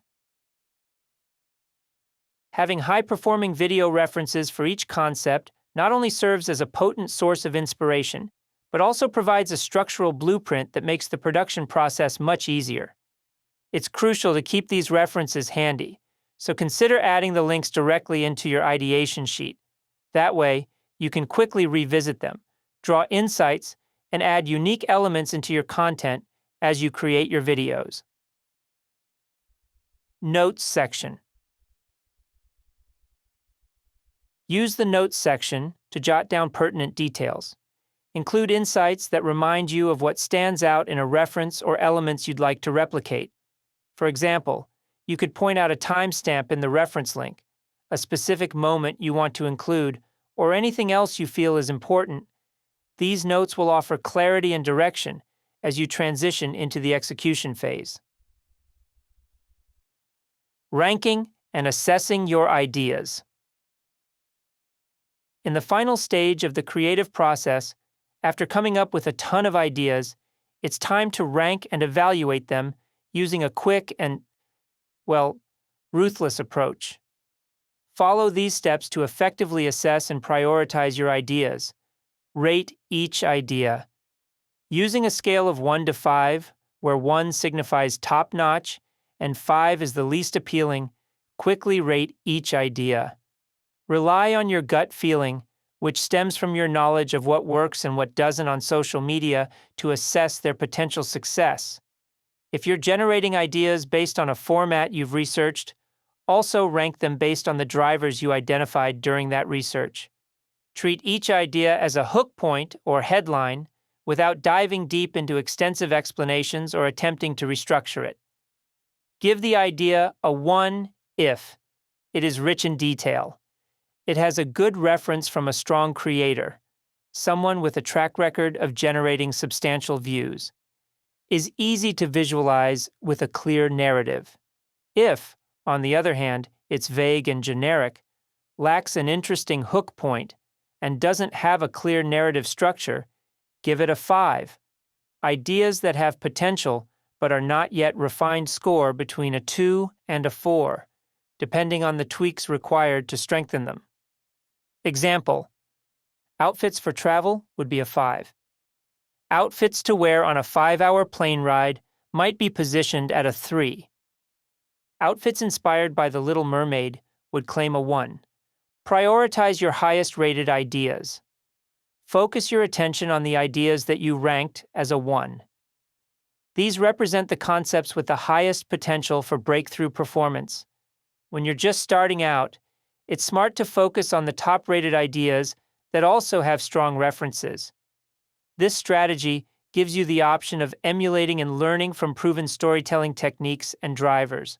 Having high-performing video references for each concept not only serves as a potent source of inspiration, but also provides a structural blueprint that makes the production process much easier. It's crucial to keep these references handy, so consider adding the links directly into your ideation sheet. That way, you can quickly revisit them, draw insights, and add unique elements into your content as you create your videos. Notes section. Use the Notes section to jot down pertinent details. Include insights that remind you of what stands out in a reference or elements you'd like to replicate. For example, you could point out a timestamp in the reference link, a specific moment you want to include, or anything else you feel is important. These notes will offer clarity and direction as you transition into the execution phase. Ranking and assessing your ideas. In the final stage of the creative process, after coming up with a ton of ideas, it's time to rank and evaluate them using a quick and, ruthless approach. Follow these steps to effectively assess and prioritize your ideas. Rate each idea. Using a scale of 1 to 5, where 1 signifies top-notch and 5 is the least appealing, quickly rate each idea. Rely on your gut feeling, which stems from your knowledge of what works and what doesn't on social media, to assess their potential success. If you're generating ideas based on a format you've researched, Also, rank them based on the drivers you identified during that research. Treat each idea as a hook point or headline without diving deep into extensive explanations or attempting to restructure it. Give the idea a 1 if it is rich in detail. It has a good reference from a strong creator, someone with a track record of generating substantial views, is easy to visualize with a clear narrative. If, on the other hand, it's vague and generic, lacks an interesting hook point, and doesn't have a clear narrative structure, give it a 5. Ideas that have potential but are not yet refined score between a 2 and a 4, depending on the tweaks required to strengthen them. Example: outfits for travel would be a 5. Outfits to wear on a 5-hour plane ride might be positioned at a 3. Outfits inspired by The Little Mermaid would claim a 1. Prioritize your highest-rated ideas. Focus your attention on the ideas that you ranked as a 1. These represent the concepts with the highest potential for breakthrough performance. When you're just starting out, it's smart to focus on the top-rated ideas that also have strong references. This strategy gives you the option of emulating and learning from proven storytelling techniques and drivers.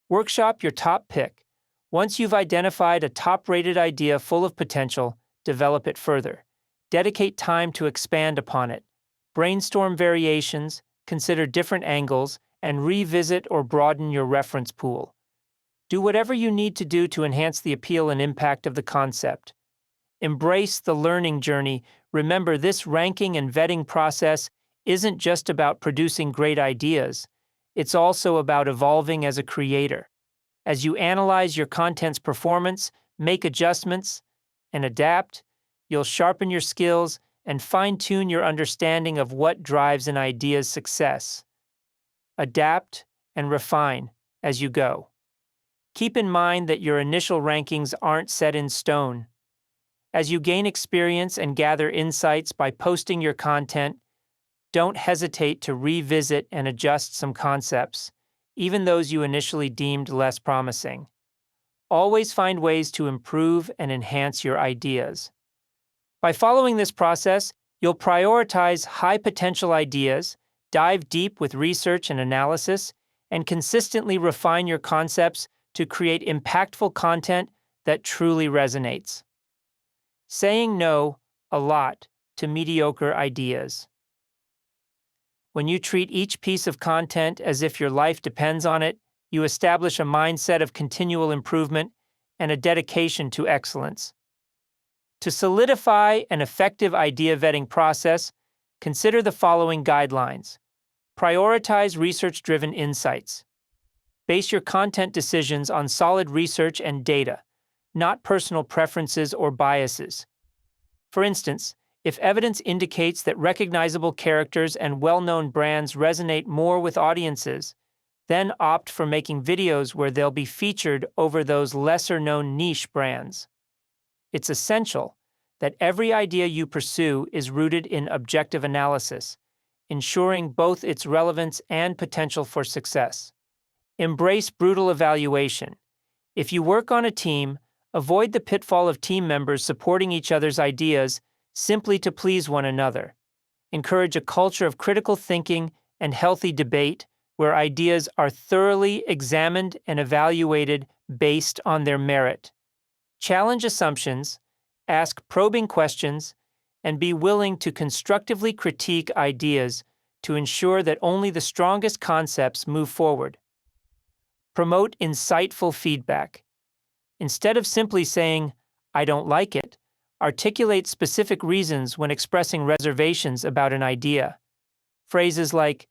Workshop your top pick. Once you've identified a top-rated idea full of potential, develop it further. Dedicate time to expand upon it. Brainstorm variations, consider different angles, and revisit or broaden your reference pool. Do whatever you need to do to enhance the appeal and impact of the concept. Embrace the learning journey. Remember, this ranking and vetting process isn't just about producing great ideas. It's also about evolving as a creator. As you analyze your content's performance, make adjustments, and adapt, you'll sharpen your skills and fine-tune your understanding of what drives an idea's success. Adapt and refine as you go. Keep in mind that your initial rankings aren't set in stone. As you gain experience and gather insights by posting your content, don't hesitate to revisit and adjust some concepts, even those you initially deemed less promising. Always find ways to improve and enhance your ideas. By following this process, you'll prioritize high-potential ideas, dive deep with research and analysis, and consistently refine your concepts to create impactful content that truly resonates. Saying no a lot to mediocre ideas. When you treat each piece of content as if your life depends on it, you establish a mindset of continual improvement and a dedication to excellence. To solidify an effective idea vetting process, consider the following guidelines. Prioritize research-driven insights. Base your content decisions on solid research and data, not personal preferences or biases. For instance, if evidence indicates that recognizable characters and well-known brands resonate more with audiences, then opt for making videos where they'll be featured over those lesser-known niche brands. It's essential that every idea you pursue is rooted in objective analysis, ensuring both its relevance and potential for success. Embrace brutal evaluation. If you work on a team, avoid the pitfall of team members supporting each other's ideas simply to please one another. Encourage a culture of critical thinking and healthy debate where ideas are thoroughly examined and evaluated based on their merit. Challenge assumptions, ask probing questions, and be willing to constructively critique ideas to ensure that only the strongest concepts move forward. Promote insightful feedback. Instead of simply saying, "I don't like it," articulate specific reasons when expressing reservations about an idea. Phrases like,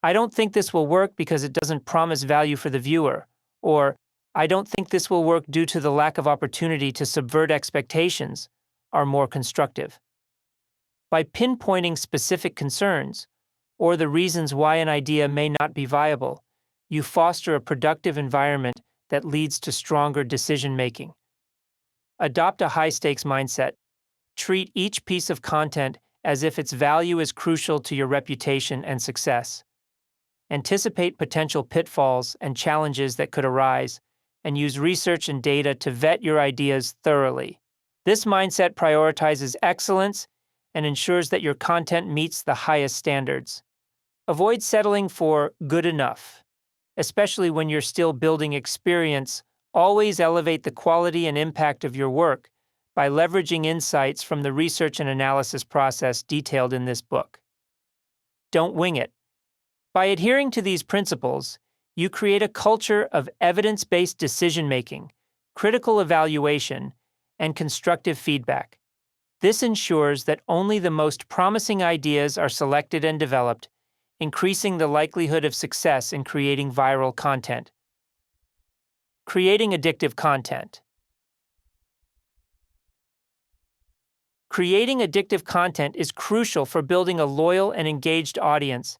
"I don't think this will work because it doesn't promise value for the viewer," or "I don't think this will work due to the lack of opportunity to subvert expectations," are more constructive. By pinpointing specific concerns, or the reasons why an idea may not be viable, you foster a productive environment that leads to stronger decision-making. Adopt a high-stakes mindset. Treat each piece of content as if its value is crucial to your reputation and success. Anticipate potential pitfalls and challenges that could arise, and use research and data to vet your ideas thoroughly. This mindset prioritizes excellence and ensures that your content meets the highest standards. Avoid settling for good enough, especially when you're still building experience. Always elevate the quality and impact of your work by leveraging insights from the research and analysis process detailed in this book. Don't wing it. By adhering to these principles, you create a culture of evidence-based decision-making, critical evaluation, and constructive feedback. This ensures that only the most promising ideas are selected and developed, increasing the likelihood of success in creating viral content. Creating addictive content. Creating addictive content is crucial for building a loyal and engaged audience.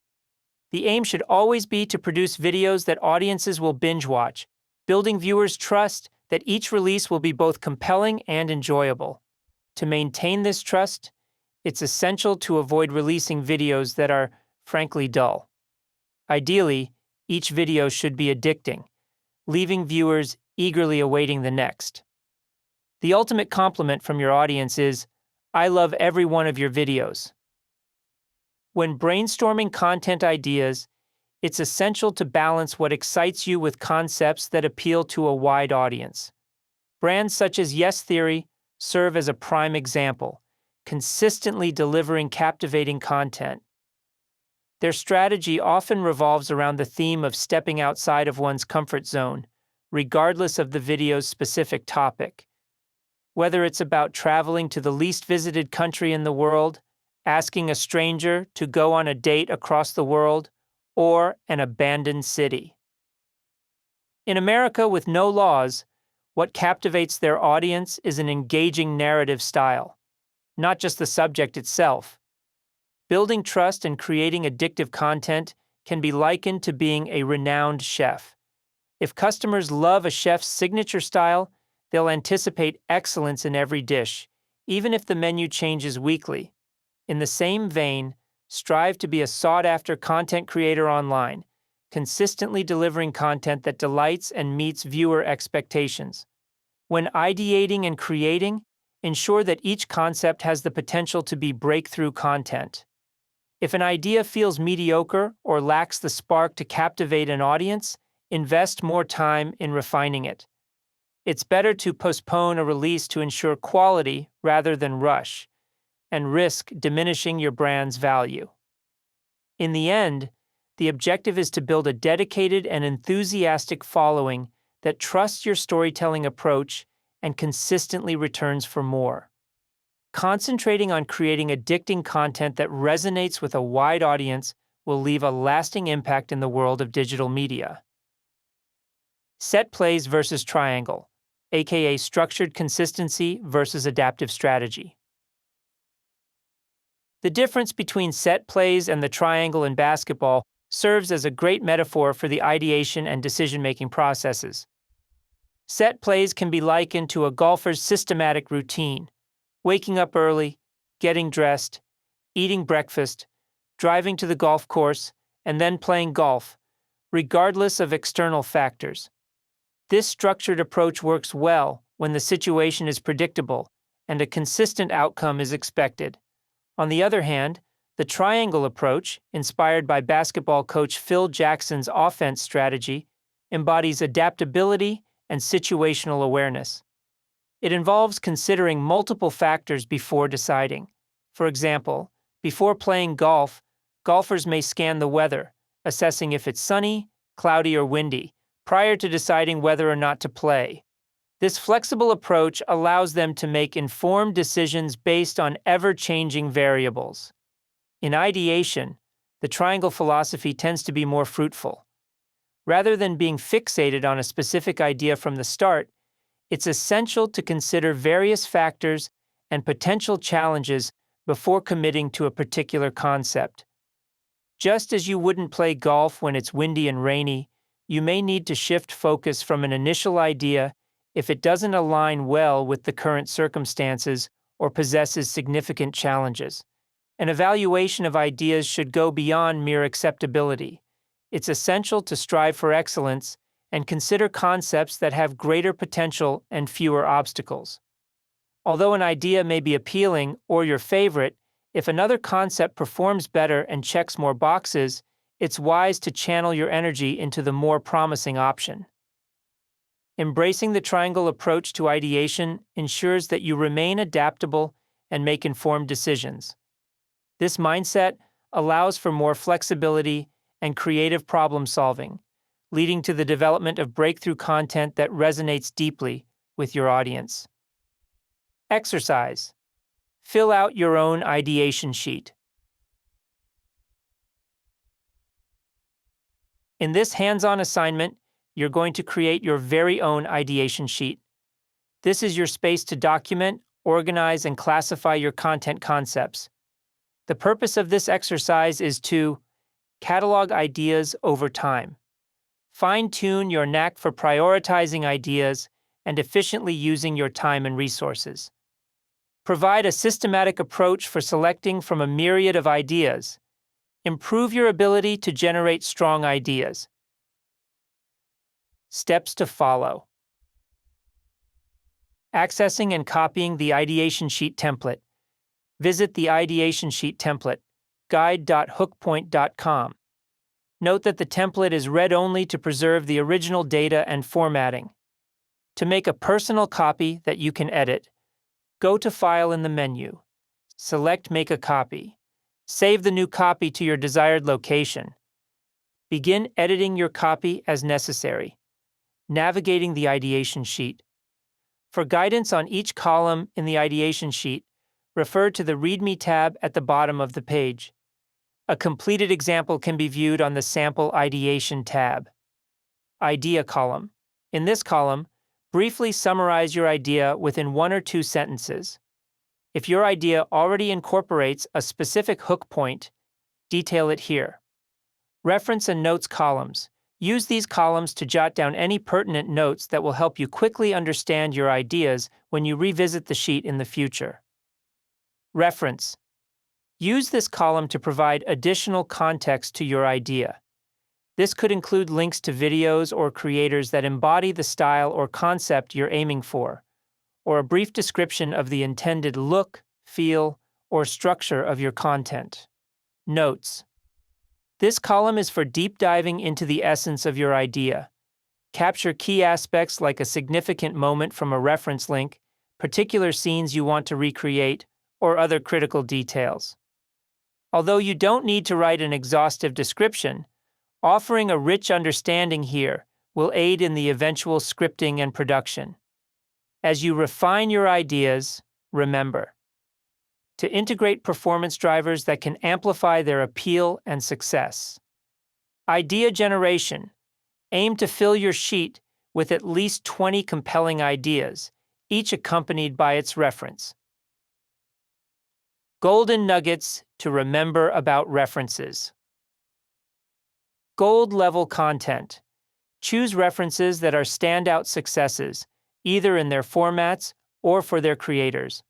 The aim should always be to produce videos that audiences will binge watch, building viewers' trust that each release will be both compelling and enjoyable. To maintain this trust, it's essential to avoid releasing videos that are, frankly, dull. Ideally, each video should be addicting, leaving viewers eagerly awaiting the next. The ultimate compliment from your audience is, "I love every one of your videos." When brainstorming content ideas, it's essential to balance what excites you with concepts that appeal to a wide audience. Brands such as Yes Theory serve as a prime example, consistently delivering captivating content. Their strategy often revolves around the theme of stepping outside of one's comfort zone, regardless of the video's specific topic. Whether it's about traveling to the least visited country in the world, asking a stranger to go on a date across the world, or an abandoned city. In America with no laws, what captivates their audience is an engaging narrative style, not just the subject itself. Building trust and creating addictive content can be likened to being a renowned chef. If customers love a chef's signature style, they'll anticipate excellence in every dish, even if the menu changes weekly. In the same vein, strive to be a sought-after content creator online, consistently delivering content that delights and meets viewer expectations. When ideating and creating, ensure that each concept has the potential to be breakthrough content. If an idea feels mediocre or lacks the spark to captivate an audience, invest more time in refining it. It's better to postpone a release to ensure quality rather than rush, and risk diminishing your brand's value. In the end, the objective is to build a dedicated and enthusiastic following that trusts your storytelling approach and consistently returns for more. Concentrating on creating addicting content that resonates with a wide audience will leave a lasting impact in the world of digital media. Set plays versus triangle, aka structured consistency versus adaptive strategy. The difference between set plays and the triangle in basketball serves as a great metaphor for the ideation and decision-making processes. Set plays can be likened to a golfer's systematic routine: waking up early, getting dressed, eating breakfast, driving to the golf course, and then playing golf, regardless of external factors. This structured approach works well when the situation is predictable and a consistent outcome is expected. On the other hand, the triangle approach, inspired by basketball coach Phil Jackson's offense strategy, embodies adaptability and situational awareness. It involves considering multiple factors before deciding. For example, before playing golf, golfers may scan the weather, assessing if it's sunny, cloudy, or windy, prior to deciding whether or not to play. This flexible approach allows them to make informed decisions based on ever-changing variables. In ideation, the triangle philosophy tends to be more fruitful. Rather than being fixated on a specific idea from the start, it's essential to consider various factors and potential challenges before committing to a particular concept. Just as you wouldn't play golf when it's windy and rainy, you may need to shift focus from an initial idea if it doesn't align well with the current circumstances or possesses significant challenges. An evaluation of ideas should go beyond mere acceptability. It's essential to strive for excellence and consider concepts that have greater potential and fewer obstacles. Although an idea may be appealing or your favorite, if another concept performs better and checks more boxes, it's wise to channel your energy into the more promising option. Embracing the triangle approach to ideation ensures that you remain adaptable and make informed decisions. This mindset allows for more flexibility and creative problem solving, leading to the development of breakthrough content that resonates deeply with your audience. Exercise. Fill out your own ideation sheet. In this hands-on assignment, you're going to create your very own ideation sheet. This is your space to document, organize, and classify your content concepts. The purpose of this exercise is to catalog ideas over time, fine-tune your knack for prioritizing ideas and efficiently using your time and resources, provide a systematic approach for selecting from a myriad of ideas, improve your ability to generate strong ideas. Steps to follow. Accessing and copying the ideation sheet template. Visit the ideation sheet template, guide.hookpoint.com. Note that the template is read only to preserve the original data and formatting. To make a personal copy that you can edit, go to File in the menu. Select Make a Copy. Save the new copy to your desired location. Begin editing your copy as necessary. Navigating the ideation sheet. For guidance on each column in the ideation sheet, refer to the README tab at the bottom of the page. A completed example can be viewed on the Sample Ideation tab. Idea column. In this column, briefly summarize your idea within 1 or 2 sentences. If your idea already incorporates a specific hook point, detail it here. Reference and notes columns. Use these columns to jot down any pertinent notes that will help you quickly understand your ideas when you revisit the sheet in the future. Reference. Use this column to provide additional context to your idea. This could include links to videos or creators that embody the style or concept you're aiming for, or a brief description of the intended look, feel, or structure of your content. Notes. This column is for deep diving into the essence of your idea. Capture key aspects like a significant moment from a reference link, particular scenes you want to recreate, or other critical details. Although you don't need to write an exhaustive description, offering a rich understanding here will aid in the eventual scripting and production. As you refine your ideas, remember to integrate performance drivers that can amplify their appeal and success. Idea generation. Aim to fill your sheet with at least 20 compelling ideas, each accompanied by its reference. Golden nuggets to remember about references. Gold-level content. Choose references that are standout successes, either in their formats or for their creators.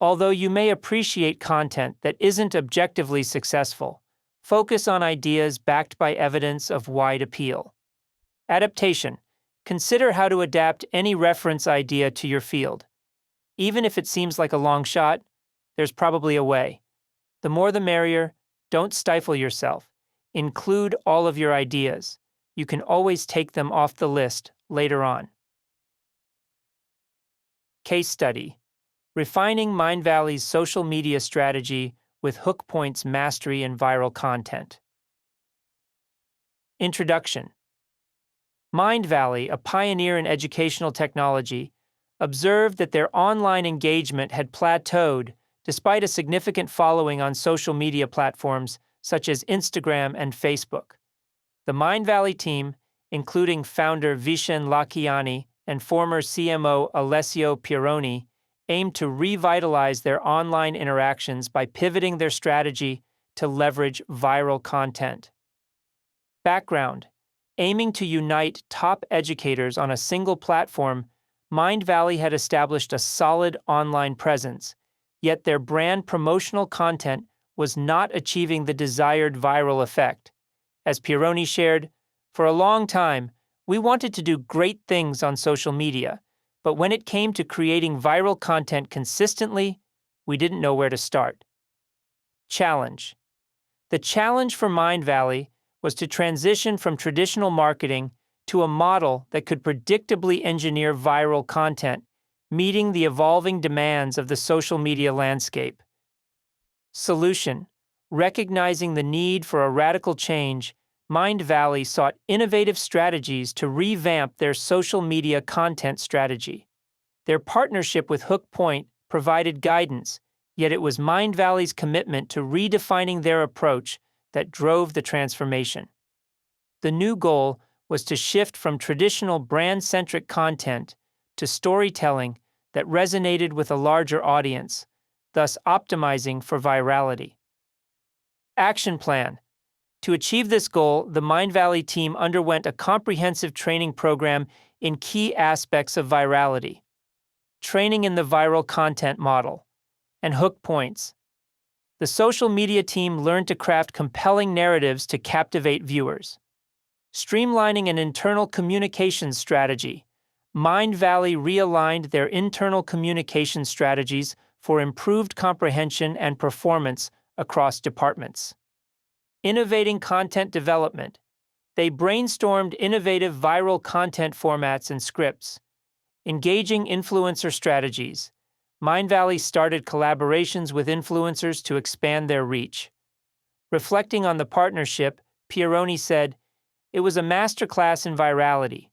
Although you may appreciate content that isn't objectively successful, focus on ideas backed by evidence of wide appeal. Adaptation. Consider how to adapt any reference idea to your field. Even if it seems like a long shot, there's probably a way. The more the merrier. Don't stifle yourself. Include all of your ideas. You can always take them off the list later on. Case study. Refining Mindvalley's social media strategy with Hookpoint's mastery in viral content. Introduction. Mindvalley, a pioneer in educational technology, observed that their online engagement had plateaued despite a significant following on social media platforms such as Instagram and Facebook. The Mindvalley team, including founder Vishen Lakhiani and former CMO Alessio Pieroni, aimed to revitalize their online interactions by pivoting their strategy to leverage viral content. Background. Aiming to unite top educators on a single platform, Mindvalley had established a solid online presence, yet their brand promotional content was not achieving the desired viral effect. As Pieroni shared, "For a long time, We wanted to do great things on social media, but when it came to creating viral content consistently, we didn't know where to start. Challenge. The challenge for Mindvalley was to transition from traditional marketing to a model that could predictably engineer viral content, meeting the evolving demands of the social media landscape. Solution. Recognizing the need for a radical change, Mindvalley sought innovative strategies to revamp their social media content strategy. Their partnership with Hook Point provided guidance, yet it was Mindvalley's commitment to redefining their approach that drove the transformation. The new goal was to shift from traditional brand-centric content to storytelling that resonated with a larger audience, thus optimizing for virality. Action plan. To achieve this goal, the Mindvalley team underwent a comprehensive training program in key aspects of virality, training in the viral content model, and hook points. The social media team learned to craft compelling narratives to captivate viewers. Streamlining an internal communications strategy, Mindvalley realigned their internal communication strategies for improved comprehension and performance across departments. Innovating content development. They brainstormed innovative viral content formats and scripts. Engaging influencer strategies. Mindvalley started collaborations with influencers to expand their reach. Reflecting on the partnership, Pieroni said, "It was a masterclass in virality.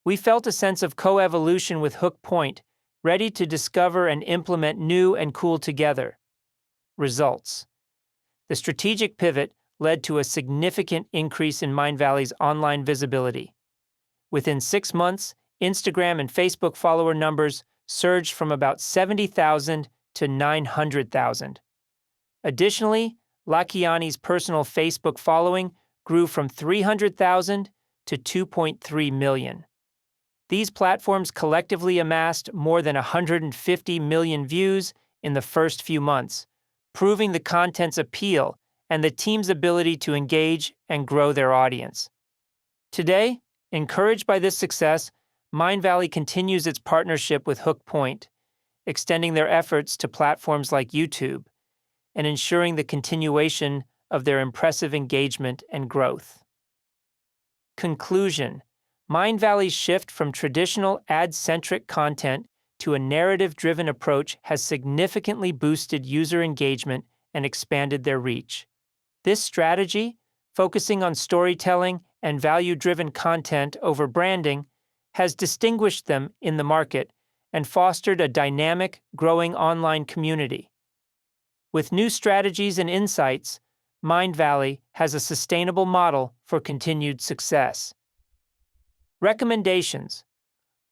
We felt a sense of co-evolution with Hook Point, ready to discover and implement new and cool together." Results. The strategic pivot led to a significant increase in Mindvalley's online visibility. Within 6 months, Instagram and Facebook follower numbers surged from about 70,000 to 900,000. Additionally, Lakiani's personal Facebook following grew from 300,000 to 2.3 million. These platforms collectively amassed more than 150 million views in the first few months, proving the content's appeal and the team's ability to engage and grow their audience. Today, encouraged by this success, Mindvalley continues its partnership with Hook Point, extending their efforts to platforms like YouTube and ensuring the continuation of their impressive engagement and growth. Conclusion. Mindvalley's shift from traditional ad-centric content to a narrative-driven approach has significantly boosted user engagement and expanded their reach. This strategy, focusing on storytelling and value-driven content over branding, has distinguished them in the market and fostered a dynamic, growing online community. With new strategies and insights, Mindvalley has a sustainable model for continued success. Recommendations.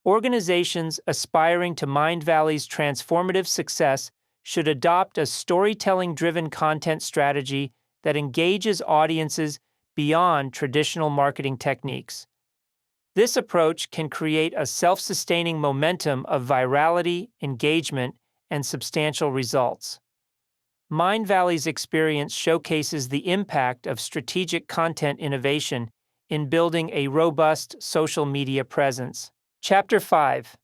Organizations aspiring to Mindvalley's transformative success should adopt a storytelling-driven content strategy that engages audiences beyond traditional marketing techniques. This approach can create a self-sustaining momentum of virality, engagement, and substantial results. Mindvalley's experience showcases the impact of strategic content innovation in building a robust social media presence. Chapter 5.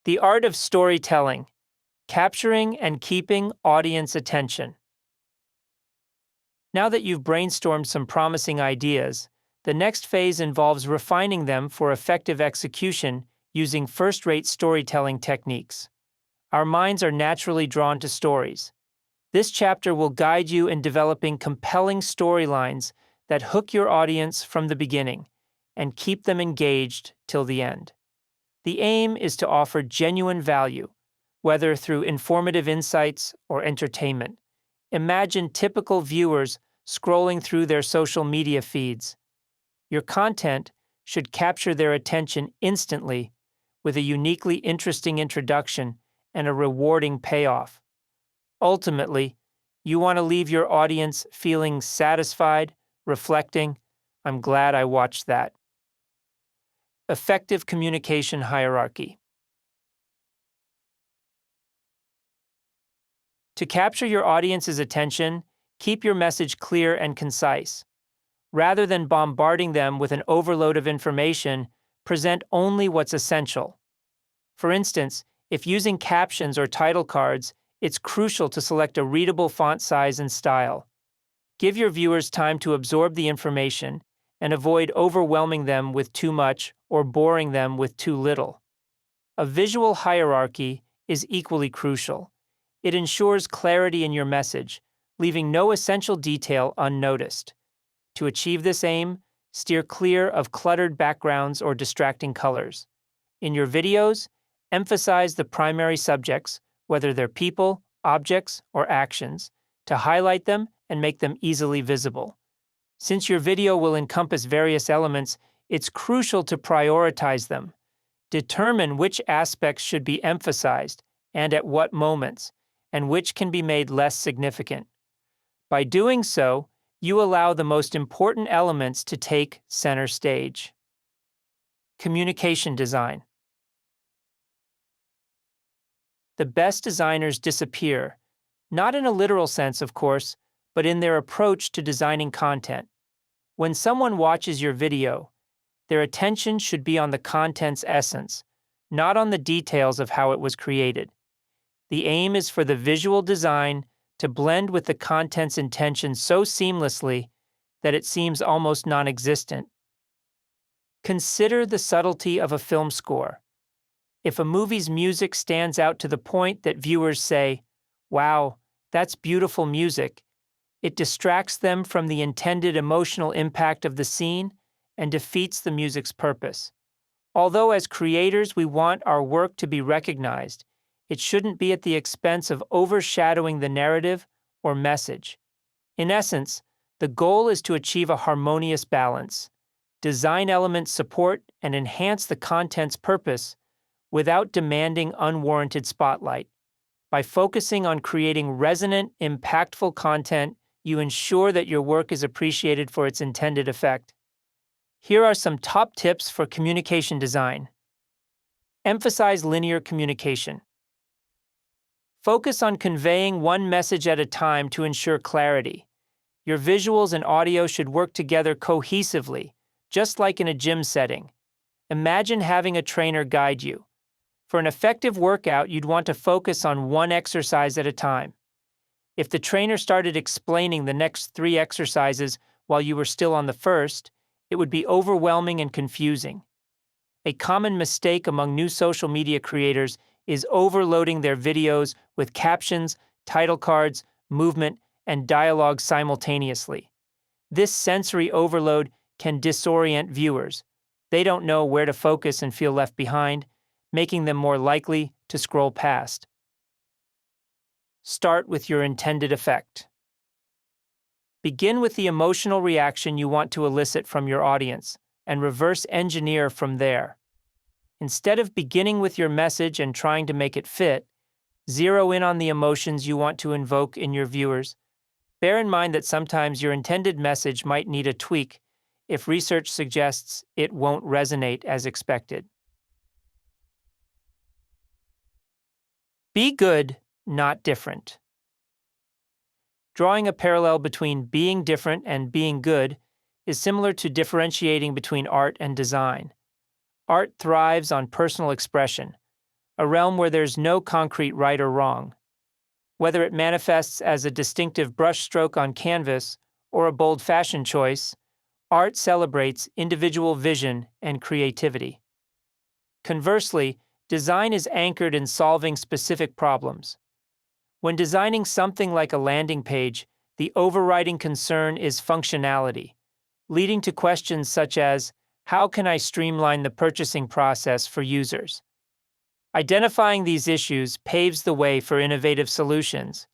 The Art of Storytelling: Capturing and Keeping Audience Attention. Now that you've brainstormed some promising ideas, the next phase involves refining them for effective execution using first-rate storytelling techniques. Our minds are naturally drawn to stories. This chapter will guide you in developing compelling storylines that hook your audience from the beginning and keep them engaged till the end. The aim is to offer genuine value, whether through informative insights or entertainment. Imagine typical viewers scrolling through their social media feeds. Your content should capture their attention instantly with a uniquely interesting introduction and a rewarding payoff. Ultimately, you want to leave your audience feeling satisfied, reflecting, "I'm glad I watched that." Effective communication hierarchy. To capture your audience's attention, keep your message clear and concise. Rather than bombarding them with an overload of information, Present only what's essential. For instance, if using captions or title cards, it's crucial to select a readable font size and style. Give your viewers time to absorb the information and avoid overwhelming them with too much or boring them with too little. A visual hierarchy is equally crucial. It ensures clarity in your message, leaving no essential detail unnoticed. To achieve this aim, steer clear of cluttered backgrounds or distracting colors. In your videos, emphasize the primary subjects, whether they're people, objects, or actions, to highlight them and make them easily visible. Since your video will encompass various elements, it's crucial to prioritize them. Determine which aspects should be emphasized and at what moments, and which can be made less significant. By doing so, you allow the most important elements to take center stage. Communication design. The best designers disappear, not in a literal sense, of course, but in their approach to designing content. When someone watches your video, their attention should be on the content's essence, not on the details of how it was created. The aim is for the visual design to blend with the content's intention so seamlessly that it seems almost non-existent. Consider the subtlety of a film score. If a movie's music stands out to the point that viewers say, "Wow, that's beautiful music," it distracts them from the intended emotional impact of the scene and defeats the music's purpose. Although as creators we want our work to be recognized, it shouldn't be at the expense of overshadowing the narrative or message. In essence, the goal is to achieve a harmonious balance. Design elements support and enhance the content's purpose without demanding unwarranted spotlight. By focusing on creating resonant, impactful content, you ensure that your work is appreciated for its intended effect. Here are some top tips for communication design. Emphasize linear communication. Focus on conveying one message at a time to ensure clarity. Your visuals and audio should work together cohesively, just like in a gym setting. Imagine having a trainer guide you. For an effective workout, you'd want to focus on one exercise at a time. If the trainer started explaining the next 3 exercises while you were still on the first, it would be overwhelming and confusing. A common mistake among new social media creators is overloading their videos with captions, title cards, movement, and dialogue simultaneously. This sensory overload can disorient viewers. They don't know where to focus and feel left behind, making them more likely to scroll past. Start with your intended effect. Begin with the emotional reaction you want to elicit from your audience, and reverse engineer from there. Instead of beginning with your message and trying to make it fit, zero in on the emotions you want to invoke in your viewers. Bear in mind that sometimes your intended message might need a tweak if research suggests it won't resonate as expected. Be good, not different. Drawing a parallel between being different and being good is similar to differentiating between art and design. Art thrives on personal expression, a realm where there's no concrete right or wrong. Whether it manifests as a distinctive brushstroke on canvas or a bold fashion choice, art celebrates individual vision and creativity. Conversely, design is anchored in solving specific problems. When designing something like a landing page, the overriding concern is functionality, leading to questions such as, how can I streamline the purchasing process for users? Identifying these issues paves the way for innovative solutions.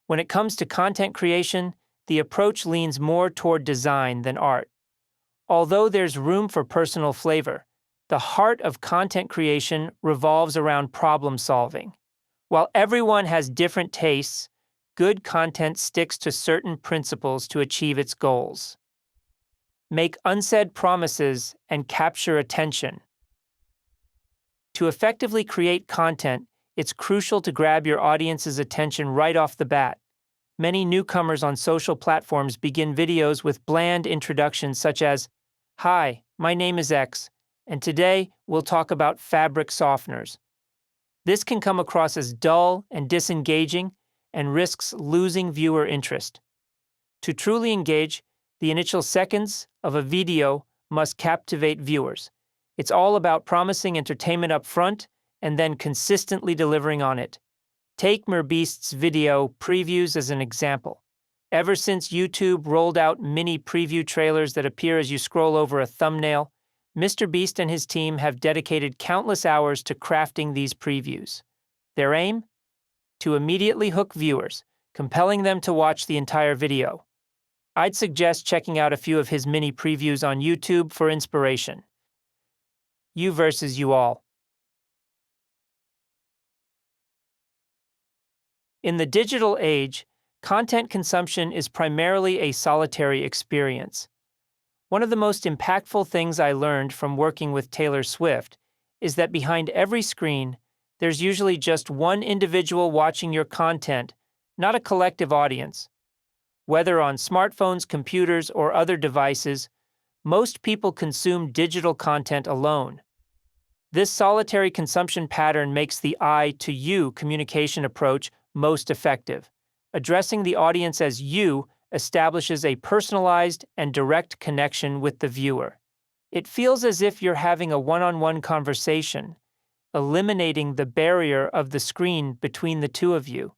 When it comes to content creation, the approach leans more toward design than art. Although there's room for personal flavor, the heart of content creation revolves around problem solving. While everyone has different tastes, good content sticks to certain principles to achieve its goals. Make unsaid promises and capture attention. To effectively create content, it's crucial to grab your audience's attention right off the bat. Many newcomers on social platforms begin videos with bland introductions such as, "Hi, my name is X, and today we'll talk about fabric softeners. This can come across as dull and disengaging and risks losing viewer interest. To truly engage, the initial seconds of a video must captivate viewers. It's all about promising entertainment up front and then consistently delivering on it. Take MrBeast's video previews as an example. Ever since YouTube rolled out mini preview trailers that appear as you scroll over a thumbnail, MrBeast and his team have dedicated countless hours to crafting these previews. Their aim? To immediately hook viewers, compelling them to watch the entire video. I'd suggest checking out a few of his mini previews on YouTube for inspiration. You versus you all. In the digital age, content consumption is primarily a solitary experience. One of the most impactful things I learned from working with Taylor Swift is that behind every screen, there's usually just one individual watching your content, not a collective audience. Whether on smartphones, computers, or other devices, most people consume digital content alone. This solitary consumption pattern makes the I-to-you communication approach most effective. Addressing the audience as you establishes a personalized and direct connection with the viewer. It feels as if you're having a one-on-one conversation, eliminating the barrier of the screen between the two of you.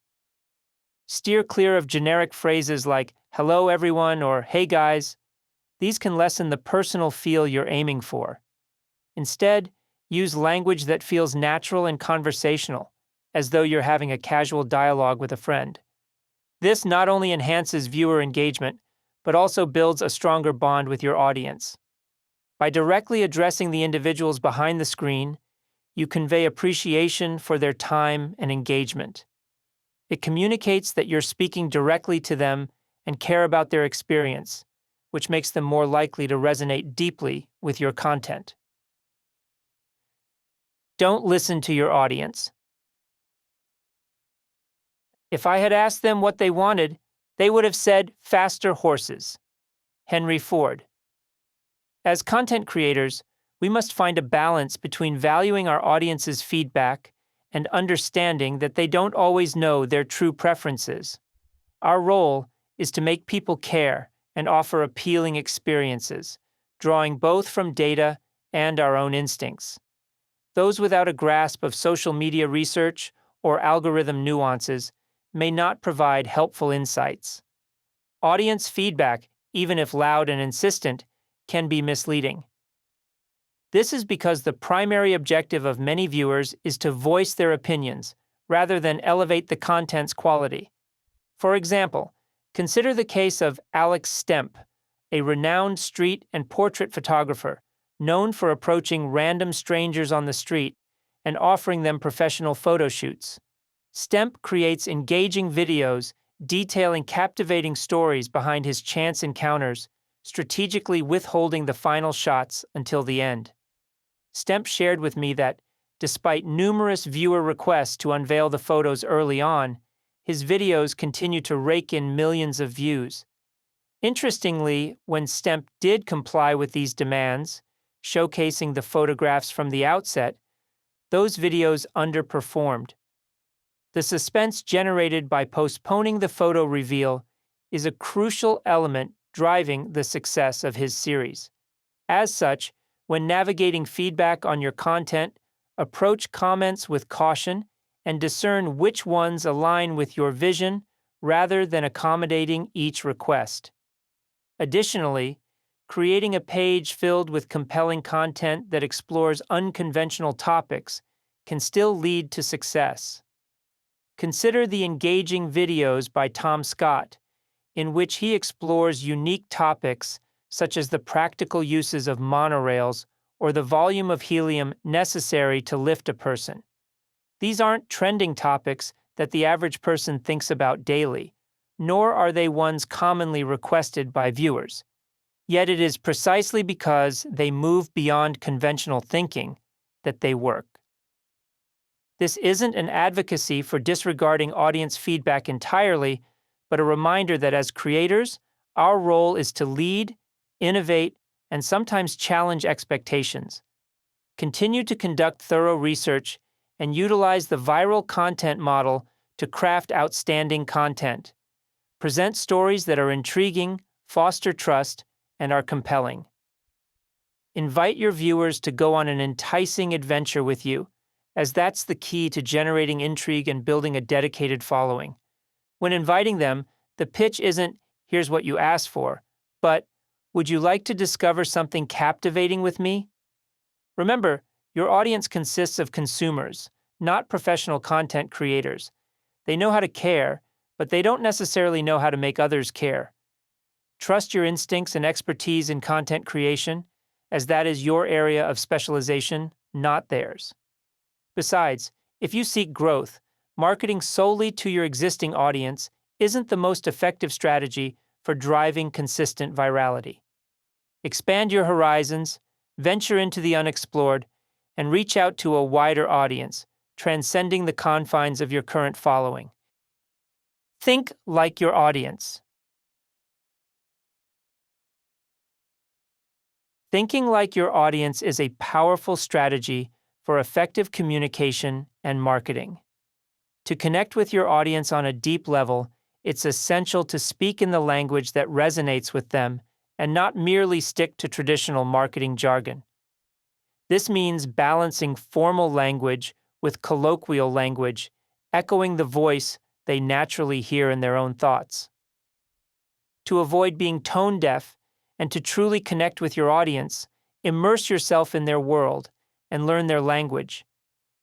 Steer clear of generic phrases like, "Hello everyone," or "Hey guys." These can lessen the personal feel you're aiming for. Instead, use language that feels natural and conversational, as though you're having a casual dialogue with a friend. This not only enhances viewer engagement, but also builds a stronger bond with your audience. By directly addressing the individuals behind the screen, you convey appreciation for their time and engagement. It communicates that you're speaking directly to them and care about their experience, which makes them more likely to resonate deeply with your content. Don't listen to your audience. If I had asked them what they wanted, they would have said faster horses. Henry Ford. As content creators, we must find a balance between valuing our audience's feedback and understanding that they don't always know their true preferences. Our role is to make people care and offer appealing experiences, drawing both from data and our own instincts. Those without a grasp of social media research or algorithm nuances may not provide helpful insights. Audience feedback, even if loud and insistent, can be misleading. This is because the primary objective of many viewers is to voice their opinions, rather than elevate the content's quality. For example, consider the case of Alex Stemp, a renowned street and portrait photographer known for approaching random strangers on the street and offering them professional photo shoots. Stemp creates engaging videos detailing captivating stories behind his chance encounters, strategically withholding the final shots until the end. Stemp shared with me that, despite numerous viewer requests to unveil the photos early on, his videos continue to rake in millions of views. Interestingly, when Stemp did comply with these demands, showcasing the photographs from the outset, those videos underperformed. The suspense generated by postponing the photo reveal is a crucial element driving the success of his series. As such, when navigating feedback on your content, approach comments with caution and discern which ones align with your vision rather than accommodating each request. Additionally, creating a page filled with compelling content that explores unconventional topics can still lead to success. Consider the engaging videos by Tom Scott, in which he explores unique topics such as the practical uses of monorails or the volume of helium necessary to lift a person. These aren't trending topics that the average person thinks about daily, nor are they ones commonly requested by viewers. Yet it is precisely because they move beyond conventional thinking that they work. This isn't an advocacy for disregarding audience feedback entirely, but a reminder that as creators, our role is to lead, innovate, and sometimes challenge expectations. Continue to conduct thorough research and utilize the viral content model to craft outstanding content. Present stories that are intriguing, foster trust, and are compelling. Invite your viewers to go on an enticing adventure with you, as that's the key to generating intrigue and building a dedicated following. When inviting them, the pitch isn't, "Here's what you asked for," but, "Would you like to discover something captivating with me?" Remember, your audience consists of consumers, not professional content creators. They know how to care, but they don't necessarily know how to make others care. Trust your instincts and expertise in content creation, as that is your area of specialization, not theirs. Besides, if you seek growth, marketing solely to your existing audience isn't the most effective strategy for driving consistent virality. Expand your horizons, venture into the unexplored, and reach out to a wider audience, transcending the confines of your current following. Think like your audience. Thinking like your audience is a powerful strategy for effective communication and marketing. To connect with your audience on a deep level, it's essential to speak in the language that resonates with them and not merely stick to traditional marketing jargon. This means balancing formal language with colloquial language, echoing the voice they naturally hear in their own thoughts. To avoid being tone deaf and to truly connect with your audience, immerse yourself in their world and learn their language.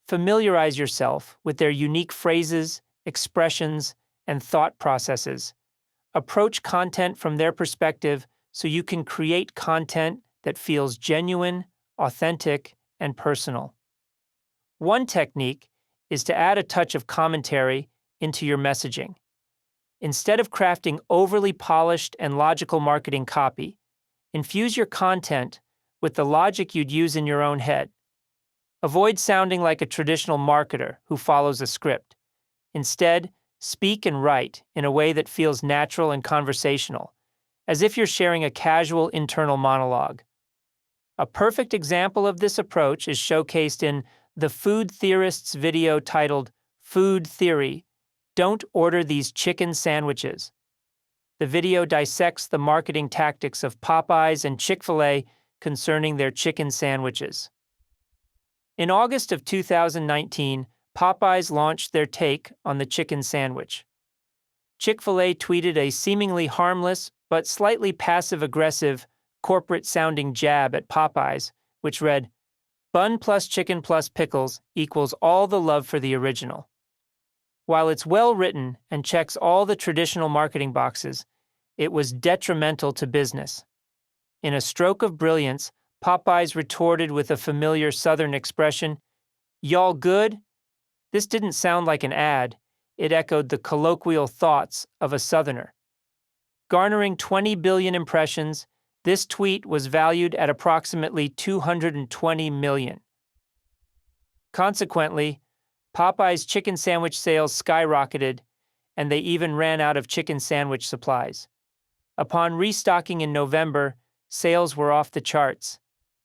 Familiarize yourself with their unique phrases, expressions, and thought processes. Approach content from their perspective so you can create content that feels genuine, authentic, and personal. One technique is to add a touch of commentary into your messaging. Instead of crafting overly polished and logical marketing copy, infuse your content with the logic you'd use in your own head. Avoid sounding like a traditional marketer who follows a script. Instead, speak and write in a way that feels natural and conversational, as if you're sharing a casual internal monologue. A perfect example of this approach is showcased in the Food Theorist's video titled "Food Theory: Don't Order These Chicken Sandwiches." The video dissects the marketing tactics of Popeyes and Chick-fil-A concerning their chicken sandwiches. In August of 2019, Popeyes launched their take on the chicken sandwich. Chick-fil-A tweeted a seemingly harmless but slightly passive-aggressive, corporate-sounding jab at Popeyes, which read, "Bun plus chicken plus pickles equals all the love for the original." While it's well-written and checks all the traditional marketing boxes, it was detrimental to business. In a stroke of brilliance, Popeyes retorted with a familiar Southern expression, "Y'all good?" This didn't sound like an ad. It echoed the colloquial thoughts of a Southerner. Garnering 20 billion impressions, this tweet was valued at approximately 220 million. Consequently, Popeyes chicken sandwich sales skyrocketed, and they even ran out of chicken sandwich supplies. Upon restocking in November, sales were off the charts.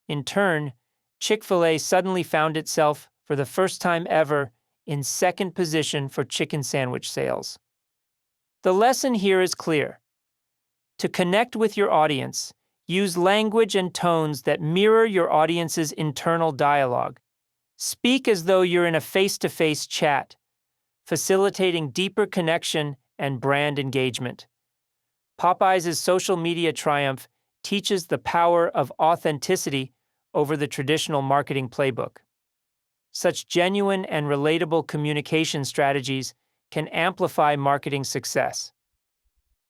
In turn, Chick-fil-A suddenly found itself, for the first time ever, in second position for chicken sandwich sales. The lesson here is clear. To connect with your audience, use language and tones that mirror your audience's internal dialogue. Speak as though you're in a face-to-face chat, facilitating deeper connection and brand engagement. Popeyes' social media triumph teaches the power of authenticity over the traditional marketing playbook. Such genuine and relatable communication strategies can amplify marketing success.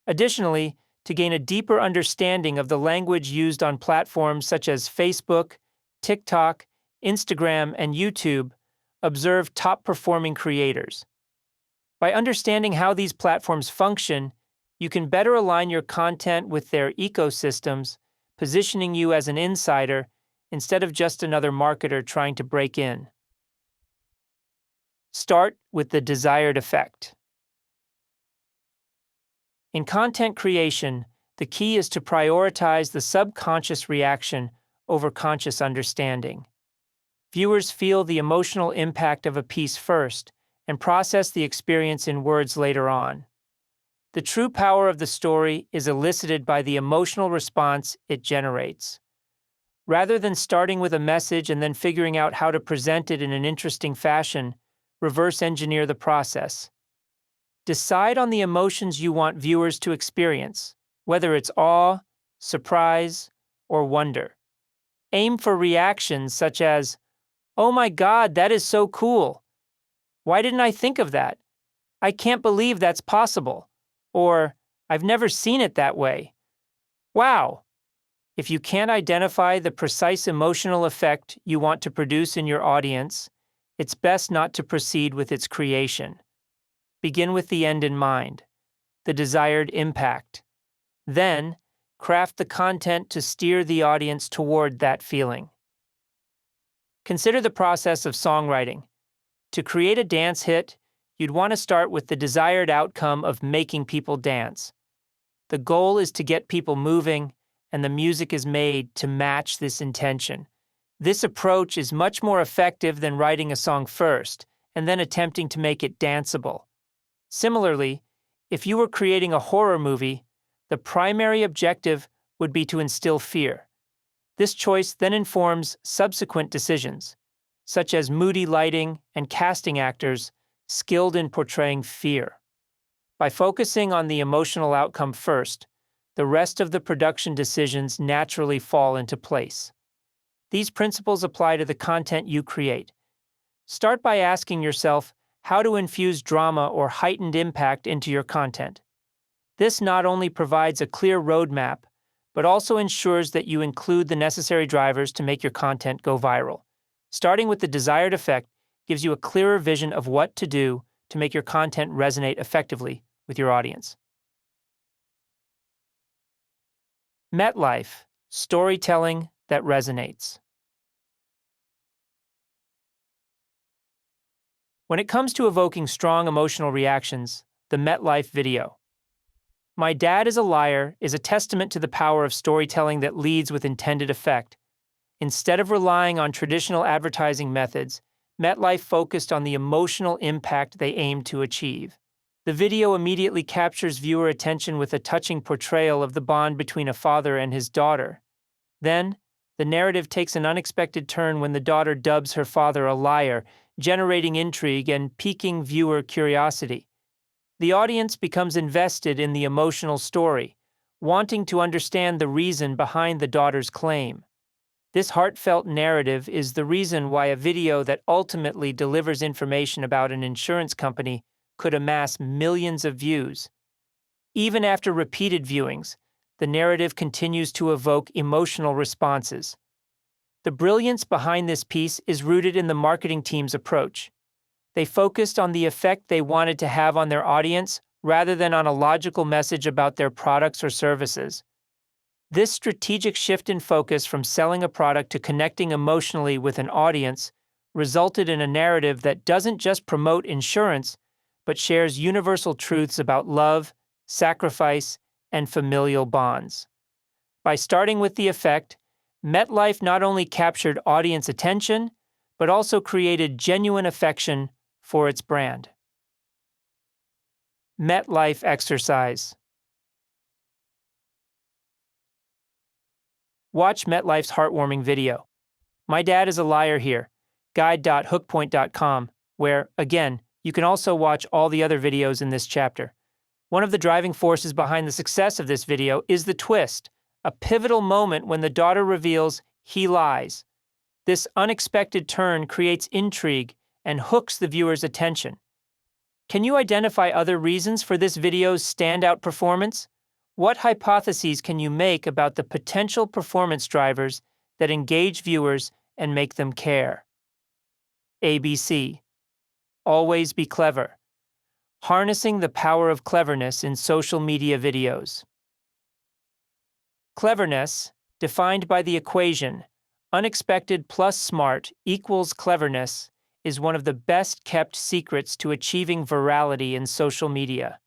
Additionally, to gain a deeper understanding of the language used on platforms such as Facebook, TikTok, Instagram, and YouTube, observe top-performing creators. By understanding how these platforms function, you can better align your content with their ecosystems, positioning you as an insider instead of just another marketer trying to break in. Start with the desired effect. In content creation, the key is to prioritize the subconscious reaction over conscious understanding. Viewers feel the emotional impact of a piece first and process the experience in words later on. The true power of the story is elicited by the emotional response it generates. Rather than starting with a message and then figuring out how to present it in an interesting fashion, reverse engineer the process. Decide on the emotions you want viewers to experience, whether it's awe, surprise, or wonder. Aim for reactions such as, "Oh my God, that is so cool! Why didn't I think of that? I can't believe that's possible." Or, "I've never seen it that way. Wow!" If you can't identify the precise emotional effect you want to produce in your audience, it's best not to proceed with its creation. Begin with the end in mind, the desired impact. Then, craft the content to steer the audience toward that feeling. Consider the process of songwriting. To create a dance hit, you'd want to start with the desired outcome of making people dance. The goal is to get people moving, and the music is made to match this intention. This approach is much more effective than writing a song first and then attempting to make it danceable. Similarly, if you were creating a horror movie, the primary objective would be to instill fear. This choice then informs subsequent decisions, such as moody lighting and casting actors skilled in portraying fear. By focusing on the emotional outcome first, the rest of the production decisions naturally fall into place. These principles apply to the content you create. Start by asking yourself how to infuse drama or heightened impact into your content. This not only provides a clear roadmap, but also ensures that you include the necessary drivers to make your content go viral. Starting with the desired effect gives you a clearer vision of what to do to make your content resonate effectively with your audience. MetLife, storytelling that resonates. When it comes to evoking strong emotional reactions, the MetLife video. "My Dad is a Liar" is a testament to the power of storytelling that leads with intended effect. Instead of relying on traditional advertising methods, MetLife focused on the emotional impact they aimed to achieve. The video immediately captures viewer attention with a touching portrayal of the bond between a father and his daughter. Then, the narrative takes an unexpected turn when the daughter dubs her father a liar, generating intrigue and piquing viewer curiosity. The audience becomes invested in the emotional story, wanting to understand the reason behind the daughter's claim. This heartfelt narrative is the reason why a video that ultimately delivers information about an insurance company could amass millions of views. Even after repeated viewings, the narrative continues to evoke emotional responses. The brilliance behind this piece is rooted in the marketing team's approach. They focused on the effect they wanted to have on their audience rather than on a logical message about their products or services. This strategic shift in focus from selling a product to connecting emotionally with an audience resulted in a narrative that doesn't just promote insurance, but shares universal truths about love, sacrifice, and familial bonds. By starting with the effect, MetLife not only captured audience attention, but also created genuine affection for its brand. MetLife exercise. Watch MetLife's heartwarming video, "My Dad is a Liar" here, guide.hookpoint.com, where, again, you can also watch all the other videos in this chapter. One of the driving forces behind the success of this video is the twist, a pivotal moment when the daughter reveals he lies. This unexpected turn creates intrigue and hooks the viewer's attention. Can you identify other reasons for this video's standout performance? What hypotheses can you make about the potential performance drivers that engage viewers and make them care? ABC. Always be clever. Harnessing the power of cleverness in social media videos. Cleverness, defined by the equation unexpected plus smart equals cleverness, is one of the best-kept secrets to achieving virality in social media.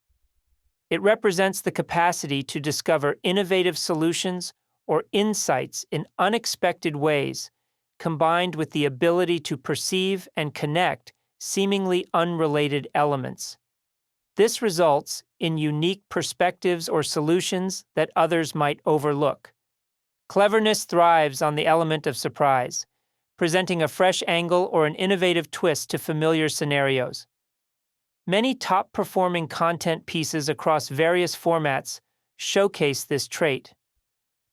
It represents the capacity to discover innovative solutions or insights in unexpected ways, combined with the ability to perceive and connect seemingly unrelated elements. This results in unique perspectives or solutions that others might overlook. Cleverness thrives on the element of surprise, presenting a fresh angle or an innovative twist to familiar scenarios. Many top-performing content pieces across various formats showcase this trait.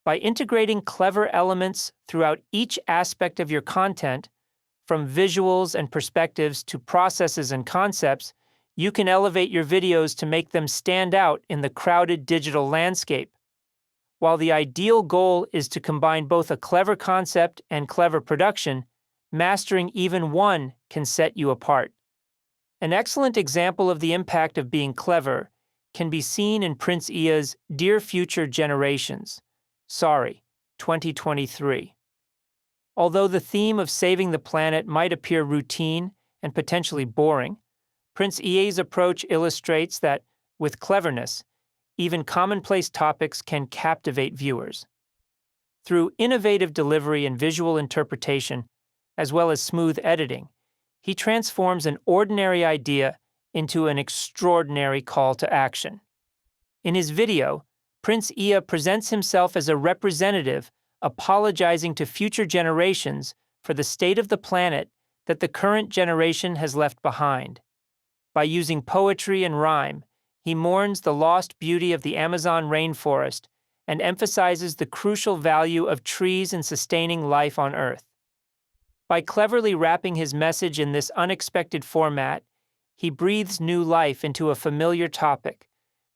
By integrating clever elements throughout each aspect of your content, from visuals and perspectives to processes and concepts, you can elevate your videos to make them stand out in the crowded digital landscape. While the ideal goal is to combine both a clever concept and clever production, mastering even one can set you apart. An excellent example of the impact of being clever can be seen in Prince Ia's Dear Future Generations, 2023. Although the theme of saving the planet might appear routine and potentially boring, Prince Ia's approach illustrates that, with cleverness, even commonplace topics can captivate viewers. Through innovative delivery and visual interpretation, as well as smooth editing, he transforms an ordinary idea into an extraordinary call to action. In his video, Prince Ia presents himself as a representative apologizing to future generations for the state of the planet that the current generation has left behind. By using poetry and rhyme, he mourns the lost beauty of the Amazon rainforest and emphasizes the crucial value of trees in sustaining life on Earth. By cleverly wrapping his message in this unexpected format, he breathes new life into a familiar topic,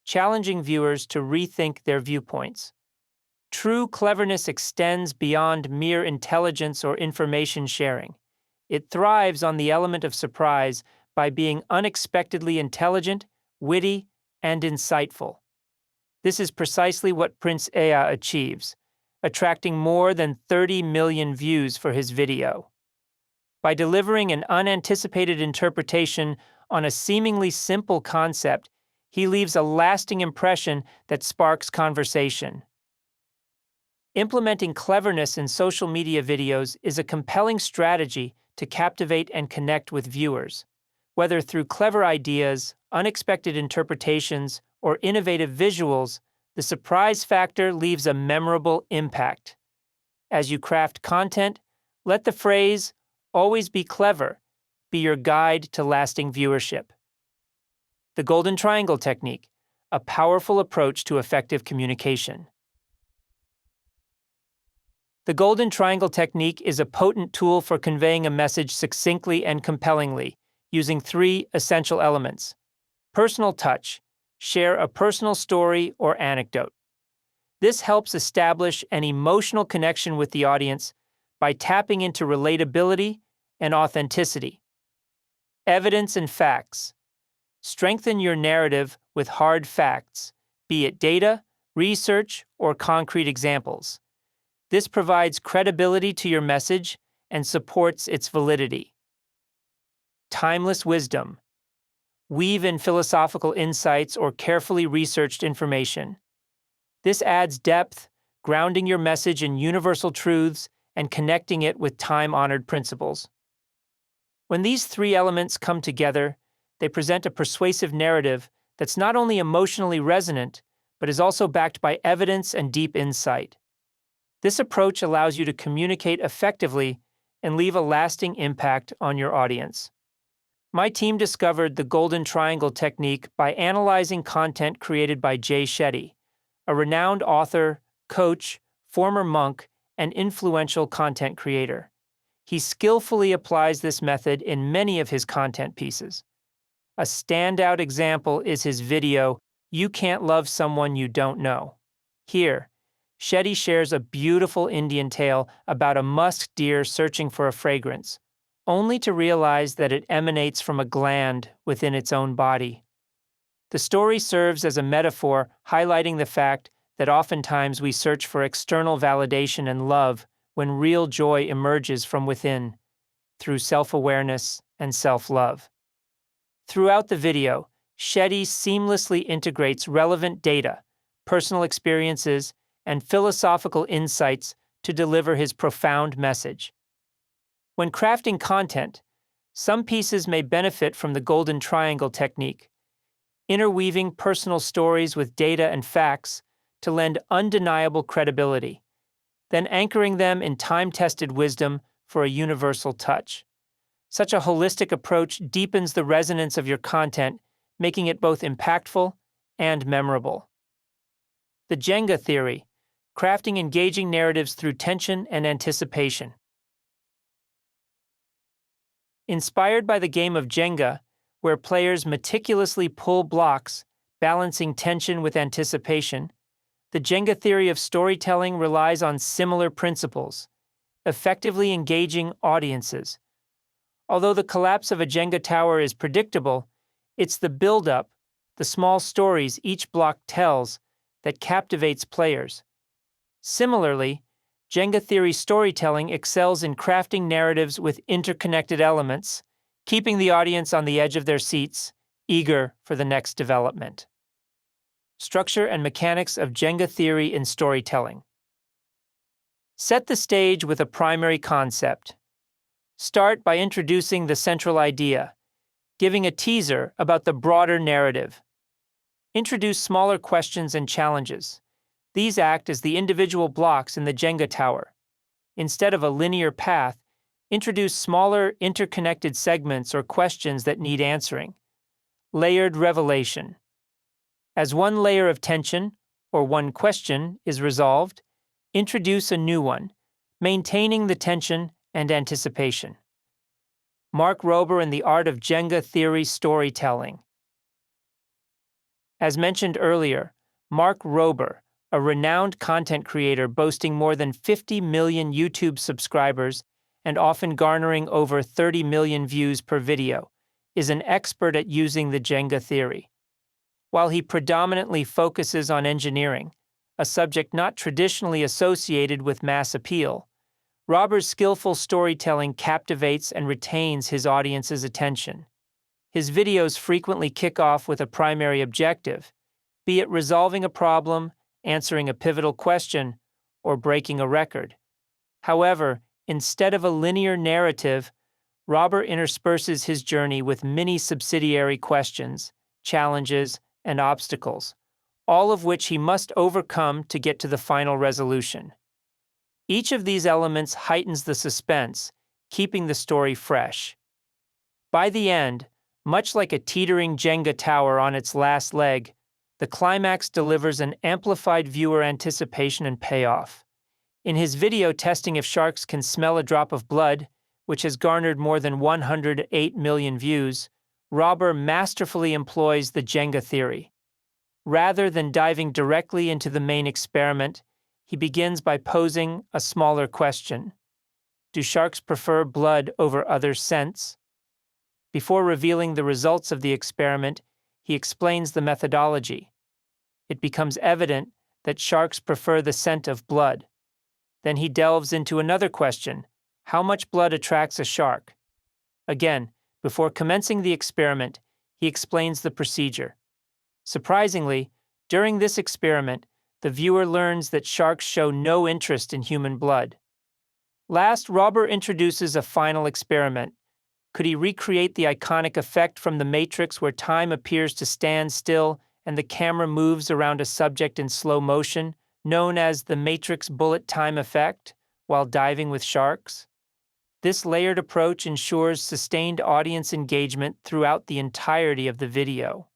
challenging viewers to rethink their viewpoints. True cleverness extends beyond mere intelligence or information sharing. It thrives on the element of surprise by being unexpectedly intelligent, witty, and insightful. This is precisely what Prince Ia achieves, attracting more than 30 million views for his video. By delivering an unanticipated interpretation on a seemingly simple concept, he leaves a lasting impression that sparks conversation. Implementing cleverness in social media videos is a compelling strategy to captivate and connect with viewers. Whether through clever ideas, unexpected interpretations, or innovative visuals, the surprise factor leaves a memorable impact. As you craft content, let the phrase, "always be clever," be your guide to lasting viewership. The Golden Triangle Technique, a powerful approach to effective communication. The Golden Triangle Technique is a potent tool for conveying a message succinctly and compellingly, using 3 essential elements. Personal touch. Share a personal story or anecdote. This helps establish an emotional connection with the audience by tapping into relatability and authenticity. Evidence and facts. Strengthen your narrative with hard facts, be it data, research, or concrete examples. This provides credibility to your message and supports its validity. Timeless wisdom. Weave in philosophical insights or carefully researched information. This adds depth, grounding your message in universal truths and connecting it with time-honored principles. When these 3 elements come together, they present a persuasive narrative that's not only emotionally resonant, but is also backed by evidence and deep insight. This approach allows you to communicate effectively and leave a lasting impact on your audience. My team discovered the Golden Triangle Technique by analyzing content created by Jay Shetty, a renowned author, coach, former monk, and influential content creator. He skillfully applies this method in many of his content pieces. A standout example is his video, "You Can't Love Someone You Don't Know." Here, Shetty shares a beautiful Indian tale about a musk deer searching for a fragrance, only to realize that it emanates from a gland within its own body. The story serves as a metaphor highlighting the fact that oftentimes we search for external validation and love when real joy emerges from within, through self-awareness and self-love. Throughout the video, Shetty seamlessly integrates relevant data, personal experiences, and philosophical insights to deliver his profound message. When crafting content, some pieces may benefit from the golden triangle technique, interweaving personal stories with data and facts to lend undeniable credibility, then anchoring them in time-tested wisdom for a universal touch. Such a holistic approach deepens the resonance of your content, making it both impactful and memorable. The Jenga theory, crafting engaging narratives through tension and anticipation. Inspired by the game of Jenga, where players meticulously pull blocks, balancing tension with anticipation, the Jenga theory of storytelling relies on similar principles, effectively engaging audiences. Although the collapse of a Jenga tower is predictable, it's the build-up, the small stories each block tells, that captivates players. Similarly, Jenga theory storytelling excels in crafting narratives with interconnected elements, keeping the audience on the edge of their seats, eager for the next development. Structure and mechanics of Jenga theory in storytelling. Set the stage with a primary concept. Start by introducing the central idea, giving a teaser about the broader narrative. Introduce smaller questions and challenges. These act as the individual blocks in the Jenga tower. Instead of a linear path, introduce smaller, interconnected segments or questions that need answering. Layered revelation. As one layer of tension, or one question, is resolved, introduce a new one, maintaining the tension and anticipation. Mark Rober and the Art of Jenga Theory Storytelling. As mentioned earlier, Mark Rober, a renowned content creator boasting more than 50 million YouTube subscribers and often garnering over 30 million views per video, is an expert at using the Jenga theory. While he predominantly focuses on engineering, a subject not traditionally associated with mass appeal, Rober's skillful storytelling captivates and retains his audience's attention. His videos frequently kick off with a primary objective, be it resolving a problem, answering a pivotal question, or breaking a record. However, instead of a linear narrative, Rober intersperses his journey with many subsidiary questions, challenges, and obstacles, all of which he must overcome to get to the final resolution. Each of these elements heightens the suspense, keeping the story fresh. By the end, much like a teetering Jenga tower on its last leg, the climax delivers an amplified viewer anticipation and payoff. In his video testing if sharks can smell a drop of blood, which has garnered more than 108 million views, Rober masterfully employs the Jenga theory. Rather than diving directly into the main experiment, he begins by posing a smaller question. Do sharks prefer blood over other scents? Before revealing the results of the experiment, he explains the methodology. It becomes evident that sharks prefer the scent of blood. Then he delves into another question: how much blood attracts a shark? Again, before commencing the experiment, he explains the procedure. Surprisingly, during this experiment, the viewer learns that sharks show no interest in human blood. Last, Rober introduces a final experiment. Could he recreate the iconic effect from The Matrix where time appears to stand still and the camera moves around a subject in slow motion, known as the Matrix bullet time effect, while diving with sharks? This layered approach ensures sustained audience engagement throughout the entirety of the video.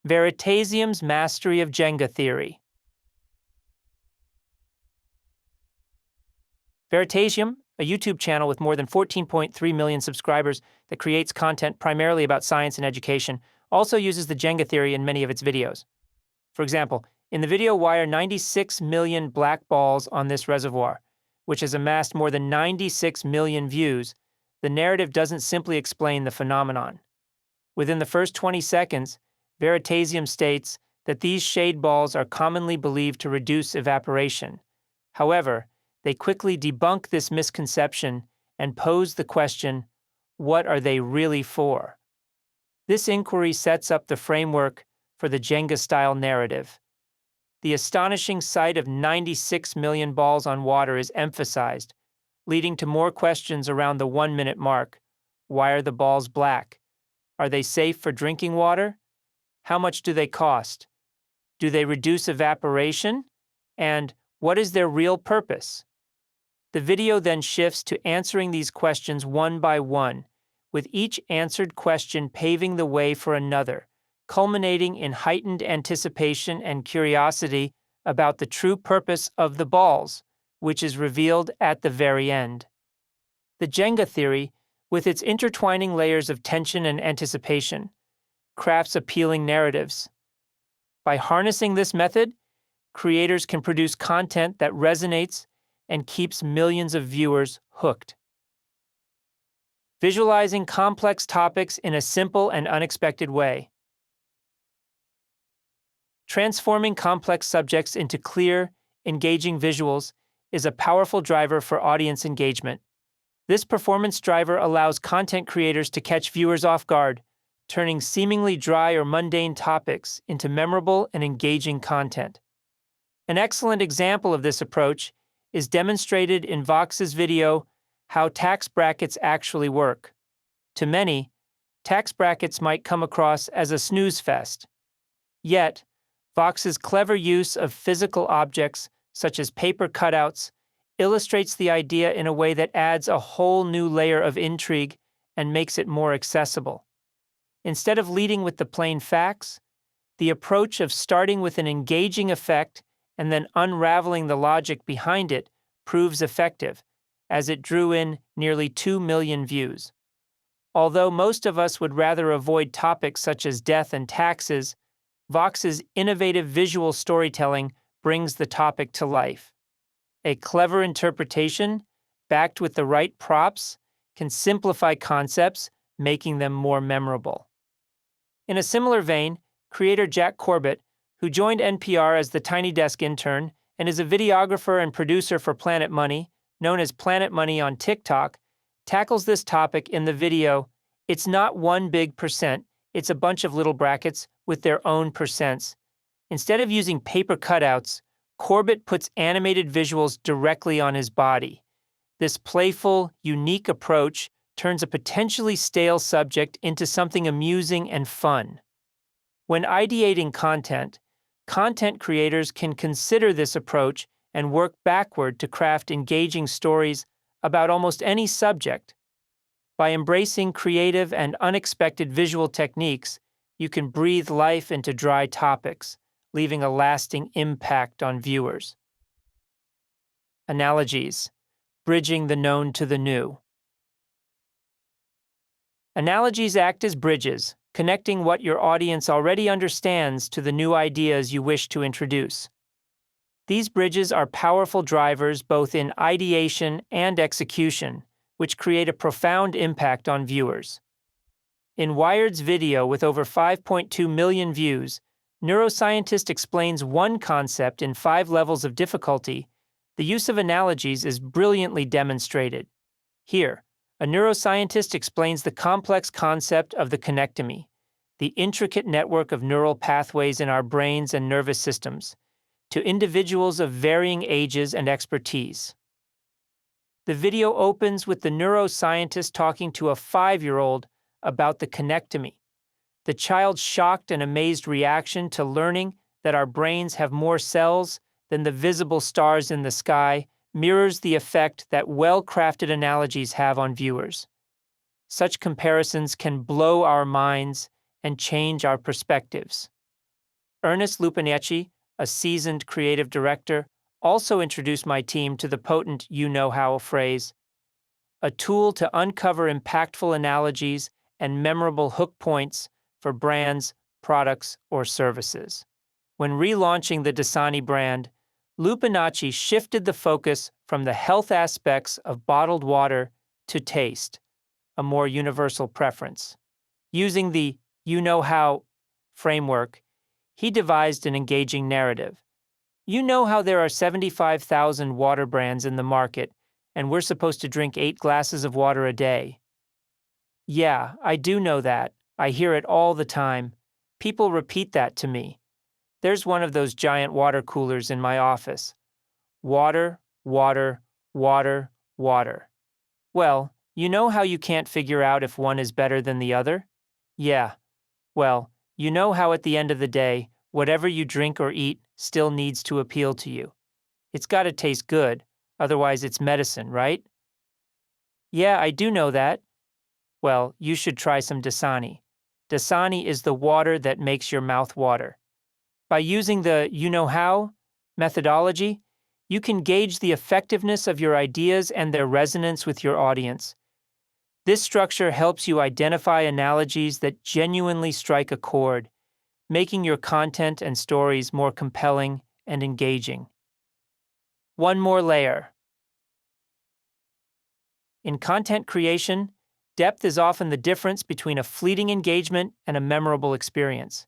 Veritasium's mastery of Jenga theory. Veritasium, a YouTube channel with more than 14.3 million subscribers that creates content primarily about science and education, also uses the Jenga theory in many of its videos. For example, in the video Why are 96 million black balls on this reservoir, which has amassed more than 96 million views, the narrative doesn't simply explain the phenomenon. Within the first 20 seconds, Veritasium states that these shade balls are commonly believed to reduce evaporation. However, they quickly debunk this misconception and pose the question, what are they really for? This inquiry sets up the framework for the Jenga-style narrative. the astonishing sight of 96 million balls on water is emphasized, leading to more questions around the 1-minute mark. Why are the balls black? Are they safe for drinking water? How much do they cost? Do they reduce evaporation? And what is their real purpose? The video then shifts to answering these questions one by one, with each answered question paving the way for another, culminating in heightened anticipation and curiosity about the true purpose of the balls, which is revealed at the very end. The Jenga theory, with its intertwining layers of tension and anticipation, crafts appealing narratives. By harnessing this method, creators can produce content that resonates and keeps millions of viewers hooked. Visualizing complex topics in a simple and unexpected way. Transforming complex subjects into clear, engaging visuals is a powerful driver for audience engagement. This performance driver allows content creators to catch viewers off guard, turning seemingly dry or mundane topics into memorable and engaging content. An excellent example of this approach is demonstrated in Vox's video, How Tax Brackets Actually Work. To many, tax brackets might come across as a snooze fest. Yet, Vox's clever use of physical objects, such as paper cutouts, illustrates the idea in a way that adds a whole new layer of intrigue and makes it more accessible. Instead of leading with the plain facts, the approach of starting with an engaging effect and then unraveling the logic behind it proves effective, as it drew in nearly 2 million views. Although most of us would rather avoid topics such as death and taxes, Vox's innovative visual storytelling brings the topic to life. A clever interpretation, backed with the right props, can simplify concepts, making them more memorable. In a similar vein, creator Jack Corbett, who joined NPR as the Tiny Desk intern and is a videographer and producer for Planet Money, known as Planet Money on TikTok, tackles this topic in the video, It's Not One Big Percent, It's a Bunch of Little Brackets with Their Own Percents. Instead of using paper cutouts, Corbett puts animated visuals directly on his body. This playful, unique approach turns a potentially stale subject into something amusing and fun. When ideating content creators can consider this approach and work backward to craft engaging stories about almost any subject. By embracing creative and unexpected visual techniques, you can breathe life into dry topics, leaving a lasting impact on viewers. Analogies: bridging the known to the new. Analogies act as bridges, connecting what your audience already understands to the new ideas you wish to introduce. These bridges are powerful drivers both in ideation and execution, which create a profound impact on viewers. In Wired's video with over 5.2 million views, neuroscientist explains one concept in 5 levels of difficulty. The use of analogies is brilliantly demonstrated. Here, a neuroscientist explains the complex concept of the connectomy, the intricate network of neural pathways in our brains and nervous systems, to individuals of varying ages and expertise. The video opens with the neuroscientist talking to a 5-year-old about the connectomy, the child's shocked and amazed reaction to learning that our brains have more cells than the visible stars in the sky mirrors the effect that well-crafted analogies have on viewers. Such comparisons can blow our minds and change our perspectives. Ernest Lupinecci, a seasoned creative director, also introduced my team to the potent you-know-how phrase, a tool to uncover impactful analogies and memorable hook points for brands, products, or services. When relaunching the Dasani brand, Lupinacci shifted the focus from the health aspects of bottled water to taste, a more universal preference. Using the you-know-how framework, he devised an engaging narrative. You know how there are 75,000 water brands in the market, and we're supposed to drink 8 glasses of water a day. Yeah, I do know that. I hear it all the time. People repeat that to me. There's one of those giant water coolers in my office. Water, water, water, water. Well, you know how you can't figure out if one is better than the other? Yeah. Well, you know how at the end of the day, whatever you drink or eat still needs to appeal to you. It's got to taste good, otherwise it's medicine, right? Yeah, I do know that. Well, you should try some Dasani. Dasani is the water that makes your mouth water. By using the you know how methodology, you can gauge the effectiveness of your ideas and their resonance with your audience. This structure helps you identify analogies that genuinely strike a chord, making your content and stories more compelling and engaging. One more layer. In content creation, depth is often the difference between a fleeting engagement and a memorable experience.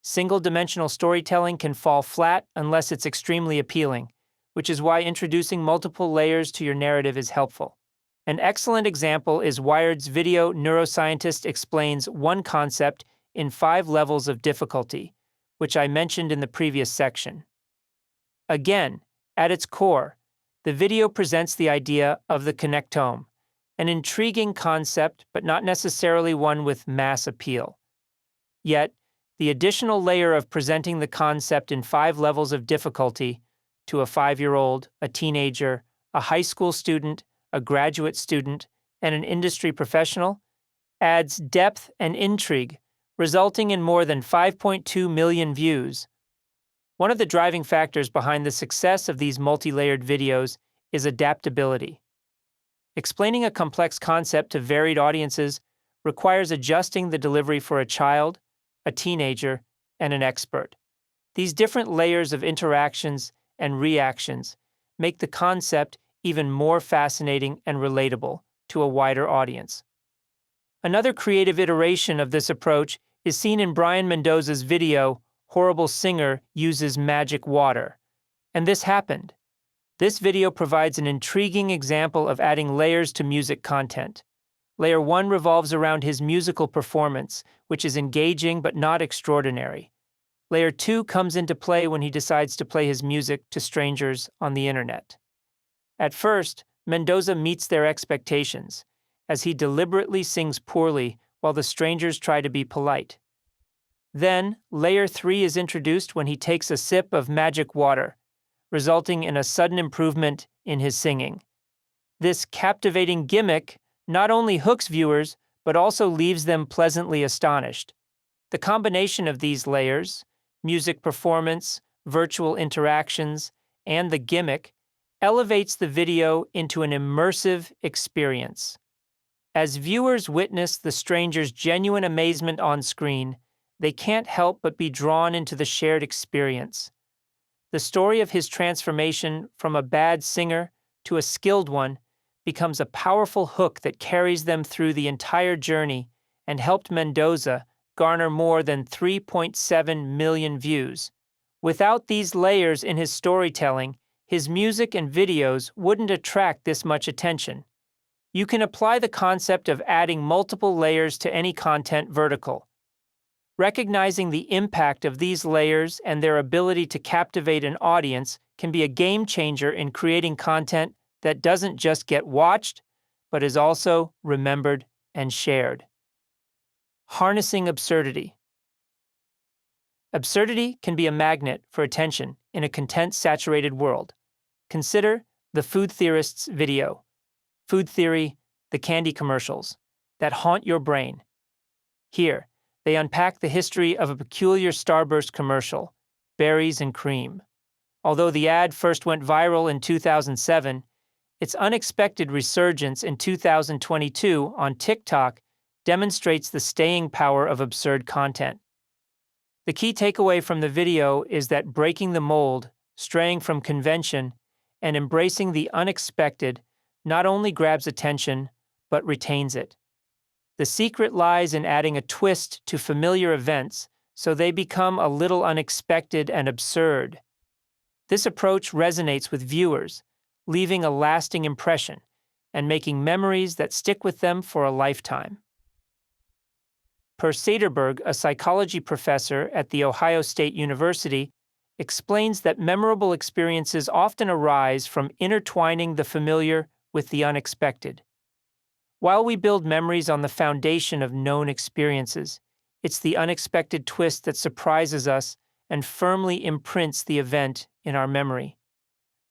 Single-dimensional storytelling can fall flat unless it's extremely appealing, which is why introducing multiple layers to your narrative is helpful. An excellent example is Wired's video neuroscientist explains one concept in 5 levels of difficulty, which I mentioned in the previous section. Again, at its core, the video presents the idea of the connectome, an intriguing concept but not necessarily one with mass appeal. Yet, the additional layer of presenting the concept in 5 levels of difficulty to a 5-year-old, a teenager, a high school student, a graduate student, and an industry professional adds depth and intrigue, resulting in more than 5.2 million views. One of the driving factors behind the success of these multi-layered videos is adaptability. Explaining a complex concept to varied audiences requires adjusting the delivery for a child, a teenager, and an expert. These different layers of interactions and reactions make the concept even more fascinating and relatable to a wider audience. Another creative iteration of this approach is seen in Brian Mendoza's video, Horrible Singer Uses Magic Water. And this happened. This video provides an intriguing example of adding layers to music content. Layer 1 revolves around his musical performance, which is engaging but not extraordinary. Layer 2 comes into play when he decides to play his music to strangers on the internet. At first, Mendoza meets their expectations, as he deliberately sings poorly while the strangers try to be polite. Then, Layer 3 is introduced when he takes a sip of magic water, resulting in a sudden improvement in his singing. This captivating gimmick not only hooks viewers, but also leaves them pleasantly astonished. The combination of these layers, music performance, virtual interactions, and the gimmick, elevates the video into an immersive experience. As viewers witness the stranger's genuine amazement on screen, they can't help but be drawn into the shared experience. The story of his transformation from a bad singer to a skilled one becomes a powerful hook that carries them through the entire journey and helped Mendoza garner more than 3.7 million views. Without these layers in his storytelling, his music and videos wouldn't attract this much attention. You can apply the concept of adding multiple layers to any content vertical. Recognizing the impact of these layers and their ability to captivate an audience can be a game changer in creating content that doesn't just get watched, but is also remembered and shared. Harnessing absurdity. Absurdity can be a magnet for attention in a content-saturated world. Consider the food theorist's video, Food Theory, the candy commercials, that haunt your brain. Here, they unpack the history of a peculiar Starburst commercial, Berries and Cream. Although the ad first went viral in 2007, its unexpected resurgence in 2022 on TikTok demonstrates the staying power of absurd content. The key takeaway from the video is that breaking the mold, straying from convention, and embracing the unexpected not only grabs attention, but retains it. The secret lies in adding a twist to familiar events so they become a little unexpected and absurd. This approach resonates with viewers, leaving a lasting impression and making memories that stick with them for a lifetime. Per Sederberg, a psychology professor at The Ohio State University, explains that memorable experiences often arise from intertwining the familiar with the unexpected. While we build memories on the foundation of known experiences, it's the unexpected twist that surprises us and firmly imprints the event in our memory.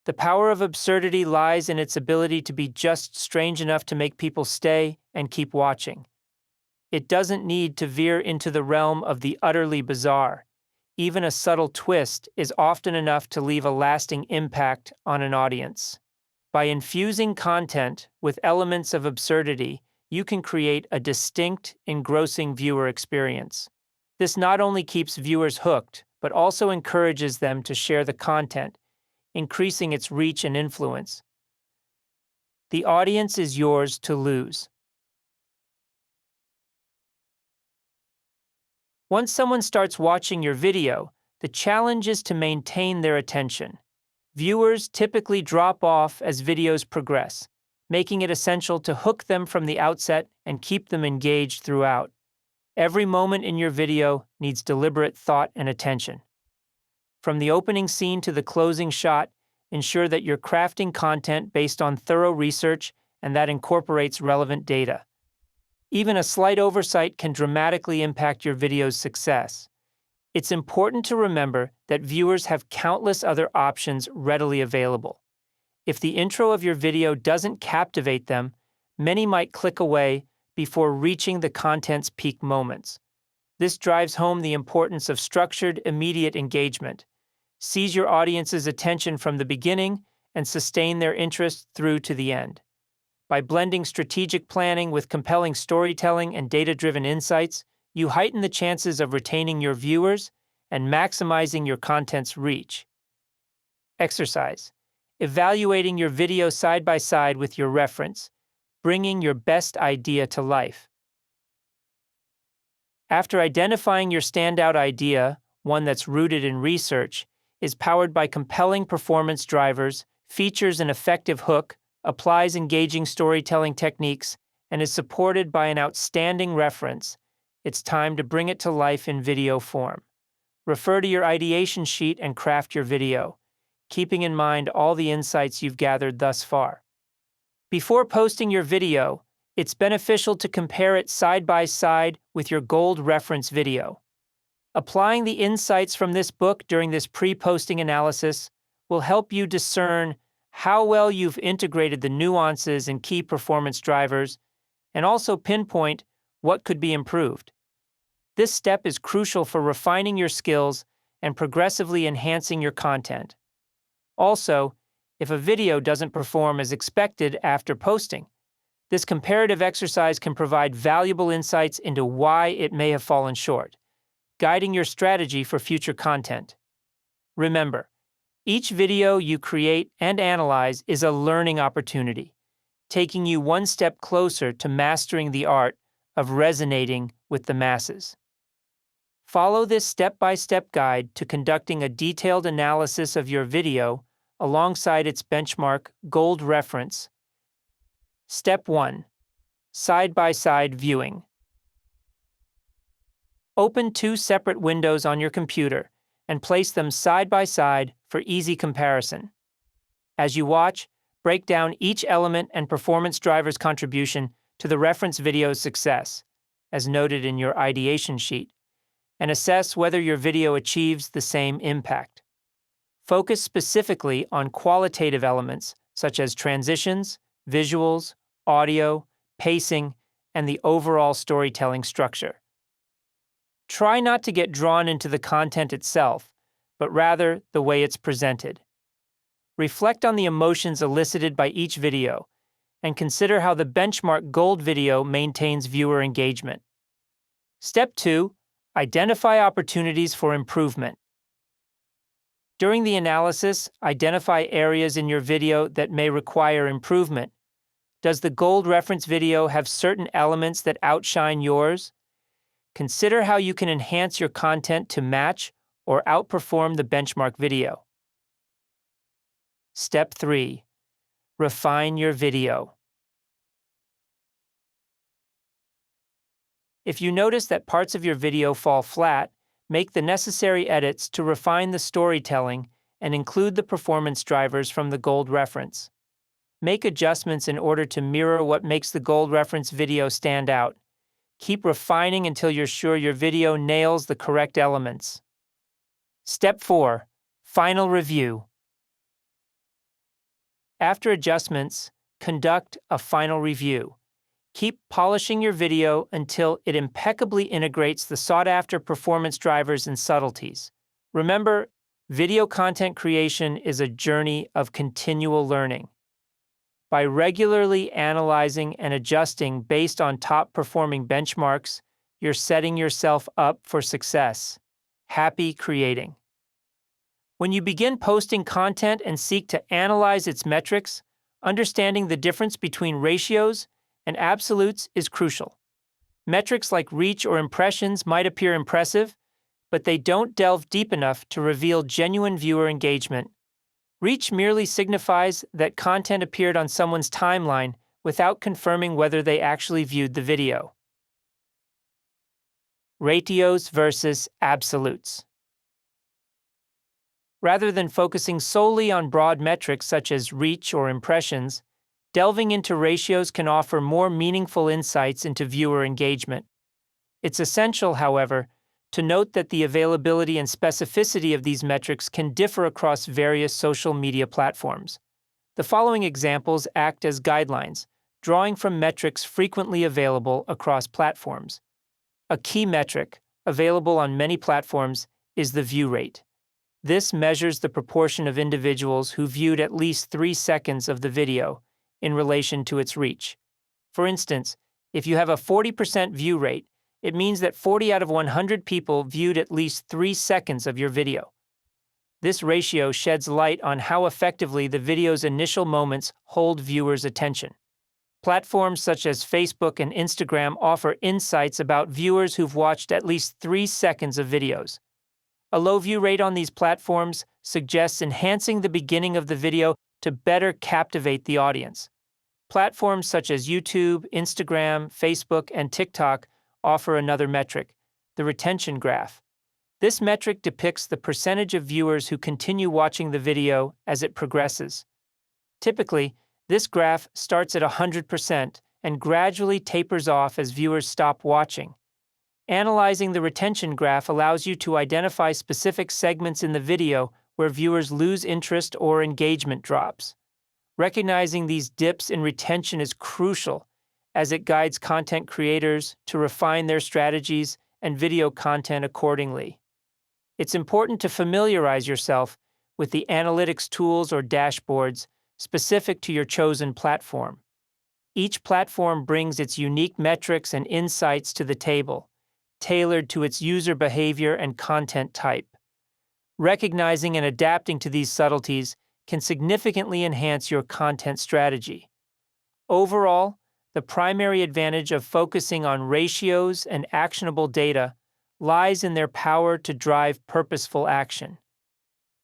The power of absurdity lies in its ability to be just strange enough to make people stay and keep watching. It doesn't need to veer into the realm of the utterly bizarre. Even a subtle twist is often enough to leave a lasting impact on an audience. By infusing content with elements of absurdity, you can create a distinct, engrossing viewer experience. This not only keeps viewers hooked, but also encourages them to share the content, increasing its reach and influence. The audience is yours to lose. Once someone starts watching your video, the challenge is to maintain their attention. Viewers typically drop off as videos progress, making it essential to hook them from the outset and keep them engaged throughout. Every moment in your video needs deliberate thought and attention. From the opening scene to the closing shot, ensure that you're crafting content based on thorough research and that incorporates relevant data. Even a slight oversight can dramatically impact your video's success. It's important to remember that viewers have countless other options readily available. If the intro of your video doesn't captivate them, many might click away before reaching the content's peak moments. This drives home the importance of structured, immediate engagement. Seize your audience's attention from the beginning and sustain their interest through to the end. By blending strategic planning with compelling storytelling and data-driven insights, you heighten the chances of retaining your viewers and maximizing your content's reach. Exercise. Evaluating your video side by side with your reference, bringing your best idea to life. After identifying your standout idea, one that's rooted in research, is powered by compelling performance drivers, features an effective hook, applies engaging storytelling techniques, and is supported by an outstanding reference, it's time to bring it to life in video form. Refer to your ideation sheet and craft your video, keeping in mind all the insights you've gathered thus far. Before posting your video, it's beneficial to compare it side by side with your gold reference video. Applying the insights from this book during this pre-posting analysis will help you discern how well you've integrated the nuances and key performance drivers, and also pinpoint what could be improved. This step is crucial for refining your skills and progressively enhancing your content. Also, if a video doesn't perform as expected after posting, this comparative exercise can provide valuable insights into why it may have fallen short, guiding your strategy for future content. Remember, each video you create and analyze is a learning opportunity, taking you one step closer to mastering the art of resonating with the masses. Follow this step-by-step guide to conducting a detailed analysis of your video alongside its benchmark gold reference. Step 1. Side-by-side viewing. Open two separate windows on your computer and place them side by side for easy comparison. As you watch, break down each element and performance driver's contribution to the reference video's success, as noted in your ideation sheet, and assess whether your video achieves the same impact. Focus specifically on qualitative elements such as transitions, visuals, audio, pacing, and the overall storytelling structure. Try not to get drawn into the content itself, but rather the way it's presented. Reflect on the emotions elicited by each video, and consider how the benchmark gold video maintains viewer engagement. Step 2. Identify opportunities for improvement. During the analysis, identify areas in your video that may require improvement. Does the gold reference video have certain elements that outshine yours? Consider how you can enhance your content to match or outperform the benchmark video. Step 3. Refine your video. If you notice that parts of your video fall flat, make the necessary edits to refine the storytelling and include the performance drivers from the gold reference. Make adjustments in order to mirror what makes the gold reference video stand out. Keep refining until you're sure your video nails the correct elements. Step 4. Final review. After adjustments, conduct a final review. Keep polishing your video until it impeccably integrates the sought-after performance drivers and subtleties. Remember, video content creation is a journey of continual learning. By regularly analyzing and adjusting based on top-performing benchmarks, you're setting yourself up for success. Happy creating. When you begin posting content and seek to analyze its metrics, understanding the difference between ratios and absolutes is crucial. Metrics like reach or impressions might appear impressive, but they don't delve deep enough to reveal genuine viewer engagement. Reach merely signifies that content appeared on someone's timeline without confirming whether they actually viewed the video. Ratios versus absolutes. Rather than focusing solely on broad metrics such as reach or impressions, delving into ratios can offer more meaningful insights into viewer engagement. It's essential, however, to note that the availability and specificity of these metrics can differ across various social media platforms. The following examples act as guidelines, drawing from metrics frequently available across platforms. A key metric, available on many platforms, is the view rate. This measures the proportion of individuals who viewed at least 3 seconds of the video in relation to its reach. For instance, if you have a 40% view rate, it means that 40 out of 100 people viewed at least 3 seconds of your video. This ratio sheds light on how effectively the video's initial moments hold viewers' attention. Platforms such as Facebook and Instagram offer insights about viewers who've watched at least 3 seconds of videos. A low view rate on these platforms suggests enhancing the beginning of the video to better captivate the audience. Platforms such as YouTube, Instagram, Facebook, and TikTok offer another metric, the retention graph. This metric depicts the percentage of viewers who continue watching the video as it progresses. Typically, this graph starts at 100% and gradually tapers off as viewers stop watching. Analyzing the retention graph allows you to identify specific segments in the video where viewers lose interest or engagement drops. Recognizing these dips in retention is crucial, as it guides content creators to refine their strategies and video content accordingly. It's important to familiarize yourself with the analytics tools or dashboards specific to your chosen platform. Each platform brings its unique metrics and insights to the table, tailored to its user behavior and content type. Recognizing and adapting to these subtleties can significantly enhance your content strategy. Overall, the primary advantage of focusing on ratios and actionable data lies in their power to drive purposeful action.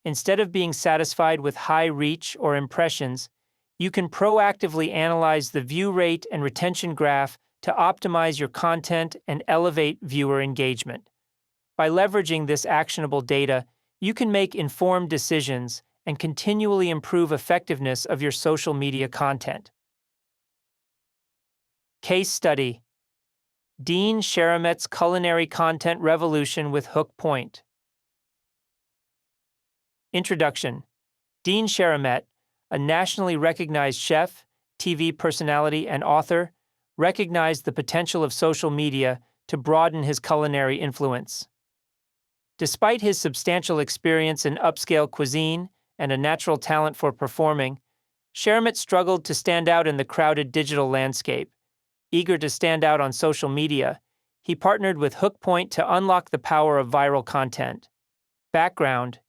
Instead of being satisfied with high reach or impressions, you can proactively analyze the view rate and retention graph to optimize your content and elevate viewer engagement. By leveraging this actionable data, you can make informed decisions and continually improve effectiveness of your social media content. Case study: Dean Sheramet's culinary content revolution with Hook Point. Introduction. Dean Sheramet, a nationally recognized chef, TV personality, and author, recognized the potential of social media to broaden his culinary influence. Despite his substantial experience in upscale cuisine and a natural talent for performing, Sheramet struggled to stand out in the crowded digital landscape. Eager to stand out on social media, he partnered with Hook Point to unlock the power of viral content. Background: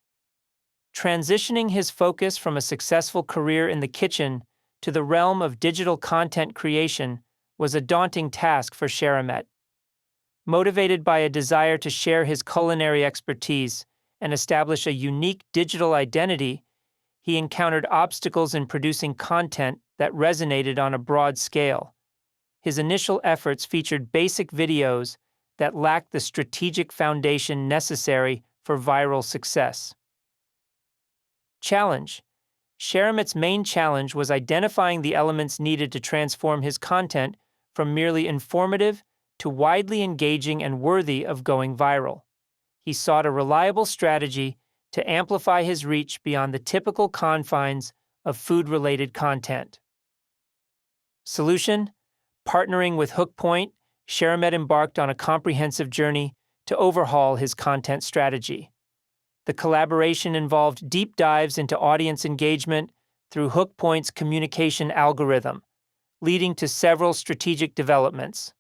transitioning his focus from a successful career in the kitchen to the realm of digital content creation was a daunting task for Sheramet. Motivated by a desire to share his culinary expertise and establish a unique digital identity, he encountered obstacles in producing content that resonated on a broad scale. his initial efforts featured basic videos that lacked the strategic foundation necessary for viral success. Challenge. Sharamet's main challenge was identifying the elements needed to transform his content from merely informative to widely engaging and worthy of going viral. He sought a reliable strategy to amplify his reach beyond the typical confines of food-related content. Solution: partnering with Hookpoint, Sharamet embarked on a comprehensive journey to overhaul his content strategy. The collaboration involved deep dives into audience engagement through Hookpoint's communication algorithm, leading to several strategic developments.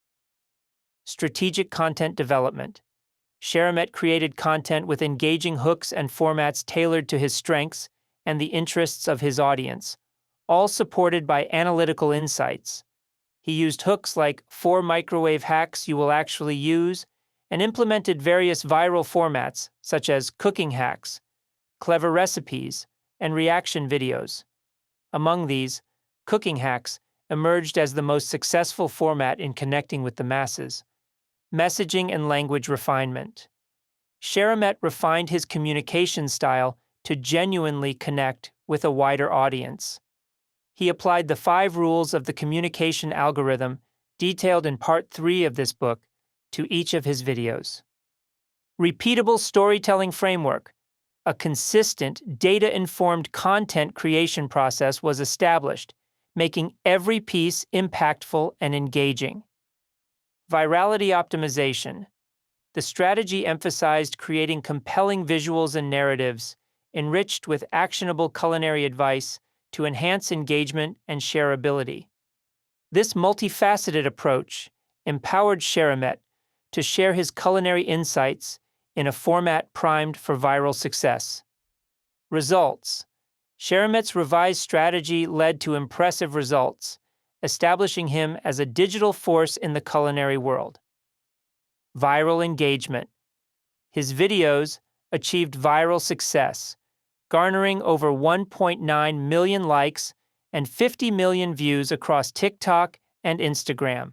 Strategic content development. Sharamet created content with engaging hooks and formats tailored to his strengths and the interests of his audience, all supported by analytical insights. He used hooks like 4 microwave hacks you will actually use and implemented various viral formats such as cooking hacks, clever recipes, and reaction videos. Among these, cooking hacks emerged as the most successful format in connecting with the masses. Messaging and language refinement. Sharamet refined his communication style to genuinely connect with a wider audience. He applied the 5 rules of the communication algorithm, detailed in Part 3 of this book, to each of his videos. Repeatable storytelling framework. A consistent, data-informed content creation process was established, making every piece impactful and engaging. Virality optimization. The strategy emphasized creating compelling visuals and narratives, enriched with actionable culinary advice to enhance engagement and shareability. This multifaceted approach empowered Sharamet to share his culinary insights in a format primed for viral success. Results. Sharamet's revised strategy led to impressive results, establishing him as a digital force in the culinary world. Viral engagement. His videos achieved viral success, garnering over 1.9 million likes and 50 million views across TikTok and Instagram.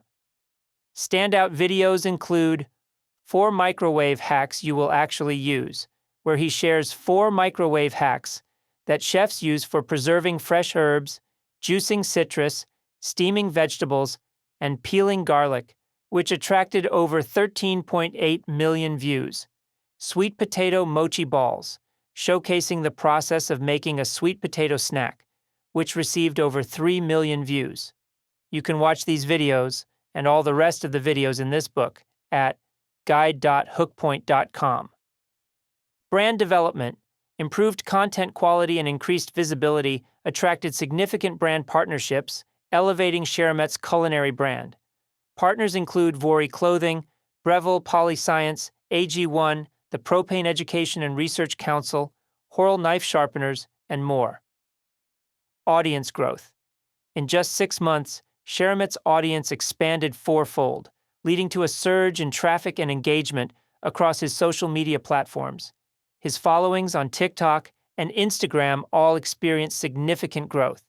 Standout videos include 4 microwave hacks you will actually use, where he shares 4 microwave hacks that chefs use for preserving fresh herbs, juicing citrus, steaming vegetables, and peeling garlic, which attracted over 13.8 million views. Sweet potato mochi balls, showcasing the process of making a sweet potato snack, which received over 3 million views. You can watch these videos and all the rest of the videos in this book at guide.hookpoint.com. Brand development. Improved content quality and increased visibility attracted significant brand partnerships, elevating Sharamet's culinary brand. Partners include Vori Clothing, Breville Polyscience, AG1, the Propane Education and Research Council, Horl Knife Sharpeners, and more. Audience growth. In just 6 months, Sharamet's audience expanded 4-fold, leading to a surge in traffic and engagement across his social media platforms. His followings on TikTok and Instagram all experienced significant growth.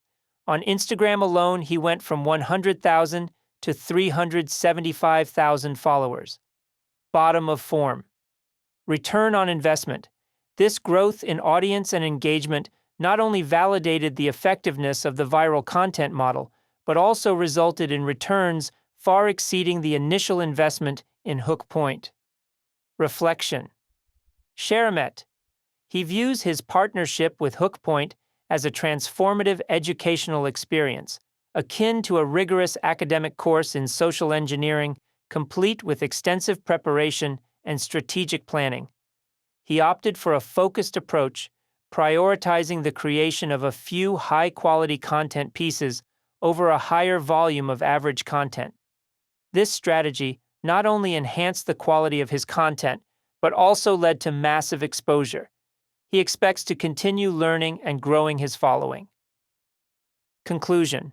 On Instagram alone, he went from 100,000 to 375,000 followers. Bottom of form. Return on investment. This growth in audience and engagement not only validated the effectiveness of the viral content model, but also resulted in returns far exceeding the initial investment in Hookpoint. Reflection. Sharamet. He views his partnership with Hookpoint as a transformative educational experience, akin to a rigorous academic course in social engineering, complete with extensive preparation and strategic planning. He opted for a focused approach, prioritizing the creation of a few high-quality content pieces over a higher volume of average content. This strategy not only enhanced the quality of his content, but also led to massive exposure. He expects to continue learning and growing his following. Conclusion.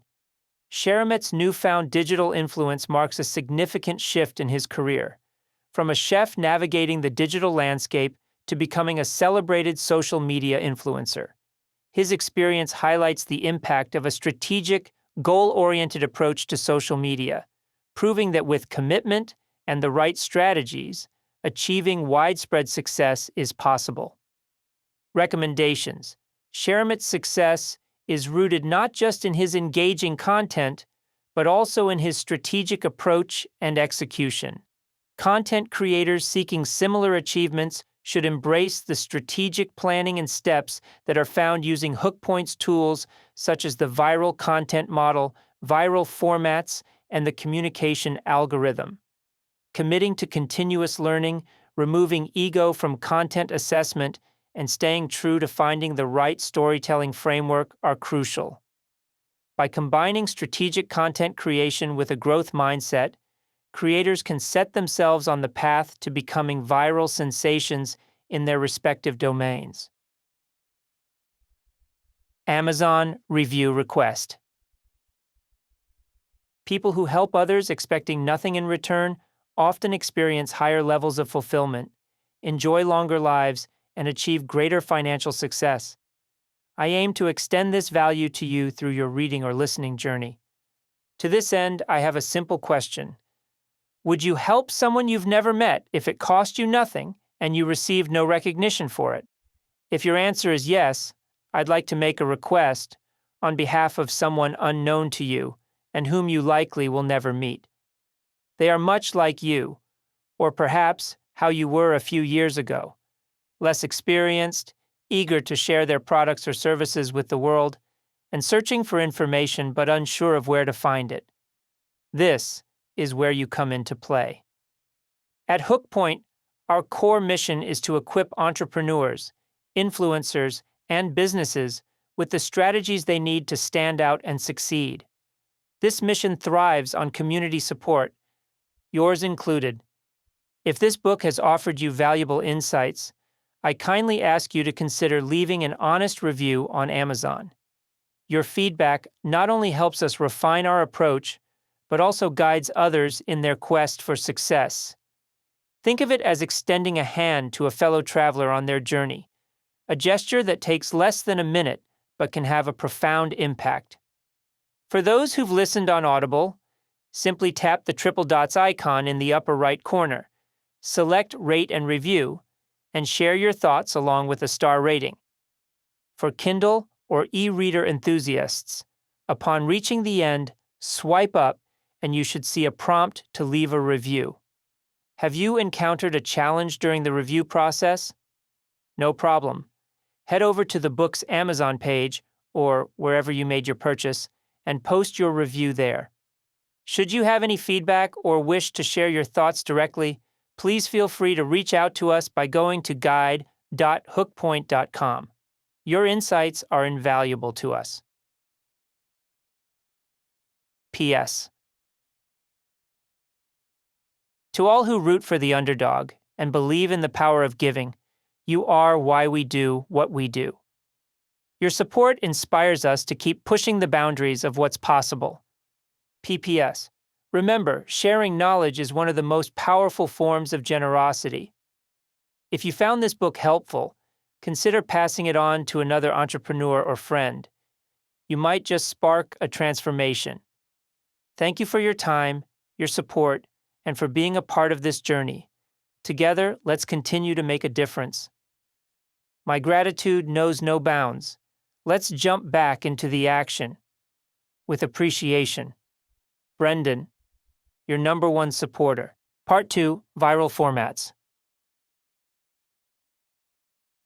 Sharamet's newfound digital influence marks a significant shift in his career. From a chef navigating the digital landscape to becoming a celebrated social media influencer. His experience highlights the impact of a strategic, goal-oriented approach to social media, proving that with commitment and the right strategies, achieving widespread success is possible. Recommendations. Sharamit's success is rooted not just in his engaging content, but also in his strategic approach and execution. Content creators seeking similar achievements should embrace the strategic planning and steps that are found using Hookpoint's tools such as the viral content model, viral formats, and the communication algorithm. Committing to continuous learning, removing ego from content assessment, and staying true to finding the right storytelling framework are crucial. By combining strategic content creation with a growth mindset, creators can set themselves on the path to becoming viral sensations in their respective domains. Amazon Review Request. People who help others expecting nothing in return often experience higher levels of fulfillment, enjoy longer lives, and achieve greater financial success. I aim to extend this value to you through your reading or listening journey. To this end, I have a simple question. Would you help someone you've never met if it cost you nothing and you received no recognition for it? If your answer is yes, I'd like to make a request on behalf of someone unknown to you and whom you likely will never meet. They are much like you, or perhaps how you were a few years ago, less experienced, eager to share their products or services with the world, and searching for information but unsure of where to find it. This is where you come into play. At Hookpoint, our core mission is to equip entrepreneurs, influencers, and businesses with the strategies they need to stand out and succeed. This mission thrives on community support, yours included. If this book has offered you valuable insights, I kindly ask you to consider leaving an honest review on Amazon. Your feedback not only helps us refine our approach, but also guides others in their quest for success. Think of it as extending a hand to a fellow traveler on their journey, a gesture that takes less than a minute but can have a profound impact. For those who've listened on Audible, simply tap the triple dots icon in the upper right corner, select Rate and Review, and share your thoughts along with a star rating. For Kindle or e-reader enthusiasts, upon reaching the end, swipe up and you should see a prompt to leave a review. Have you encountered a challenge during the review process? No problem. Head over to the book's Amazon page or wherever you made your purchase and post your review there. Should you have any feedback or wish to share your thoughts directly, please feel free to reach out to us by going to guide.hookpoint.com. Your insights are invaluable to us. P.S. To all who root for the underdog and believe in the power of giving, you are why we do what we do. Your support inspires us to keep pushing the boundaries of what's possible. P.P.S. Remember, sharing knowledge is one of the most powerful forms of generosity. If you found this book helpful, consider passing it on to another entrepreneur or friend. You might just spark a transformation. Thank you for your time, your support, and for being a part of this journey. Together, let's continue to make a difference. My gratitude knows no bounds. Let's jump back into the action. With appreciation. Brendan, your #1 supporter. Part 2, Viral Formats.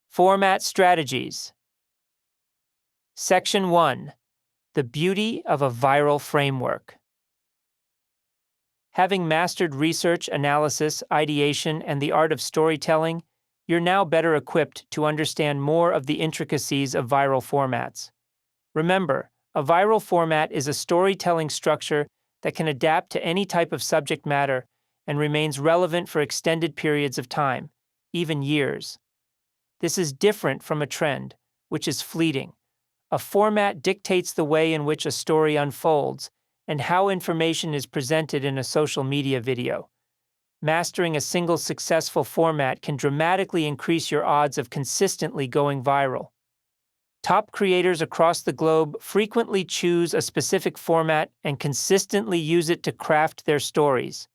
Format Strategies. Section 1, The Beauty of a Viral Framework. Having mastered research, analysis, ideation, and the art of storytelling, you're now better equipped to understand more of the intricacies of viral formats. Remember, a viral format is a storytelling structure that can adapt to any type of subject matter and remains relevant for extended periods of time, even years. This is different from a trend, which is fleeting. A format dictates the way in which a story unfolds and how information is presented in a social media video. Mastering a single successful format can dramatically increase your odds of consistently going viral. Top creators across the globe frequently choose a specific format and consistently use it to craft their stories.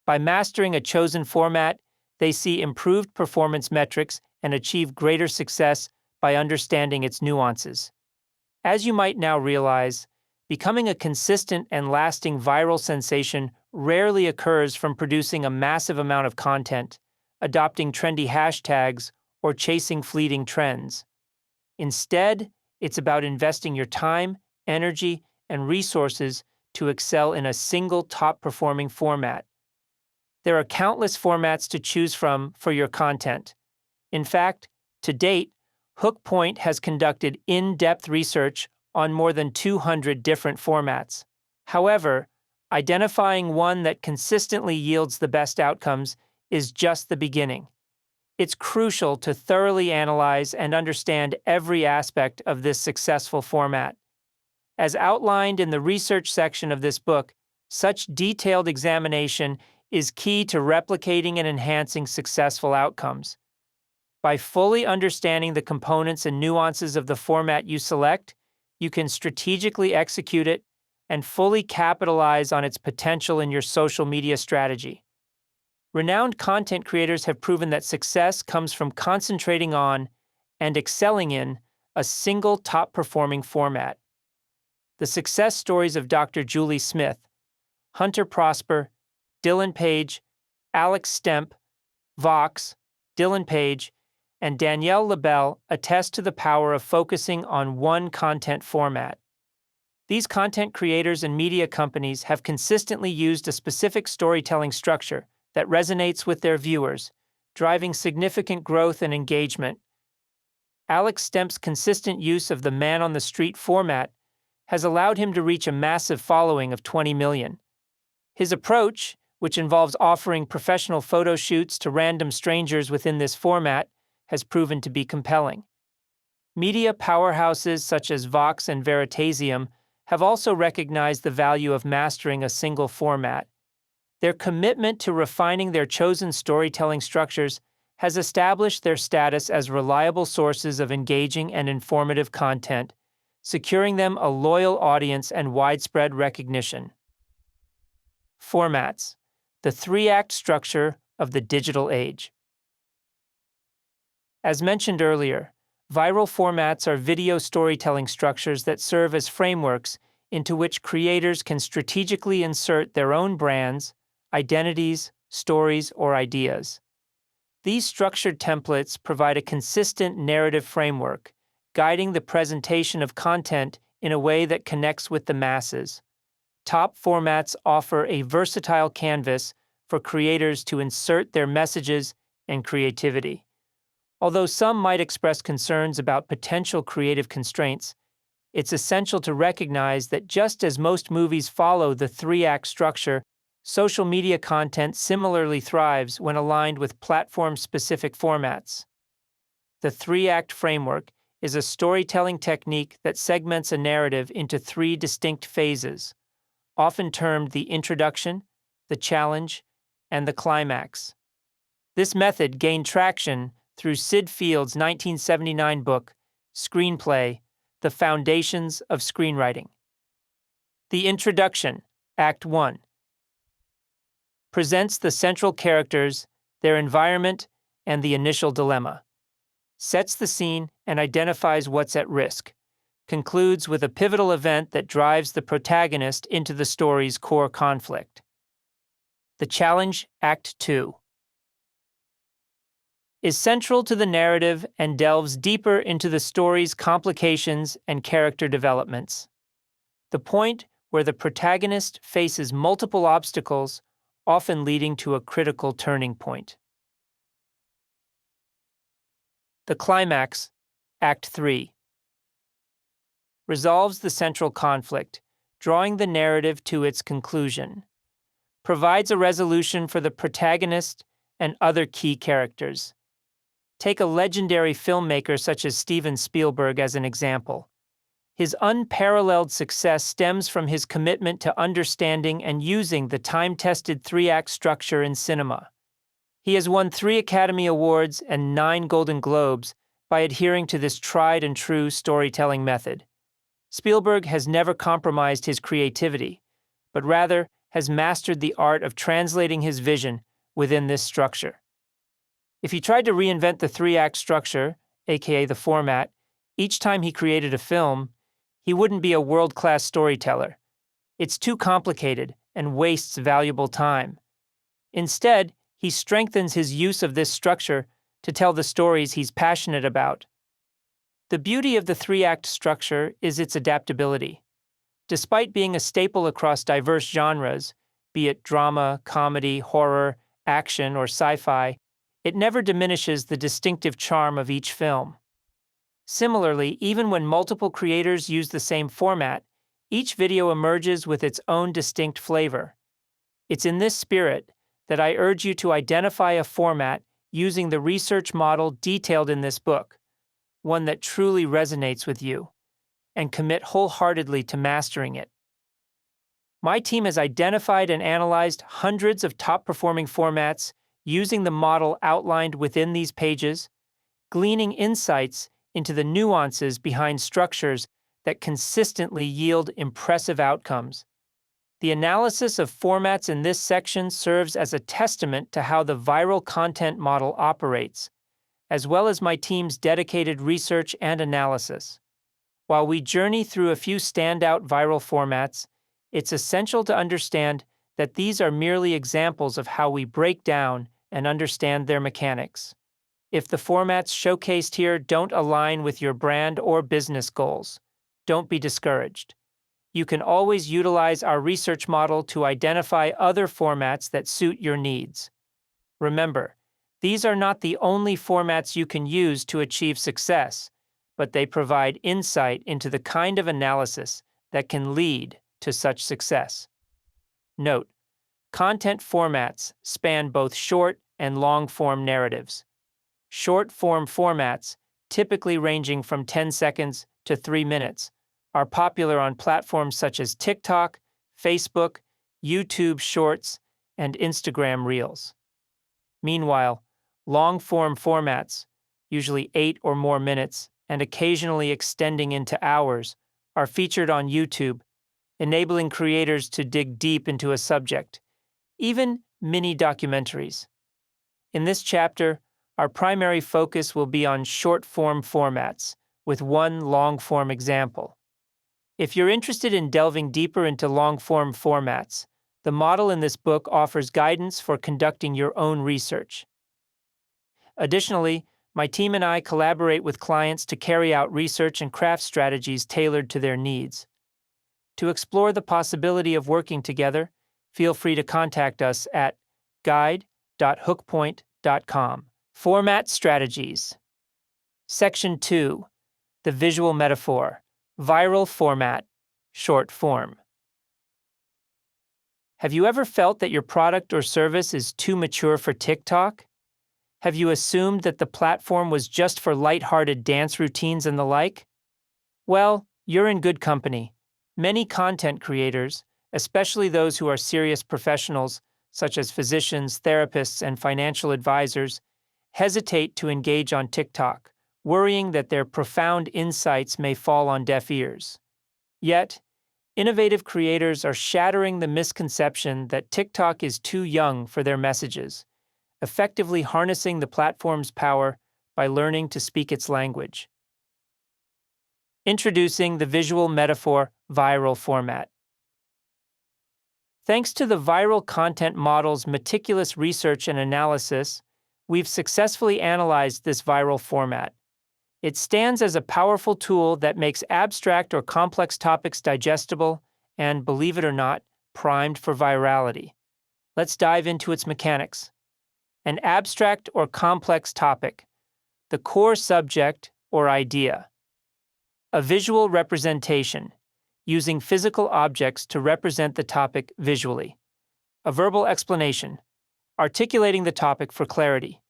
By mastering a chosen format, they see improved performance metrics and achieve greater success by understanding its nuances. As you might now realize, becoming a consistent and lasting viral sensation rarely occurs from producing a massive amount of content, adopting trendy hashtags, or chasing fleeting trends. Instead, it's about investing your time, energy, and resources to excel in a single top-performing format. There are countless formats to choose from for your content. In fact, to date, Hookpoint has conducted in-depth research on more than 200 different formats. However, identifying one that consistently yields the best outcomes is just the beginning. It's crucial to thoroughly analyze and understand every aspect of this successful format. As outlined in the research section of this book, such detailed examination is key to replicating and enhancing successful outcomes. By fully understanding the components and nuances of the format you select, you can strategically execute it and fully capitalize on its potential in your social media strategy. Renowned content creators have proven that success comes from concentrating on and excelling in a single top-performing format. The success stories of Dr. Julie Smith, Hunter Prosper, Dylan Page, Alex Stemp, Vox, Dylan Page, and Danielle LaBelle attest to the power of focusing on one content format. These content creators and media companies have consistently used a specific storytelling structure that resonates with their viewers, driving significant growth and engagement. Alex Stemp's consistent use of the man-on-the-street format has allowed him to reach a massive following of 20 million. His approach, which involves offering professional photo shoots to random strangers within this format, has proven to be compelling. Media powerhouses such as Vox and Veritasium have also recognized the value of mastering a single format. Their commitment to refining their chosen storytelling structures has established their status as reliable sources of engaging and informative content, securing them a loyal audience and widespread recognition. Formats: the three-act structure of the digital age. As mentioned earlier, viral formats are video storytelling structures that serve as frameworks into which creators can strategically insert their own brands, identities, stories, or ideas. These structured templates provide a consistent narrative framework, guiding the presentation of content in a way that connects with the masses. Top formats offer a versatile canvas for creators to insert their messages and creativity. Although some might express concerns about potential creative constraints, it's essential to recognize that just as most movies follow the three-act structure, social media content similarly thrives when aligned with platform-specific formats. The three-act framework is a storytelling technique that segments a narrative into three distinct phases, often termed the introduction, the challenge, and the climax. This method gained traction through Sid Field's 1979 book, Screenplay: The Foundations of Screenwriting. The introduction, Act 1, presents the central characters, their environment, and the initial dilemma, sets the scene and identifies what's at risk, concludes with a pivotal event that drives the protagonist into the story's core conflict. The challenge, Act 2, is central to the narrative and delves deeper into the story's complications and character developments. The point where the protagonist faces multiple obstacles, often leading to a critical turning point. The climax, Act 3, resolves the central conflict, drawing the narrative to its conclusion, provides a resolution for the protagonist and other key characters. Take a legendary filmmaker such as Steven Spielberg as an example. His unparalleled success stems from his commitment to understanding and using the time-tested three-act structure in cinema. He has won 3 Academy Awards and 9 Golden Globes by adhering to this tried and true storytelling method. Spielberg has never compromised his creativity, but rather has mastered the art of translating his vision within this structure. If he tried to reinvent the three-act structure, aka the format, each time he created a film, he wouldn't be a world-class storyteller. It's too complicated and wastes valuable time. Instead, he strengthens his use of this structure to tell the stories he's passionate about. The beauty of the three-act structure is its adaptability. Despite being a staple across diverse genres, be it drama, comedy, horror, action, or sci-fi, it never diminishes the distinctive charm of each film. Similarly, even when multiple creators use the same format, each video emerges with its own distinct flavor. It's in this spirit that I urge you to identify a format using the research model detailed in this book, one that truly resonates with you, and commit wholeheartedly to mastering it. My team has identified and analyzed hundreds of top-performing formats using the model outlined within these pages, gleaning insights into the nuances behind structures that consistently yield impressive outcomes. The analysis of formats in this section serves as a testament to how the viral content model operates, as well as my team's dedicated research and analysis. While we journey through a few standout viral formats, it's essential to understand that these are merely examples of how we break down and understand their mechanics. If the formats showcased here don't align with your brand or business goals, don't be discouraged. You can always utilize our research model to identify other formats that suit your needs. Remember, these are not the only formats you can use to achieve success, but they provide insight into the kind of analysis that can lead to such success. Note, content formats span both short and long-form narratives. Short-form formats, typically ranging from 10 seconds to 3 minutes, are popular on platforms such as TikTok, Facebook, YouTube Shorts, and Instagram Reels. Meanwhile, long-form formats, usually 8 or more minutes and occasionally extending into hours, are featured on YouTube, enabling creators to dig deep into a subject, even mini documentaries. In this chapter, our primary focus will be on short-form formats, with one long-form example. If you're interested in delving deeper into long-form formats, the model in this book offers guidance for conducting your own research. Additionally, my team and I collaborate with clients to carry out research and craft strategies tailored to their needs. To explore the possibility of working together, feel free to contact us at guide.hookpoint.com. Format Strategies. Section 2. The Visual Metaphor. Viral Format. Short Form. Have you ever felt that your product or service is too mature for TikTok? Have you assumed that the platform was just for lighthearted dance routines and the like? Well, you're in good company. Many content creators, especially those who are serious professionals, such as physicians, therapists, and financial advisors, hesitate to engage on TikTok, worrying that their profound insights may fall on deaf ears. Yet, innovative creators are shattering the misconception that TikTok is too young for their messages, effectively harnessing the platform's power by learning to speak its language. Introducing the visual metaphor viral format. Thanks to the viral content model's meticulous research and analysis, we've successfully analyzed this viral format. It stands as a powerful tool that makes abstract or complex topics digestible and, believe it or not, primed for virality. Let's dive into its mechanics. An abstract or complex topic, the core subject or idea. A visual representation, using physical objects to represent the topic visually. A verbal explanation, articulating the topic for clarity.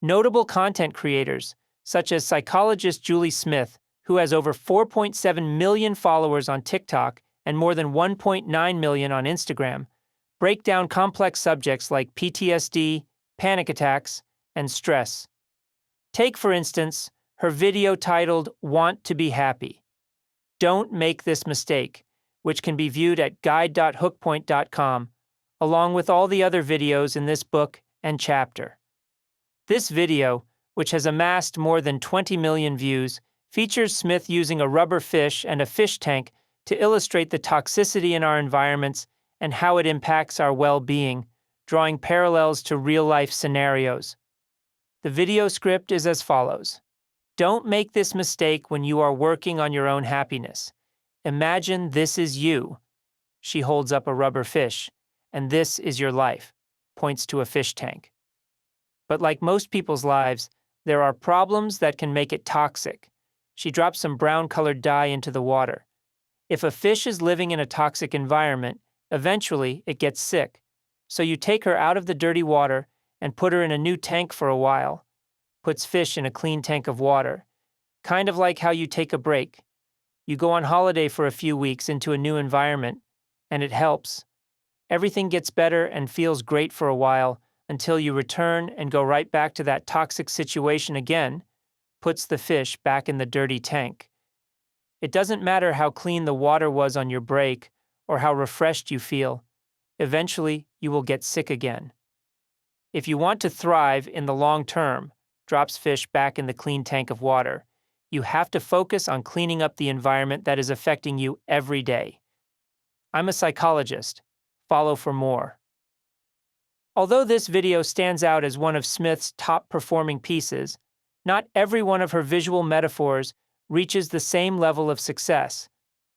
Notable content creators, such as psychologist Julie Smith, who has over 4.7 million followers on TikTok and more than 1.9 million on Instagram, break down complex subjects like PTSD, panic attacks, and stress. Take, for instance, her video titled Want to Be Happy. Don't Make This Mistake, which can be viewed at guide.hookpoint.com, along with all the other videos in this book and chapter. This video, which has amassed more than 20 million views, features Smith using a rubber fish and a fish tank to illustrate the toxicity in our environments and how it impacts our well-being, drawing parallels to real-life scenarios. The video script is as follows. Don't make this mistake when you are working on your own happiness. Imagine this is you. She holds up a rubber fish, and this is your life, points to a fish tank. But like most people's lives, there are problems that can make it toxic. She drops some brown-colored dye into the water. If a fish is living in a toxic environment, eventually it gets sick. So you take her out of the dirty water and put her in a new tank for a while. Puts fish in a clean tank of water. Kind of like how you take a break. You go on holiday for a few weeks into a new environment, and it helps. Everything gets better and feels great for a while until you return and go right back to that toxic situation again, puts the fish back in the dirty tank. It doesn't matter how clean the water was on your break or how refreshed you feel. Eventually, you will get sick again. If you want to thrive in the long term, drops fish back in the clean tank of water, you have to focus on cleaning up the environment that is affecting you every day. I'm a psychologist. Follow for more. Although this video stands out as one of Smith's top-performing pieces, not every one of her visual metaphors reaches the same level of success.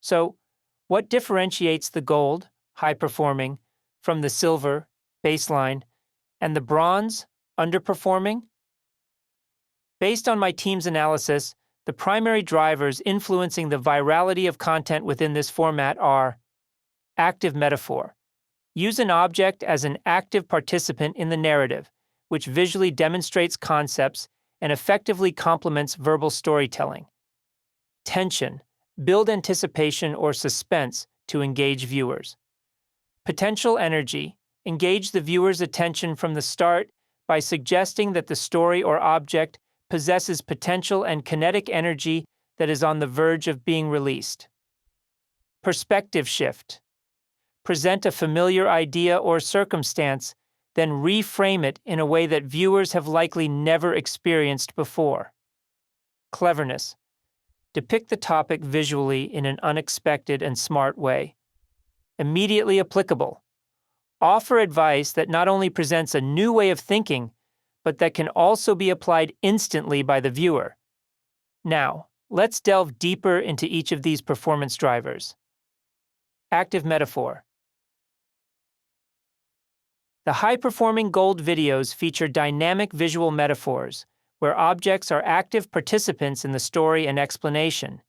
So, what differentiates the gold, high-performing, from the silver, baseline, and the bronze, underperforming? Based on my team's analysis, the primary drivers influencing the virality of content within this format are active metaphor. Use an object as an active participant in the narrative, which visually demonstrates concepts and effectively complements verbal storytelling. Tension. Build anticipation or suspense to engage viewers. Potential energy. Engage the viewer's attention from the start by suggesting that the story or object possesses potential and kinetic energy that is on the verge of being released. Perspective shift. Present a familiar idea or circumstance, then reframe it in a way that viewers have likely never experienced before. Cleverness. Depict the topic visually in an unexpected and smart way. Immediately applicable. Offer advice that not only presents a new way of thinking, but that can also be applied instantly by the viewer. Now, let's delve deeper into each of these performance drivers. Active metaphor. The high-performing gold videos feature dynamic visual metaphors, where objects are active participants in the story and explanation.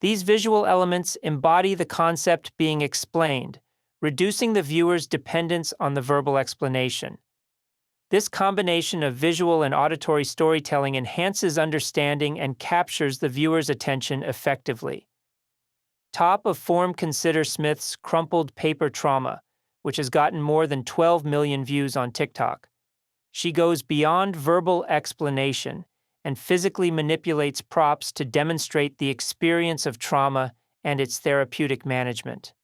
These visual elements embody the concept being explained, reducing the viewer's dependence on the verbal explanation. This combination of visual and auditory storytelling enhances understanding and captures the viewer's attention effectively. Top of form, consider Smith's crumpled paper trauma, which has gotten more than 12 million views on TikTok. She goes beyond verbal explanation and physically manipulates props to demonstrate the experience of trauma and its therapeutic management.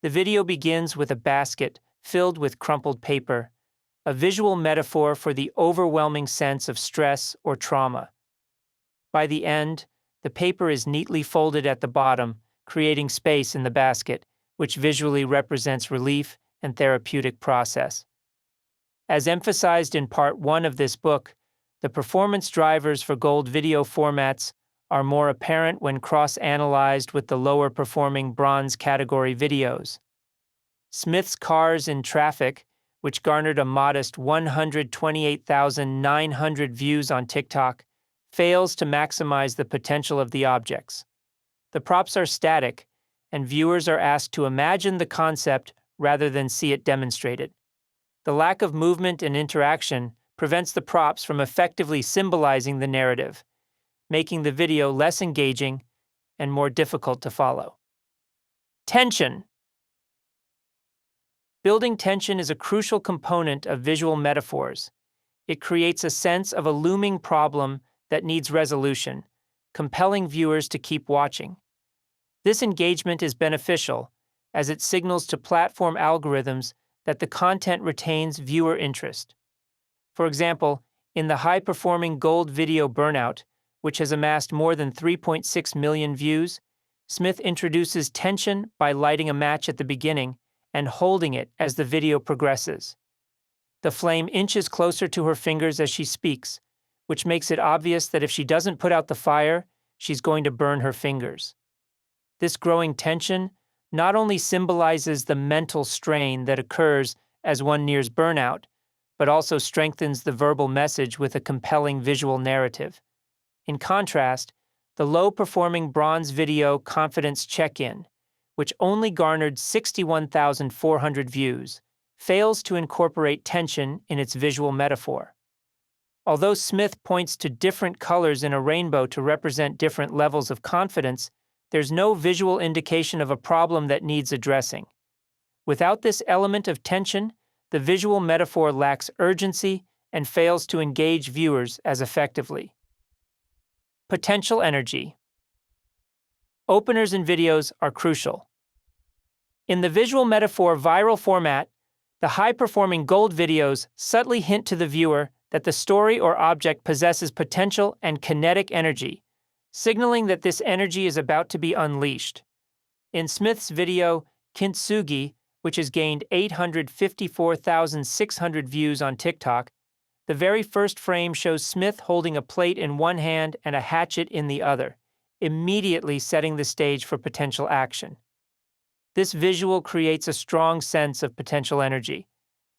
The video begins with a basket filled with crumpled paper, a visual metaphor for the overwhelming sense of stress or trauma. By the end, the paper is neatly folded at the bottom, creating space in the basket, which visually represents relief and therapeutic process. As emphasized in Part 1 of this book, the performance drivers for gold video formats are more apparent when cross-analyzed with the lower-performing bronze category videos. Smith's Cars in Traffic, which garnered a modest 128,900 views on TikTok, fails to maximize the potential of the objects. The props are static, and viewers are asked to imagine the concept rather than see it demonstrated. The lack of movement and interaction prevents the props from effectively symbolizing the narrative, making the video less engaging and more difficult to follow. Tension. Building tension is a crucial component of visual metaphors. It creates a sense of a looming problem that needs resolution, compelling viewers to keep watching. This engagement is beneficial, as it signals to platform algorithms that the content retains viewer interest. For example, in the high-performing Gold video Burnout, which has amassed more than 3.6 million views, Smith introduces tension by lighting a match at the beginning and holding it as the video progresses. The flame inches closer to her fingers as she speaks, which makes it obvious that if she doesn't put out the fire, she's going to burn her fingers. This growing tension not only symbolizes the mental strain that occurs as one nears burnout, but also strengthens the verbal message with a compelling visual narrative. In contrast, the low-performing bronze video Confidence Check-In, which only garnered 61,400 views, fails to incorporate tension in its visual metaphor. Although Smith points to different colors in a rainbow to represent different levels of confidence, there's no visual indication of a problem that needs addressing. Without this element of tension, the visual metaphor lacks urgency and fails to engage viewers as effectively. Potential energy. Openers in videos are crucial. In the visual metaphor viral format, the high-performing Gold videos subtly hint to the viewer that the story or object possesses potential and kinetic energy, signaling that this energy is about to be unleashed. In Smith's video Kintsugi, which has gained 854,600 views on TikTok, the very first frame shows Smith holding a plate in one hand and a hatchet in the other, immediately setting the stage for potential action. This visual creates a strong sense of potential energy.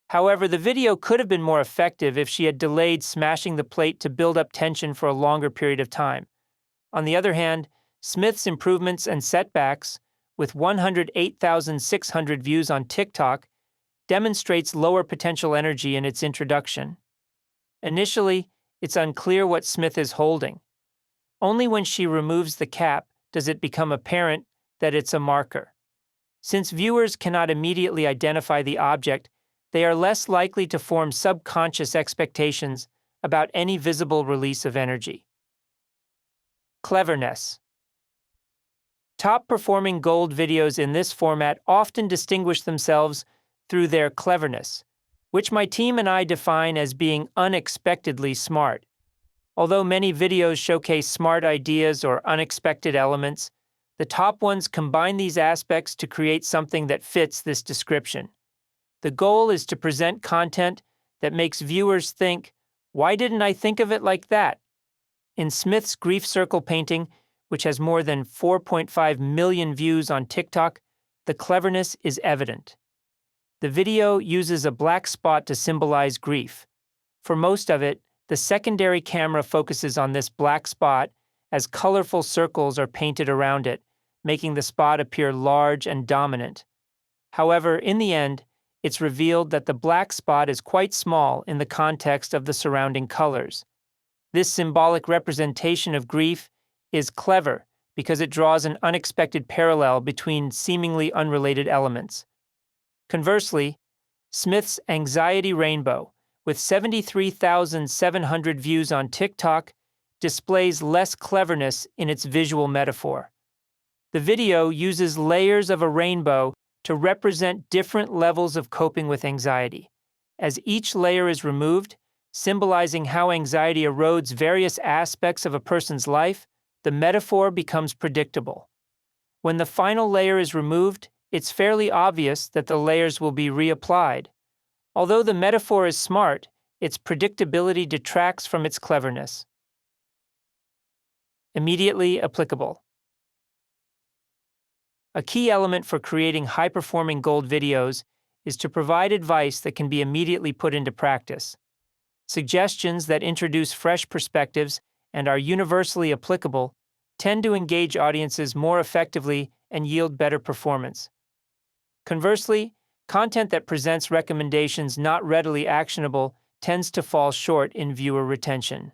However, the video could have been more effective if she had delayed smashing the plate to build up tension for a longer period of time. On the other hand, Smith's improvements and setbacks, with 108,600 views on TikTok, demonstrates lower potential energy in its introduction. Initially, it's unclear what Smith is holding. Only when she removes the cap does it become apparent that it's a marker. Since viewers cannot immediately identify the object, they are less likely to form subconscious expectations about any visible release of energy. Cleverness. Top-performing Gold videos in this format often distinguish themselves through their cleverness, which my team and I define as being unexpectedly smart. Although many videos showcase smart ideas or unexpected elements, the top ones combine these aspects to create something that fits this description. The goal is to present content that makes viewers think, "Why didn't I think of it like that?" In Smith's Grief Circle painting, which has more than 4.5 million views on TikTok, the cleverness is evident. The video uses a black spot to symbolize grief. For most of it, the secondary camera focuses on this black spot as colorful circles are painted around it, making the spot appear large and dominant. However, in the end, it's revealed that the black spot is quite small in the context of the surrounding colors. This symbolic representation of grief is clever because it draws an unexpected parallel between seemingly unrelated elements. Conversely, Smith's Anxiety Rainbow, with 73,700 views on TikTok, displays less cleverness in its visual metaphor. The video uses layers of a rainbow to represent different levels of coping with anxiety. As each layer is removed, symbolizing how anxiety erodes various aspects of a person's life, the metaphor becomes predictable. When the final layer is removed, it's fairly obvious that the layers will be reapplied. Although the metaphor is smart, its predictability detracts from its cleverness. Immediately applicable. A key element for creating high-performing Gold videos is to provide advice that can be immediately put into practice. Suggestions that introduce fresh perspectives and are universally applicable tend to engage audiences more effectively and yield better performance. Conversely, content that presents recommendations not readily actionable tends to fall short in viewer retention.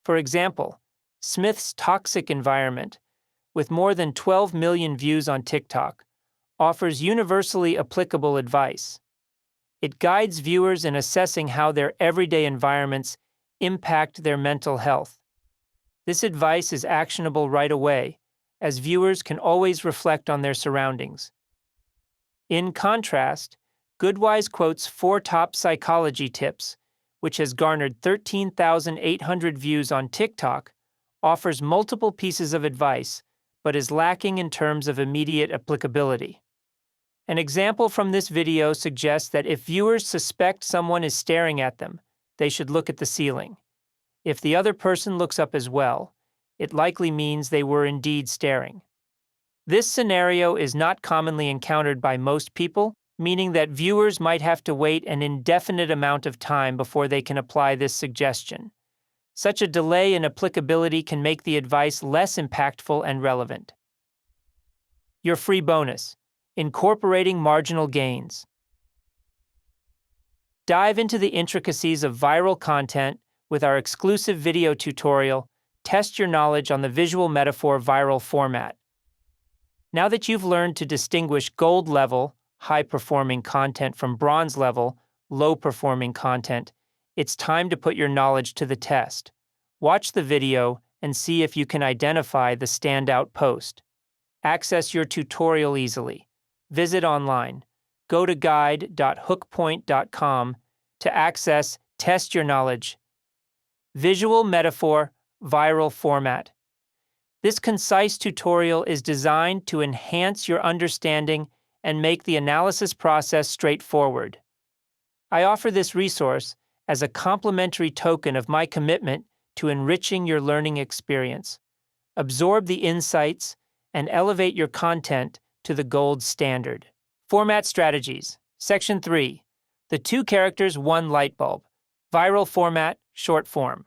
For example, Smith's Toxic Environment, with more than 12 million views on TikTok, offers universally applicable advice. It guides viewers in assessing how their everyday environments impact their mental health. This advice is actionable right away, as viewers can always reflect on their surroundings. In contrast, Goodwise quotes 4 top psychology tips, which has garnered 13,800 views on TikTok, offers multiple pieces of advice, but is lacking in terms of immediate applicability. An example from this video suggests that if viewers suspect someone is staring at them, they should look at the ceiling. If the other person looks up as well, it likely means they were indeed staring. This scenario is not commonly encountered by most people, meaning that viewers might have to wait an indefinite amount of time before they can apply this suggestion. Such a delay in applicability can make the advice less impactful and relevant. Your free bonus: incorporating marginal gains. Dive into the intricacies of viral content with our exclusive video tutorial, Test Your Knowledge on the Visual Metaphor Viral Format. Now that you've learned to distinguish gold-level, high-performing content from bronze-level, low-performing content, it's time to put your knowledge to the test. Watch the video and see if you can identify the standout post. Access your tutorial easily. Visit online. Go to guide.hookpoint.com to access Test Your Knowledge. Visual Metaphor Viral Format. This concise tutorial is designed to enhance your understanding and make the analysis process straightforward. I offer this resource as a complimentary token of my commitment to enriching your learning experience. Absorb the insights and elevate your content to the gold standard. Format Strategies. Section 3. The 2 characters, 1 light bulb. Viral format, short form.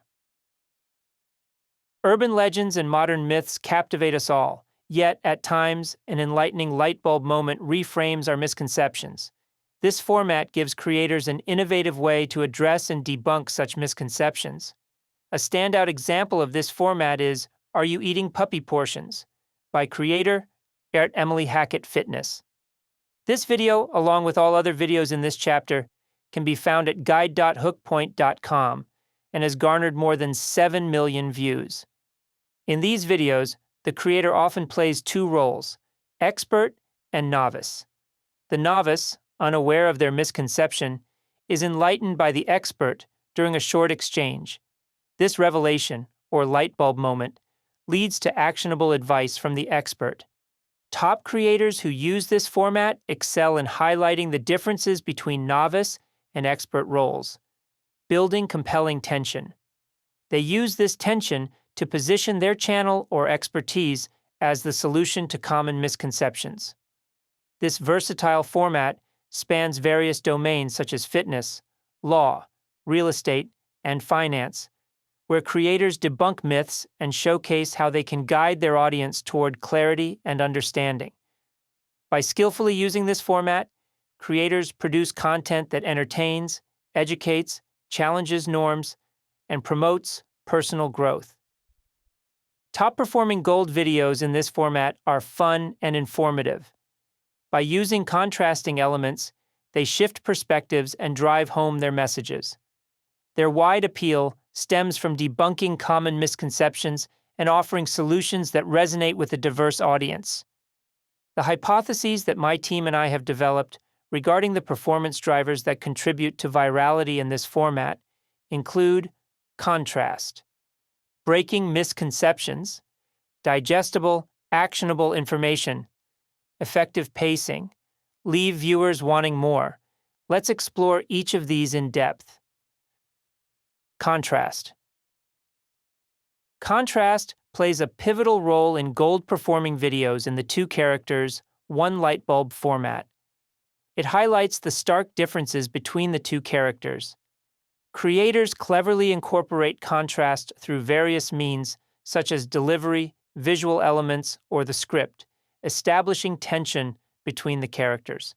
Urban legends and modern myths captivate us all, yet, at times, an enlightening light bulb moment reframes our misconceptions. This format gives creators an innovative way to address and debunk such misconceptions. A standout example of this format is Are You Eating Puppy Portions? By creator Emily Hackett Fitness. This video, along with all other videos in this chapter, can be found at guide.hookpoint.com and has garnered more than 7 million views. In these videos, the creator often plays 2 roles, expert and novice. The novice, unaware of their misconception, is enlightened by the expert during a short exchange. This revelation, or light bulb moment, leads to actionable advice from the expert. Top creators who use this format excel in highlighting the differences between novice and expert roles, building compelling tension. They use this tension to position their channel or expertise as the solution to common misconceptions. This versatile format spans various domains such as fitness, law, real estate, and finance, where creators debunk myths and showcase how they can guide their audience toward clarity and understanding. By skillfully using this format, creators produce content that entertains, educates, challenges norms, and promotes personal growth. Top-performing gold videos in this format are fun and informative. By using contrasting elements, they shift perspectives and drive home their messages. Their wide appeal stems from debunking common misconceptions and offering solutions that resonate with a diverse audience. The hypotheses that my team and I have developed regarding the performance drivers that contribute to virality in this format include contrast, breaking misconceptions, digestible, actionable information, effective pacing, leave viewers wanting more. Let's explore each of these in depth. Contrast. Contrast plays a pivotal role in gold-performing videos in the 2 characters, 1 light bulb format. It highlights the stark differences between the 2 characters. Creators cleverly incorporate contrast through various means, such as delivery, visual elements, or the script, establishing tension between the characters.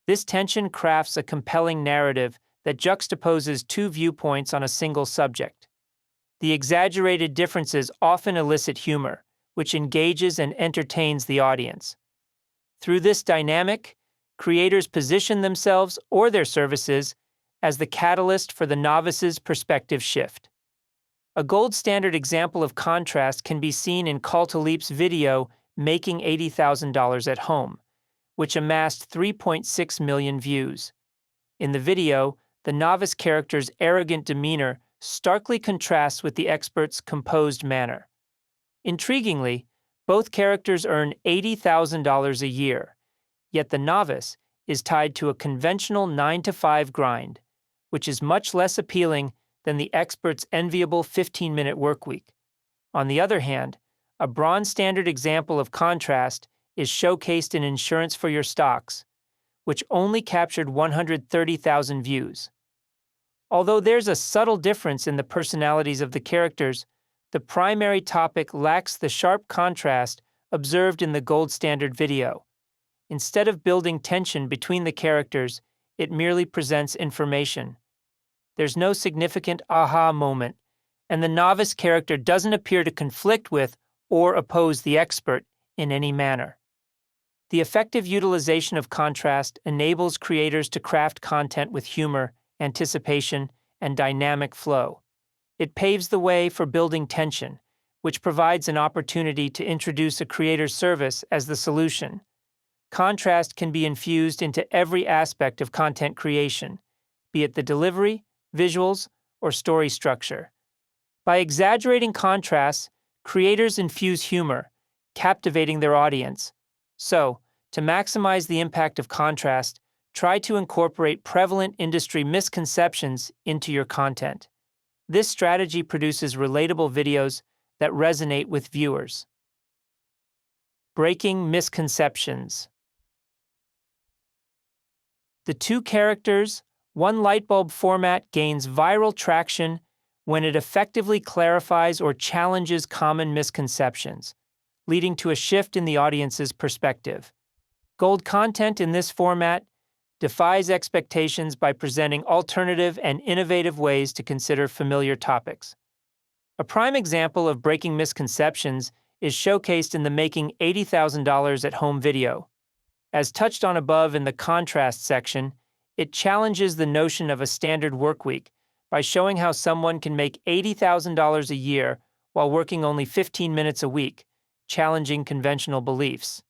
This tension crafts a compelling narrative that juxtaposes 2 viewpoints on a single subject. The exaggerated differences often elicit humor, which engages and entertains the audience. Through this dynamic, creators position themselves or their services as the catalyst for the novice's perspective shift. A gold standard example of contrast can be seen in Call to Leap's video Making $80,000 at Home, which amassed 3.6 million views. In the video, the novice character's arrogant demeanor starkly contrasts with the expert's composed manner. Intriguingly, both characters earn $80,000 a year, yet the novice is tied to a conventional 9-to-5 grind, which is much less appealing than the expert's enviable 15-minute workweek. On the other hand, a bronze standard example of contrast is showcased in Insurance for Your Stocks, which only captured 130,000 views. Although there's a subtle difference in the personalities of the characters, the primary topic lacks the sharp contrast observed in the gold standard video. Instead of building tension between the characters, it merely presents information. There's no significant aha moment, and the novice character doesn't appear to conflict with or oppose the expert in any manner. The effective utilization of contrast enables creators to craft content with humor, anticipation, and dynamic flow. It paves the way for building tension, which provides an opportunity to introduce a creator's service as the solution. Contrast can be infused into every aspect of content creation, be it the delivery, visuals, or story structure. By exaggerating contrasts, creators infuse humor, captivating their audience. So, to maximize the impact of contrast, try to incorporate prevalent industry misconceptions into your content. This strategy produces relatable videos that resonate with viewers. Breaking misconceptions. The two characters, one lightbulb format gains viral traction when it effectively clarifies or challenges common misconceptions, leading to a shift in the audience's perspective. Gold content in this format defies expectations by presenting alternative and innovative ways to consider familiar topics. A prime example of breaking misconceptions is showcased in the Making $80,000 at Home video. As touched on above in the contrast section, it challenges the notion of a standard workweek by showing how someone can make $80,000 a year while working only 15 minutes a week, challenging conventional beliefs.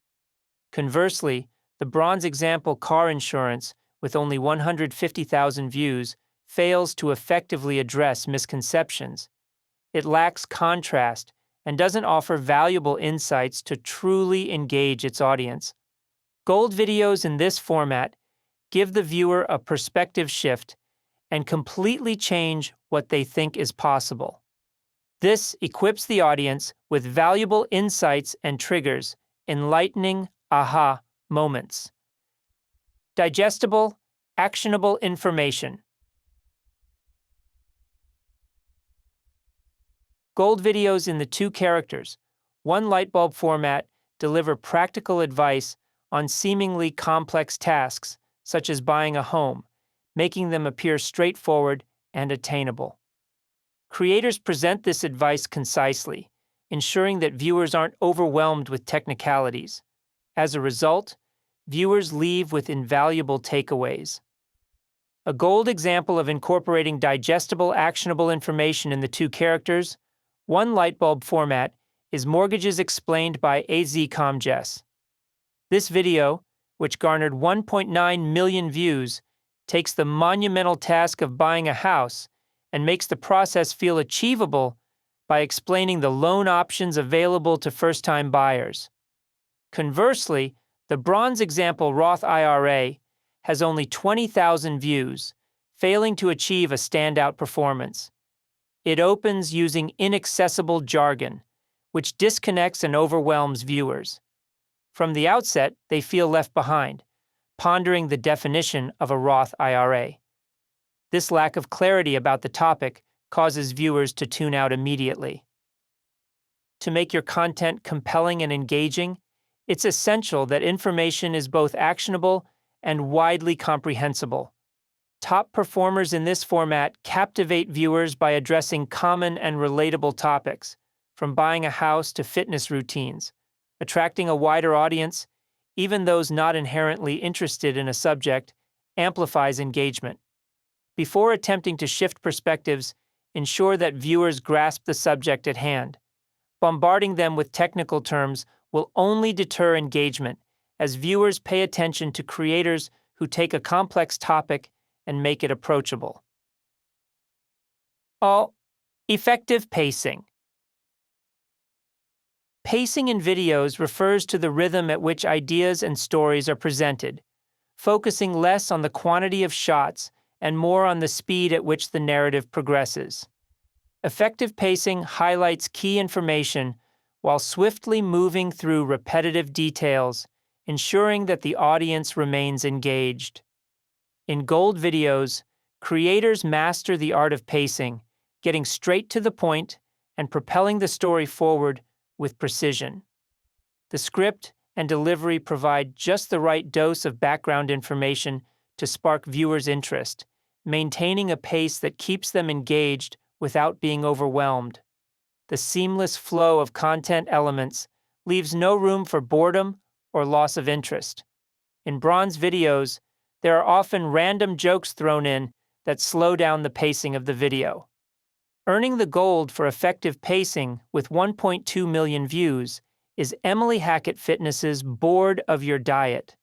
Conversely, the bronze example car insurance, with only 150,000 views, fails to effectively address misconceptions. It lacks contrast and doesn't offer valuable insights to truly engage its audience. Gold videos in this format give the viewer a perspective shift and completely change what they think is possible. This equips the audience with valuable insights and triggers, enlightening aha moments. Digestible, actionable information. Gold videos in the two characters, one lightbulb format, deliver practical advice on seemingly complex tasks, such as buying a home, making them appear straightforward and attainable. Creators present this advice concisely, ensuring that viewers aren't overwhelmed with technicalities. As a result, viewers leave with invaluable takeaways. A gold example of incorporating digestible, actionable information in the two characters, one lightbulb format, is Mortgages Explained by AZ Comjess. This video, which garnered 1.9 million views, takes the monumental task of buying a house and makes the process feel achievable by explaining the loan options available to first-time buyers. Conversely, the bronze example Roth IRA has only 20,000 views, failing to achieve a standout performance. It opens using inaccessible jargon, which disconnects and overwhelms viewers. From the outset, they feel left behind, pondering the definition of a Roth IRA. This lack of clarity about the topic causes viewers to tune out immediately. To make your content compelling and engaging, it's essential that information is both actionable and widely comprehensible. Top performers in this format captivate viewers by addressing common and relatable topics, from buying a house to fitness routines. Attracting a wider audience, even those not inherently interested in a subject, amplifies engagement. Before attempting to shift perspectives, ensure that viewers grasp the subject at hand. Bombarding them with technical terms will only deter engagement, as viewers pay attention to creators who take a complex topic and make it approachable. All effective pacing. Pacing in videos refers to the rhythm at which ideas and stories are presented, focusing less on the quantity of shots and more on the speed at which the narrative progresses. Effective pacing highlights key information while swiftly moving through repetitive details, ensuring that the audience remains engaged. In gold videos, creators master the art of pacing, getting straight to the point and propelling the story forward with precision. The script and delivery provide just the right dose of background information to spark viewers' interest, maintaining a pace that keeps them engaged without being overwhelmed. The seamless flow of content elements leaves no room for boredom or loss of interest. In bronze videos, there are often random jokes thrown in that slow down the pacing of the video. Earning the gold for effective pacing with 1.2 million views is Emily Hackett Fitness's Bored of Your Diet.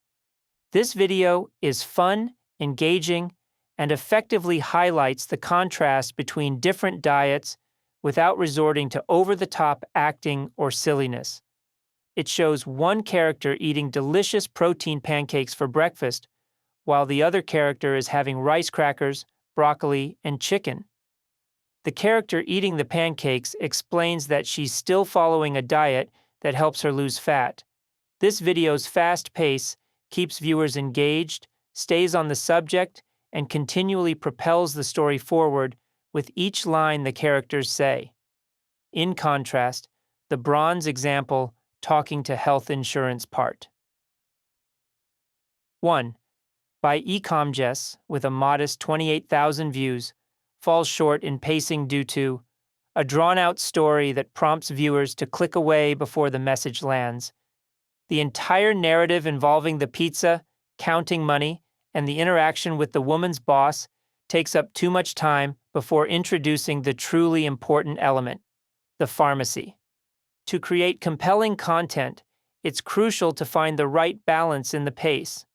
This video is fun, engaging, and effectively highlights the contrast between different diets without resorting to over-the-top acting or silliness. It shows one character eating delicious protein pancakes for breakfast, while the other character is having rice crackers, broccoli, and chicken. The character eating the pancakes explains that she's still following a diet that helps her lose fat. This video's fast pace keeps viewers engaged, stays on the subject, and continually propels the story forward with each line the characters say. In contrast, the bronze example talking to health insurance part. 1. By Ecomjess, with a modest 28,000 views, falls short in pacing due to a drawn-out story that prompts viewers to click away before the message lands. The entire narrative involving the pizza, counting money, and the interaction with the woman's boss takes up too much time before introducing the truly important element, the pharmacy. To create compelling content, it's crucial to find the right balance in the pace.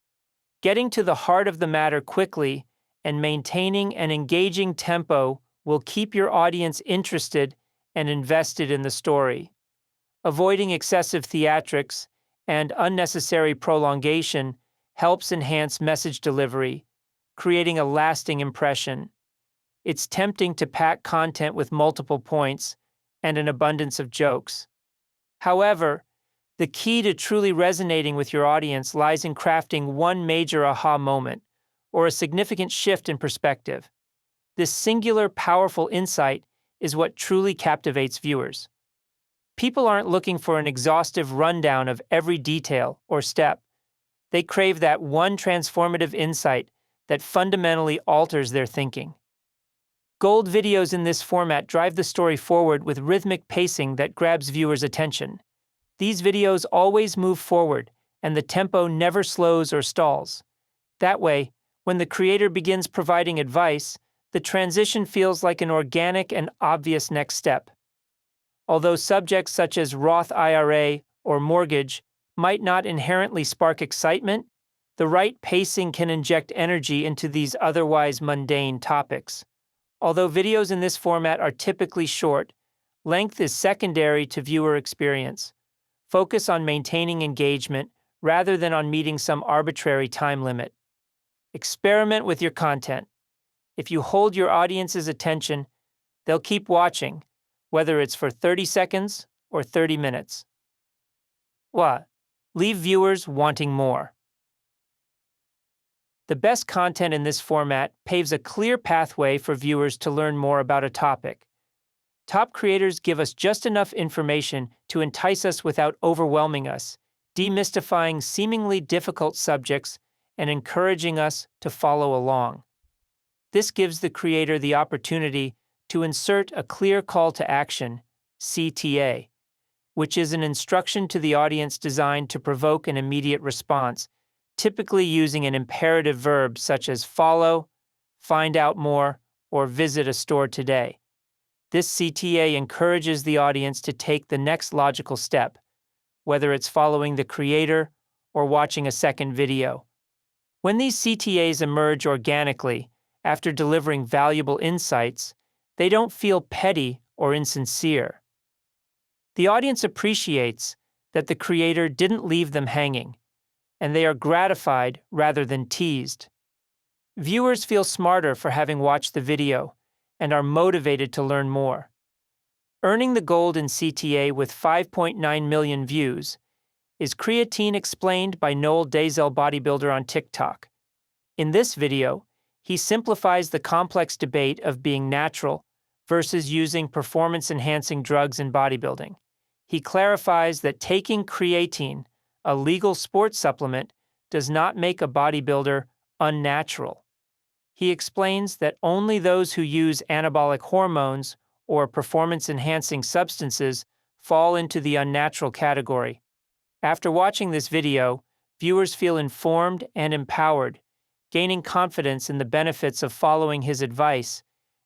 Getting to the heart of the matter quickly and maintaining an engaging tempo will keep your audience interested and invested in the story. Avoiding excessive theatrics and unnecessary prolongation helps enhance message delivery, creating a lasting impression. It's tempting to pack content with multiple points and an abundance of jokes. However, the key to truly resonating with your audience lies in crafting one major aha moment or a significant shift in perspective. This singular, powerful insight is what truly captivates viewers. People aren't looking for an exhaustive rundown of every detail or step. They crave that one transformative insight that fundamentally alters their thinking. Gold videos in this format drive the story forward with rhythmic pacing that grabs viewers' attention. These videos always move forward, and the tempo never slows or stalls. That way, when the creator begins providing advice, the transition feels like an organic and obvious next step. Although subjects such as Roth IRA or mortgage might not inherently spark excitement, the right pacing can inject energy into these otherwise mundane topics. Although videos in this format are typically short, length is secondary to viewer experience. Focus on maintaining engagement rather than on meeting some arbitrary time limit. Experiment with your content. If you hold your audience's attention, they'll keep watching, whether it's for 30 seconds or 30 minutes. What? Leave viewers wanting more. The best content in this format paves a clear pathway for viewers to learn more about a topic. Top creators give us just enough information to entice us without overwhelming us, demystifying seemingly difficult subjects and encouraging us to follow along. This gives the creator the opportunity to insert a clear call to action, CTA, which is an instruction to the audience designed to provoke an immediate response, typically using an imperative verb such as follow, find out more, or visit a store today. This CTA encourages the audience to take the next logical step, whether it's following the creator or watching a second video. When these CTAs emerge organically, after delivering valuable insights, they don't feel petty or insincere. The audience appreciates that the creator didn't leave them hanging, and they are gratified rather than teased. Viewers feel smarter for having watched the video and are motivated to learn more. Earning the gold in CTA with 5.9 million views is Creatine Explained by Noel Dazel Bodybuilder on TikTok. In this video, he simplifies the complex debate of being natural versus using performance-enhancing drugs in bodybuilding. He clarifies that taking creatine, a legal sports supplement, does not make a bodybuilder unnatural. He explains that only those who use anabolic hormones or performance-enhancing substances fall into the unnatural category. After watching this video, viewers feel informed and empowered, gaining confidence in the benefits of following his advice,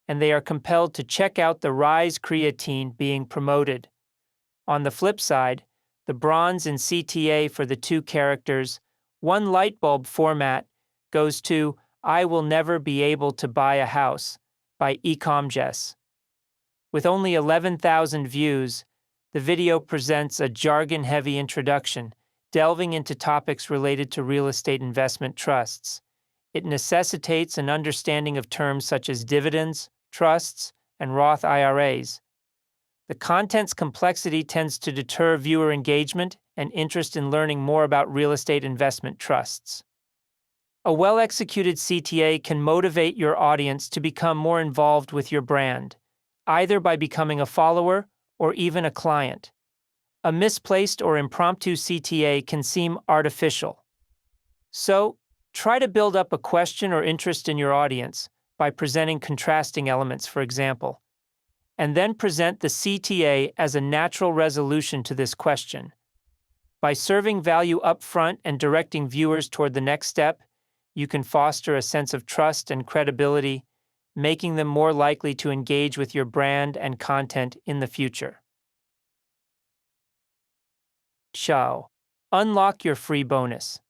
and they are compelled to check out the Rise creatine being promoted. On the flip side, the bronze in CTA for the two characters, One Light Bulb format, goes to I Will Never Be Able to Buy a House by Ecomjess. With only 11,000 views, the video presents a jargon-heavy introduction, delving into topics related to real estate investment trusts. It necessitates an understanding of terms such as dividends, trusts, and Roth IRAs. The content's complexity tends to deter viewer engagement and interest in learning more about real estate investment trusts. A well-executed CTA can motivate your audience to become more involved with your brand, either by becoming a follower or even a client. A misplaced or impromptu CTA can seem artificial. So, try to build up a question or interest in your audience by presenting contrasting elements, for example, and then present the CTA as a natural resolution to this question. By serving value up front and directing viewers toward the next step, you can foster a sense of trust and credibility, making them more likely to engage with your brand and content in the future. Ciao. Unlock your free bonus.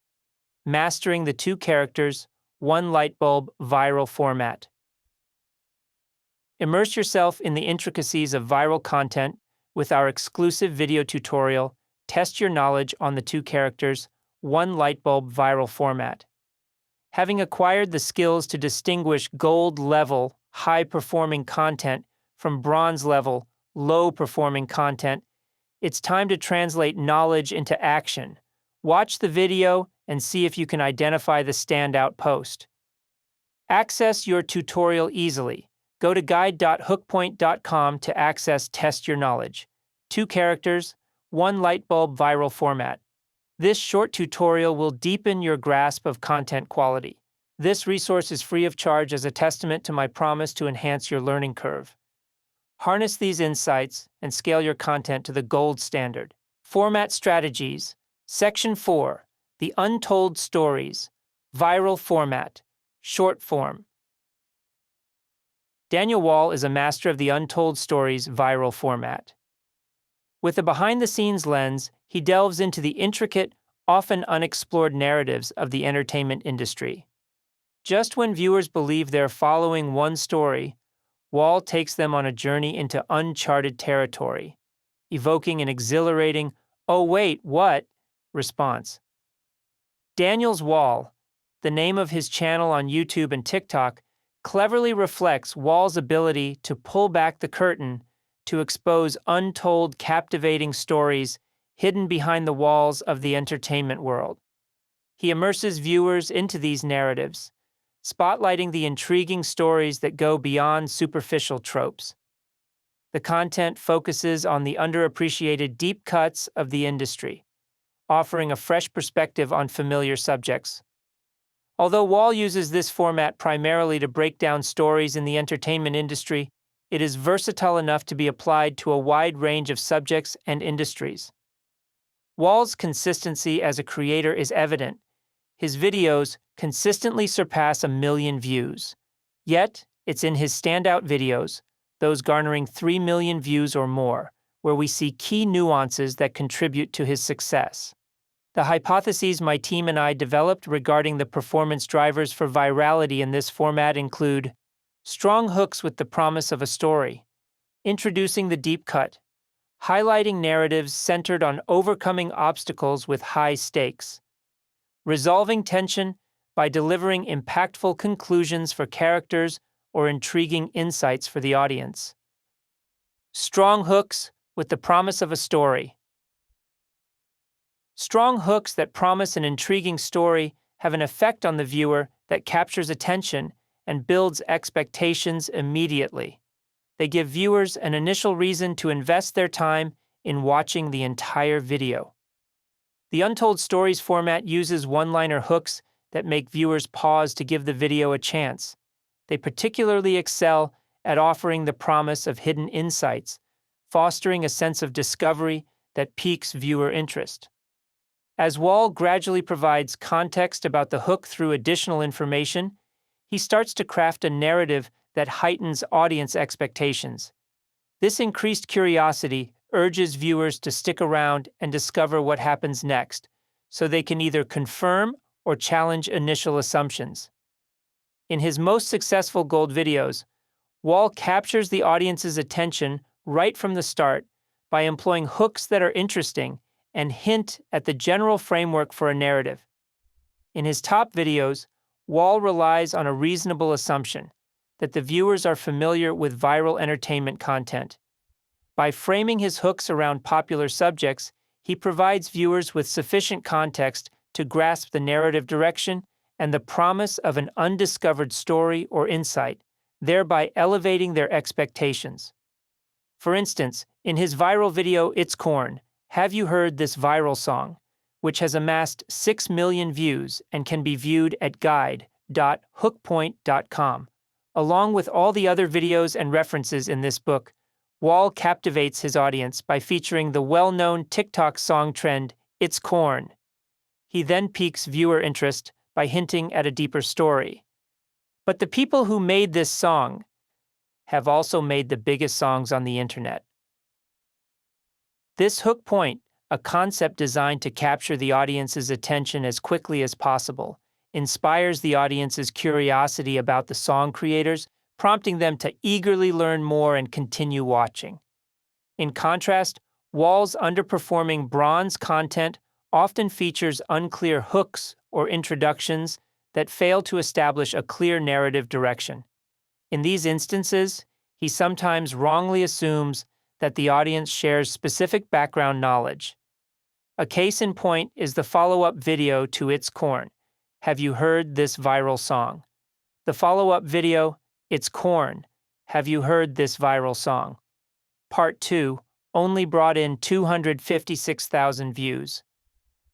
Mastering the two characters, One Light Bulb viral format. Immerse yourself in the intricacies of viral content with our exclusive video tutorial, Test Your Knowledge on the Two Characters, One Light Bulb viral format. Having acquired the skills to distinguish gold-level, high-performing content from bronze-level, low-performing content, it's time to translate knowledge into action. Watch the video and see if you can identify the standout post. Access your tutorial easily. Go to guide.hookpoint.com to access Test Your Knowledge. Two characters, One Light Bulb viral format. This short tutorial will deepen your grasp of content quality. This resource is free of charge as a testament to my promise to enhance your learning curve. Harness these insights and scale your content to the gold standard. Format strategies. Section 4. The Untold Stories. Viral format. Short form. Daniel Wall is a master of the Untold Stories viral format. With a behind-the-scenes lens, he delves into the intricate, often unexplored narratives of the entertainment industry. Just when viewers believe they're following one story, Wall takes them on a journey into uncharted territory, evoking an exhilarating, "Oh wait, what?" response. Daniel's Wall, the name of his channel on YouTube and TikTok, cleverly reflects Wall's ability to pull back the curtain to expose untold, captivating stories hidden behind the walls of the entertainment world. He immerses viewers into these narratives, spotlighting the intriguing stories that go beyond superficial tropes. The content focuses on the underappreciated deep cuts of the industry, offering a fresh perspective on familiar subjects. Although Wall uses this format primarily to break down stories in the entertainment industry, it is versatile enough to be applied to a wide range of subjects and industries. Wall's consistency as a creator is evident. His videos consistently surpass 1 million views. Yet, it's in his standout videos, those garnering 3 million views or more, where we see key nuances that contribute to his success. The hypotheses my team and I developed regarding the performance drivers for virality in this format include strong hooks with the promise of a story, introducing the deep cut, highlighting narratives centered on overcoming obstacles with high stakes, resolving tension by delivering impactful conclusions for characters or intriguing insights for the audience. Strong hooks with the promise of a story. Strong hooks that promise an intriguing story have an effect on the viewer that captures attention and builds expectations immediately. They give viewers an initial reason to invest their time in watching the entire video. The Untold Stories format uses one-liner hooks that make viewers pause to give the video a chance. They particularly excel at offering the promise of hidden insights, fostering a sense of discovery that piques viewer interest. As Wall gradually provides context about the hook through additional information, he starts to craft a narrative that heightens audience expectations. This increased curiosity urges viewers to stick around and discover what happens next, so they can either confirm or challenge initial assumptions. In his most successful gold videos, Wall captures the audience's attention right from the start by employing hooks that are interesting and hint at the general framework for a narrative. In his top videos, Wall relies on a reasonable assumption that the viewers are familiar with viral entertainment content. By framing his hooks around popular subjects, he provides viewers with sufficient context to grasp the narrative direction and the promise of an undiscovered story or insight, thereby elevating their expectations. For instance, in his viral video It's Corn, Have You Heard This Viral Song?, which has amassed 6 million views and can be viewed at guide.hookpoint.com. Along with all the other videos and references in this book, Wall captivates his audience by featuring the well-known TikTok song trend, It's Corn. He then piques viewer interest by hinting at a deeper story. But the people who made this song have also made the biggest songs on the internet. This hook point, a concept designed to capture the audience's attention as quickly as possible, inspires the audience's curiosity about the song creators, prompting them to eagerly learn more and continue watching. In contrast, Wall's underperforming bronze content often features unclear hooks or introductions that fail to establish a clear narrative direction. In these instances, he sometimes wrongly assumes that the audience shares specific background knowledge. A case in point is the follow-up video to It's Corn, Have You Heard This Viral Song? The follow-up video, It's Corn, Have You Heard This Viral Song? Part 2 only brought in 256,000 views.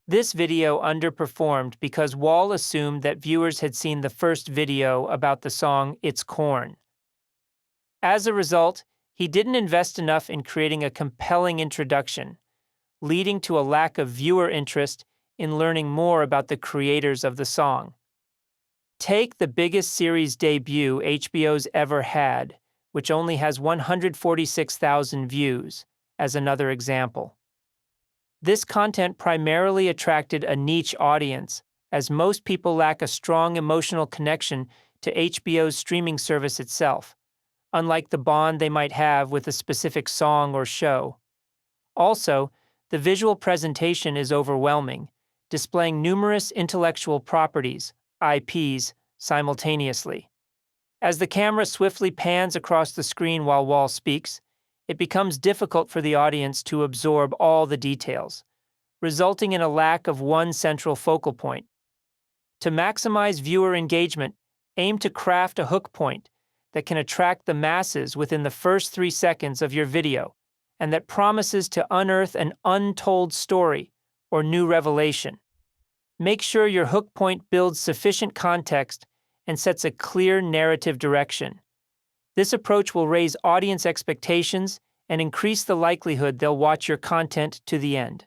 This video underperformed because Wall assumed that viewers had seen the first video about the song It's Corn. As a result, he didn't invest enough in creating a compelling introduction, leading to a lack of viewer interest in learning more about the creators of the song. Take the biggest series debut HBO's ever had, which only has 146,000 views, as another example. This content primarily attracted a niche audience, as most people lack a strong emotional connection to HBO's streaming service itself, unlike the bond they might have with a specific song or show. Also, the visual presentation is overwhelming, displaying numerous intellectual properties, IPs, simultaneously. As the camera swiftly pans across the screen while Wall speaks, it becomes difficult for the audience to absorb all the details, resulting in a lack of one central focal point. To maximize viewer engagement, aim to craft a hook point that can attract the masses within the first 3 seconds of your video, and that promises to unearth an untold story or new revelation. Make sure your hook point builds sufficient context and sets a clear narrative direction. This approach will raise audience expectations and increase the likelihood they'll watch your content to the end.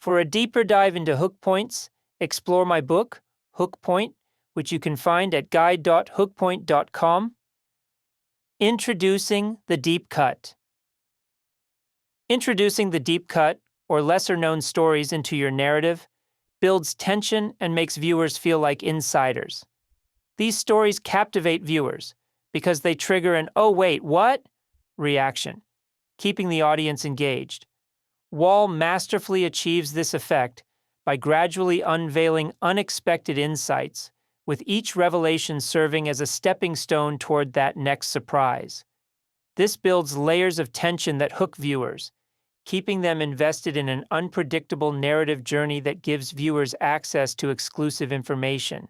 For a deeper dive into hook points, explore my book, Hook Point, which you can find at guide.hookpoint.com. Introducing the deep cut. Introducing the deep cut, or lesser-known stories into your narrative, builds tension and makes viewers feel like insiders. These stories captivate viewers because they trigger an "oh wait, what?" reaction, keeping the audience engaged. Wall masterfully achieves this effect by gradually unveiling unexpected insights, with each revelation serving as a stepping stone toward that next surprise. This builds layers of tension that hook viewers, keeping them invested in an unpredictable narrative journey that gives viewers access to exclusive information.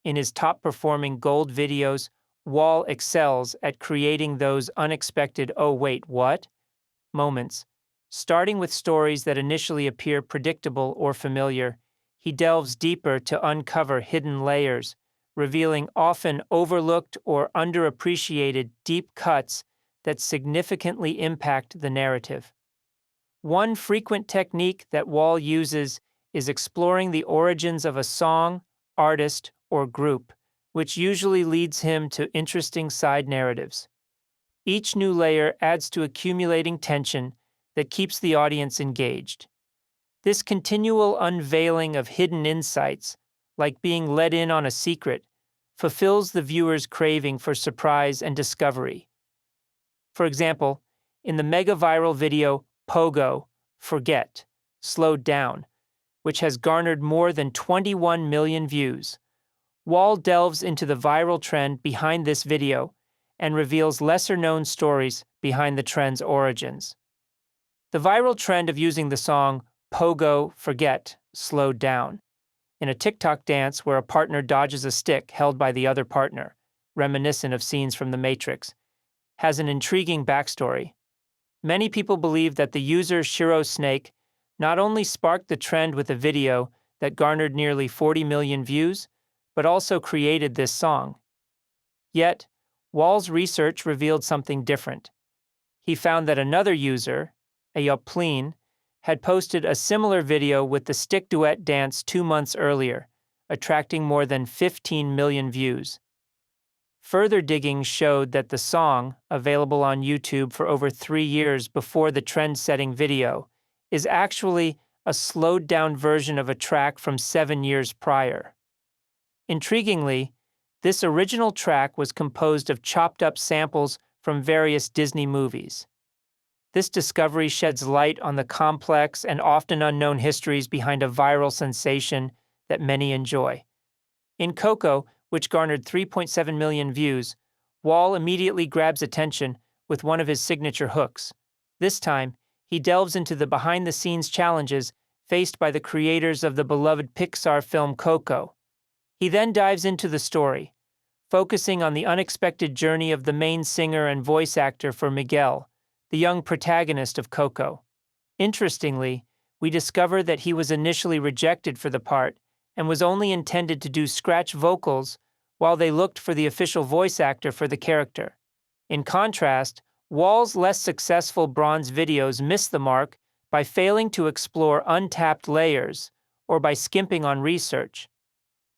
In his top-performing gold videos, Wall excels at creating those unexpected "oh wait, what?" moments. Starting with stories that initially appear predictable or familiar, he delves deeper to uncover hidden layers, revealing often overlooked or underappreciated deep cuts that significantly impact the narrative. One frequent technique that Wall uses is exploring the origins of a song, artist, or group, which usually leads him to interesting side narratives. Each new layer adds to accumulating tension that keeps the audience engaged. This continual unveiling of hidden insights, like being let in on a secret, fulfills the viewer's craving for surprise and discovery. For example, in the mega-viral video Pogo, Forget, Slowed Down, which has garnered more than 21 million views, Wall delves into the viral trend behind this video and reveals lesser-known stories behind the trend's origins. The viral trend of using the song Pogo, Forget, Slowed Down in a TikTok dance where a partner dodges a stick held by the other partner, reminiscent of scenes from The Matrix, has an intriguing backstory. Many people believe that the user Shiro Snake not only sparked the trend with a video that garnered nearly 40 million views, but also created this song. Yet, Wall's research revealed something different. He found that another user, Ayoplin, had posted a similar video with the stick duet dance 2 months earlier, attracting more than 15 million views. Further digging showed that the song, available on YouTube for over 3 years before the trend-setting video, is actually a slowed-down version of a track from 7 years prior. Intriguingly, this original track was composed of chopped-up samples from various Disney movies. This discovery sheds light on the complex and often unknown histories behind a viral sensation that many enjoy. In Coco, which garnered 3.7 million views, Wall immediately grabs attention with one of his signature hooks. This time, he delves into the behind-the-scenes challenges faced by the creators of the beloved Pixar film Coco. He then dives into the story, focusing on the unexpected journey of the main singer and voice actor for Miguel, the young protagonist of Coco. Interestingly, we discover that he was initially rejected for the part and was only intended to do scratch vocals while they looked for the official voice actor for the character. In contrast, Wall's less successful bronze videos miss the mark by failing to explore untapped layers or by skimping on research.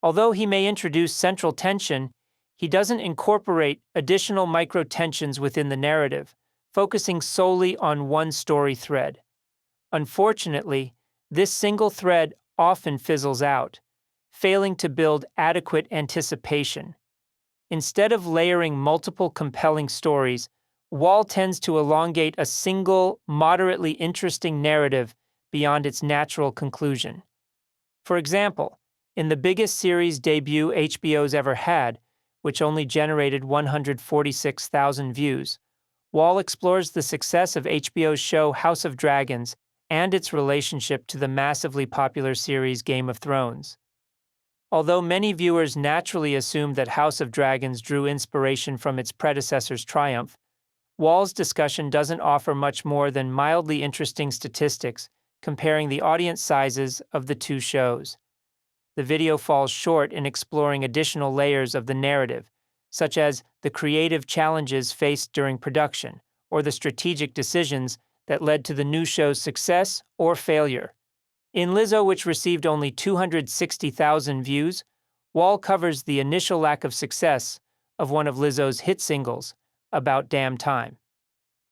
Although he may introduce central tension, he doesn't incorporate additional micro-tensions within the narrative, focusing solely on one story thread. Unfortunately, this single thread often fizzles out, failing to build adequate anticipation. Instead of layering multiple compelling stories, Wall tends to elongate a single, moderately interesting narrative beyond its natural conclusion. For example, in the biggest series debut HBO's ever had, which only generated 146,000 views, Wall explores the success of HBO's show House of Dragons and its relationship to the massively popular series Game of Thrones. Although many viewers naturally assumed that House of Dragons drew inspiration from its predecessor's triumph, Wall's discussion doesn't offer much more than mildly interesting statistics comparing the audience sizes of the two shows. The video falls short in exploring additional layers of the narrative, such as the creative challenges faced during production or the strategic decisions that led to the new show's success or failure. In Lizzo, which received only 260,000 views, Wall covers the initial lack of success of one of Lizzo's hit singles, About Damn Time.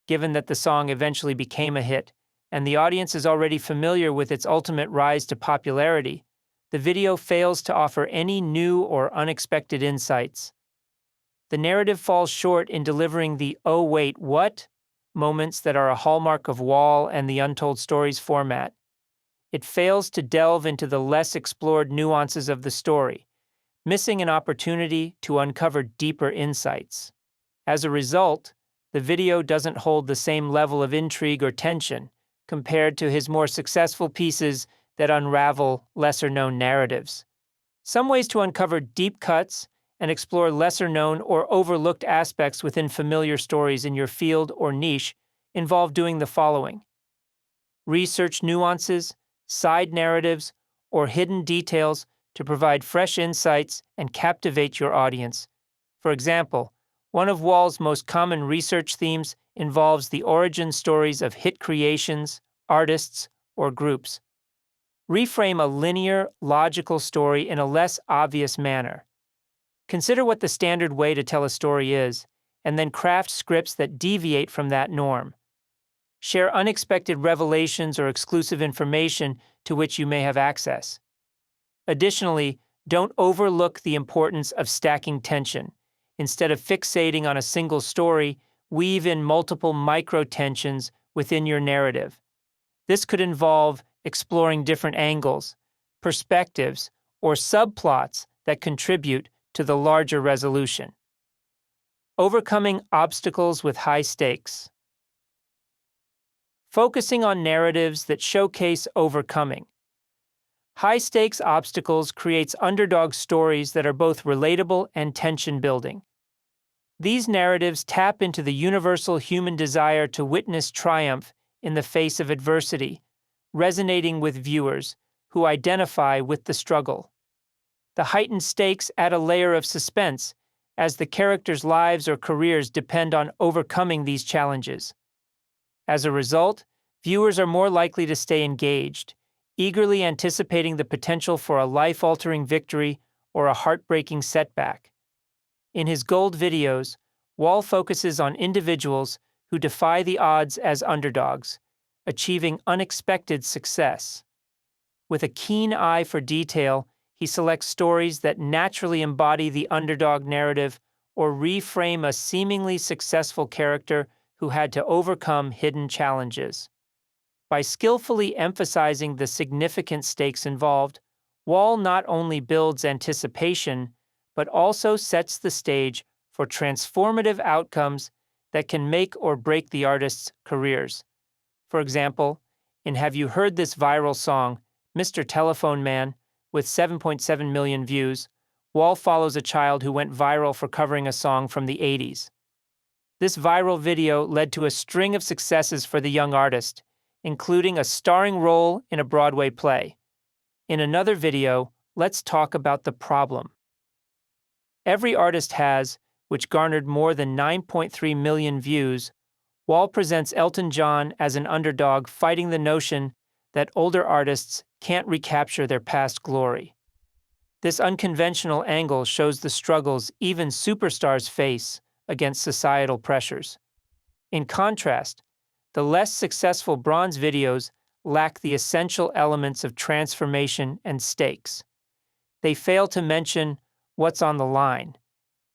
Given that the song eventually became a hit, and the audience is already familiar with its ultimate rise to popularity, the video fails to offer any new or unexpected insights. The narrative falls short in delivering the "oh wait, what?" moments that are a hallmark of Wall and the Untold Stories format. It fails to delve into the less explored nuances of the story, missing an opportunity to uncover deeper insights. As a result, the video doesn't hold the same level of intrigue or tension compared to his more successful pieces that unravel lesser-known narratives. Some ways to uncover deep cuts and explore lesser-known or overlooked aspects within familiar stories in your field or niche involve doing the following: research nuances, side narratives, or hidden details to provide fresh insights and captivate your audience. For example, one of Wall's most common research themes involves the origin stories of hit creations, artists, or groups. Reframe a linear, logical story in a less obvious manner. Consider what the standard way to tell a story is, and then craft scripts that deviate from that norm. Share unexpected revelations or exclusive information to which you may have access. Additionally, don't overlook the importance of stacking tension. Instead of fixating on a single story, weave in multiple micro-tensions within your narrative. This could involve exploring different angles, perspectives, or subplots that contribute to the larger resolution. Overcoming obstacles with high stakes. Focusing on narratives that showcase overcoming. High-stakes obstacles creates underdog stories that are both relatable and tension-building. These narratives tap into the universal human desire to witness triumph in the face of adversity, resonating with viewers who identify with the struggle. The heightened stakes add a layer of suspense, as the characters' lives or careers depend on overcoming these challenges. As a result, viewers are more likely to stay engaged, eagerly anticipating the potential for a life-altering victory or a heartbreaking setback. In his Gold videos, Wall focuses on individuals who defy the odds as underdogs, achieving unexpected success. With a keen eye for detail, he selects stories that naturally embody the underdog narrative or reframe a seemingly successful character who had to overcome hidden challenges. By skillfully emphasizing the significant stakes involved, Wall not only builds anticipation, but also sets the stage for transformative outcomes that can make or break the artist's careers. For example, in Have You Heard This viral song, Mr. Telephone Man, with 7.7 million views, Wall follows a child who went viral for covering a song from the 80s. This viral video led to a string of successes for the young artist, including a starring role in a Broadway play. In another video, let's talk about the problem. Every Artist Has, which garnered more than 9.3 million views, Wall presents Elton John as an underdog fighting the notion that older artists can't recapture their past glory. This unconventional angle shows the struggles even superstars face against societal pressures. In contrast, the less successful Bronze videos lack the essential elements of transformation and stakes. They fail to mention what's on the line,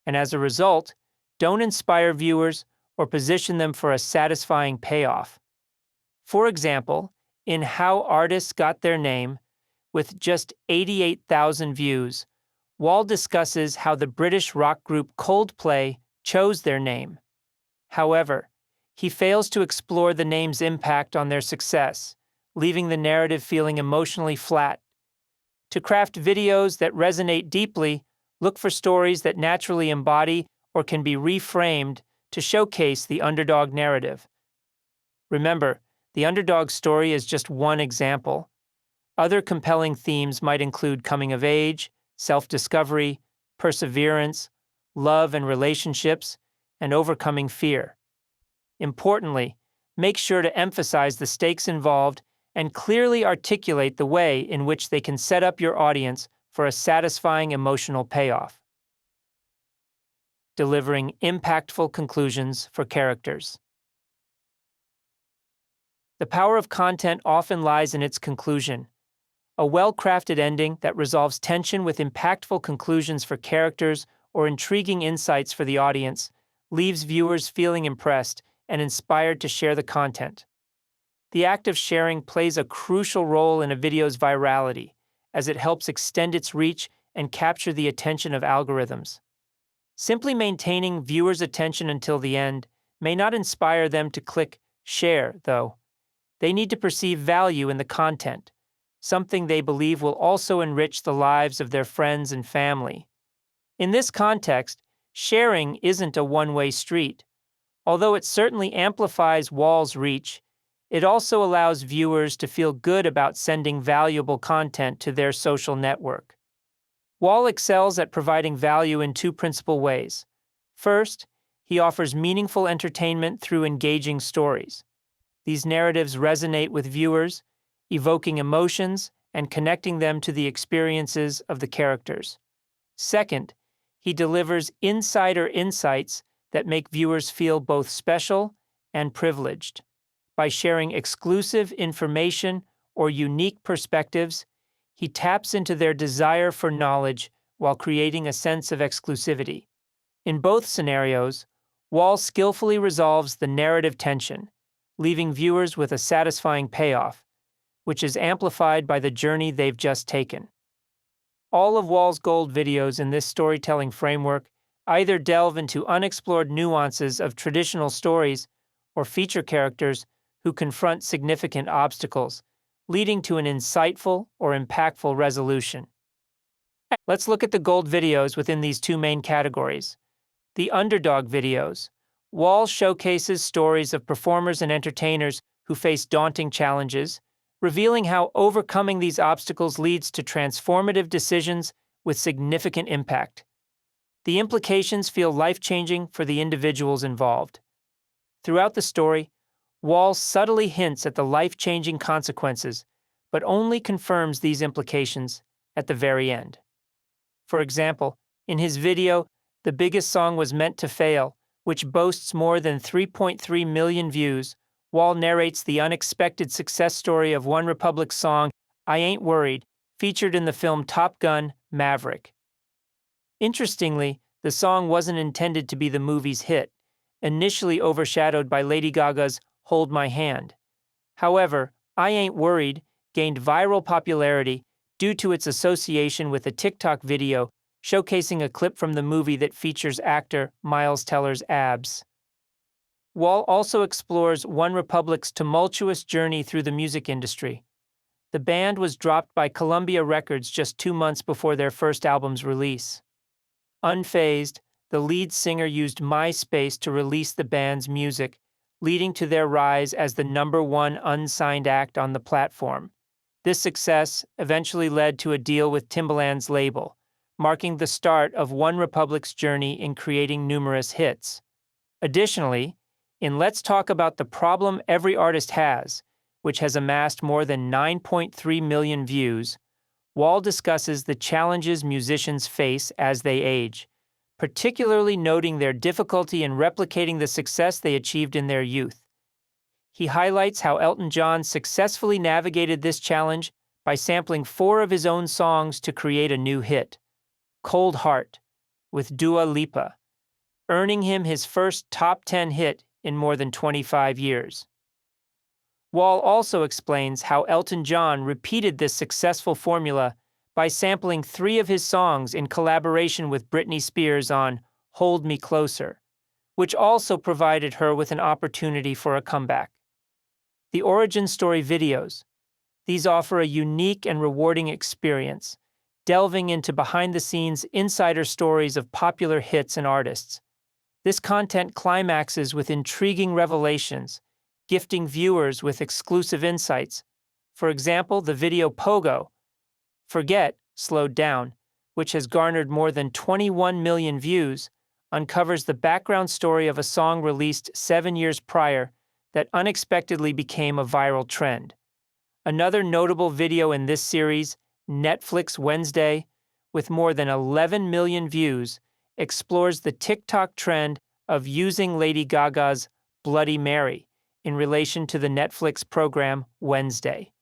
and as a result, don't inspire viewers or position them for a satisfying payoff. For example, in How Artists Got Their Name, with just 88,000 views, Wall discusses how the British rock group Coldplay chose their name. However, he fails to explore the name's impact on their success, leaving the narrative feeling emotionally flat. To craft videos that resonate deeply, look for stories that naturally embody or can be reframed to showcase the underdog narrative. Remember, the underdog story is just one example. Other compelling themes might include coming of age, self-discovery, perseverance, love and relationships, and overcoming fear. Importantly, make sure to emphasize the stakes involved and clearly articulate the way in which they can set up your audience for a satisfying emotional payoff. delivering impactful conclusions for characters. The power of content often lies in its conclusion. A well-crafted ending that resolves tension with impactful conclusions for characters or intriguing insights for the audience leaves viewers feeling impressed and inspired to share the content. The act of sharing plays a crucial role in a video's virality, as it helps extend its reach and capture the attention of algorithms. Simply maintaining viewers' attention until the end may not inspire them to click share, though. They need to perceive value in the content, something they believe will also enrich the lives of their friends and family. In this context, sharing isn't a one-way street. Although it certainly amplifies Wall's reach, it also allows viewers to feel good about sending valuable content to their social network. Wall excels at providing value in two principal ways. First, he offers meaningful entertainment through engaging stories. These narratives resonate with viewers, evoking emotions and connecting them to the experiences of the characters. Second, he delivers insider insights that make viewers feel both special and privileged. By sharing exclusive information or unique perspectives, he taps into their desire for knowledge while creating a sense of exclusivity. In both scenarios, Wall skillfully resolves the narrative tension, leaving viewers with a satisfying payoff, which is amplified by the journey they've just taken. All of Wall's gold videos in this storytelling framework either delve into unexplored nuances of traditional stories or feature characters who confront significant obstacles, leading to an insightful or impactful resolution. Let's look at the gold videos within these two main categories. The underdog videos. Wall showcases stories of performers and entertainers who face daunting challenges, revealing how overcoming these obstacles leads to transformative decisions with significant impact. The implications feel life-changing for the individuals involved. Throughout the story, Wall subtly hints at the life-changing consequences, but only confirms these implications at the very end. For example, in his video, The Biggest Song Was Meant to Fail, which boasts more than 3.3 million views, Wall narrates the unexpected success story of OneRepublic's song, I Ain't Worried, featured in the film Top Gun: Maverick. Interestingly, the song wasn't intended to be the movie's hit, initially overshadowed by Lady Gaga's Hold My Hand. However, I Ain't Worried gained viral popularity due to its association with a TikTok video showcasing a clip from the movie that features actor Miles Teller's abs. Wall also explores OneRepublic's tumultuous journey through the music industry. The band was dropped by Columbia Records just 2 months before their first album's release. Unfazed, the lead singer used MySpace to release the band's music, leading to their rise as the #1 unsigned act on the platform. This success eventually led to a deal with Timbaland's label, marking the start of OneRepublic's journey in creating numerous hits. Additionally, in Let's Talk About the Problem Every Artist Has, which has amassed more than 9.3 million views, Wall discusses the challenges musicians face as they age, particularly noting their difficulty in replicating the success they achieved in their youth. He highlights how Elton John successfully navigated this challenge by sampling 4 of his own songs to create a new hit, Cold Heart, with Dua Lipa, earning him his first top 10 hit in more than 25 years. Wall also explains how Elton John repeated this successful formula by sampling 3 of his songs in collaboration with Britney Spears on Hold Me Closer, which also provided her with an opportunity for a comeback. The origin story videos. These offer a unique and rewarding experience, delving into behind-the-scenes insider stories of popular hits and artists. This content climaxes with intriguing revelations, gifting viewers with exclusive insights. For example, the video Pogo, Forget, Slowed Down, which has garnered more than 21 million views, uncovers the background story of a song released 7 years prior that unexpectedly became a viral trend. Another notable video in this series, Netflix Wednesday, with more than 11 million views, explores the TikTok trend of using Lady Gaga's Bloody Mary in relation to the Netflix program Wednesday.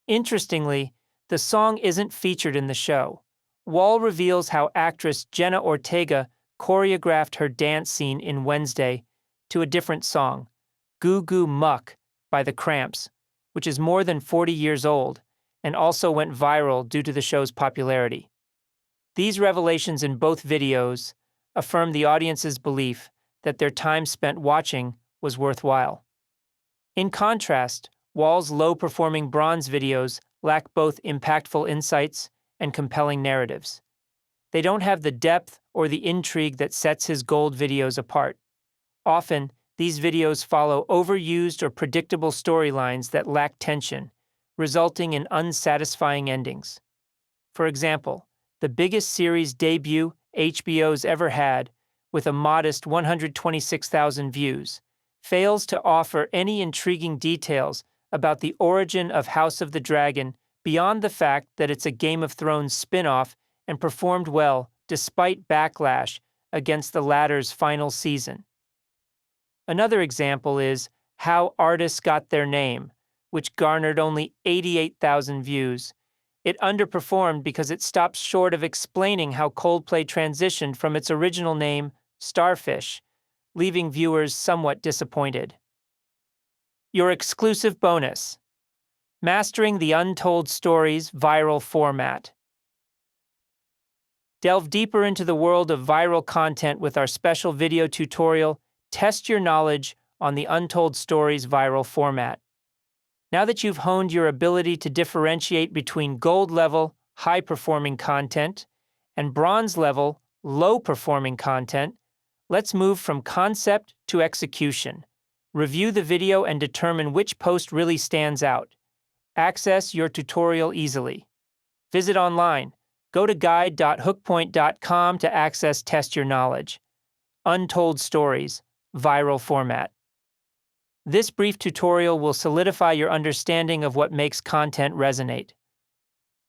Interestingly, the song isn't featured in the show. Wall reveals how actress Jenna Ortega choreographed her dance scene in Wednesday to a different song, Goo Goo Muck by The Cramps, which is more than 40 years old and also went viral due to the show's popularity. These revelations in both videos affirm the audience's belief that their time spent watching was worthwhile. In contrast, Wall's low-performing bronze videos lack both impactful insights and compelling narratives. They don't have the depth or the intrigue that sets his gold videos apart. Often, these videos follow overused or predictable storylines that lack tension, resulting in unsatisfying endings. For example, the biggest series debut HBO's ever had, with a modest 126,000 views, fails to offer any intriguing details about the origin of House of the Dragon beyond the fact that it's a Game of Thrones spin-off and performed well despite backlash against the latter's final season. Another example is How Artists Got Their Name, which garnered only 88,000 views. It underperformed because it stops short of explaining how Coldplay transitioned from its original name, Starfish, leaving viewers somewhat disappointed. Your exclusive bonus: Mastering the Untold Stories viral format. Delve deeper into the world of viral content with our special video tutorial, Test Your Knowledge on the Untold Stories viral format. Now that you've honed your ability to differentiate between gold-level, high-performing content and bronze-level, low-performing content, let's move from concept to execution. Review the video and determine which post really stands out. Access your tutorial easily. Visit online. Go to guide.hookpoint.com to access Test Your Knowledge. Untold Stories, viral format. This brief tutorial will solidify your understanding of what makes content resonate.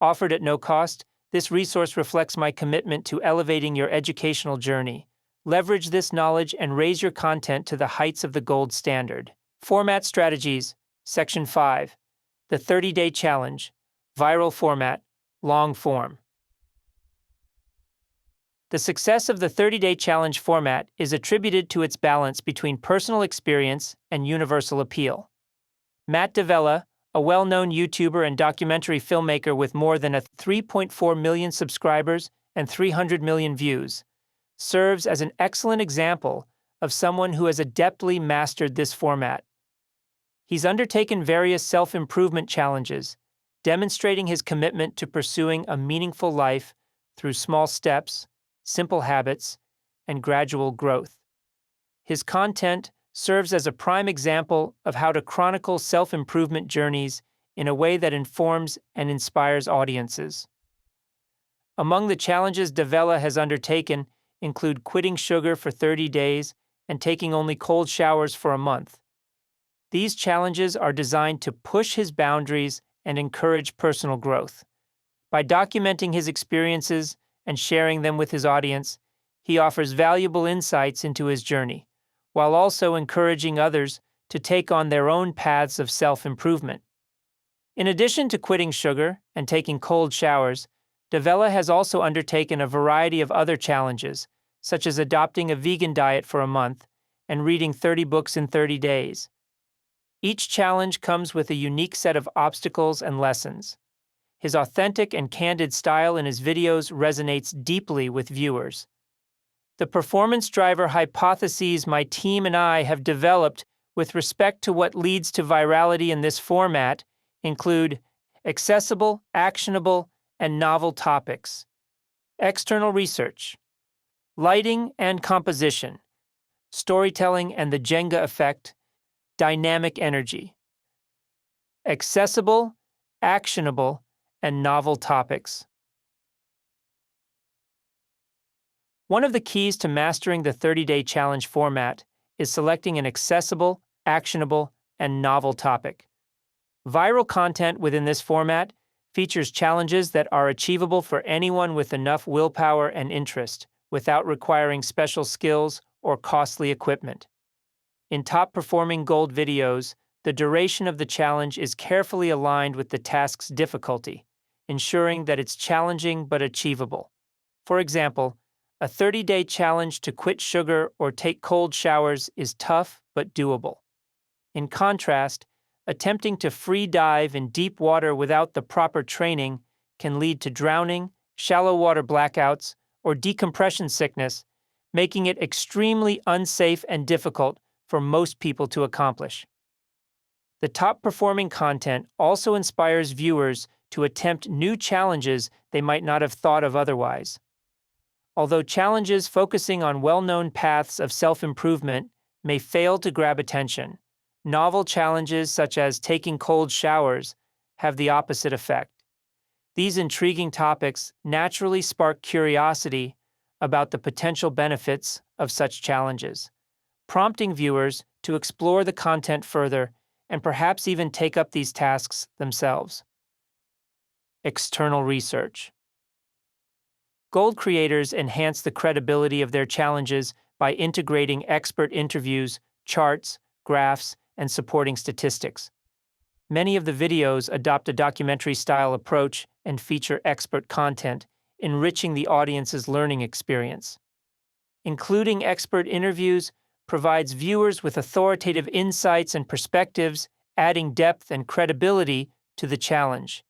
Offered at no cost, this resource reflects my commitment to elevating your educational journey. Leverage this knowledge and raise your content to the heights of the gold standard. Format Strategies, Section 5. The 30-Day Challenge, Viral Format, Long Form. The success of the 30-Day Challenge format is attributed to its balance between personal experience and universal appeal. Matt D'Avella, a well-known YouTuber and documentary filmmaker with more than 3.4 million subscribers and 300 million views, serves as an excellent example of someone who has adeptly mastered this format. He's undertaken various self-improvement challenges, demonstrating his commitment to pursuing a meaningful life through small steps, simple habits, and gradual growth. His content serves as a prime example of how to chronicle self-improvement journeys in a way that informs and inspires audiences. Among the challenges D'Avella has undertaken include quitting sugar for 30 days and taking only cold showers for a month. These challenges are designed to push his boundaries and encourage personal growth. By documenting his experiences and sharing them with his audience, he offers valuable insights into his journey, while also encouraging others to take on their own paths of self-improvement. In addition to quitting sugar and taking cold showers, D'Avella has also undertaken a variety of other challenges, such as adopting a vegan diet for a month and reading 30 books in 30 days. Each challenge comes with a unique set of obstacles and lessons. His authentic and candid style in his videos resonates deeply with viewers. The performance driver hypotheses my team and I have developed with respect to what leads to virality in this format include accessible, actionable, and novel topics, external research, lighting and composition, storytelling and the Jenga effect, dynamic energy, accessible, actionable, and novel topics. One of the keys to mastering the 30-Day Challenge format is selecting an accessible, actionable, and novel topic. Viral content within this format features challenges that are achievable for anyone with enough willpower and interest, without requiring special skills or costly equipment. In top-performing gold videos, the duration of the challenge is carefully aligned with the task's difficulty, ensuring that it's challenging but achievable. For example, a 30-day challenge to quit sugar or take cold showers is tough but doable. In contrast, attempting to free dive in deep water without the proper training can lead to drowning, shallow water blackouts, or decompression sickness, making it extremely unsafe and difficult for most people to accomplish. The top-performing content also inspires viewers to attempt new challenges they might not have thought of otherwise. Although challenges focusing on well-known paths of self-improvement may fail to grab attention, novel challenges such as taking cold showers have the opposite effect. These intriguing topics naturally spark curiosity about the potential benefits of such challenges, prompting viewers to explore the content further and perhaps even take up these tasks themselves. External research. Gold creators enhance the credibility of their challenges by integrating expert interviews, charts, graphs, and supporting statistics. Many of the videos adopt a documentary-style approach and feature expert content, enriching the audience's learning experience. Including expert interviews provides viewers with authoritative insights and perspectives, adding depth and credibility to the challenge.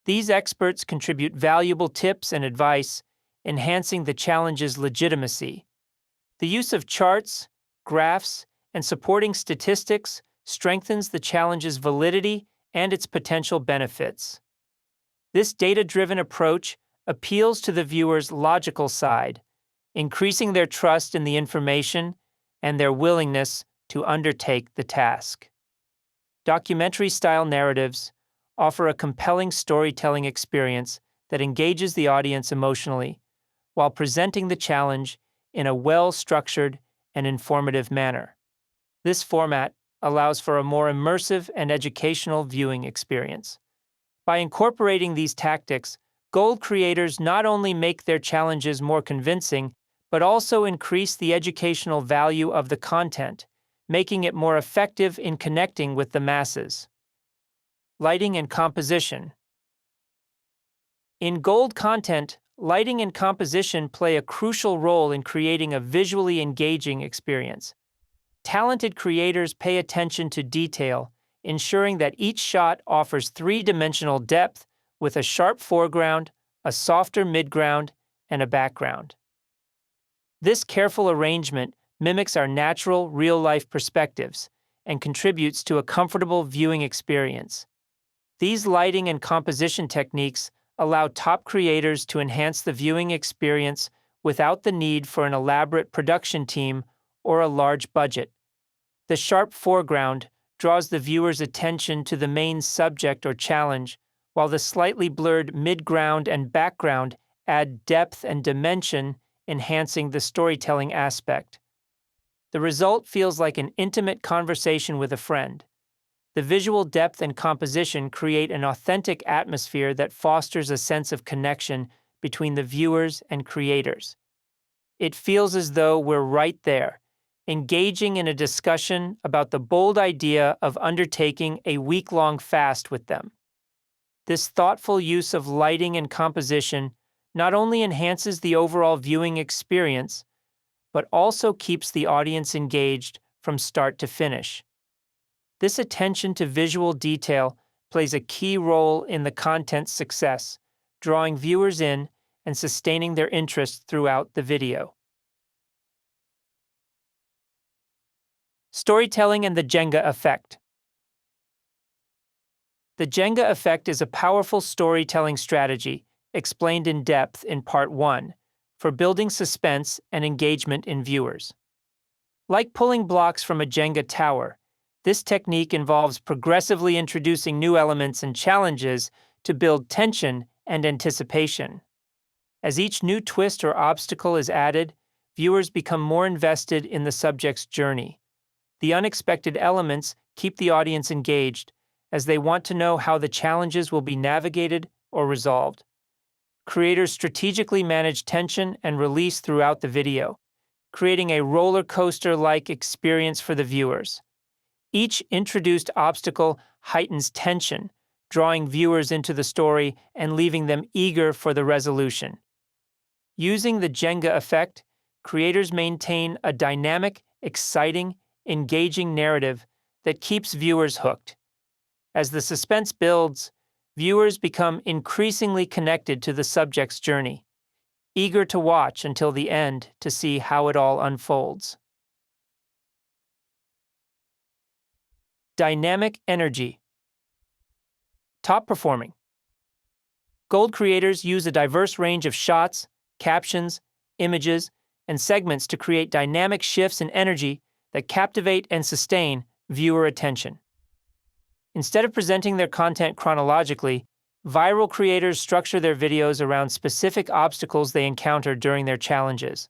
These experts contribute valuable tips and advice, enhancing the challenge's legitimacy. The use of charts, graphs, and supporting statistics strengthens the challenge's validity and its potential benefits. This data-driven approach appeals to the viewer's logical side, increasing their trust in the information and their willingness to undertake the task. Documentary-style narratives offer a compelling storytelling experience that engages the audience emotionally, while presenting the challenge in a well-structured and informative manner. This format allows for a more immersive and educational viewing experience. By incorporating these tactics, gold creators not only make their challenges more convincing, but also increase the educational value of the content, making it more effective in connecting with the masses. Lighting and composition. In gold content, lighting and composition play a crucial role in creating a visually engaging experience. Talented creators pay attention to detail, ensuring that each shot offers three-dimensional depth with a sharp foreground, a softer midground, and a background. This careful arrangement mimics our natural, real-life perspectives and contributes to a comfortable viewing experience. These lighting and composition techniques allow top creators to enhance the viewing experience without the need for an elaborate production team or a large budget. The sharp foreground draws the viewer's attention to the main subject or challenge, while the slightly blurred midground and background add depth and dimension, enhancing the storytelling aspect. The result feels like an intimate conversation with a friend. The visual depth and composition create an authentic atmosphere that fosters a sense of connection between the viewers and creators. It feels as though we're right there, engaging in a discussion about the bold idea of undertaking a week-long fast with them. This thoughtful use of lighting and composition not only enhances the overall viewing experience, but also keeps the audience engaged from start to finish. This attention to visual detail plays a key role in the content's success, drawing viewers in and sustaining their interest throughout the video. Storytelling and the Jenga effect. The Jenga effect is a powerful storytelling strategy explained in depth in Part 1 for building suspense and engagement in viewers. Like pulling blocks from a Jenga tower, this technique involves progressively introducing new elements and challenges to build tension and anticipation. As each new twist or obstacle is added, viewers become more invested in the subject's journey. The unexpected elements keep the audience engaged, as they want to know how the challenges will be navigated or resolved. creators strategically manage tension and release throughout the video, creating a roller coaster-like experience for the viewers. Each introduced obstacle heightens tension, drawing viewers into the story and leaving them eager for the resolution. Using the Jenga effect, creators maintain a dynamic, exciting, engaging narrative that keeps viewers hooked. As the suspense builds, viewers become increasingly connected to the subject's journey, eager to watch until the end to see how it all unfolds. Dynamic energy. Top performing. Gold creators use a diverse range of shots, captions, images, and segments to create dynamic shifts in energy that captivate and sustain viewer attention. Instead of presenting their content chronologically, viral creators structure their videos around specific obstacles they encounter during their challenges.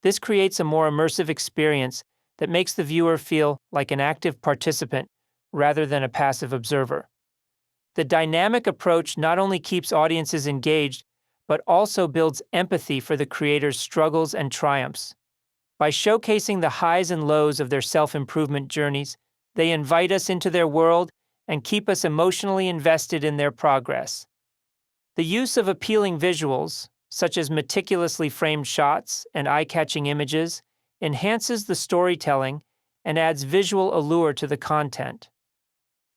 This creates a more immersive experience that makes the viewer feel like an active participant rather than a passive observer. The dynamic approach not only keeps audiences engaged, but also builds empathy for the creators' struggles and triumphs. By showcasing the highs and lows of their self-improvement journeys, they invite us into their world and keep us emotionally invested in their progress. The use of appealing visuals, such as meticulously framed shots and eye-catching images, enhances the storytelling and adds visual allure to the content.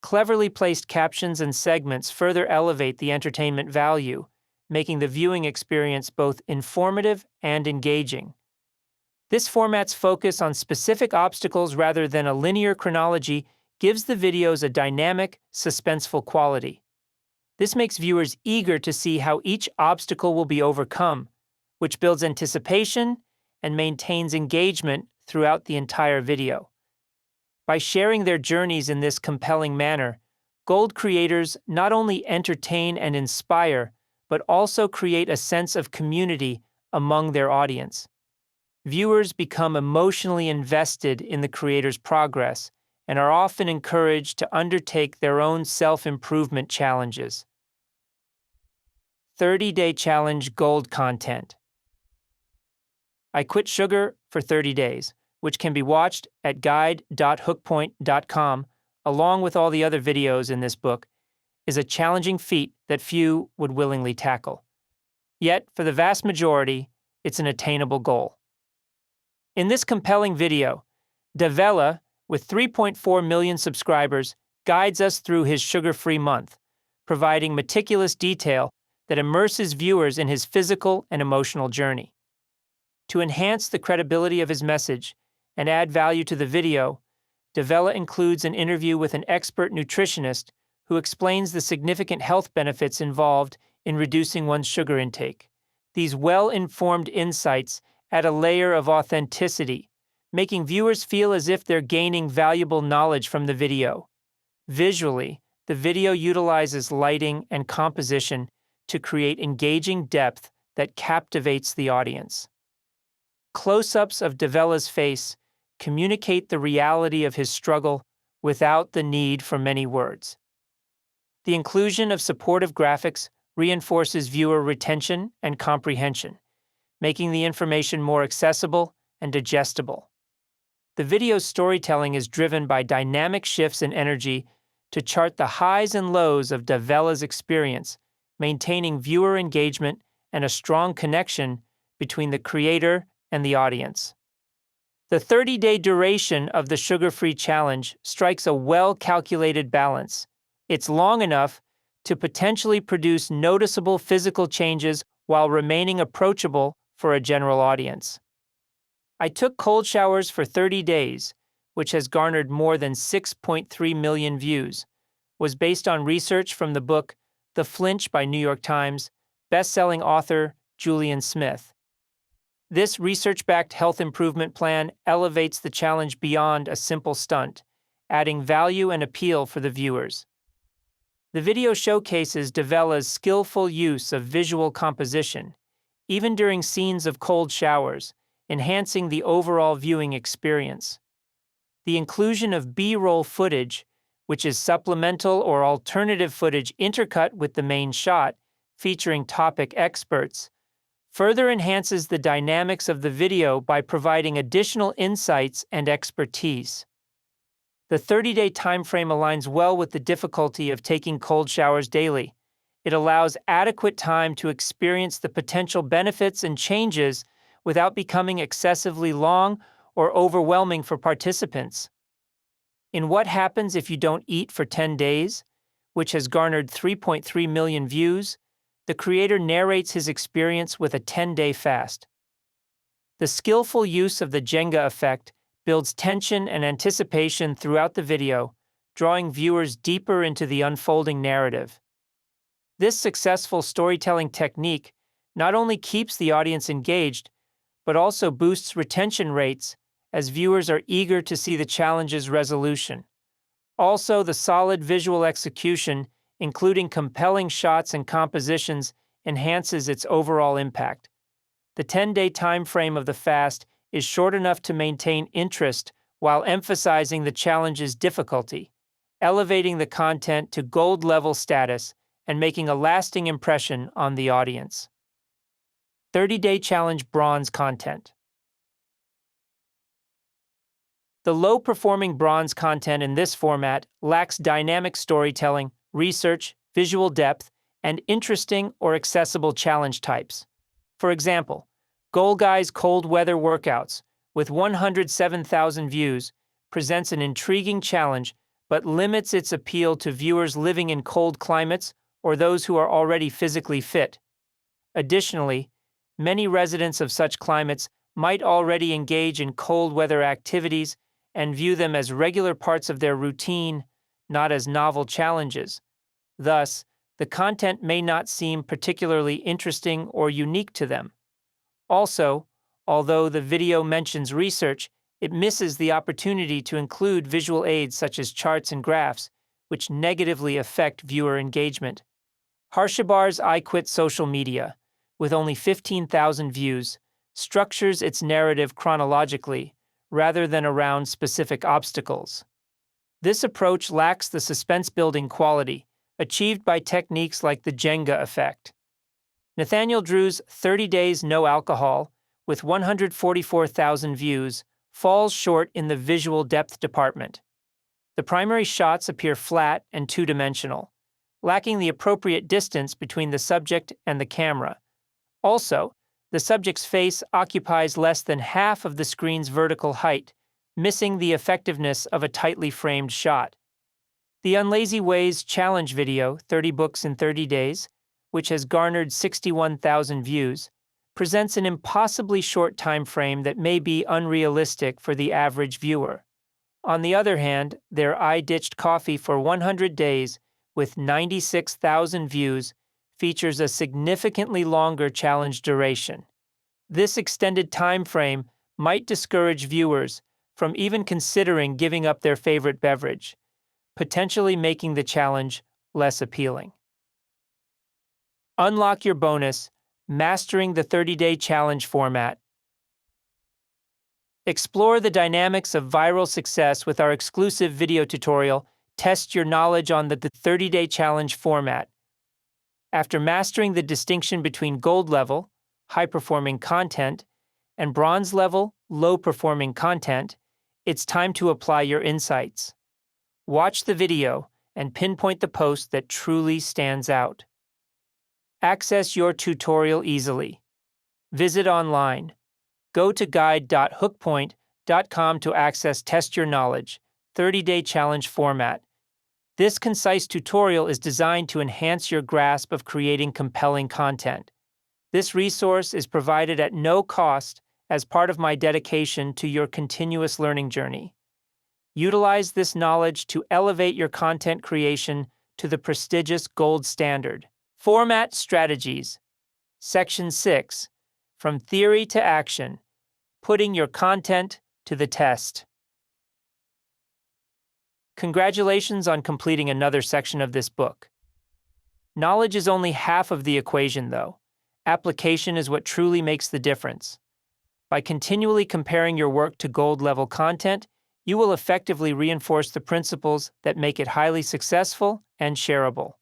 Cleverly placed captions and segments further elevate the entertainment value, making the viewing experience both informative and engaging. This format's focus on specific obstacles rather than a linear chronology gives the videos a dynamic, suspenseful quality. This makes viewers eager to see how each obstacle will be overcome, which builds anticipation and maintains engagement throughout the entire video. By sharing their journeys in this compelling manner, Gold creators not only entertain and inspire, but also create a sense of community among their audience. Viewers become emotionally invested in the creator's progress and are often encouraged to undertake their own self-improvement challenges. 30-Day Challenge Gold Content. I Quit Sugar for 30 Days, which can be watched at guide.hookpoint.com, along with all the other videos in this book, is a challenging feat that few would willingly tackle. Yet, for the vast majority, it's an attainable goal. In this compelling video, Davella, with 3.4 million subscribers, guides us through his sugar-free month, providing meticulous detail that immerses viewers in his physical and emotional journey. To enhance the credibility of his message and add value to the video, Davella includes an interview with an expert nutritionist who explains the significant health benefits involved in reducing one's sugar intake. These well-informed insights add a layer of authenticity, making viewers feel as if they're gaining valuable knowledge from the video. Visually, the video utilizes lighting and composition to create engaging depth that captivates the audience. Close-ups of Davella's face communicate the reality of his struggle without the need for many words. The inclusion of supportive graphics reinforces viewer retention and comprehension, making the information more accessible and digestible. The video's storytelling is driven by dynamic shifts in energy to chart the highs and lows of Davella's experience, maintaining viewer engagement and a strong connection between the creator and the audience. The 30-day duration of the sugar-free challenge strikes a well-calculated balance. It's long enough to potentially produce noticeable physical changes while remaining approachable for a general audience. I Took Cold Showers for 30 Days, which has garnered more than 6.3 million views, was based on research from the book The Flinch by New York Times best-selling author Julian Smith. This research-backed health improvement plan elevates the challenge beyond a simple stunt, adding value and appeal for the viewers. The video showcases Davella's skillful use of visual composition, even during scenes of cold showers, enhancing the overall viewing experience. The inclusion of B-roll footage, which is supplemental or alternative footage intercut with the main shot, featuring topic experts, further enhances the dynamics of the video by providing additional insights and expertise. The 30-day timeframe aligns well with the difficulty of taking cold showers daily. It allows adequate time to experience the potential benefits and changes without becoming excessively long or overwhelming for participants. In What Happens If You Don't Eat for 10 Days, which has garnered 3.3 million views, the creator narrates his experience with a 10-day fast. The skillful use of the Jenga effect builds tension and anticipation throughout the video, drawing viewers deeper into the unfolding narrative. This successful storytelling technique not only keeps the audience engaged, but also boosts retention rates as viewers are eager to see the challenge's resolution. Also, the solid visual execution, including compelling shots and compositions, enhances its overall impact. The 10-day time frame of the fast is short enough to maintain interest while emphasizing the challenge's difficulty, elevating the content to gold-level status and making a lasting impression on the audience. 30-day challenge bronze content. The low-performing bronze content in this format lacks dynamic storytelling, research, visual depth, and interesting or accessible challenge types. For example, Goal Guy's Cold Weather Workouts, with 107,000 views, presents an intriguing challenge but limits its appeal to viewers living in cold climates or those who are already physically fit. Additionally, many residents of such climates might already engage in cold weather activities and view them as regular parts of their routine, not as novel challenges. Thus, the content may not seem particularly interesting or unique to them. Also, although the video mentions research, it misses the opportunity to include visual aids such as charts and graphs, which negatively affect viewer engagement. Harshabar's I Quit Social Media, with only 15,000 views, structures its narrative chronologically, rather than around specific obstacles. This approach lacks the suspense-building quality, achieved by techniques like the Jenga effect. Nathaniel Drew's 30 Days No Alcohol, with 144,000 views, falls short in the visual depth department. The primary shots appear flat and two-dimensional, lacking the appropriate distance between the subject and the camera. Also, the subject's face occupies less than half of the screen's vertical height, missing the effectiveness of a tightly framed shot. The Unlazy Ways challenge video, 30 Books in 30 Days, which has garnered 61,000 views, presents an impossibly short time frame that may be unrealistic for the average viewer. On the other hand, their I Ditched Coffee for 100 Days, with 96,000 views, features a significantly longer challenge duration. This extended time frame might discourage viewers from even considering giving up their favorite beverage, potentially making the challenge less appealing. Unlock your bonus, mastering the 30-day challenge format. Explore the dynamics of viral success with our exclusive video tutorial, Test Your Knowledge on the 30-day challenge format. After mastering the distinction between gold level, high-performing content, and bronze level, low-performing content, it's time to apply your insights. Watch the video and pinpoint the post that truly stands out. Access your tutorial easily. Visit online. Go to guide.hookpoint.com to access Test Your Knowledge, 30-day challenge format. This concise tutorial is designed to enhance your grasp of creating compelling content. This resource is provided at no cost as part of my dedication to your continuous learning journey. Utilize this knowledge to elevate your content creation to the prestigious gold standard. Format Strategies. Section 6. From Theory to Action. Putting your content to the test. Congratulations on completing another section of this book. Knowledge is only half of the equation, though. Application is what truly makes the difference. By continually comparing your work to gold-level content, you will effectively reinforce the principles that make it highly successful and shareable.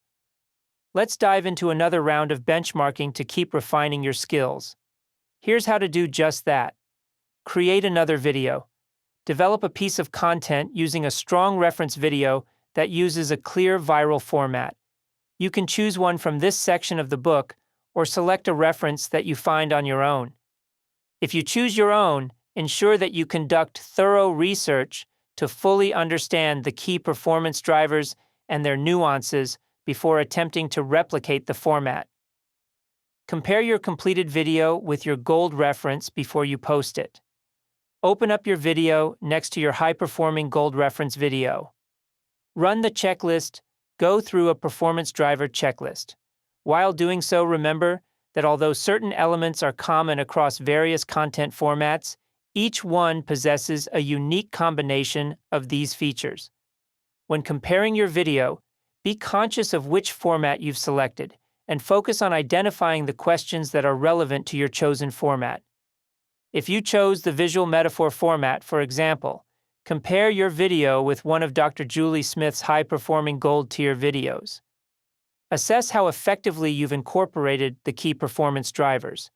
Let's dive into another round of benchmarking to keep refining your skills. Here's how to do just that. Create another video. Develop a piece of content using a strong reference video that uses a clear viral format. You can choose one from this section of the book or select a reference that you find on your own. If you choose your own, ensure that you conduct thorough research to fully understand the key performance drivers and their nuances before attempting to replicate the format. Compare your completed video with your gold reference before you post it. Open up your video next to your high-performing gold reference video. Run the checklist, go through a performance driver checklist. While doing so, remember that although certain elements are common across various content formats, each one possesses a unique combination of these features. When comparing your video, be conscious of which format you've selected and focus on identifying the questions that are relevant to your chosen format. If you chose the visual metaphor format, for example, compare your video with one of Dr. Julie Smith's high-performing gold-tier videos. Assess how effectively you've incorporated the key performance drivers.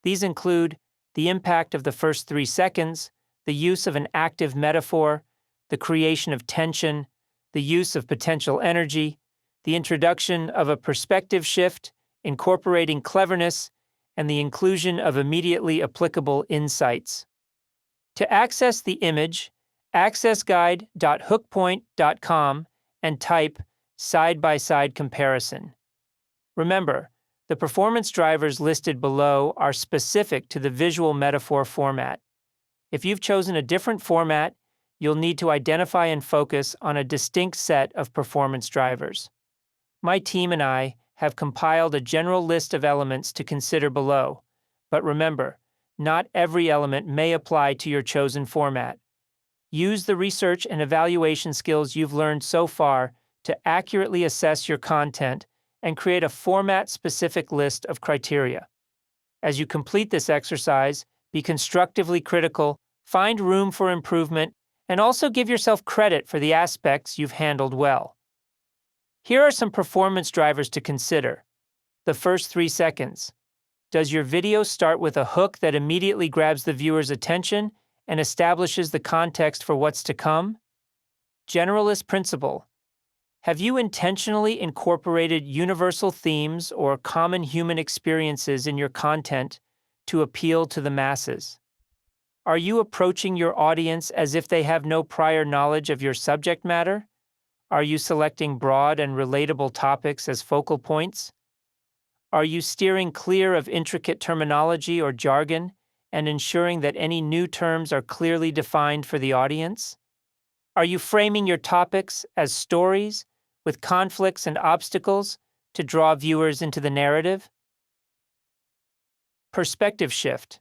These include the impact of the first 3 seconds, the use of an active metaphor, the creation of tension, the use of potential energy, the introduction of a perspective shift, incorporating cleverness, and the inclusion of immediately applicable insights. To access the image, access guide.hookpoint.com and type side-by-side comparison. Remember, the performance drivers listed below are specific to the visual metaphor format. If you've chosen a different format, you'll need to identify and focus on a distinct set of performance drivers. My team and I have compiled a general list of elements to consider below, but remember, not every element may apply to your chosen format. Use the research and evaluation skills you've learned so far to accurately assess your content and create a format-specific list of criteria. As you complete this exercise, be constructively critical, find room for improvement, and also give yourself credit for the aspects you've handled well. Here are some performance drivers to consider. The first 3 seconds. Does your video start with a hook that immediately grabs the viewer's attention and establishes the context for what's to come? Generalist principle. Have you intentionally incorporated universal themes or common human experiences in your content to appeal to the masses? Are you approaching your audience as if they have no prior knowledge of your subject matter? Are you selecting broad and relatable topics as focal points? Are you steering clear of intricate terminology or jargon and ensuring that any new terms are clearly defined for the audience? Are you framing your topics as stories with conflicts and obstacles to draw viewers into the narrative? Perspective shift.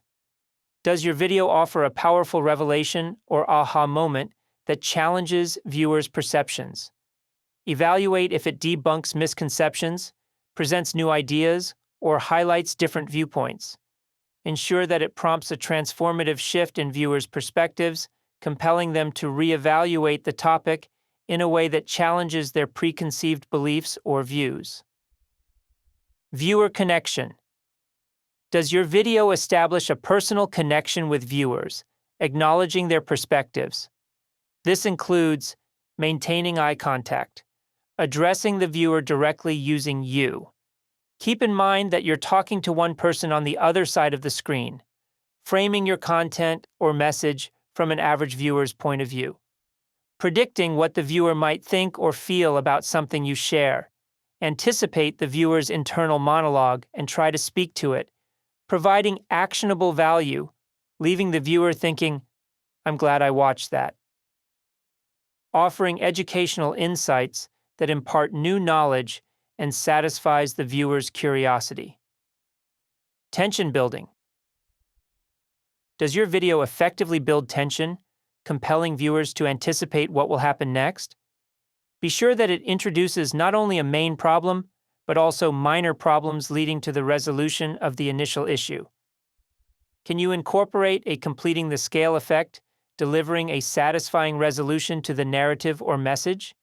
Does your video offer a powerful revelation or aha moment that challenges viewers' perceptions? Evaluate if it debunks misconceptions, presents new ideas, or highlights different viewpoints. Ensure that it prompts a transformative shift in viewers' perspectives, compelling them to reevaluate the topic in a way that challenges their preconceived beliefs or views. Viewer connection. Does your video establish a personal connection with viewers, acknowledging their perspectives? This includes maintaining eye contact, addressing the viewer directly using you. Keep in mind that you're talking to one person on the other side of the screen, framing your content or message from an average viewer's point of view. Predicting what the viewer might think or feel about something you share. Anticipate the viewer's internal monologue and try to speak to it, providing actionable value, leaving the viewer thinking, "I'm glad I watched that." Offering educational insights that impart new knowledge and satisfies the viewer's curiosity. Tension building. Does your video effectively build tension, compelling viewers to anticipate what will happen next? Be sure that it introduces not only a main problem, but also minor problems leading to the resolution of the initial issue. Can you incorporate a completing the scale effect, delivering a satisfying resolution to the narrative or message?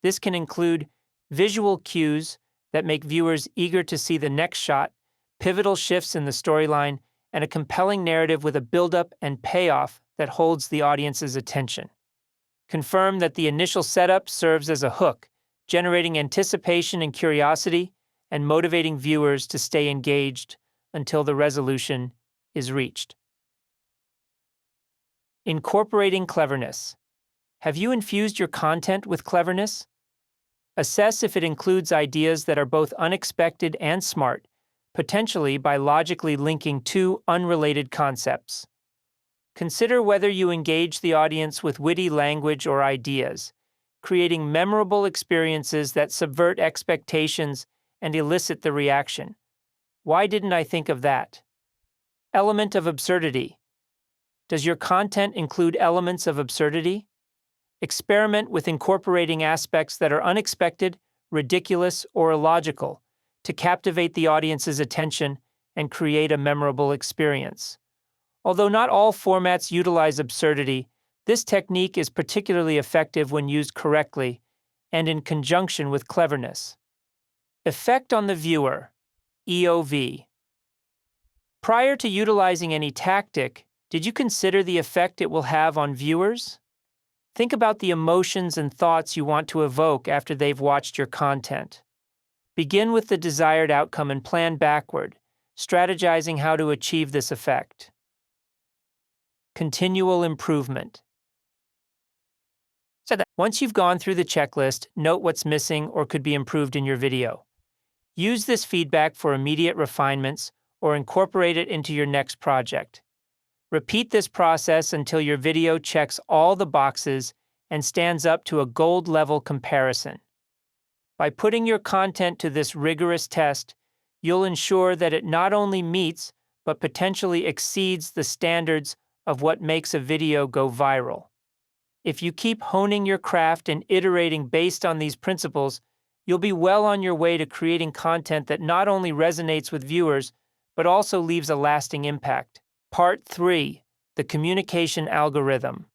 This can include visual cues that make viewers eager to see the next shot, pivotal shifts in the storyline, and a compelling narrative with a buildup and payoff that holds the audience's attention. Confirm that the initial setup serves as a hook, generating anticipation and curiosity, and motivating viewers to stay engaged until the resolution is reached. Incorporating cleverness. Have you infused your content with cleverness? Assess if it includes ideas that are both unexpected and smart, potentially by logically linking two unrelated concepts. Consider whether you engage the audience with witty language or ideas, creating memorable experiences that subvert expectations and elicit the reaction. Why didn't I think of that? Element of absurdity. Does your content include elements of absurdity? Experiment with incorporating aspects that are unexpected, ridiculous, or illogical to captivate the audience's attention and create a memorable experience. Although not all formats utilize absurdity, this technique is particularly effective when used correctly and in conjunction with cleverness. Effect on the viewer, EOV. Prior to utilizing any tactic, did you consider the effect it will have on viewers? Think about the emotions and thoughts you want to evoke after they've watched your content. Begin with the desired outcome and plan backward, strategizing how to achieve this effect. Continual improvement. Once you've gone through the checklist, note what's missing or could be improved in your video. Use this feedback for immediate refinements or incorporate it into your next project. Repeat this process until your video checks all the boxes and stands up to a gold-level comparison. By putting your content to this rigorous test, you'll ensure that it not only meets but potentially exceeds the standards of what makes a video go viral. If you keep honing your craft and iterating based on these principles, you'll be well on your way to creating content that not only resonates with viewers, but also leaves a lasting impact. Part 3. The Communication Algorithm.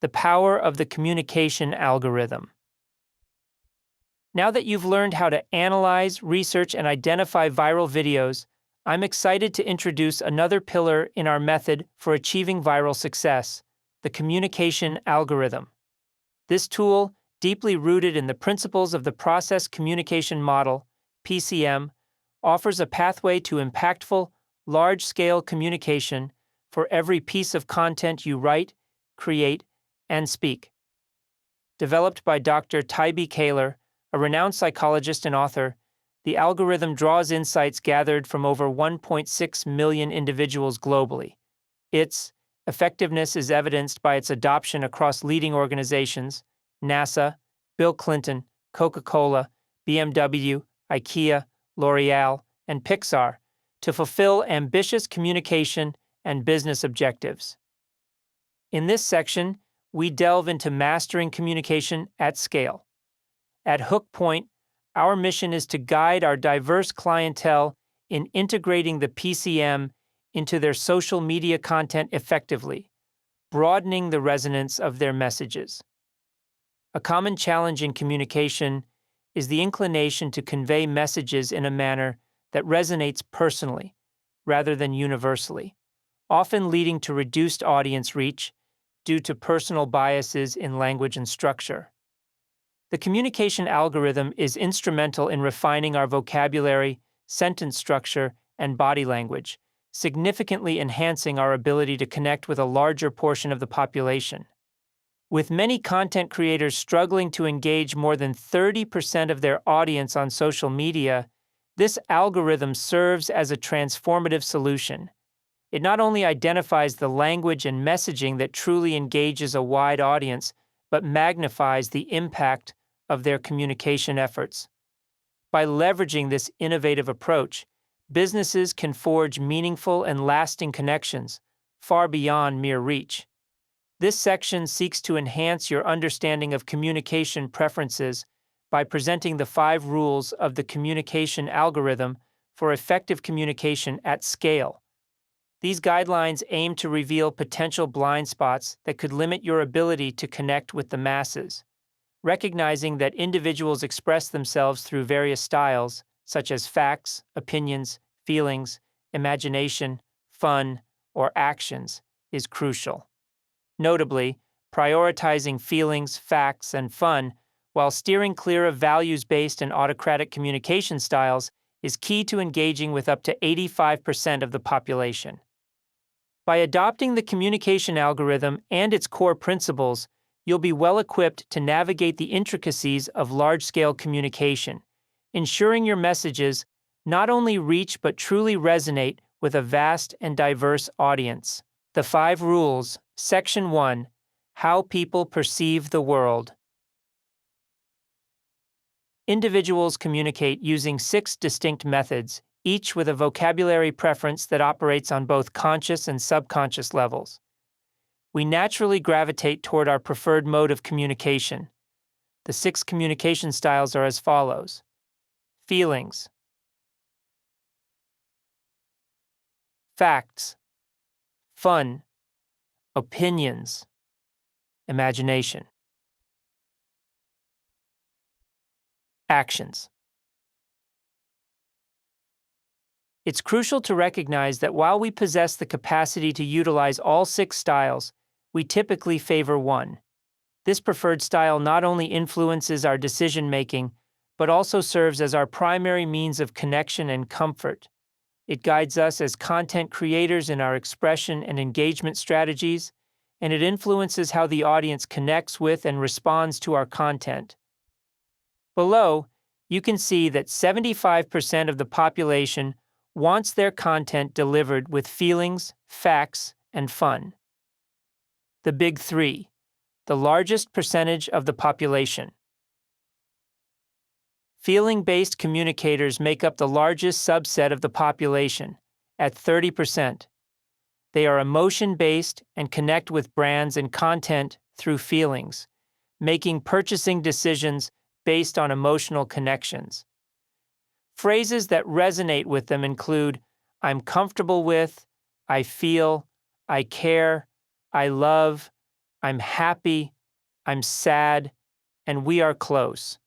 The power of the communication algorithm. Now that you've learned how to analyze, research, and identify viral videos, I'm excited to introduce another pillar in our method for achieving viral success, the communication algorithm. This tool, deeply rooted in the principles of the Process Communication Model, PCM, offers a pathway to impactful, large-scale communication for every piece of content you write, create, and speak. Developed by Dr. Tybee Kaler, a renowned psychologist and author, the algorithm draws insights gathered from over 1.6 million individuals globally. Its effectiveness is evidenced by its adoption across leading organizations, NASA, Bill Clinton, Coca-Cola, BMW, IKEA, L'Oreal, and Pixar, to fulfill ambitious communication and business objectives. In this section, we delve into mastering communication at scale. At Hook Point, our mission is to guide our diverse clientele in integrating the PCM into their social media content effectively, broadening the resonance of their messages. A common challenge in communication is the inclination to convey messages in a manner that resonates personally rather than universally, often leading to reduced audience reach due to personal biases in language and structure. The communication algorithm is instrumental in refining our vocabulary, sentence structure, and body language, significantly enhancing our ability to connect with a larger portion of the population. With many content creators struggling to engage more than 30% of their audience on social media, this algorithm serves as a transformative solution. It not only identifies the language and messaging that truly engages a wide audience, but magnifies the impact of their communication efforts. By leveraging this innovative approach, businesses can forge meaningful and lasting connections, far beyond mere reach. This section seeks to enhance your understanding of communication preferences by presenting the 5 rules of the communication algorithm for effective communication at scale. These guidelines aim to reveal potential blind spots that could limit your ability to connect with the masses, recognizing that individuals express themselves through various styles, such as facts, opinions, feelings, imagination, fun, or actions, is crucial. Notably, prioritizing feelings, facts, and fun while steering clear of values-based and autocratic communication styles is key to engaging with up to 85% of the population. By adopting the communication algorithm and its core principles, you'll be well equipped to navigate the intricacies of large-scale communication, ensuring your messages not only reach but truly resonate with a vast and diverse audience. The 5 Rules, Section 1, How People Perceive the World. Individuals communicate using 6 distinct methods, each with a vocabulary preference that operates on both conscious and subconscious levels. We naturally gravitate toward our preferred mode of communication. The 6 communication styles are as follows: feelings, facts, fun, opinions, imagination, actions. It's crucial to recognize that while we possess the capacity to utilize all 6 styles, we typically favor one. This preferred style not only influences our decision-making, but also serves as our primary means of connection and comfort. It guides us as content creators in our expression and engagement strategies, and it influences how the audience connects with and responds to our content. Below, you can see that 75% of the population wants their content delivered with feelings, facts, and fun. The Big 3, the largest percentage of the population. Feeling-based communicators make up the largest subset of the population, at 30%. They are emotion-based and connect with brands and content through feelings, making purchasing decisions based on emotional connections. Phrases that resonate with them include, I'm comfortable with, I feel, I care, I love, I'm happy, I'm sad, and we are close.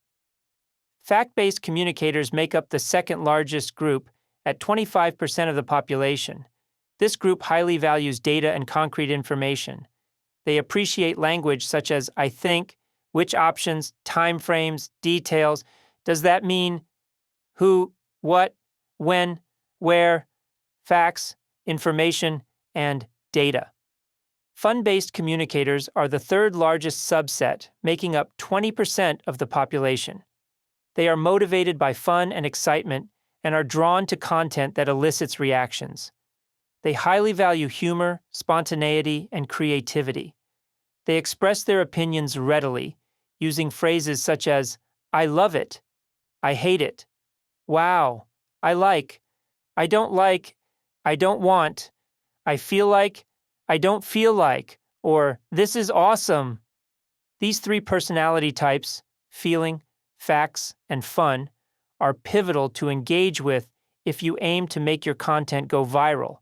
Fact-based communicators make up the second largest group at 25% of the population. This group highly values data and concrete information. They appreciate language such as I think, which options, timeframes, details. Does that mean? Who, what, when, where, facts, information, and data. Fun-based communicators are the third largest subset, making up 20% of the population. They are motivated by fun and excitement and are drawn to content that elicits reactions. They highly value humor, spontaneity, and creativity. They express their opinions readily, using phrases such as, I love it, I hate it, wow, I like, I don't like, I don't want, I feel like, I don't feel like, or this is awesome. These 3 personality types, feeling, facts, and fun, are pivotal to engage with if you aim to make your content go viral,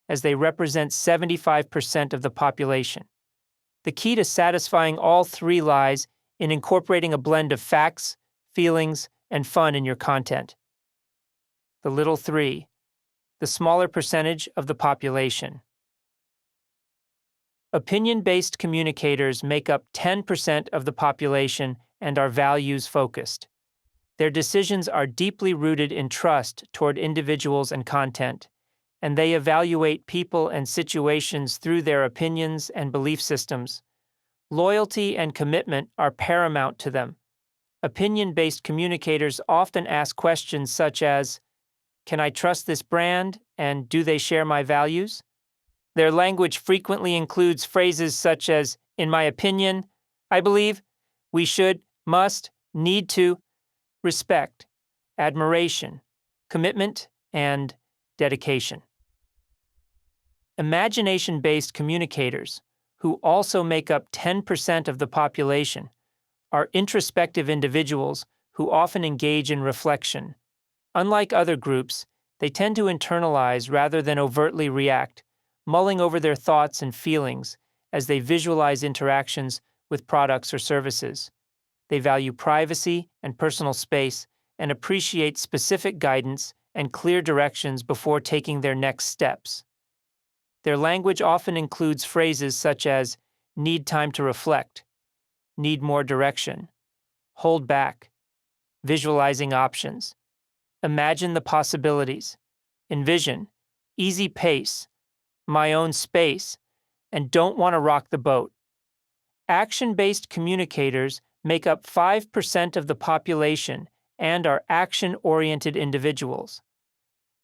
as they represent 75% of the population. The key to satisfying all 3 lies in incorporating a blend of facts, feelings, and fun in your content. The little 3, the smaller percentage of the population. Opinion-based communicators make up 10% of the population and are values-focused. Their decisions are deeply rooted in trust toward individuals and content, and they evaluate people and situations through their opinions and belief systems. Loyalty and commitment are paramount to them. Opinion-based communicators often ask questions such as, can I trust this brand, and do they share my values? Their language frequently includes phrases such as, in my opinion, I believe, we should, must, need to, respect, admiration, commitment, and dedication. Imagination-based communicators, who also make up 10% of the population, are introspective individuals who often engage in reflection. Unlike other groups, they tend to internalize rather than overtly react, mulling over their thoughts and feelings as they visualize interactions with products or services. They value privacy and personal space and appreciate specific guidance and clear directions before taking their next steps. Their language often includes phrases such as need time to reflect, need more direction, hold back, visualizing options, imagine the possibilities, envision, easy pace, my own space, and don't want to rock the boat. Action-based communicators make up 5% of the population and are action-oriented individuals.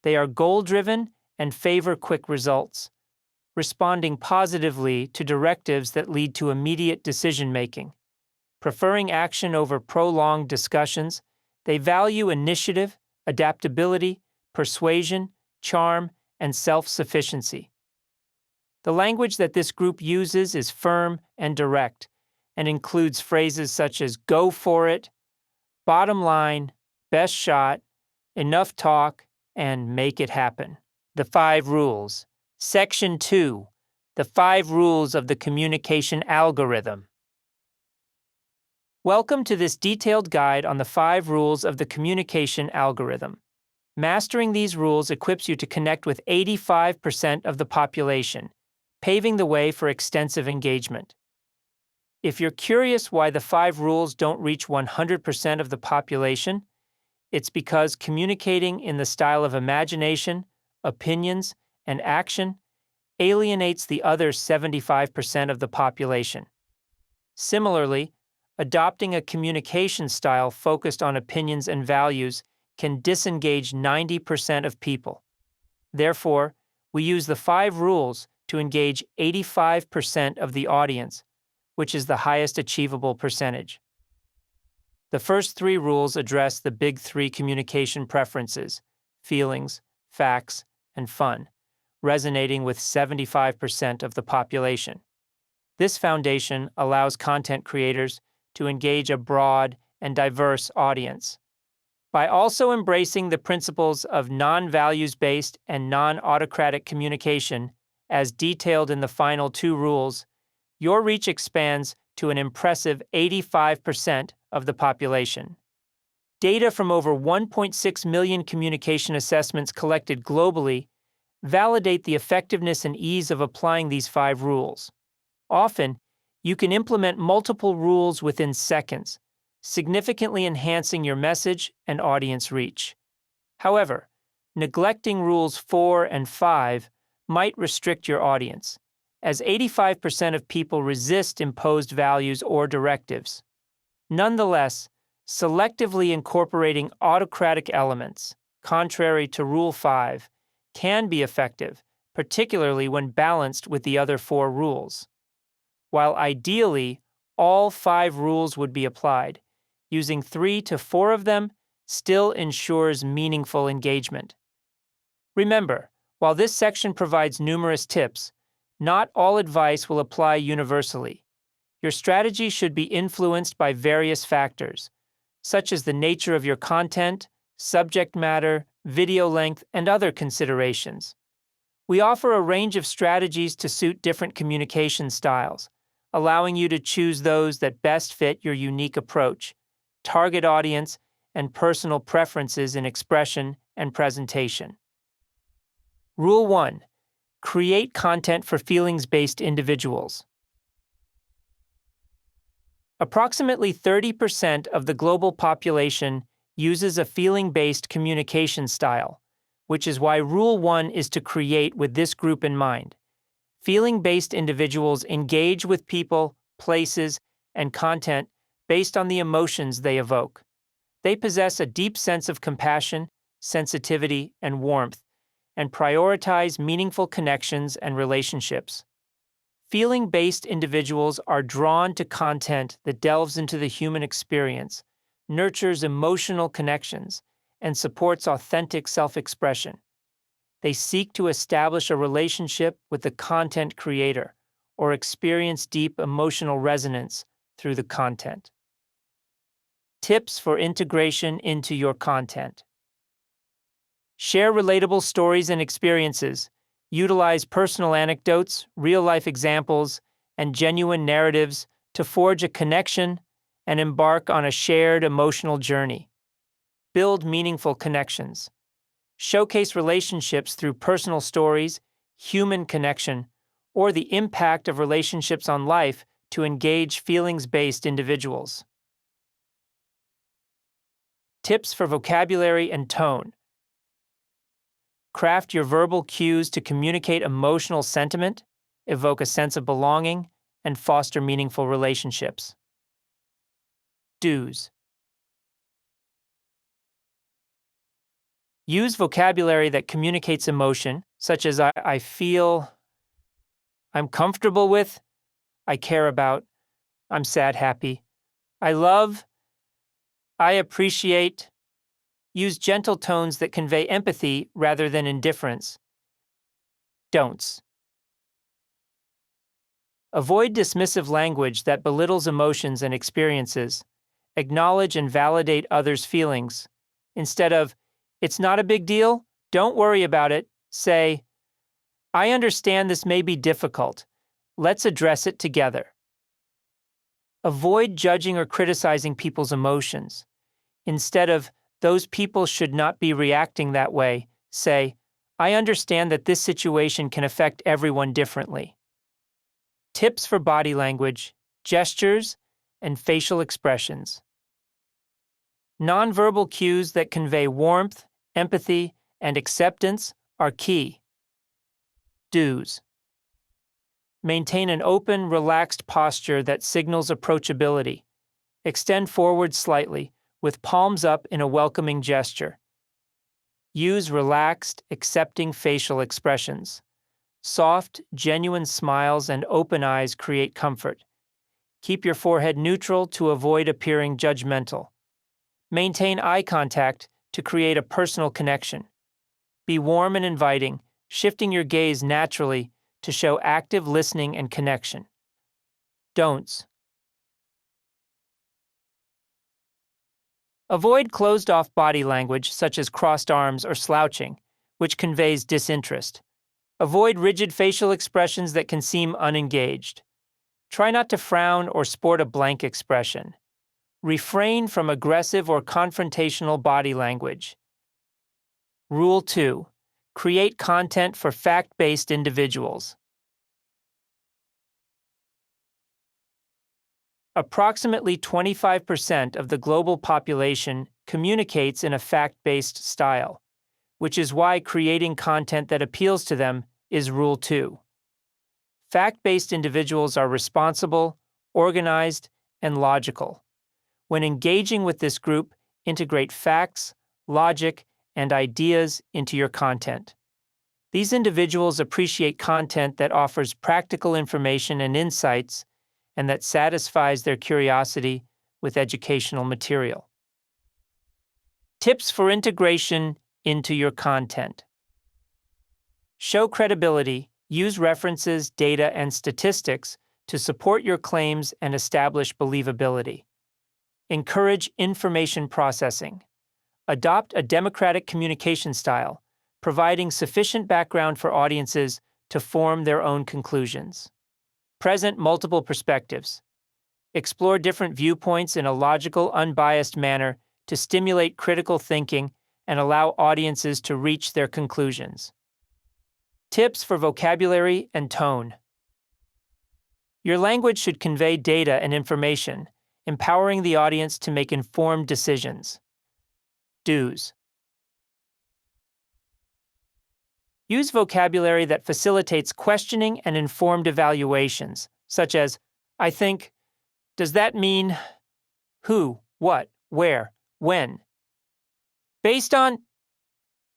They are goal-driven and favor quick results, responding positively to directives that lead to immediate decision-making. Preferring action over prolonged discussions, they value initiative, adaptability, persuasion, charm, and self-sufficiency. The language that this group uses is firm and direct, and includes phrases such as go for it, bottom line, best shot, enough talk, and make it happen. The 5 rules. Section 2. The 5 rules of the communication algorithm. Welcome to this detailed guide on the 5 rules of the communication algorithm. Mastering these rules equips you to connect with 85% of the population, paving the way for extensive engagement. If you're curious why the 5 rules don't reach 100% of the population, it's because communicating in the style of imagination, opinions, and action alienates the other 75% of the population. Similarly, adopting a communication style focused on opinions and values can disengage 90% of people. Therefore, we use the 5 rules to engage 85% of the audience, which is the highest achievable percentage. The first 3 rules address the big 3 communication preferences: feelings, facts, and fun, resonating with 75% of the population. This foundation allows content creators to engage a broad and diverse audience. By also embracing the principles of non-values-based and non-autocratic communication, as detailed in the final 2 rules, your reach expands to an impressive 85% of the population. Data from over 1.6 million communication assessments collected globally validate the effectiveness and ease of applying these 5 rules. Often, you can implement multiple rules within seconds, significantly enhancing your message and audience reach. However, neglecting rules 4 and 5 might restrict your audience, as 85% of people resist imposed values or directives. Nonetheless, selectively incorporating autocratic elements, contrary to Rule 5, can be effective, particularly when balanced with the other 4 rules. While ideally, all 5 rules would be applied, using 3 to 4 of them still ensures meaningful engagement. Remember, while this section provides numerous tips, not all advice will apply universally. Your strategy should be influenced by various factors, such as the nature of your content, subject matter, video length, and other considerations. We offer a range of strategies to suit different communication styles, allowing you to choose those that best fit your unique approach, target audience, and personal preferences in expression and presentation. Rule 1. Create content for feelings-based individuals. Approximately 30% of the global population uses a feeling-based communication style, which is why Rule 1 is to create with this group in mind. Feeling-based individuals engage with people, places, and content based on the emotions they evoke. They possess a deep sense of compassion, sensitivity, and warmth, and prioritize meaningful connections and relationships. Feeling-based individuals are drawn to content that delves into the human experience, nurtures emotional connections, and supports authentic self-expression. They seek to establish a relationship with the content creator or experience deep emotional resonance through the content. Tips for integration into your content. Share relatable stories and experiences. Utilize personal anecdotes, real-life examples, and genuine narratives to forge a connection and embark on a shared emotional journey. Build meaningful connections. Showcase relationships through personal stories, human connection, or the impact of relationships on life to engage feelings-based individuals. Tips for vocabulary and tone. Craft your verbal cues to communicate emotional sentiment, evoke a sense of belonging, and foster meaningful relationships. Do's. Use vocabulary that communicates emotion, such as I feel, I'm comfortable with, I care about, I'm sad, happy, I love, I appreciate. Use gentle tones that convey empathy rather than indifference. Don'ts. Avoid dismissive language that belittles emotions and experiences. Acknowledge and validate others' feelings. Instead of, it's not a big deal, don't worry about it, say, I understand this may be difficult. Let's address it together. Avoid judging or criticizing people's emotions. Instead of, those people should not be reacting that way, say, I understand that this situation can affect everyone differently. Tips for body language, gestures, and facial expressions. Nonverbal cues that convey warmth, empathy, and acceptance are key. Do's. Maintain an open, relaxed posture that signals approachability. Extend forward slightly, with palms up in a welcoming gesture. Use relaxed, accepting facial expressions. Soft, genuine smiles and open eyes create comfort. Keep your forehead neutral to avoid appearing judgmental. Maintain eye contact to create a personal connection. Be warm and inviting, shifting your gaze naturally to show active listening and connection. Don'ts. Avoid closed-off body language such as crossed arms or slouching, which conveys disinterest. Avoid rigid facial expressions that can seem unengaged. Try not to frown or sport a blank expression. Refrain from aggressive or confrontational body language. Rule 2. Create content for fact-based individuals. Approximately 25% of the global population communicates in a fact-based style, which is why creating content that appeals to them is Rule 2. Fact-based individuals are responsible, organized, and logical. When engaging with this group, integrate facts, logic, and ideas into your content. These individuals appreciate content that offers practical information and insights and that satisfies their curiosity with educational material. Tips for integration into your content. Show credibility, use references, data, and statistics to support your claims and establish believability. Encourage information processing. Adopt a democratic communication style, providing sufficient background for audiences to form their own conclusions. Present multiple perspectives. Explore different viewpoints in a logical, unbiased manner to stimulate critical thinking and allow audiences to reach their conclusions. Tips for vocabulary and tone. Your language should convey data and information, empowering the audience to make informed decisions. Do's. Use vocabulary that facilitates questioning and informed evaluations, such as, I think, does that mean, who, what, where, when? Based on,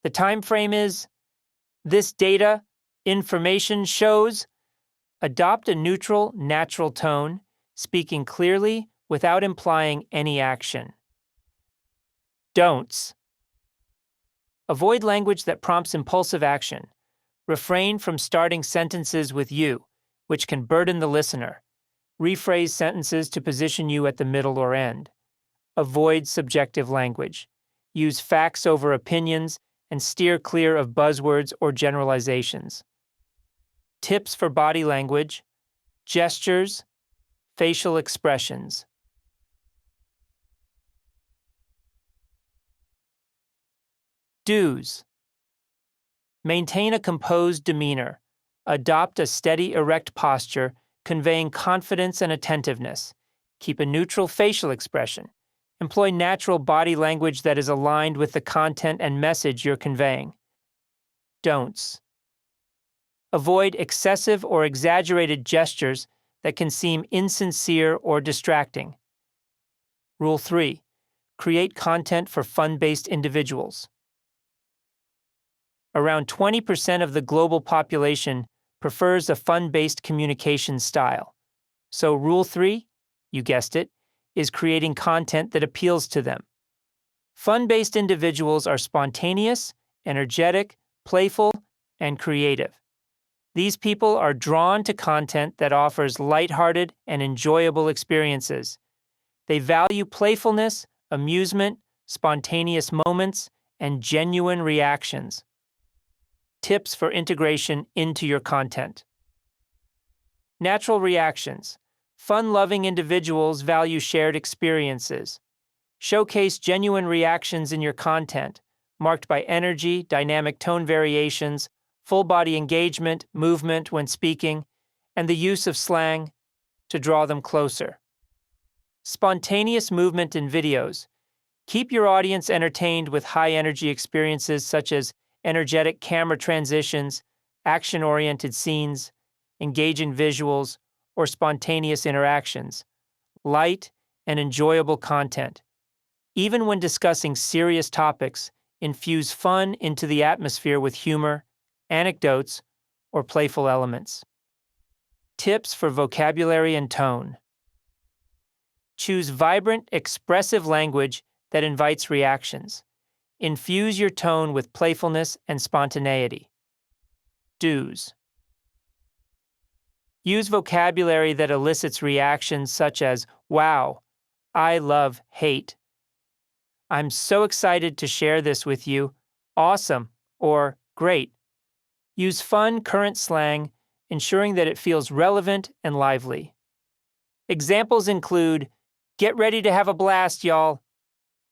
the time frame is, this data, information shows. Adopt a neutral, natural tone, speaking clearly without implying any action. Don'ts. Avoid language that prompts impulsive action. Refrain from starting sentences with you, which can burden the listener. Rephrase sentences to position you at the middle or end. Avoid subjective language. Use facts over opinions and steer clear of buzzwords or generalizations. Tips for body language, gestures, facial expressions. Do's. Maintain a composed demeanor. Adopt a steady, erect posture, conveying confidence and attentiveness. Keep a neutral facial expression. Employ natural body language that is aligned with the content and message you're conveying. Don'ts. Avoid excessive or exaggerated gestures that can seem insincere or distracting. Rule 3. Create content for fun-based individuals. Around 20% of the global population prefers a fun-based communication style. So Rule 3, you guessed it, is creating content that appeals to them. Fun-based individuals are spontaneous, energetic, playful, and creative. These people are drawn to content that offers lighthearted and enjoyable experiences. They value playfulness, amusement, spontaneous moments, and genuine reactions. Tips for integration into your content. Natural reactions. Fun-loving individuals value shared experiences. Showcase genuine reactions in your content, marked by energy, dynamic tone variations, full-body engagement, movement when speaking, and the use of slang to draw them closer. Spontaneous movement in videos. Keep your audience entertained with high-energy experiences such as energetic camera transitions, action-oriented scenes, engaging visuals, or spontaneous interactions. Light and enjoyable content. Even when discussing serious topics, infuse fun into the atmosphere with humor, anecdotes, or playful elements. Tips for vocabulary and tone. Choose vibrant, expressive language that invites reactions. Infuse your tone with playfulness and spontaneity. Do's. Use vocabulary that elicits reactions such as, wow, I love hate. I'm so excited to share this with you. Awesome, or great. Use fun, current slang, ensuring that it feels relevant and lively. Examples include, get ready to have a blast, y'all.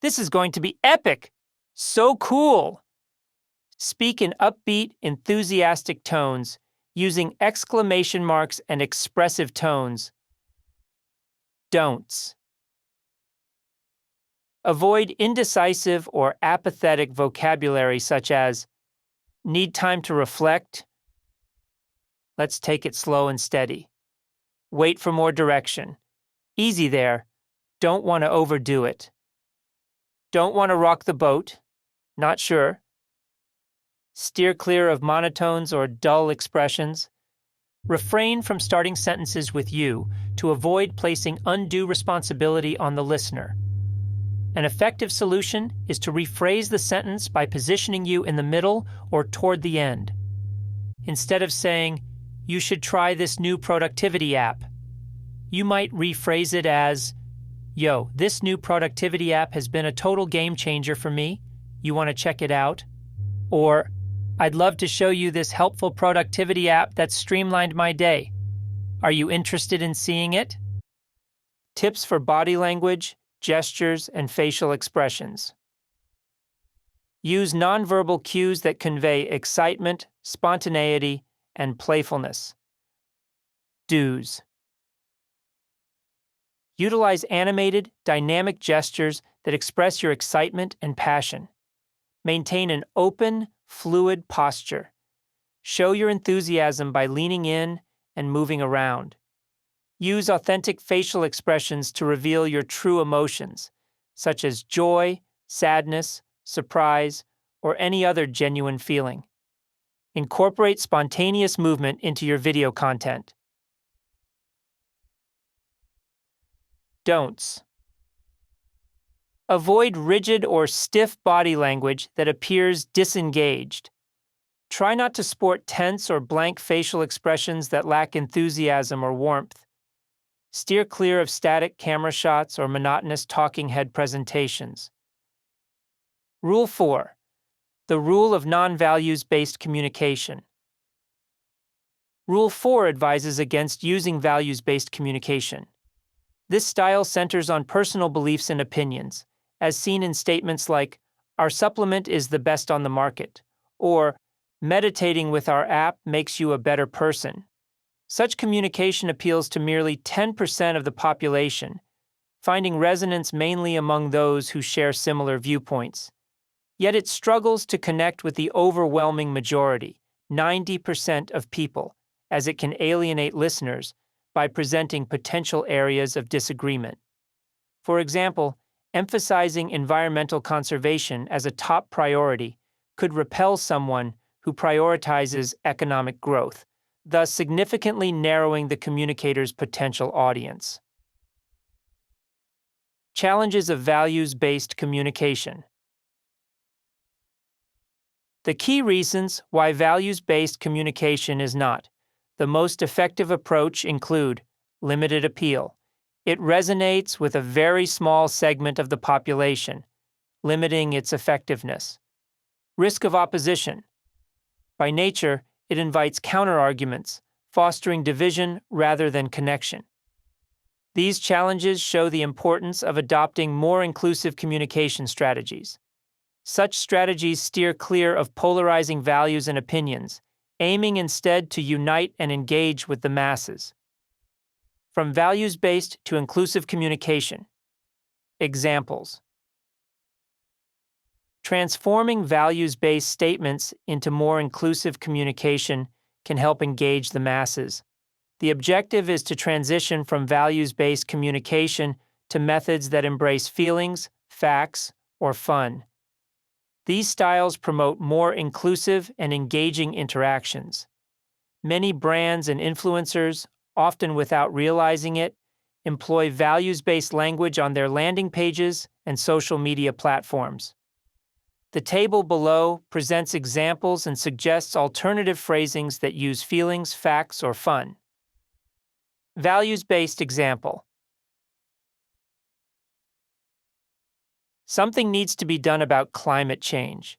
This is going to be epic. So cool. Speak in upbeat, enthusiastic tones, using exclamation marks and expressive tones. Don'ts. Avoid indecisive or apathetic vocabulary such as, need time to reflect. Let's take it slow and steady. Wait for more direction. Easy there. Don't want to overdo it. Don't want to rock the boat. Not sure. Steer clear of monotones or dull expressions. Refrain from starting sentences with you to avoid placing undue responsibility on the listener. An effective solution is to rephrase the sentence by positioning you in the middle or toward the end. Instead of saying, you should try this new productivity app, you might rephrase it as, yo, this new productivity app has been a total game changer for me. You want to check it out? Or, I'd love to show you this helpful productivity app that's streamlined my day. Are you interested in seeing it? Tips for body language, gestures, and facial expressions. Use nonverbal cues that convey excitement, spontaneity, and playfulness. Do's. Utilize animated, dynamic gestures that express your excitement and passion. Maintain an open, fluid posture. Show your enthusiasm by leaning in and moving around. Use authentic facial expressions to reveal your true emotions, such as joy, sadness, surprise, or any other genuine feeling. Incorporate spontaneous movement into your video content. Don'ts. Avoid rigid or stiff body language that appears disengaged. Try not to sport tense or blank facial expressions that lack enthusiasm or warmth. Steer clear of static camera shots or monotonous talking head presentations. Rule 4. The rule of non-values-based communication. Rule 4 advises against using values-based communication. This style centers on personal beliefs and opinions, as seen in statements like, "Our supplement is the best on the market," or "Meditating with our app makes you a better person." Such communication appeals to merely 10% of the population, finding resonance mainly among those who share similar viewpoints. Yet it struggles to connect with the overwhelming majority, 90% of people, as it can alienate listeners by presenting potential areas of disagreement. For example, emphasizing environmental conservation as a top priority could repel someone who prioritizes economic growth, thus significantly narrowing the communicator's potential audience. Challenges of values-based communication. The key reasons why values-based communication is not the most effective approach include limited appeal. It resonates with a very small segment of the population, limiting its effectiveness. Risk of opposition. By nature, it invites counterarguments, fostering division rather than connection. These challenges show the importance of adopting more inclusive communication strategies. Such strategies steer clear of polarizing values and opinions, aiming instead to unite and engage with the masses. From values-based to inclusive communication. Examples. Transforming values-based statements into more inclusive communication can help engage the masses. The objective is to transition from values-based communication to methods that embrace feelings, facts, or fun. These styles promote more inclusive and engaging interactions. Many brands and influencers, often without realizing it, employ values-based language on their landing pages and social media platforms. The table below presents examples and suggests alternative phrasings that use feelings, facts, or fun. Values-based example. Something needs to be done about climate change.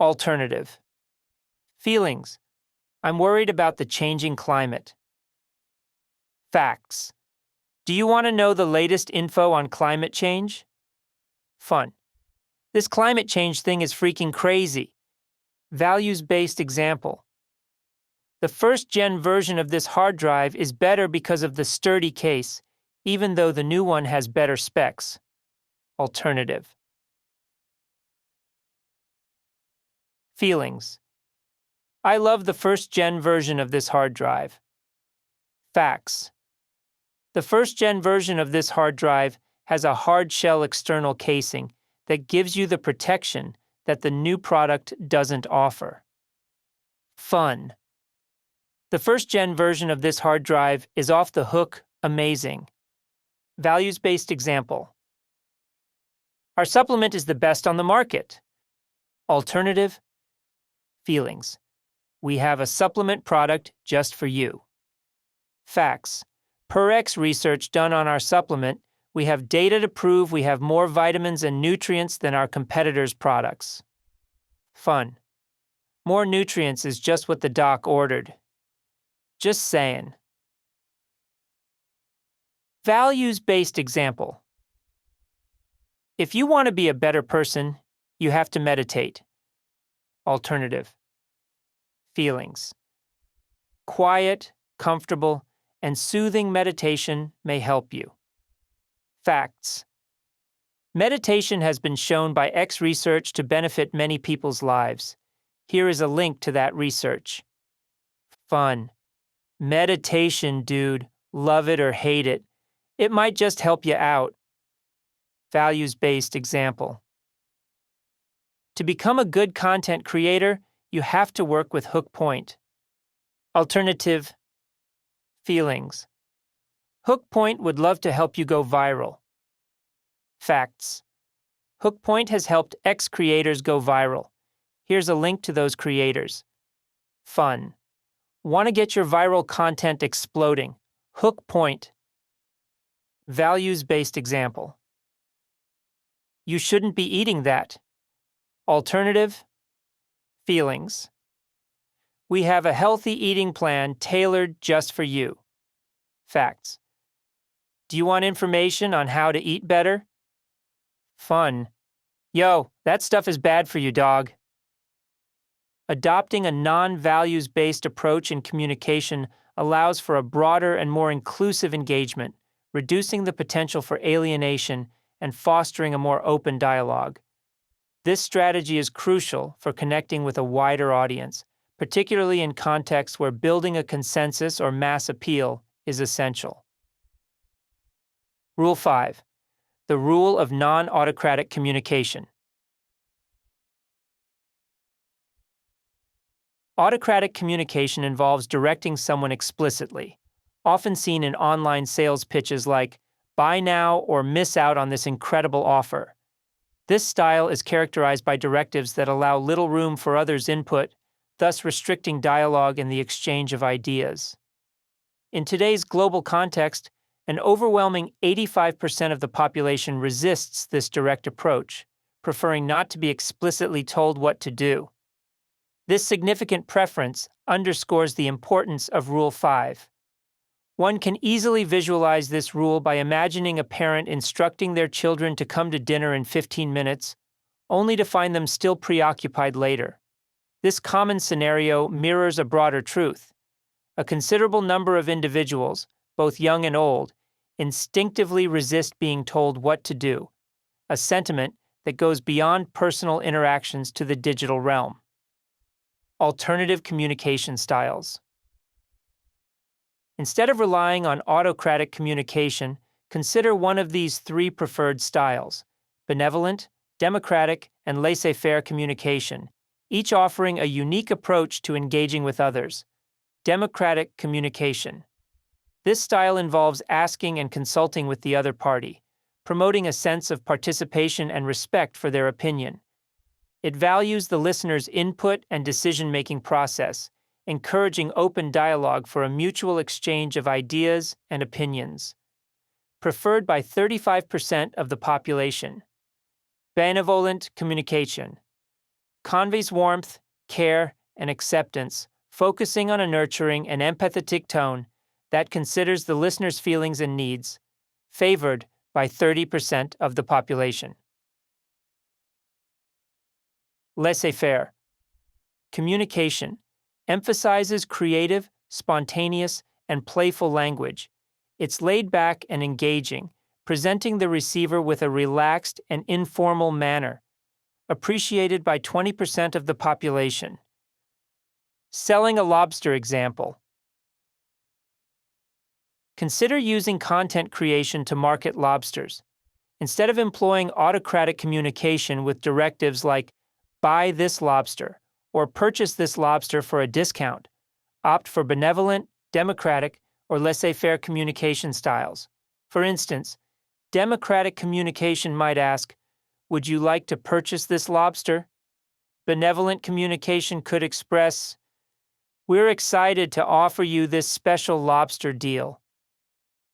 Alternative. Feelings. I'm worried about the changing climate. Facts. Do you want to know the latest info on climate change? Fun. This climate change thing is freaking crazy. Values-based example. The first-gen version of this hard drive is better because of the sturdy case, even though the new one has better specs. Alternative. Feelings. I love the first-gen version of this hard drive. Facts. The first-gen version of this hard drive has a hard-shell external casing that gives you the protection that the new product doesn't offer. Fun. The first-gen version of this hard drive is off the hook amazing. Values-based example. Our supplement is the best on the market. Alternative. Feelings. We have a supplement product just for you. Facts. Per X research done on our supplement, we have data to prove we have more vitamins and nutrients than our competitors' products. Fun. More nutrients is just what the doc ordered. Just saying. Values-based example. If you want to be a better person, you have to meditate. Alternative. Feelings. Quiet, comfortable, and soothing meditation may help you. Facts. Meditation has been shown by X research to benefit many people's lives. Here is a link to that research. Fun. Meditation, dude. Love it or hate it. It might just help you out. Values-based example. To become a good content creator, you have to work with hook point. Alternative. Feelings. Hook point would love to help you go viral. Facts. Hook point has helped X creators go viral. Here's a link to those creators. Fun. Want to get your viral content exploding? Hook point. Values-based example. You shouldn't be eating that. Alternative. Feelings. We have a healthy eating plan tailored just for you. Facts. Do you want information on how to eat better? Fun. Yo, that stuff is bad for you, dog. Adopting a non-values-based approach in communication allows for a broader and more inclusive engagement, reducing the potential for alienation and fostering a more open dialogue. This strategy is crucial for connecting with a wider audience, particularly in contexts where building a consensus or mass appeal is essential. Rule 5. The rule of non-autocratic communication. Autocratic communication involves directing someone explicitly, often seen in online sales pitches like, "Buy now or miss out on this incredible offer." This style is characterized by directives that allow little room for others' input, thus restricting dialogue and the exchange of ideas. In today's global context, an overwhelming 85% of the population resists this direct approach, preferring not to be explicitly told what to do. This significant preference underscores the importance of Rule 5. One can easily visualize this rule by imagining a parent instructing their children to come to dinner in 15 minutes, only to find them still preoccupied later. This common scenario mirrors a broader truth. A considerable number of individuals, both young and old, instinctively resist being told what to do, a sentiment that goes beyond personal interactions to the digital realm. Alternative communication styles. Instead of relying on autocratic communication, consider one of these three preferred styles: benevolent, democratic, and laissez-faire communication, each offering a unique approach to engaging with others. Democratic communication. This style involves asking and consulting with the other party, promoting a sense of participation and respect for their opinion. It values the listener's input and decision-making process, encouraging open dialogue for a mutual exchange of ideas and opinions. Preferred by 35% of the population. Benevolent communication conveys warmth, care, and acceptance, focusing on a nurturing and empathetic tone that considers the listener's feelings and needs, favored by 30% of the population. Laissez-faire communication emphasizes creative, spontaneous, and playful language. It's laid back and engaging, presenting the receiver with a relaxed and informal manner, appreciated by 20% of the population. Selling a lobster example. Consider using content creation to market lobsters. Instead of employing autocratic communication with directives like, "Buy this lobster," or "Purchase this lobster for a discount," opt for benevolent, democratic, or laissez-faire communication styles. For instance, democratic communication might ask, "Would you like to purchase this lobster?" Benevolent communication could express, "We're excited to offer you this special lobster deal."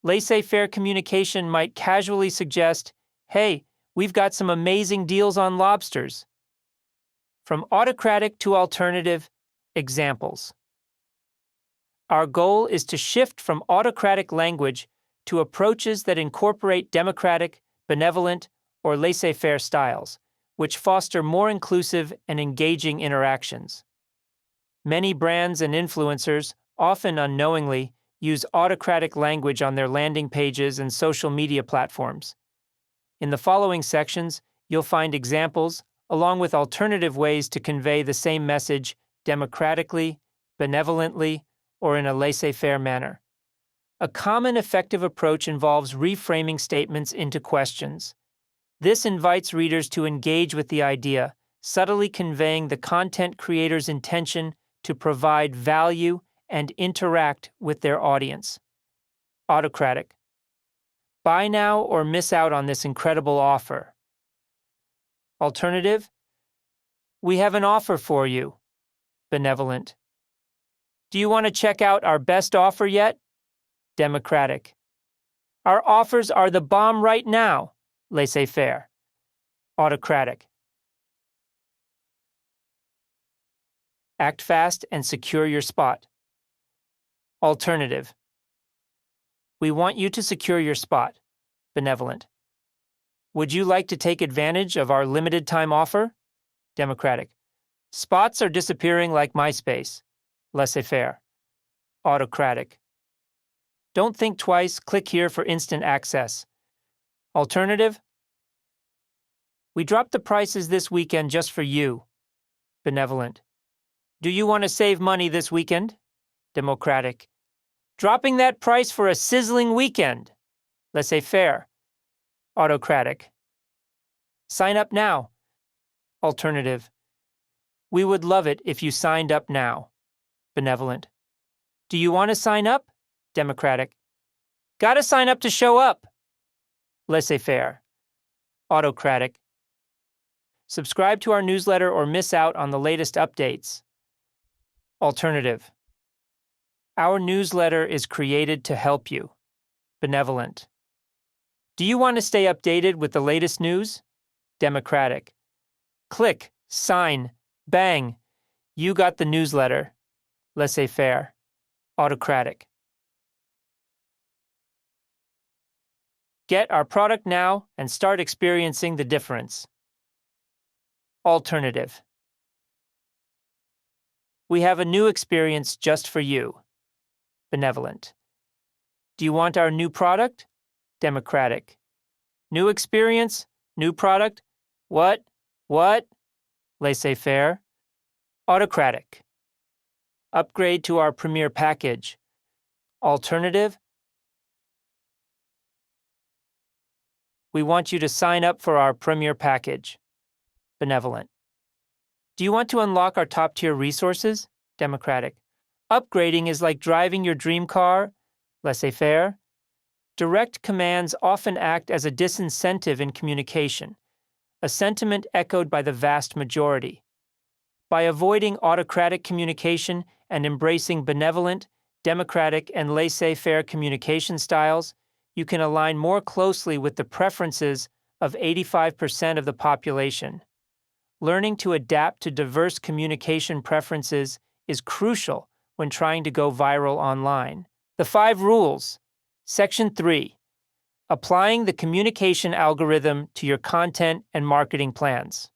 Laissez-faire communication might casually suggest, "Hey, we've got some amazing deals on lobsters." From autocratic to alternative, examples. Our goal is to shift from autocratic language to approaches that incorporate democratic, benevolent, or laissez-faire styles, which foster more inclusive and engaging interactions. Many brands and influencers, often unknowingly, use autocratic language on their landing pages and social media platforms. In the following sections, you'll find examples along with alternative ways to convey the same message democratically, benevolently, or in a laissez-faire manner. A common effective approach involves reframing statements into questions. This invites readers to engage with the idea, subtly conveying the content creator's intention to provide value and interact with their audience. Autocratic. Buy now or miss out on this incredible offer. Alternative. We have an offer for you. Benevolent. Do you want to check out our best offer yet? Democratic. Our offers are the bomb right now. Laissez-faire. Autocratic. Act fast and secure your spot. Alternative. We want you to secure your spot. Benevolent. Would you like to take advantage of our limited time offer? Democratic. Spots are disappearing like MySpace. Laissez-faire. Autocratic. Don't think twice, click here for instant access. Alternative. We dropped the prices this weekend just for you. Benevolent. Do you want to save money this weekend? Democratic. Dropping that price for a sizzling weekend. Laissez-faire. Autocratic. Sign up now. Alternative. We would love it if you signed up now. Benevolent. Do you want to sign up? Democratic. Gotta sign up to show up. Laissez-faire. Autocratic. Subscribe to our newsletter or miss out on the latest updates. Alternative. Our newsletter is created to help you. Benevolent. Do you want to stay updated with the latest news? Democratic. Click, sign, bang. You got the newsletter. Laissez-faire. Autocratic. Get our product now and start experiencing the difference. Alternative. We have a new experience just for you. Benevolent. Do you want our new product? Democratic. New experience? New product? What? Laissez-faire. Autocratic. Upgrade to our premier package. Alternative. We want you to sign up for our premier package. Benevolent. Do you want to unlock our top-tier resources? Democratic. Upgrading is like driving your dream car. Laissez-faire. Direct commands often act as a disincentive in communication, a sentiment echoed by the vast majority. By avoiding autocratic communication and embracing benevolent, democratic, and laissez-faire communication styles, you can align more closely with the preferences of 85% of the population. Learning to adapt to diverse communication preferences is crucial when trying to go viral online. The 5 rules. Section 3. Applying the communication algorithm to your content and marketing plans.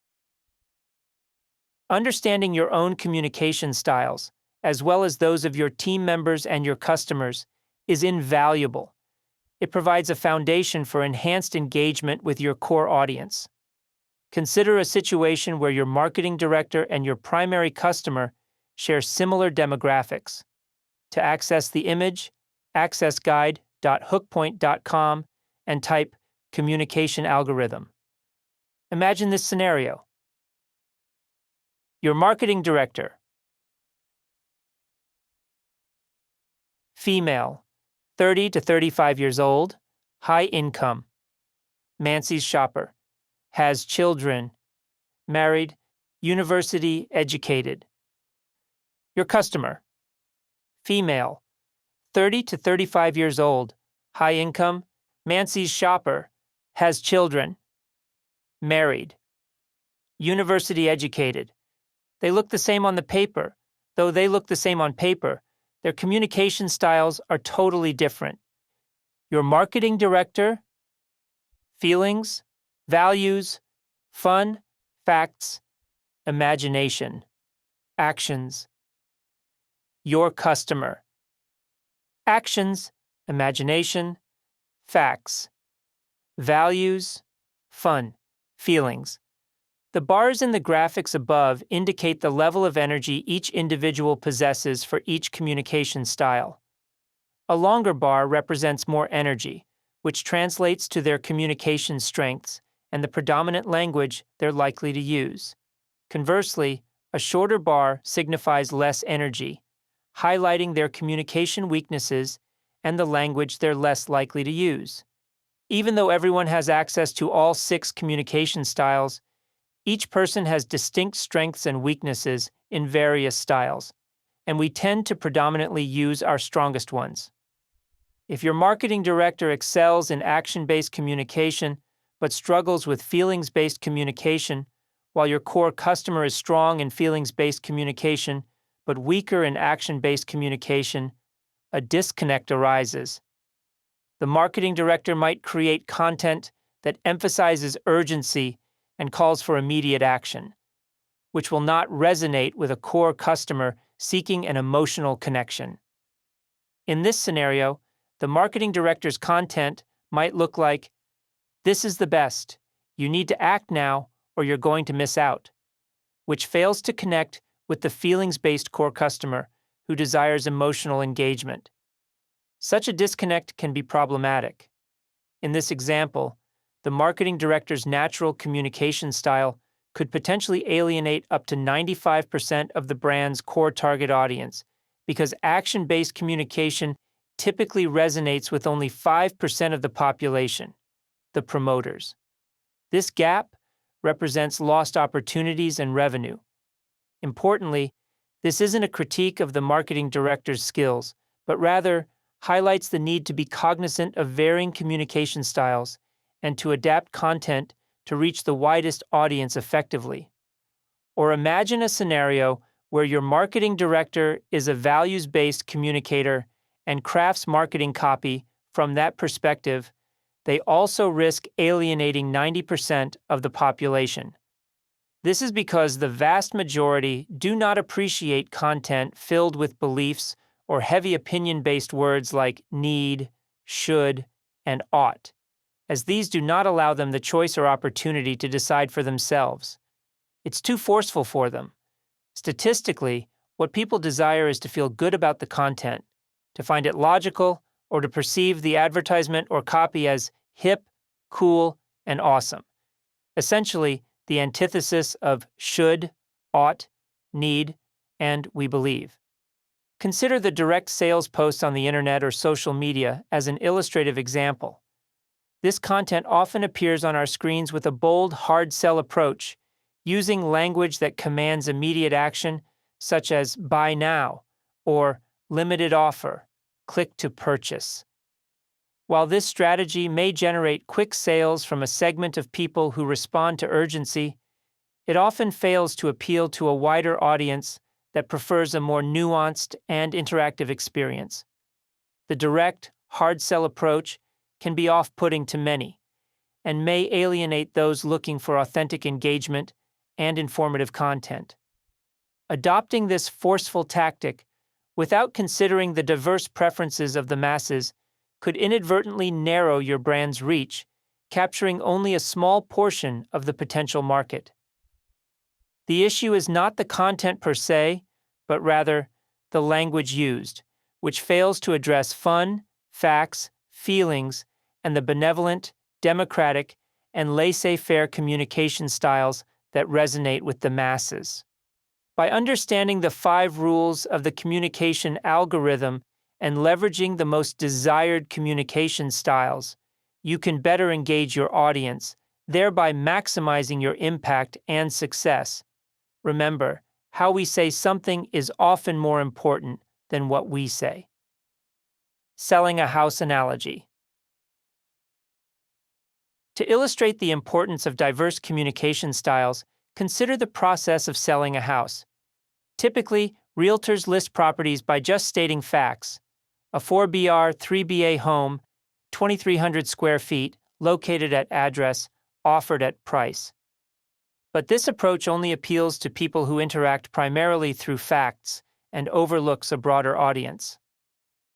Understanding your own communication styles, as well as those of your team members and your customers, is invaluable. It provides a foundation for enhanced engagement with your core audience. Consider a situation where your marketing director and your primary customer share similar demographics. To access the image, access guide.hookpoint.com and type communication algorithm. Imagine this scenario. Your marketing director. Female, 30 to 35 years old, high income. Mancy's shopper. Has children. Married. University educated. Your customer. Female, 30 to 35 years old, high income, Mancy's shopper, has children. Married. University educated. They look the same on the paper. Though they look the same on paper, their communication styles are totally different. Your marketing director. Feelings, values, fun, facts, imagination, actions. Your customer. Actions, imagination, facts, values, fun, feelings. The bars in the graphics above indicate the level of energy each individual possesses for each communication style. A longer bar represents more energy, which translates to their communication strengths and the predominant language they're likely to use. Conversely, a shorter bar signifies less energy, highlighting their communication weaknesses and the language they're less likely to use. Even though everyone has access to all 6 communication styles, each person has distinct strengths and weaknesses in various styles, and we tend to predominantly use our strongest ones. If your marketing director excels in action-based communication but struggles with feelings-based communication, while your core customer is strong in feelings-based communication, but weaker in action-based communication, a disconnect arises. The marketing director might create content that emphasizes urgency and calls for immediate action, which will not resonate with a core customer seeking an emotional connection. In this scenario, the marketing director's content might look like, "This is the best. You need to act now or you're going to miss out," which fails to connect with the feelings-based core customer who desires emotional engagement. Such a disconnect can be problematic. In this example, the marketing director's natural communication style could potentially alienate up to 95% of the brand's core target audience because action-based communication typically resonates with only 5% of the population, the promoters. This gap represents lost opportunities and revenue. Importantly, this isn't a critique of the marketing director's skills, but rather highlights the need to be cognizant of varying communication styles and to adapt content to reach the widest audience effectively. Or imagine a scenario where your marketing director is a values-based communicator and crafts marketing copy from that perspective. They also risk alienating 90% of the population. This is because the vast majority do not appreciate content filled with beliefs or heavy opinion-based words like need, should, and ought, as these do not allow them the choice or opportunity to decide for themselves. It's too forceful for them. Statistically, what people desire is to feel good about the content, to find it logical, or to perceive the advertisement or copy as hip, cool, and awesome. Essentially, the antithesis of should, ought, need, and we believe. Consider the direct sales posts on the internet or social media as an illustrative example. This content often appears on our screens with a bold, hard sell approach, using language that commands immediate action, such as buy now or limited offer, click to purchase. While this strategy may generate quick sales from a segment of people who respond to urgency, it often fails to appeal to a wider audience that prefers a more nuanced and interactive experience. The direct, hard sell approach can be off-putting to many and may alienate those looking for authentic engagement and informative content. Adopting this forceful tactic without considering the diverse preferences of the masses could inadvertently narrow your brand's reach, capturing only a small portion of the potential market. The issue is not the content per se, but rather the language used, which fails to address fun, facts, feelings, and the benevolent, democratic, and laissez-faire communication styles that resonate with the masses. By understanding the 5 rules of the communication algorithm and leveraging the most desired communication styles, you can better engage your audience, thereby maximizing your impact and success. Remember, how we say something is often more important than what we say. Selling a house analogy. To illustrate the importance of diverse communication styles, consider the process of selling a house. Typically, realtors list properties by just stating facts. A 4BR, 3BA home, 2,300 square feet, located at address, offered at price. But this approach only appeals to people who interact primarily through facts and overlooks a broader audience.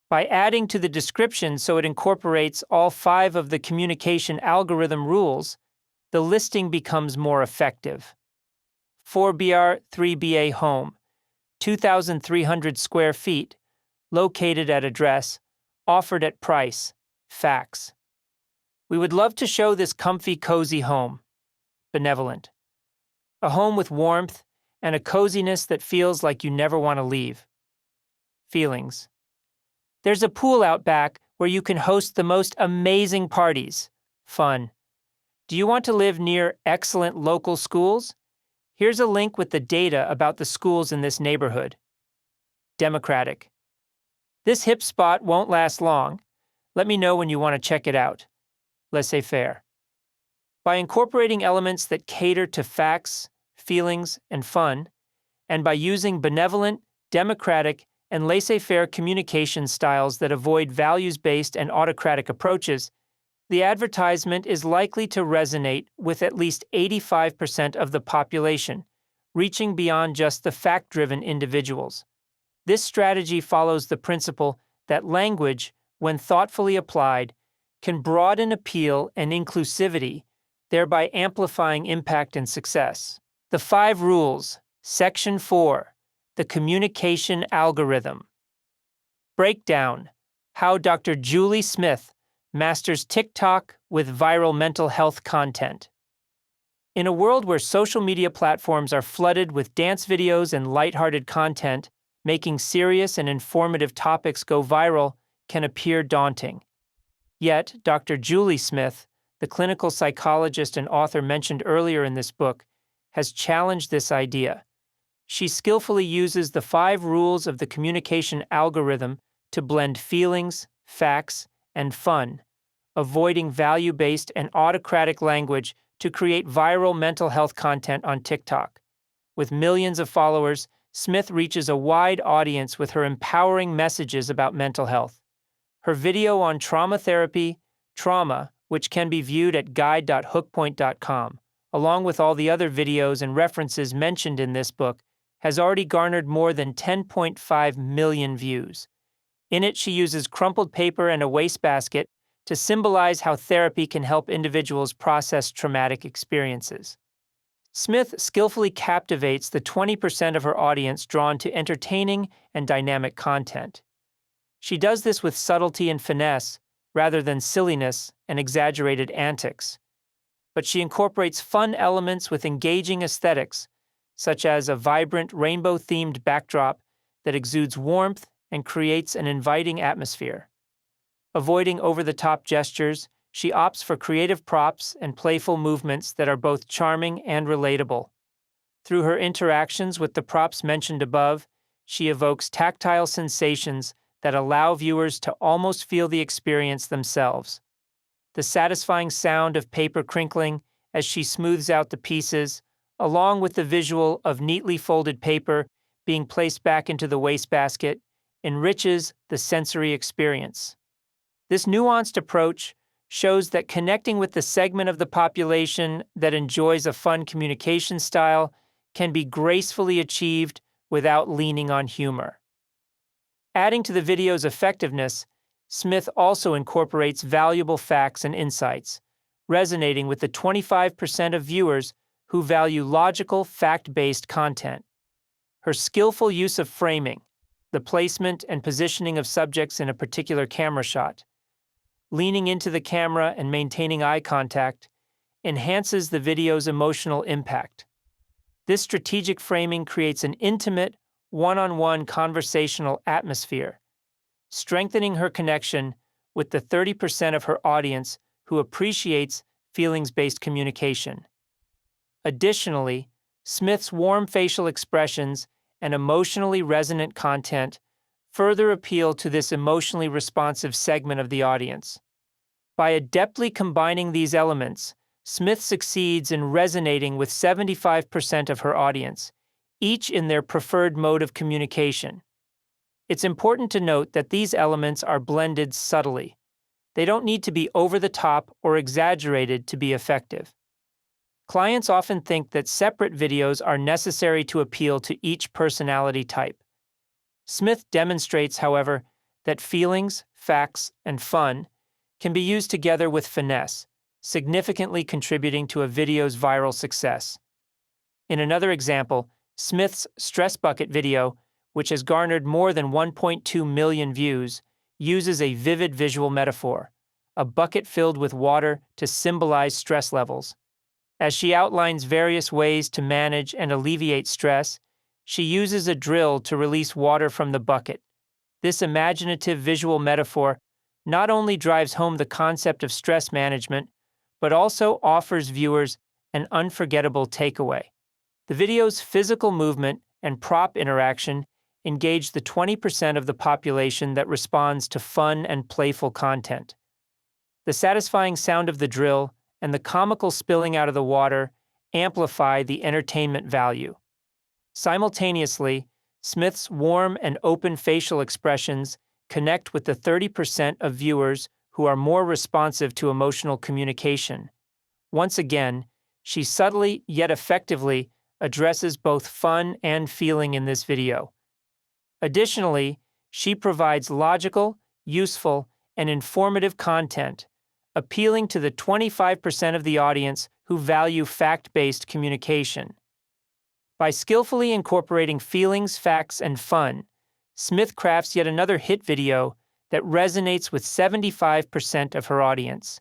By adding to the description so it incorporates all 5 of the communication algorithm rules, the listing becomes more effective. 4BR, 3BA home, 2,300 square feet, located at address, offered at price, facts. We would love to show this comfy, cozy home. Benevolent. A home with warmth and a coziness that feels like you never want to leave. Feelings. There's a pool out back where you can host the most amazing parties. Fun. Do you want to live near excellent local schools? Here's a link with the data about the schools in this neighborhood. Democratic. This hip spot won't last long. Let me know when you want to check it out. Laissez-faire. By incorporating elements that cater to facts, feelings, and fun, and by using benevolent, democratic, and laissez-faire communication styles that avoid values-based and autocratic approaches, the advertisement is likely to resonate with at least 85% of the population, reaching beyond just the fact-driven individuals. This strategy follows the principle that language, when thoughtfully applied, can broaden appeal and inclusivity, thereby amplifying impact and success. The 5 Rules, Section 4, The Communication Algorithm. Breakdown: How Dr. Julie Smith masters TikTok with viral mental health content. In a world where social media platforms are flooded with dance videos and lighthearted content, making serious and informative topics go viral can appear daunting. Yet, Dr. Julie Smith, the clinical psychologist and author mentioned earlier in this book, has challenged this idea. She skillfully uses the 5 rules of the communication algorithm to blend feelings, facts, and fun, avoiding value-based and autocratic language to create viral mental health content on TikTok. With millions of followers, Smith reaches a wide audience with her empowering messages about mental health. Her video on trauma therapy, Trauma, which can be viewed at guide.hookpoint.com, along with all the other videos and references mentioned in this book, has already garnered more than 10.5 million views. In it, she uses crumpled paper and a wastebasket to symbolize how therapy can help individuals process traumatic experiences. Smith skillfully captivates the 20% of her audience drawn to entertaining and dynamic content. She does this with subtlety and finesse, rather than silliness and exaggerated antics. But she incorporates fun elements with engaging aesthetics, such as a vibrant rainbow-themed backdrop that exudes warmth and creates an inviting atmosphere. Avoiding over-the-top gestures, she opts for creative props and playful movements that are both charming and relatable. Through her interactions with the props mentioned above, she evokes tactile sensations that allow viewers to almost feel the experience themselves. The satisfying sound of paper crinkling as she smooths out the pieces, along with the visual of neatly folded paper being placed back into the wastebasket, enriches the sensory experience. This nuanced approach shows that connecting with the segment of the population that enjoys a fun communication style can be gracefully achieved without leaning on humor. Adding to the video's effectiveness, Smith also incorporates valuable facts and insights, resonating with the 25% of viewers who value logical, fact-based content. Her skillful use of framing, the placement and positioning of subjects in a particular camera shot, leaning into the camera and maintaining eye contact, enhances the video's emotional impact. This strategic framing creates an intimate, one-on-one conversational atmosphere, strengthening her connection with the 30% of her audience who appreciates feelings-based communication. Additionally, Smith's warm facial expressions and emotionally resonant content further appeal to this emotionally responsive segment of the audience. By adeptly combining these elements, Smith succeeds in resonating with 75% of her audience, each in their preferred mode of communication. It's important to note that these elements are blended subtly. They don't need to be over the top or exaggerated to be effective. Clients often think that separate videos are necessary to appeal to each personality type. Smith demonstrates, however, that feelings, facts, and fun can be used together with finesse, significantly contributing to a video's viral success. In another example, Smith's Stress Bucket video, which has garnered more than 1.2 million views, uses a vivid visual metaphor, a bucket filled with water to symbolize stress levels. As she outlines various ways to manage and alleviate stress, she uses a drill to release water from the bucket. This imaginative visual metaphor not only drives home the concept of stress management, but also offers viewers an unforgettable takeaway. The video's physical movement and prop interaction engage the 20% of the population that responds to fun and playful content. The satisfying sound of the drill and the comical spilling out of the water amplify the entertainment value. Simultaneously, Smith's warm and open facial expressions connect with the 30% of viewers who are more responsive to emotional communication. Once again, she subtly yet effectively addresses both fun and feeling in this video. Additionally, she provides logical, useful, and informative content, appealing to the 25% of the audience who value fact-based communication. By skillfully incorporating feelings, facts, and fun, Smith crafts yet another hit video that resonates with 75% of her audience.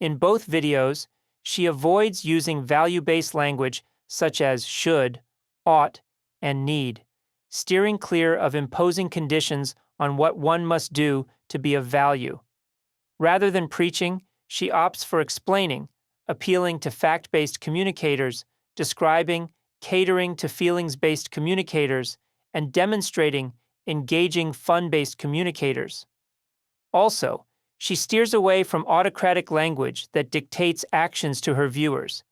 In both videos, she avoids using value-based language such as should, ought, and need, steering clear of imposing conditions on what one must do to be of value. Rather than preaching, she opts for explaining, appealing to fact-based communicators, describing, catering to feelings-based communicators, and demonstrating engaging fun-based communicators. Also, she steers away from autocratic language that dictates actions to her viewers.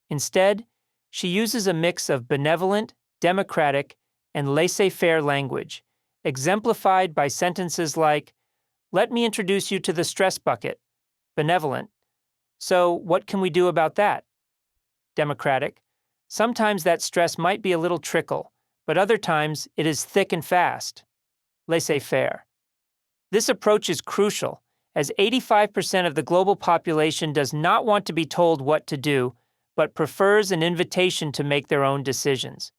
Instead, she uses a mix of benevolent, democratic, and laissez-faire language, exemplified by sentences like, "Let me introduce you to the stress bucket," benevolent. "So, what can we do about that?" Democratic. "Sometimes that stress might be a little trickle, but other times it is thick and fast." Laissez-faire. This approach is crucial, as 85% of the global population does not want to be told what to do, but prefers an invitation to make their own decisions.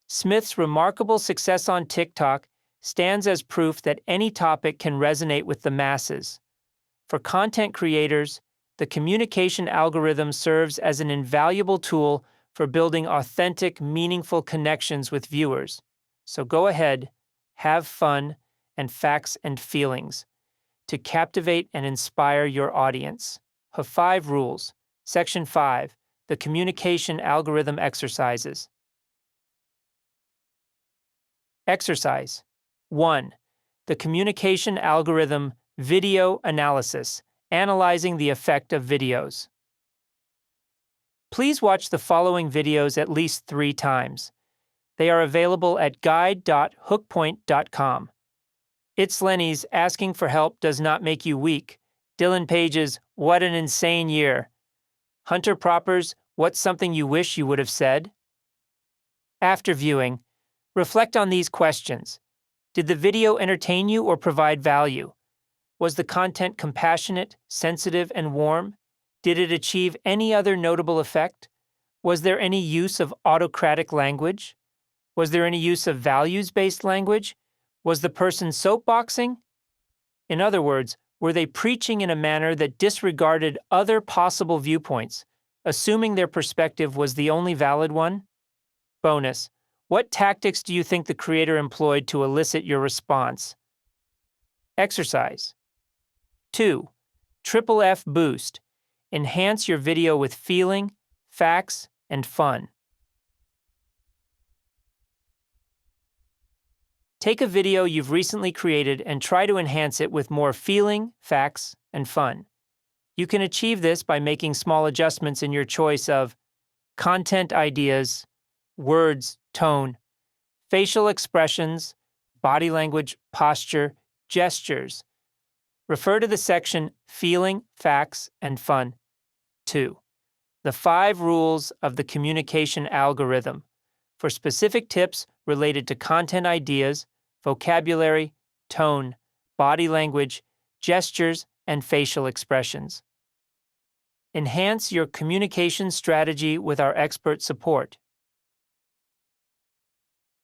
Smith's remarkable success on TikTok stands as proof that any topic can resonate with the masses. For content creators, the communication algorithm serves as an invaluable tool for building authentic, meaningful connections with viewers. So go ahead, have fun, and facts and feelings to captivate and inspire your audience. Her 5 rules. Section 5, the communication algorithm exercises. Exercise 1. The communication algorithm video analysis, analyzing the effect of videos. Please watch the following videos at least 3 times. They are available at guide.hookpoint.com. It's Lenny's asking for help does not make you weak. Dylan Page's what an insane year. Hunter Proper's what's something you wish you would have said? After viewing, reflect on these questions. Did the video entertain you or provide value? Was the content compassionate, sensitive, and warm? Did it achieve any other notable effect? Was there any use of autocratic language? Was there any use of values-based language? Was the person soapboxing? In other words, were they preaching in a manner that disregarded other possible viewpoints, assuming their perspective was the only valid one? Bonus: what tactics do you think the creator employed to elicit your response? Exercise 2. Triple F Boost. Enhance your video with feeling, facts, and fun. Take a video you've recently created and try to enhance it with more feeling, facts, and fun. You can achieve this by making small adjustments in your choice of content ideas, words, tone, facial expressions, body language, posture, gestures. Refer to the section Feeling, Facts, and Fun. 2. The 5 rules of the communication algorithm for specific tips related to content ideas, vocabulary, tone, body language, gestures, and facial expressions. Enhance your communication strategy with our expert support.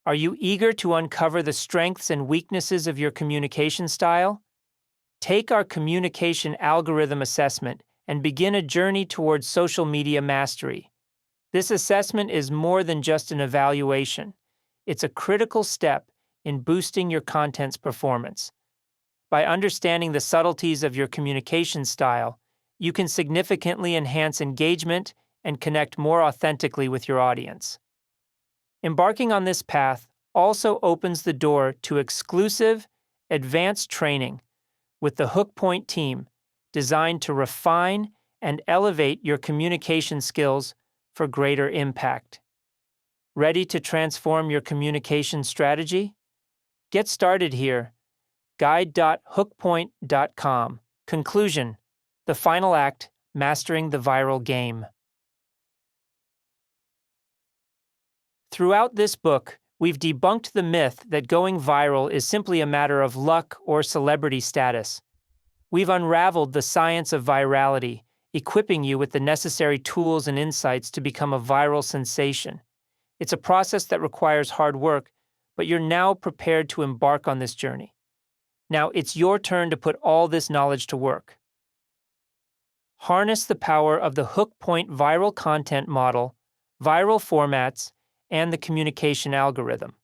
Are you eager to uncover the strengths and weaknesses of your communication style? Take our communication algorithm assessment and begin a journey towards social media mastery. This assessment is more than just an evaluation. It's a critical step in boosting your content's performance. By understanding the subtleties of your communication style, you can significantly enhance engagement and connect more authentically with your audience. Embarking on this path also opens the door to exclusive, advanced training with the Hook Point team, designed to refine and elevate your communication skills for greater impact. Ready to transform your communication strategy? Get started here. Guide.hookpoint.com. Conclusion: the final act, mastering the viral game. Throughout this book, we've debunked the myth that going viral is simply a matter of luck or celebrity status. We've unraveled the science of virality, equipping you with the necessary tools and insights to become a viral sensation. It's a process that requires hard work, but you're now prepared to embark on this journey. Now it's your turn to put all this knowledge to work. Harness the power of the hook point viral content model, viral formats, and the communication algorithm.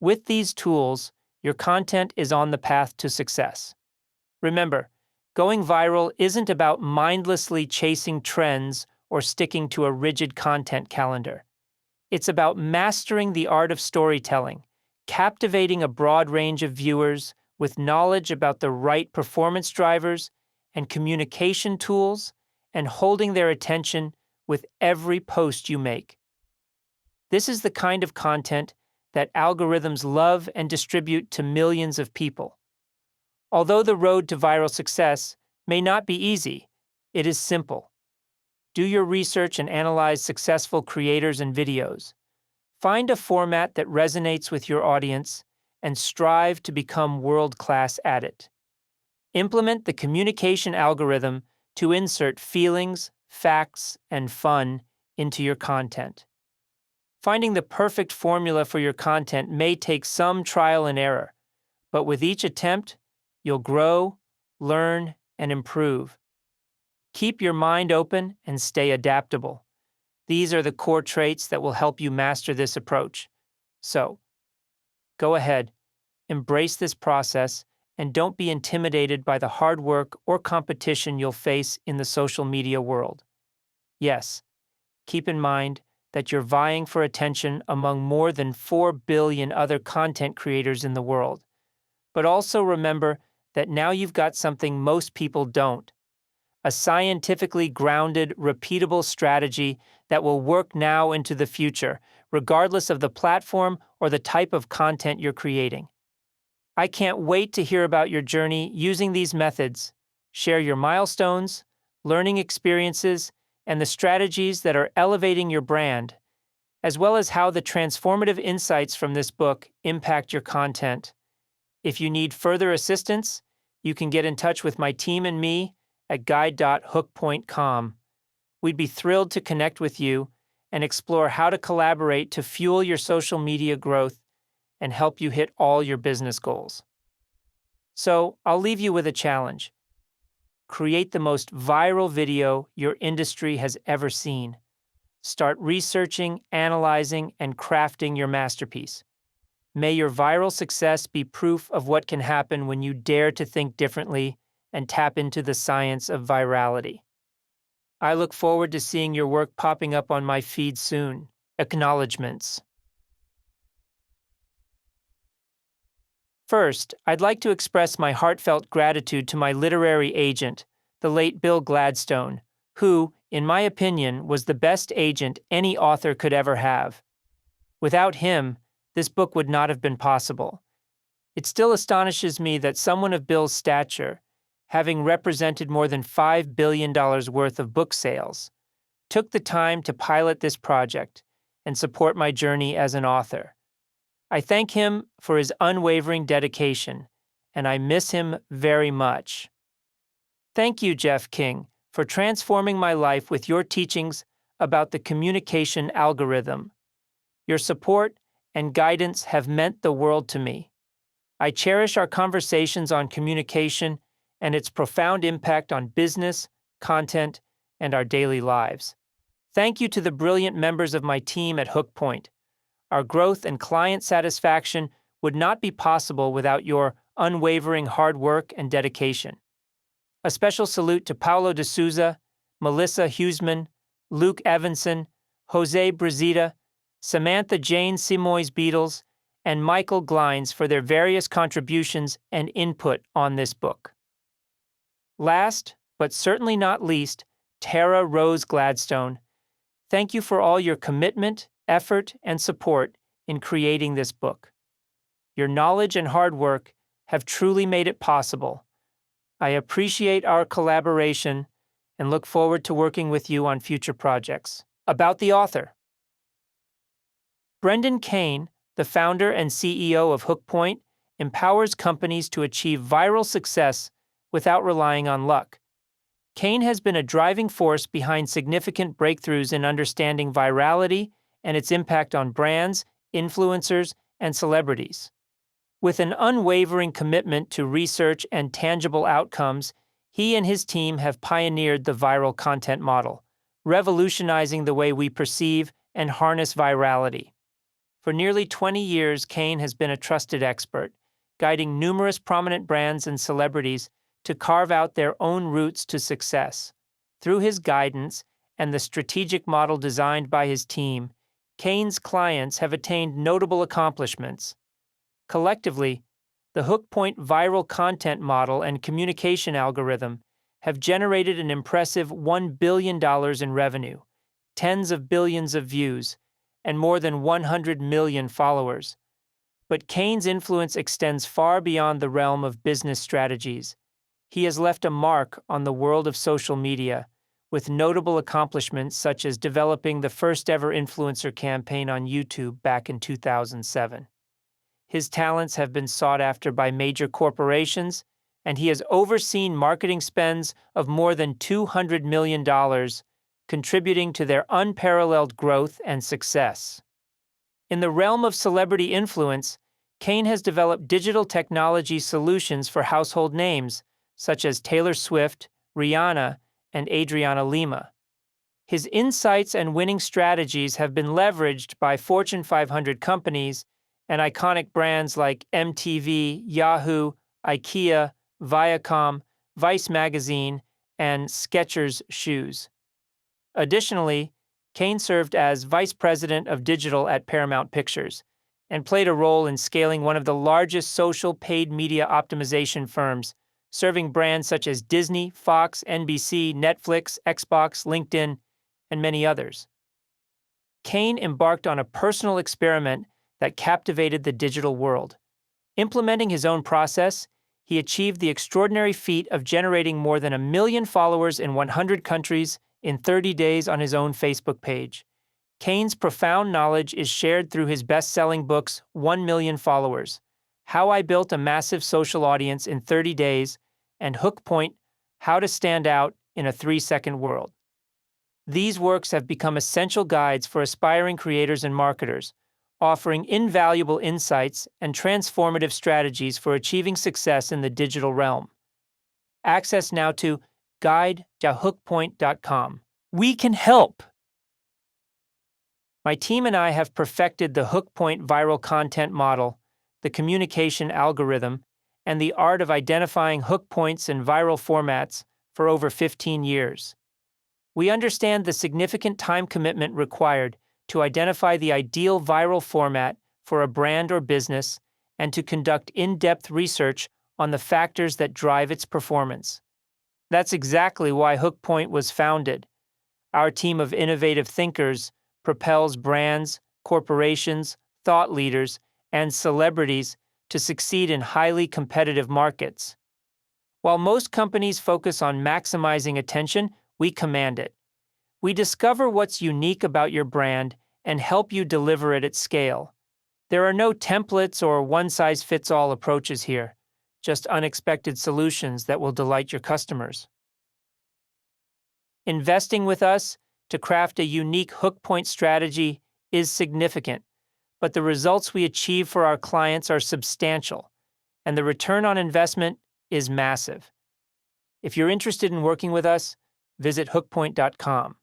With these tools, your content is on the path to success. Remember, going viral isn't about mindlessly chasing trends or sticking to a rigid content calendar. It's about mastering the art of storytelling, captivating a broad range of viewers with knowledge about the right performance drivers and communication tools, and holding their attention with every post you make. This is the kind of content that algorithms love and distribute to millions of people. Although the road to viral success may not be easy, it is simple. Do your research and analyze successful creators and videos. Find a format that resonates with your audience and strive to become world-class at it. Implement the communication algorithm to insert feelings, facts, and fun into your content. Finding the perfect formula for your content may take some trial and error, but with each attempt, you'll grow, learn, and improve. Keep your mind open and stay adaptable. These are the core traits that will help you master this approach. So, go ahead, embrace this process, and don't be intimidated by the hard work or competition you'll face in the social media world. Yes, keep in mind that you're vying for attention among more than 4 billion other content creators in the world. But also remember that now you've got something most people don't: a scientifically grounded, repeatable strategy that will work now into the future, regardless of the platform or the type of content you're creating. I can't wait to hear about your journey using these methods. Share your milestones, learning experiences, and the strategies that are elevating your brand, as well as how the transformative insights from this book impact your content. If you need further assistance, you can get in touch with my team and me at guide.hookpoint.com. We'd be thrilled to connect with you and explore how to collaborate to fuel your social media growth and help you hit all your business goals. So, I'll leave you with a challenge. Create the most viral video your industry has ever seen. Start researching, analyzing, and crafting your masterpiece. May your viral success be proof of what can happen when you dare to think differently and tap into the science of virality. I look forward to seeing your work popping up on my feed soon. Acknowledgements. First, I'd like to express my heartfelt gratitude to my literary agent, the late Bill Gladstone, who, in my opinion, was the best agent any author could ever have. Without him, this book would not have been possible. It still astonishes me that someone of Bill's stature, having represented more than $5 billion worth of book sales, took the time to pilot this project and support my journey as an author. I thank him for his unwavering dedication, and I miss him very much. Thank you, Jeff King, for transforming my life with your teachings about the communication algorithm. Your support and guidance have meant the world to me. I cherish our conversations on communication and its profound impact on business, content, and our daily lives. Thank you to the brilliant members of my team at Hookpoint. Our growth and client satisfaction would not be possible without your unwavering hard work and dedication. A special salute to Paulo de Souza, Melissa Huseman, Luke Evanson, Jose Brazita, Samantha Jane Simoes Beatles, and Michael Glines for their various contributions and input on this book. Last, but certainly not least, Tara Rose Gladstone. Thank you for all your commitment, effort, and support in creating this book. Your knowledge and hard work have truly made it possible. I appreciate our collaboration and look forward to working with you on future projects. About the author. Brendan Kane, the founder and CEO of HookPoint, empowers companies to achieve viral success without relying on luck. Kane has been a driving force behind significant breakthroughs in understanding virality and its impact on brands, influencers, and celebrities. With an unwavering commitment to research and tangible outcomes, he and his team have pioneered the viral content model, revolutionizing the way we perceive and harness virality. For nearly 20 years, Kane has been a trusted expert, guiding numerous prominent brands and celebrities to carve out their own routes to success. Through his guidance and the strategic model designed by his team, Kane's clients have attained notable accomplishments. Collectively, the HookPoint viral content model and communication algorithm have generated an impressive $1 billion in revenue, tens of billions of views, and more than 100 million followers. But Kane's influence extends far beyond the realm of business strategies. He has left a mark on the world of social media, with notable accomplishments such as developing the first-ever influencer campaign on YouTube back in 2007. His talents have been sought after by major corporations, and he has overseen marketing spends of more than $200 million, contributing to their unparalleled growth and success. In the realm of celebrity influence, Kane has developed digital technology solutions for household names, such as Taylor Swift, Rihanna, and Adriana Lima. His insights and winning strategies have been leveraged by Fortune 500 companies and iconic brands like MTV, Yahoo, IKEA, Viacom, Vice Magazine, and Skechers Shoes. Additionally, Kane served as Vice President of Digital at Paramount Pictures and played a role in scaling one of the largest social paid media optimization firms, serving brands such as Disney, Fox, NBC, Netflix, Xbox, LinkedIn, and many others. Kane embarked on a personal experiment that captivated the digital world. Implementing his own process, he achieved the extraordinary feat of generating more than 1 million followers in 100 countries in 30 days on his own Facebook page. Kane's profound knowledge is shared through his best-selling books, 1 Million Followers, How I Built a Massive Social Audience in 30 Days, and HookPoint, How to Stand Out in a 3-Second World. These works have become essential guides for aspiring creators and marketers, offering invaluable insights and transformative strategies for achieving success in the digital realm. Access now to guide.hookpoint.com. We can help! My team and I have perfected the HookPoint viral content model, the communication algorithm, and the art of identifying hook points in viral formats for over 15 years. We understand the significant time commitment required to identify the ideal viral format for a brand or business and to conduct in-depth research on the factors that drive its performance. That's exactly why HookPoint was founded. Our team of innovative thinkers propels brands, corporations, thought leaders, and celebrities to succeed in highly competitive markets. While most companies focus on maximizing attention, we command it. We discover what's unique about your brand and help you deliver it at scale. There are no templates or one-size-fits-all approaches here, just unexpected solutions that will delight your customers. Investing with us to craft a unique HookPoint strategy is significant, but the results we achieve for our clients are substantial, and the return on investment is massive. If you're interested in working with us, visit hookpoint.com.